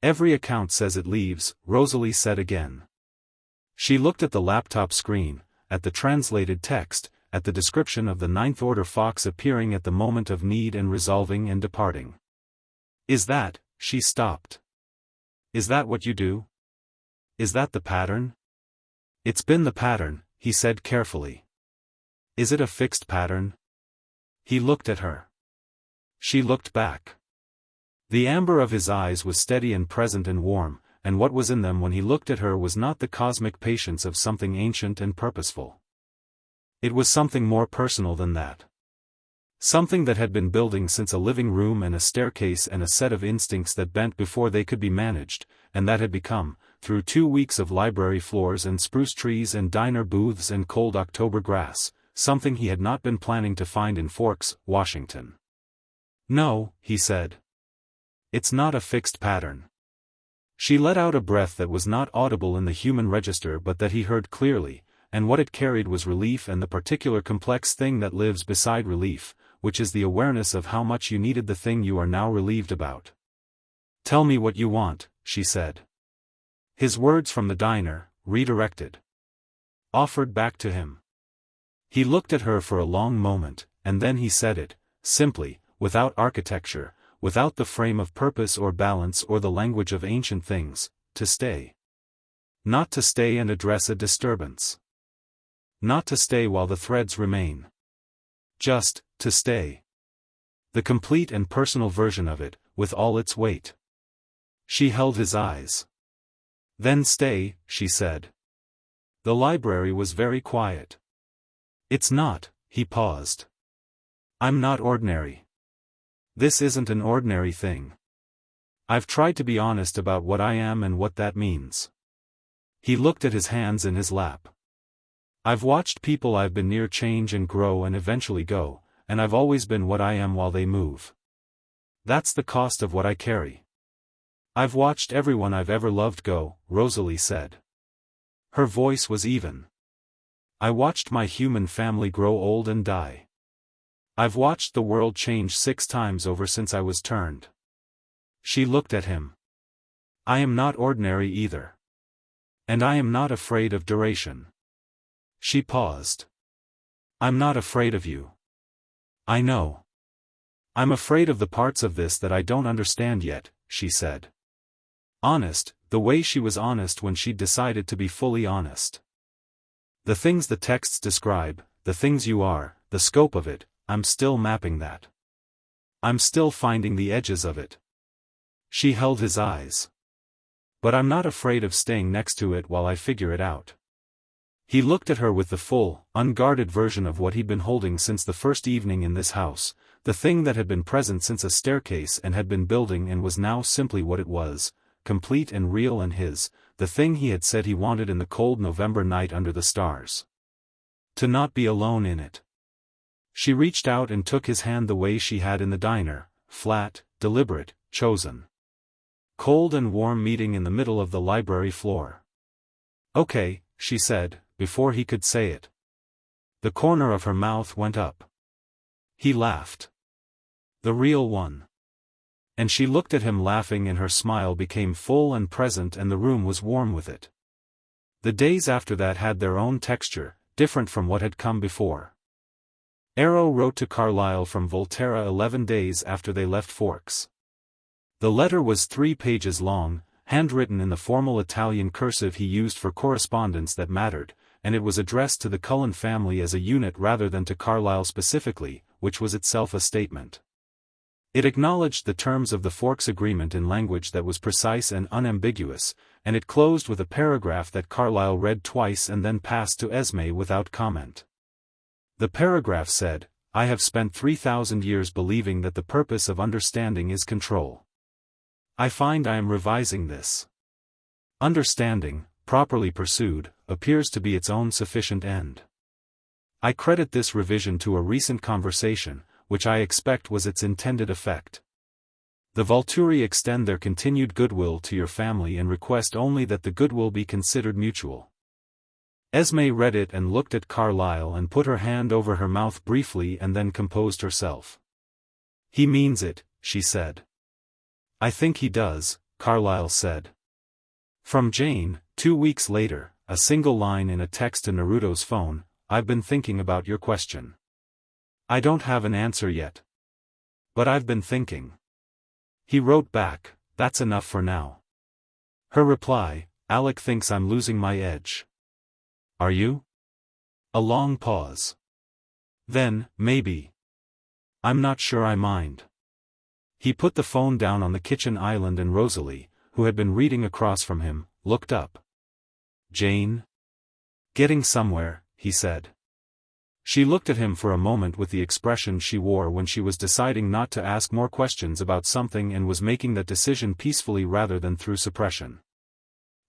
Every account says it leaves, Rosalie said again. She looked at the laptop screen, at the translated text, at the description of the Ninth Order fox appearing at the moment of need and resolving and departing. Is that, she stopped. Is that what you do? Is that the pattern? It's been the pattern, he said carefully. Is it a fixed pattern? He looked at her. She looked back. The amber of his eyes was steady and present and warm, and what was in them when he looked at her was not the cosmic patience of something ancient and purposeful. It was something more personal than that. Something that had been building since a living room and a staircase and a set of instincts that bent before they could be managed, and that had become, through 2 weeks of library floors and spruce trees and diner booths and cold October grass, something he had not been planning to find in Forks, Washington. No, he said. It's not a fixed pattern. She let out a breath that was not audible in the human register but that he heard clearly, and what it carried was relief and the particular complex thing that lives beside relief, which is the awareness of how much you needed the thing you are now relieved about. Tell me what you want, she said. His words from the diner, redirected. Offered back to him. He looked at her for a long moment, and then he said it, simply, without architecture, without the frame of purpose or balance or the language of ancient things, to stay. Not to stay and address a disturbance. Not to stay while the threads remain. Just, to stay. The complete and personal version of it, with all its weight. She held his eyes. Then stay, she said. The library was very quiet. It's not, he paused. I'm not ordinary. This isn't an ordinary thing. I've tried to be honest about what I am and what that means. He looked at his hands in his lap. I've watched people I've been near change and grow and eventually go, and I've always been what I am while they move. That's the cost of what I carry. I've watched everyone I've ever loved go, Rosalie said. Her voice was even. I watched my human family grow old and die. I've watched the world change 6 times over since I was turned. She looked at him. I am not ordinary either. And I am not afraid of duration. She paused. I'm not afraid of you. I know. I'm afraid of the parts of this that I don't understand yet, she said. Honest, The way she was honest when she'd decided to be fully honest. The things the texts describe, the things you are, the scope of it, I'm still mapping that. I'm still finding the edges of it. She held his eyes. But I'm not afraid of staying next to it while I figure it out. He looked at her with the full, unguarded version of what he'd been holding since the first evening in this house, the thing that had been present since a staircase and had been building and was now simply what it was, complete and real and his, the thing he had said he wanted in the cold November night under the stars. To not be alone in it. She reached out and took his hand the way she had in the diner, flat, deliberate, chosen. Cold and warm meeting in the middle of the library floor. Okay, she said, before he could say it. The corner of her mouth went up. He laughed. The real one. And she looked at him laughing and her smile became full and present and the room was warm with it. The days after that had their own texture, different from what had come before. Arrow wrote to Carlyle from Volterra 11 days after they left Forks. The letter was 3 pages long, handwritten in the formal Italian cursive he used for correspondence that mattered, and it was addressed to the Cullen family as a unit rather than to Carlyle specifically, which was itself a statement. It acknowledged the terms of the Forks agreement in language that was precise and unambiguous, and it closed with a paragraph that Carlyle read twice and then passed to Esme without comment. The paragraph said, "I have spent 3,000 years believing that the purpose of understanding is control. I find I am revising this. Understanding, properly pursued, appears to be its own sufficient end. I credit this revision to a recent conversation, which I expect was its intended effect. The Volturi extend their continued goodwill to your family and request only that the goodwill be considered mutual." Esme read it and looked at Carlyle and put her hand over her mouth briefly and then composed herself. "He means it," she said. "I think he does," Carlyle said. From Jane, 2 weeks later, a single line in a text to Naruto's phone, "I've been thinking about your question. I don't have an answer yet. But I've been thinking." He wrote back, "That's enough for now." Her reply, "Alec thinks I'm losing my edge. Are you?" A long pause. Then, "Maybe. I'm not sure I mind." He put the phone down on the kitchen island and Rosalie, who had been reading across from him, looked up. "Jane?" "Getting somewhere," he said. She looked at him for a moment with the expression she wore when she was deciding not to ask more questions about something and was making that decision peacefully rather than through suppression.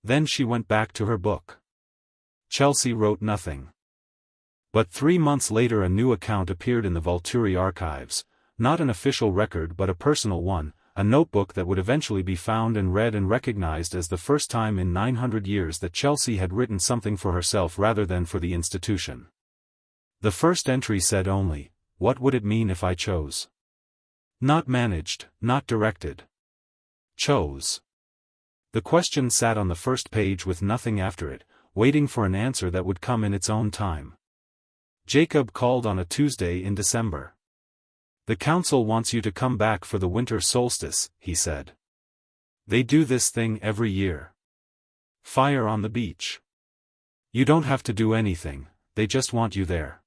Then she went back to her book. Chelsea wrote nothing. But 3 months later a new account appeared in the Volturi archives, not an official record but a personal one, a notebook that would eventually be found and read and recognized as the first time in 900 years that Chelsea had written something for herself rather than for the institution. The first entry said only, "What would it mean if I chose?" Not managed, not directed. Chose. The question sat on the first page with nothing after it, waiting for an answer that would come in its own time. Jacob called on a Tuesday in December. "The council wants you to come back for the winter solstice," he said. "They do this thing every year. Fire on the beach. You don't have to do anything, they just want you there."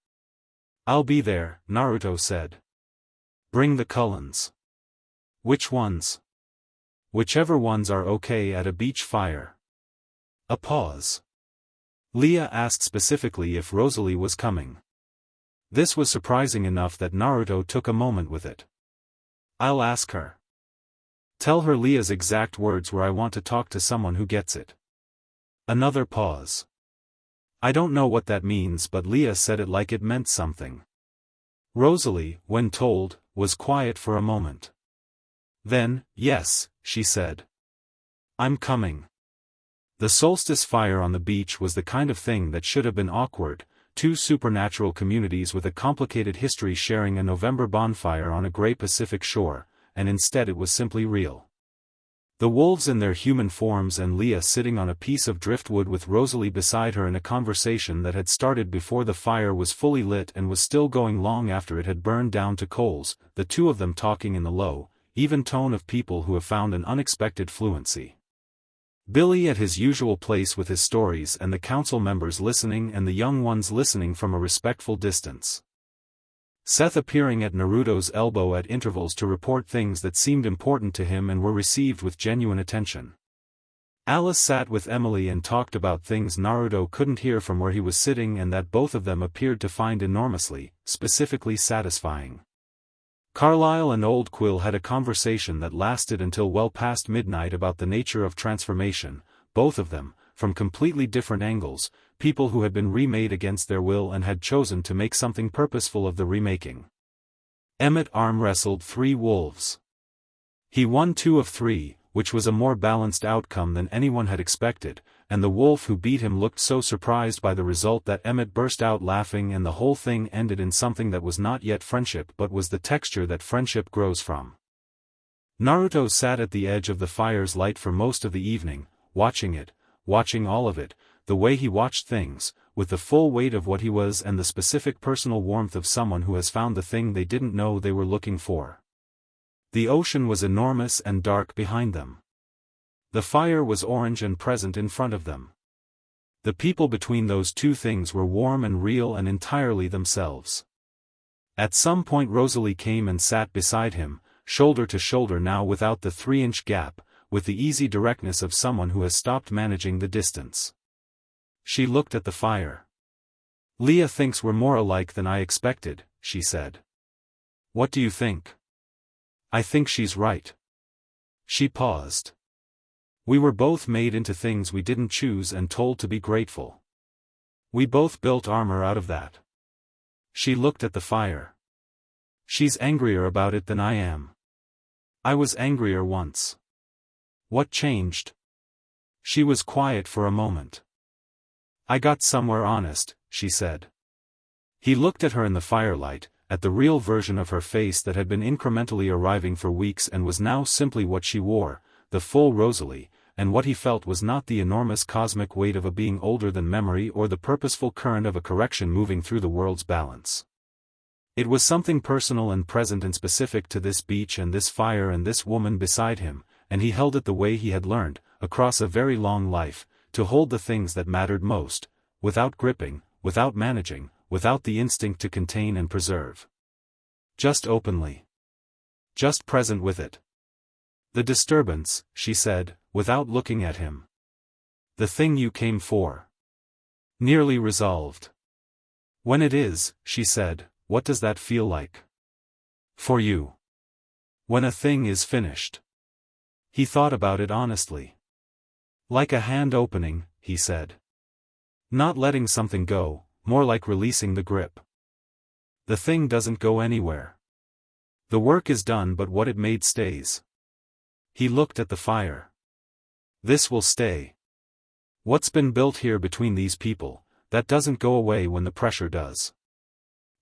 "I'll be there," Naruto said. "Bring the Cullens." "Which ones?" "Whichever ones are okay at a beach fire." A pause. Leah asked specifically if Rosalie was coming. This was surprising enough that Naruto took a moment with it. "I'll ask her. Tell her Leah's exact words were I want to talk to someone who gets it." Another pause. "I don't know what that means but Leah said it like it meant something." Rosalie, when told, was quiet for a moment. Then, "Yes," she said. "I'm coming." The solstice fire on the beach was the kind of thing that should have been awkward, two supernatural communities with a complicated history sharing a November bonfire on a gray Pacific shore, and instead it was simply real. The wolves in their human forms and Leah sitting on a piece of driftwood with Rosalie beside her in a conversation that had started before the fire was fully lit and was still going long after it had burned down to coals, the two of them talking in the low, even tone of people who have found an unexpected fluency. Billy at his usual place with his stories and the council members listening and the young ones listening from a respectful distance. Seth appearing at Naruto's elbow at intervals to report things that seemed important to him and were received with genuine attention. Alice sat with Emily and talked about things Naruto couldn't hear from where he was sitting and that both of them appeared to find enormously, specifically satisfying. Carlisle and Old Quill had a conversation that lasted until well past midnight about the nature of transformation, both of them, from completely different angles, people who had been remade against their will and had chosen to make something purposeful of the remaking. Emmett arm wrestled 3 wolves. He won 2 of 3, which was a more balanced outcome than anyone had expected, and the wolf who beat him looked so surprised by the result that Emmett burst out laughing and the whole thing ended in something that was not yet friendship but was the texture that friendship grows from. Naruto sat at the edge of the fire's light for most of the evening, watching it, watching all of it, the way he watched things, with the full weight of what he was and the specific personal warmth of someone who has found the thing they didn't know they were looking for. The ocean was enormous and dark behind them. The fire was orange and present in front of them. The people between those two things were warm and real and entirely themselves. At some point Rosalie came and sat beside him, shoulder to shoulder now without the 3-inch gap, with the easy directness of someone who has stopped managing the distance. She looked at the fire. "Leah thinks we're more alike than I expected," she said. "What do you think?" "I think she's right." She paused. "We were both made into things we didn't choose and told to be grateful. We both built armor out of that." She looked at the fire. "She's angrier about it than I am. I was angrier once." "What changed?" She was quiet for a moment. "I got somewhere honest," she said. He looked at her in the firelight, at the real version of her face that had been incrementally arriving for weeks and was now simply what she wore, the full Rosalie, and what he felt was not the enormous cosmic weight of a being older than memory or the purposeful current of a correction moving through the world's balance. It was something personal and present and specific to this beach and this fire and this woman beside him, and he held it the way he had learned, across a very long life, to hold the things that mattered most, without gripping, without managing, without the instinct to contain and preserve. Just openly. Just present with it. "The disturbance," she said, without looking at him. "The thing you came for. Nearly resolved." "When it is," she said, "what does that feel like? For you? When a thing is finished?" He thought about it honestly. "Like a hand opening," he said. "Not letting something go, more like releasing the grip. The thing doesn't go anywhere. The work is done but what it made stays." He looked at the fire. "This will stay. What's been built here between these people, that doesn't go away when the pressure does."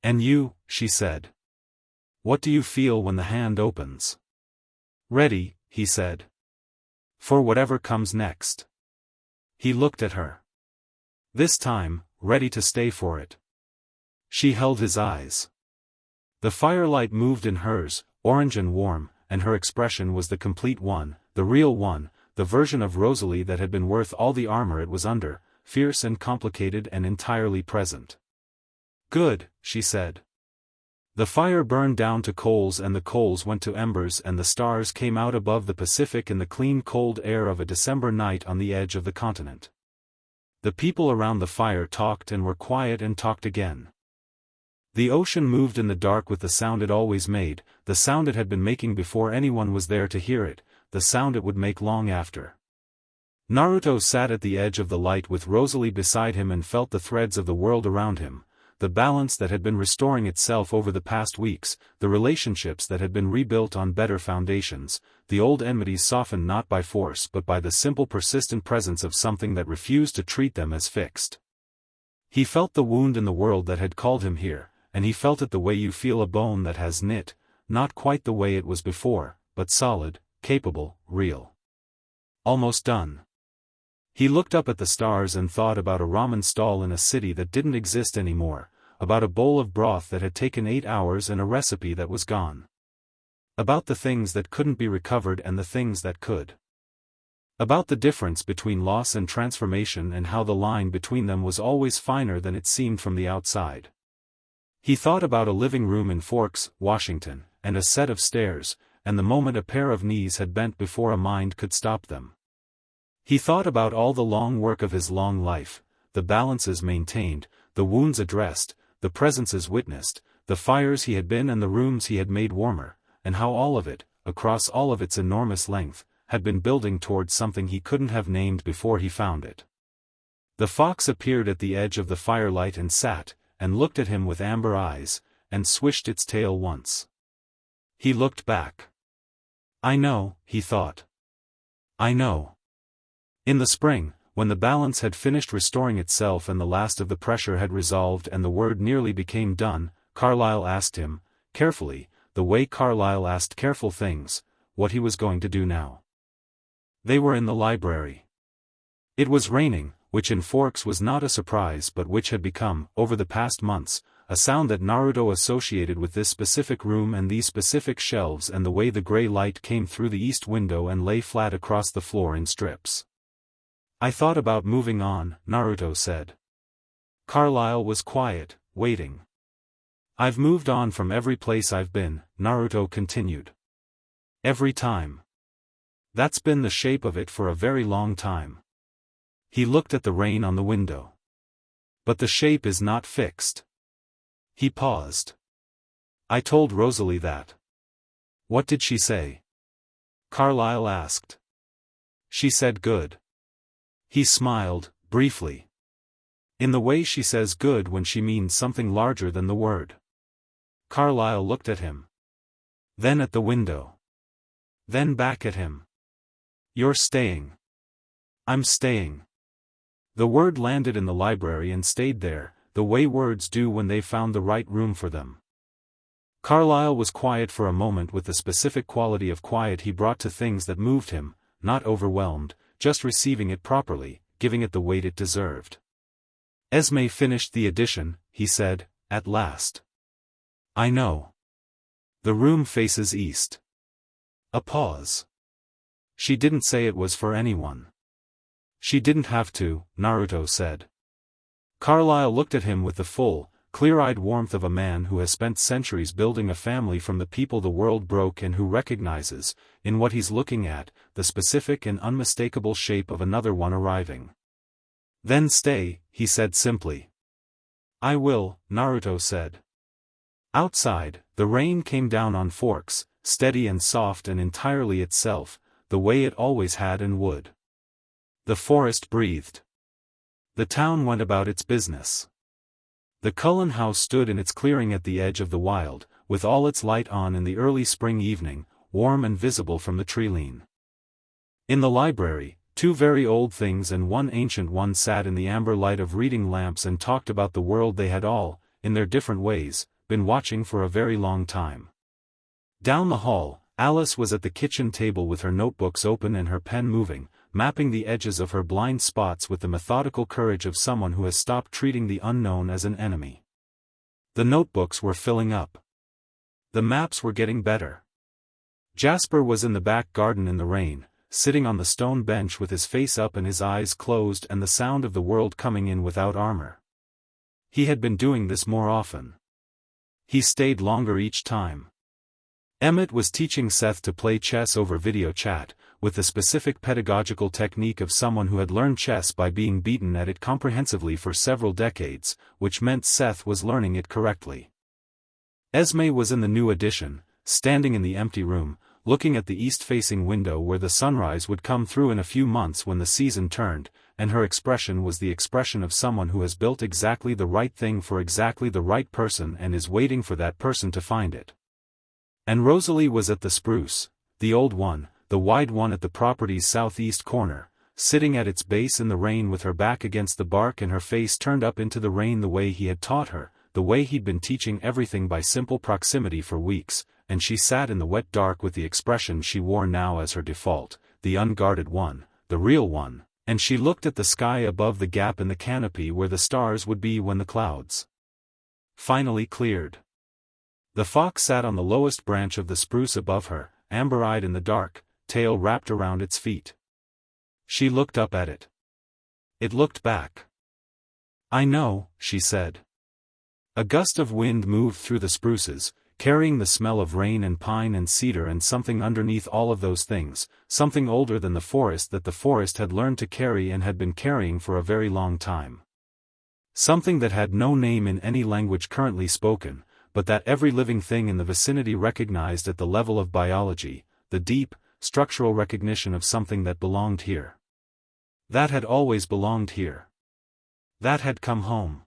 "And you," she said. "What do you feel when the hand opens?" "Ready," he said. "For whatever comes next." He looked at her. This time, ready to stay for it. She held his eyes. The firelight moved in hers, orange and warm, and her expression was the complete one, the real one, the version of Rosalie that had been worth all the armor it was under, fierce and complicated and entirely present. "Good," she said. The fire burned down to coals and the coals went to embers and the stars came out above the Pacific in the clean cold air of a December night on the edge of the continent. The people around the fire talked and were quiet and talked again. The ocean moved in the dark with the sound it always made, the sound it had been making before anyone was there to hear it, the sound it would make long after. Naruto sat at the edge of the light with Rosalie beside him and felt the threads of the world around him, the balance that had been restoring itself over the past weeks, the relationships that had been rebuilt on better foundations, the old enmities softened not by force but by the simple persistent presence of something that refused to treat them as fixed. He felt the wound in the world that had called him here, and he felt it the way you feel a bone that has knit, not quite the way it was before, but solid, capable, real. Almost done. He looked up at the stars and thought about a ramen stall in a city that didn't exist anymore, about a bowl of broth that had taken 8 hours and a recipe that was gone. About the things that couldn't be recovered and the things that could. About the difference between loss and transformation and how the line between them was always finer than it seemed from the outside. He thought about a living room in Forks, Washington, and a set of stairs, and the moment a pair of knees had bent before a mind could stop them. He thought about all the long work of his long life, the balances maintained, the wounds addressed, the presences witnessed, the fires he had been and the rooms he had made warmer, and how all of it, across all of its enormous length, had been building towards something he couldn't have named before he found it. The fox appeared at the edge of the firelight and sat, and looked at him with amber eyes, and swished its tail once. He looked back. I know, he thought. I know. In the spring, when the balance had finished restoring itself and the last of the pressure had resolved and the word nearly became done, Carlyle asked him, carefully, the way Carlyle asked careful things, what he was going to do now. They were in the library. It was raining, which in Forks was not a surprise but which had become, over the past months, a sound that Naruto associated with this specific room and these specific shelves and the way the gray light came through the east window and lay flat across the floor in strips. I thought about moving on, Naruto said. Carlyle was quiet, waiting. I've moved on from every place I've been, Naruto continued. Every time. That's been the shape of it for a very long time. He looked at the rain on the window. But the shape is not fixed. He paused. I told Rosalie that. What did she say? Carlyle asked. She said good. He smiled, briefly. In the way she says good when she means something larger than the word. Carlyle looked at him. Then at the window. Then back at him. You're staying. I'm staying. The word landed in the library and stayed there, the way words do when they found the right room for them. Carlyle was quiet for a moment with the specific quality of quiet he brought to things that moved him, not overwhelmed, just receiving it properly, giving it the weight it deserved. Esme finished the edition, he said, at last. I know. The room faces east. A pause. She didn't say it was for anyone. She didn't have to, Naruto said. Carlyle looked at him with the full, clear-eyed warmth of a man who has spent centuries building a family from the people the world broke and who recognizes, in what he's looking at, the specific and unmistakable shape of another one arriving. Then stay, he said simply. I will, Naruto said. Outside, the rain came down on Forks, steady and soft and entirely itself, the way it always had and would. The forest breathed. The town went about its business. The Cullen house stood in its clearing at the edge of the wild, with all its light on in the early spring evening, warm and visible from the tree-line. In the library, two very old things and one ancient one sat in the amber light of reading lamps and talked about the world they had all, in their different ways, been watching for a very long time. Down the hall, Alice was at the kitchen table with her notebooks open and her pen moving, mapping the edges of her blind spots with the methodical courage of someone who has stopped treating the unknown as an enemy. The notebooks were filling up. The maps were getting better. Jasper was in the back garden in the rain, sitting on the stone bench with his face up and his eyes closed and the sound of the world coming in without armor. He had been doing this more often. He stayed longer each time. Emmett was teaching Seth to play chess over video chat, with the specific pedagogical technique of someone who had learned chess by being beaten at it comprehensively for several decades, which meant Seth was learning it correctly. Esme was in the new edition, standing in the empty room, looking at the east-facing window where the sunrise would come through in a few months when the season turned, and her expression was the expression of someone who has built exactly the right thing for exactly the right person and is waiting for that person to find it. And Rosalie was at the spruce, the old one, the wide one at the property's southeast corner, sitting at its base in the rain with her back against the bark and her face turned up into the rain the way he had taught her, the way he'd been teaching everything by simple proximity for weeks, and she sat in the wet dark with the expression she wore now as her default, the unguarded one, the real one, and she looked at the sky above the gap in the canopy where the stars would be when the clouds finally cleared. The fox sat on the lowest branch of the spruce above her, amber-eyed in the dark, tail wrapped around its feet. She looked up at it. It looked back. "I know," she said. A gust of wind moved through the spruces, carrying the smell of rain and pine and cedar and something underneath all of those things, something older than the forest that the forest had learned to carry and had been carrying for a very long time. Something that had no name in any language currently spoken, but that every living thing in the vicinity recognized at the level of biology, the deep, structural recognition of something that belonged here. That had always belonged here. That had come home.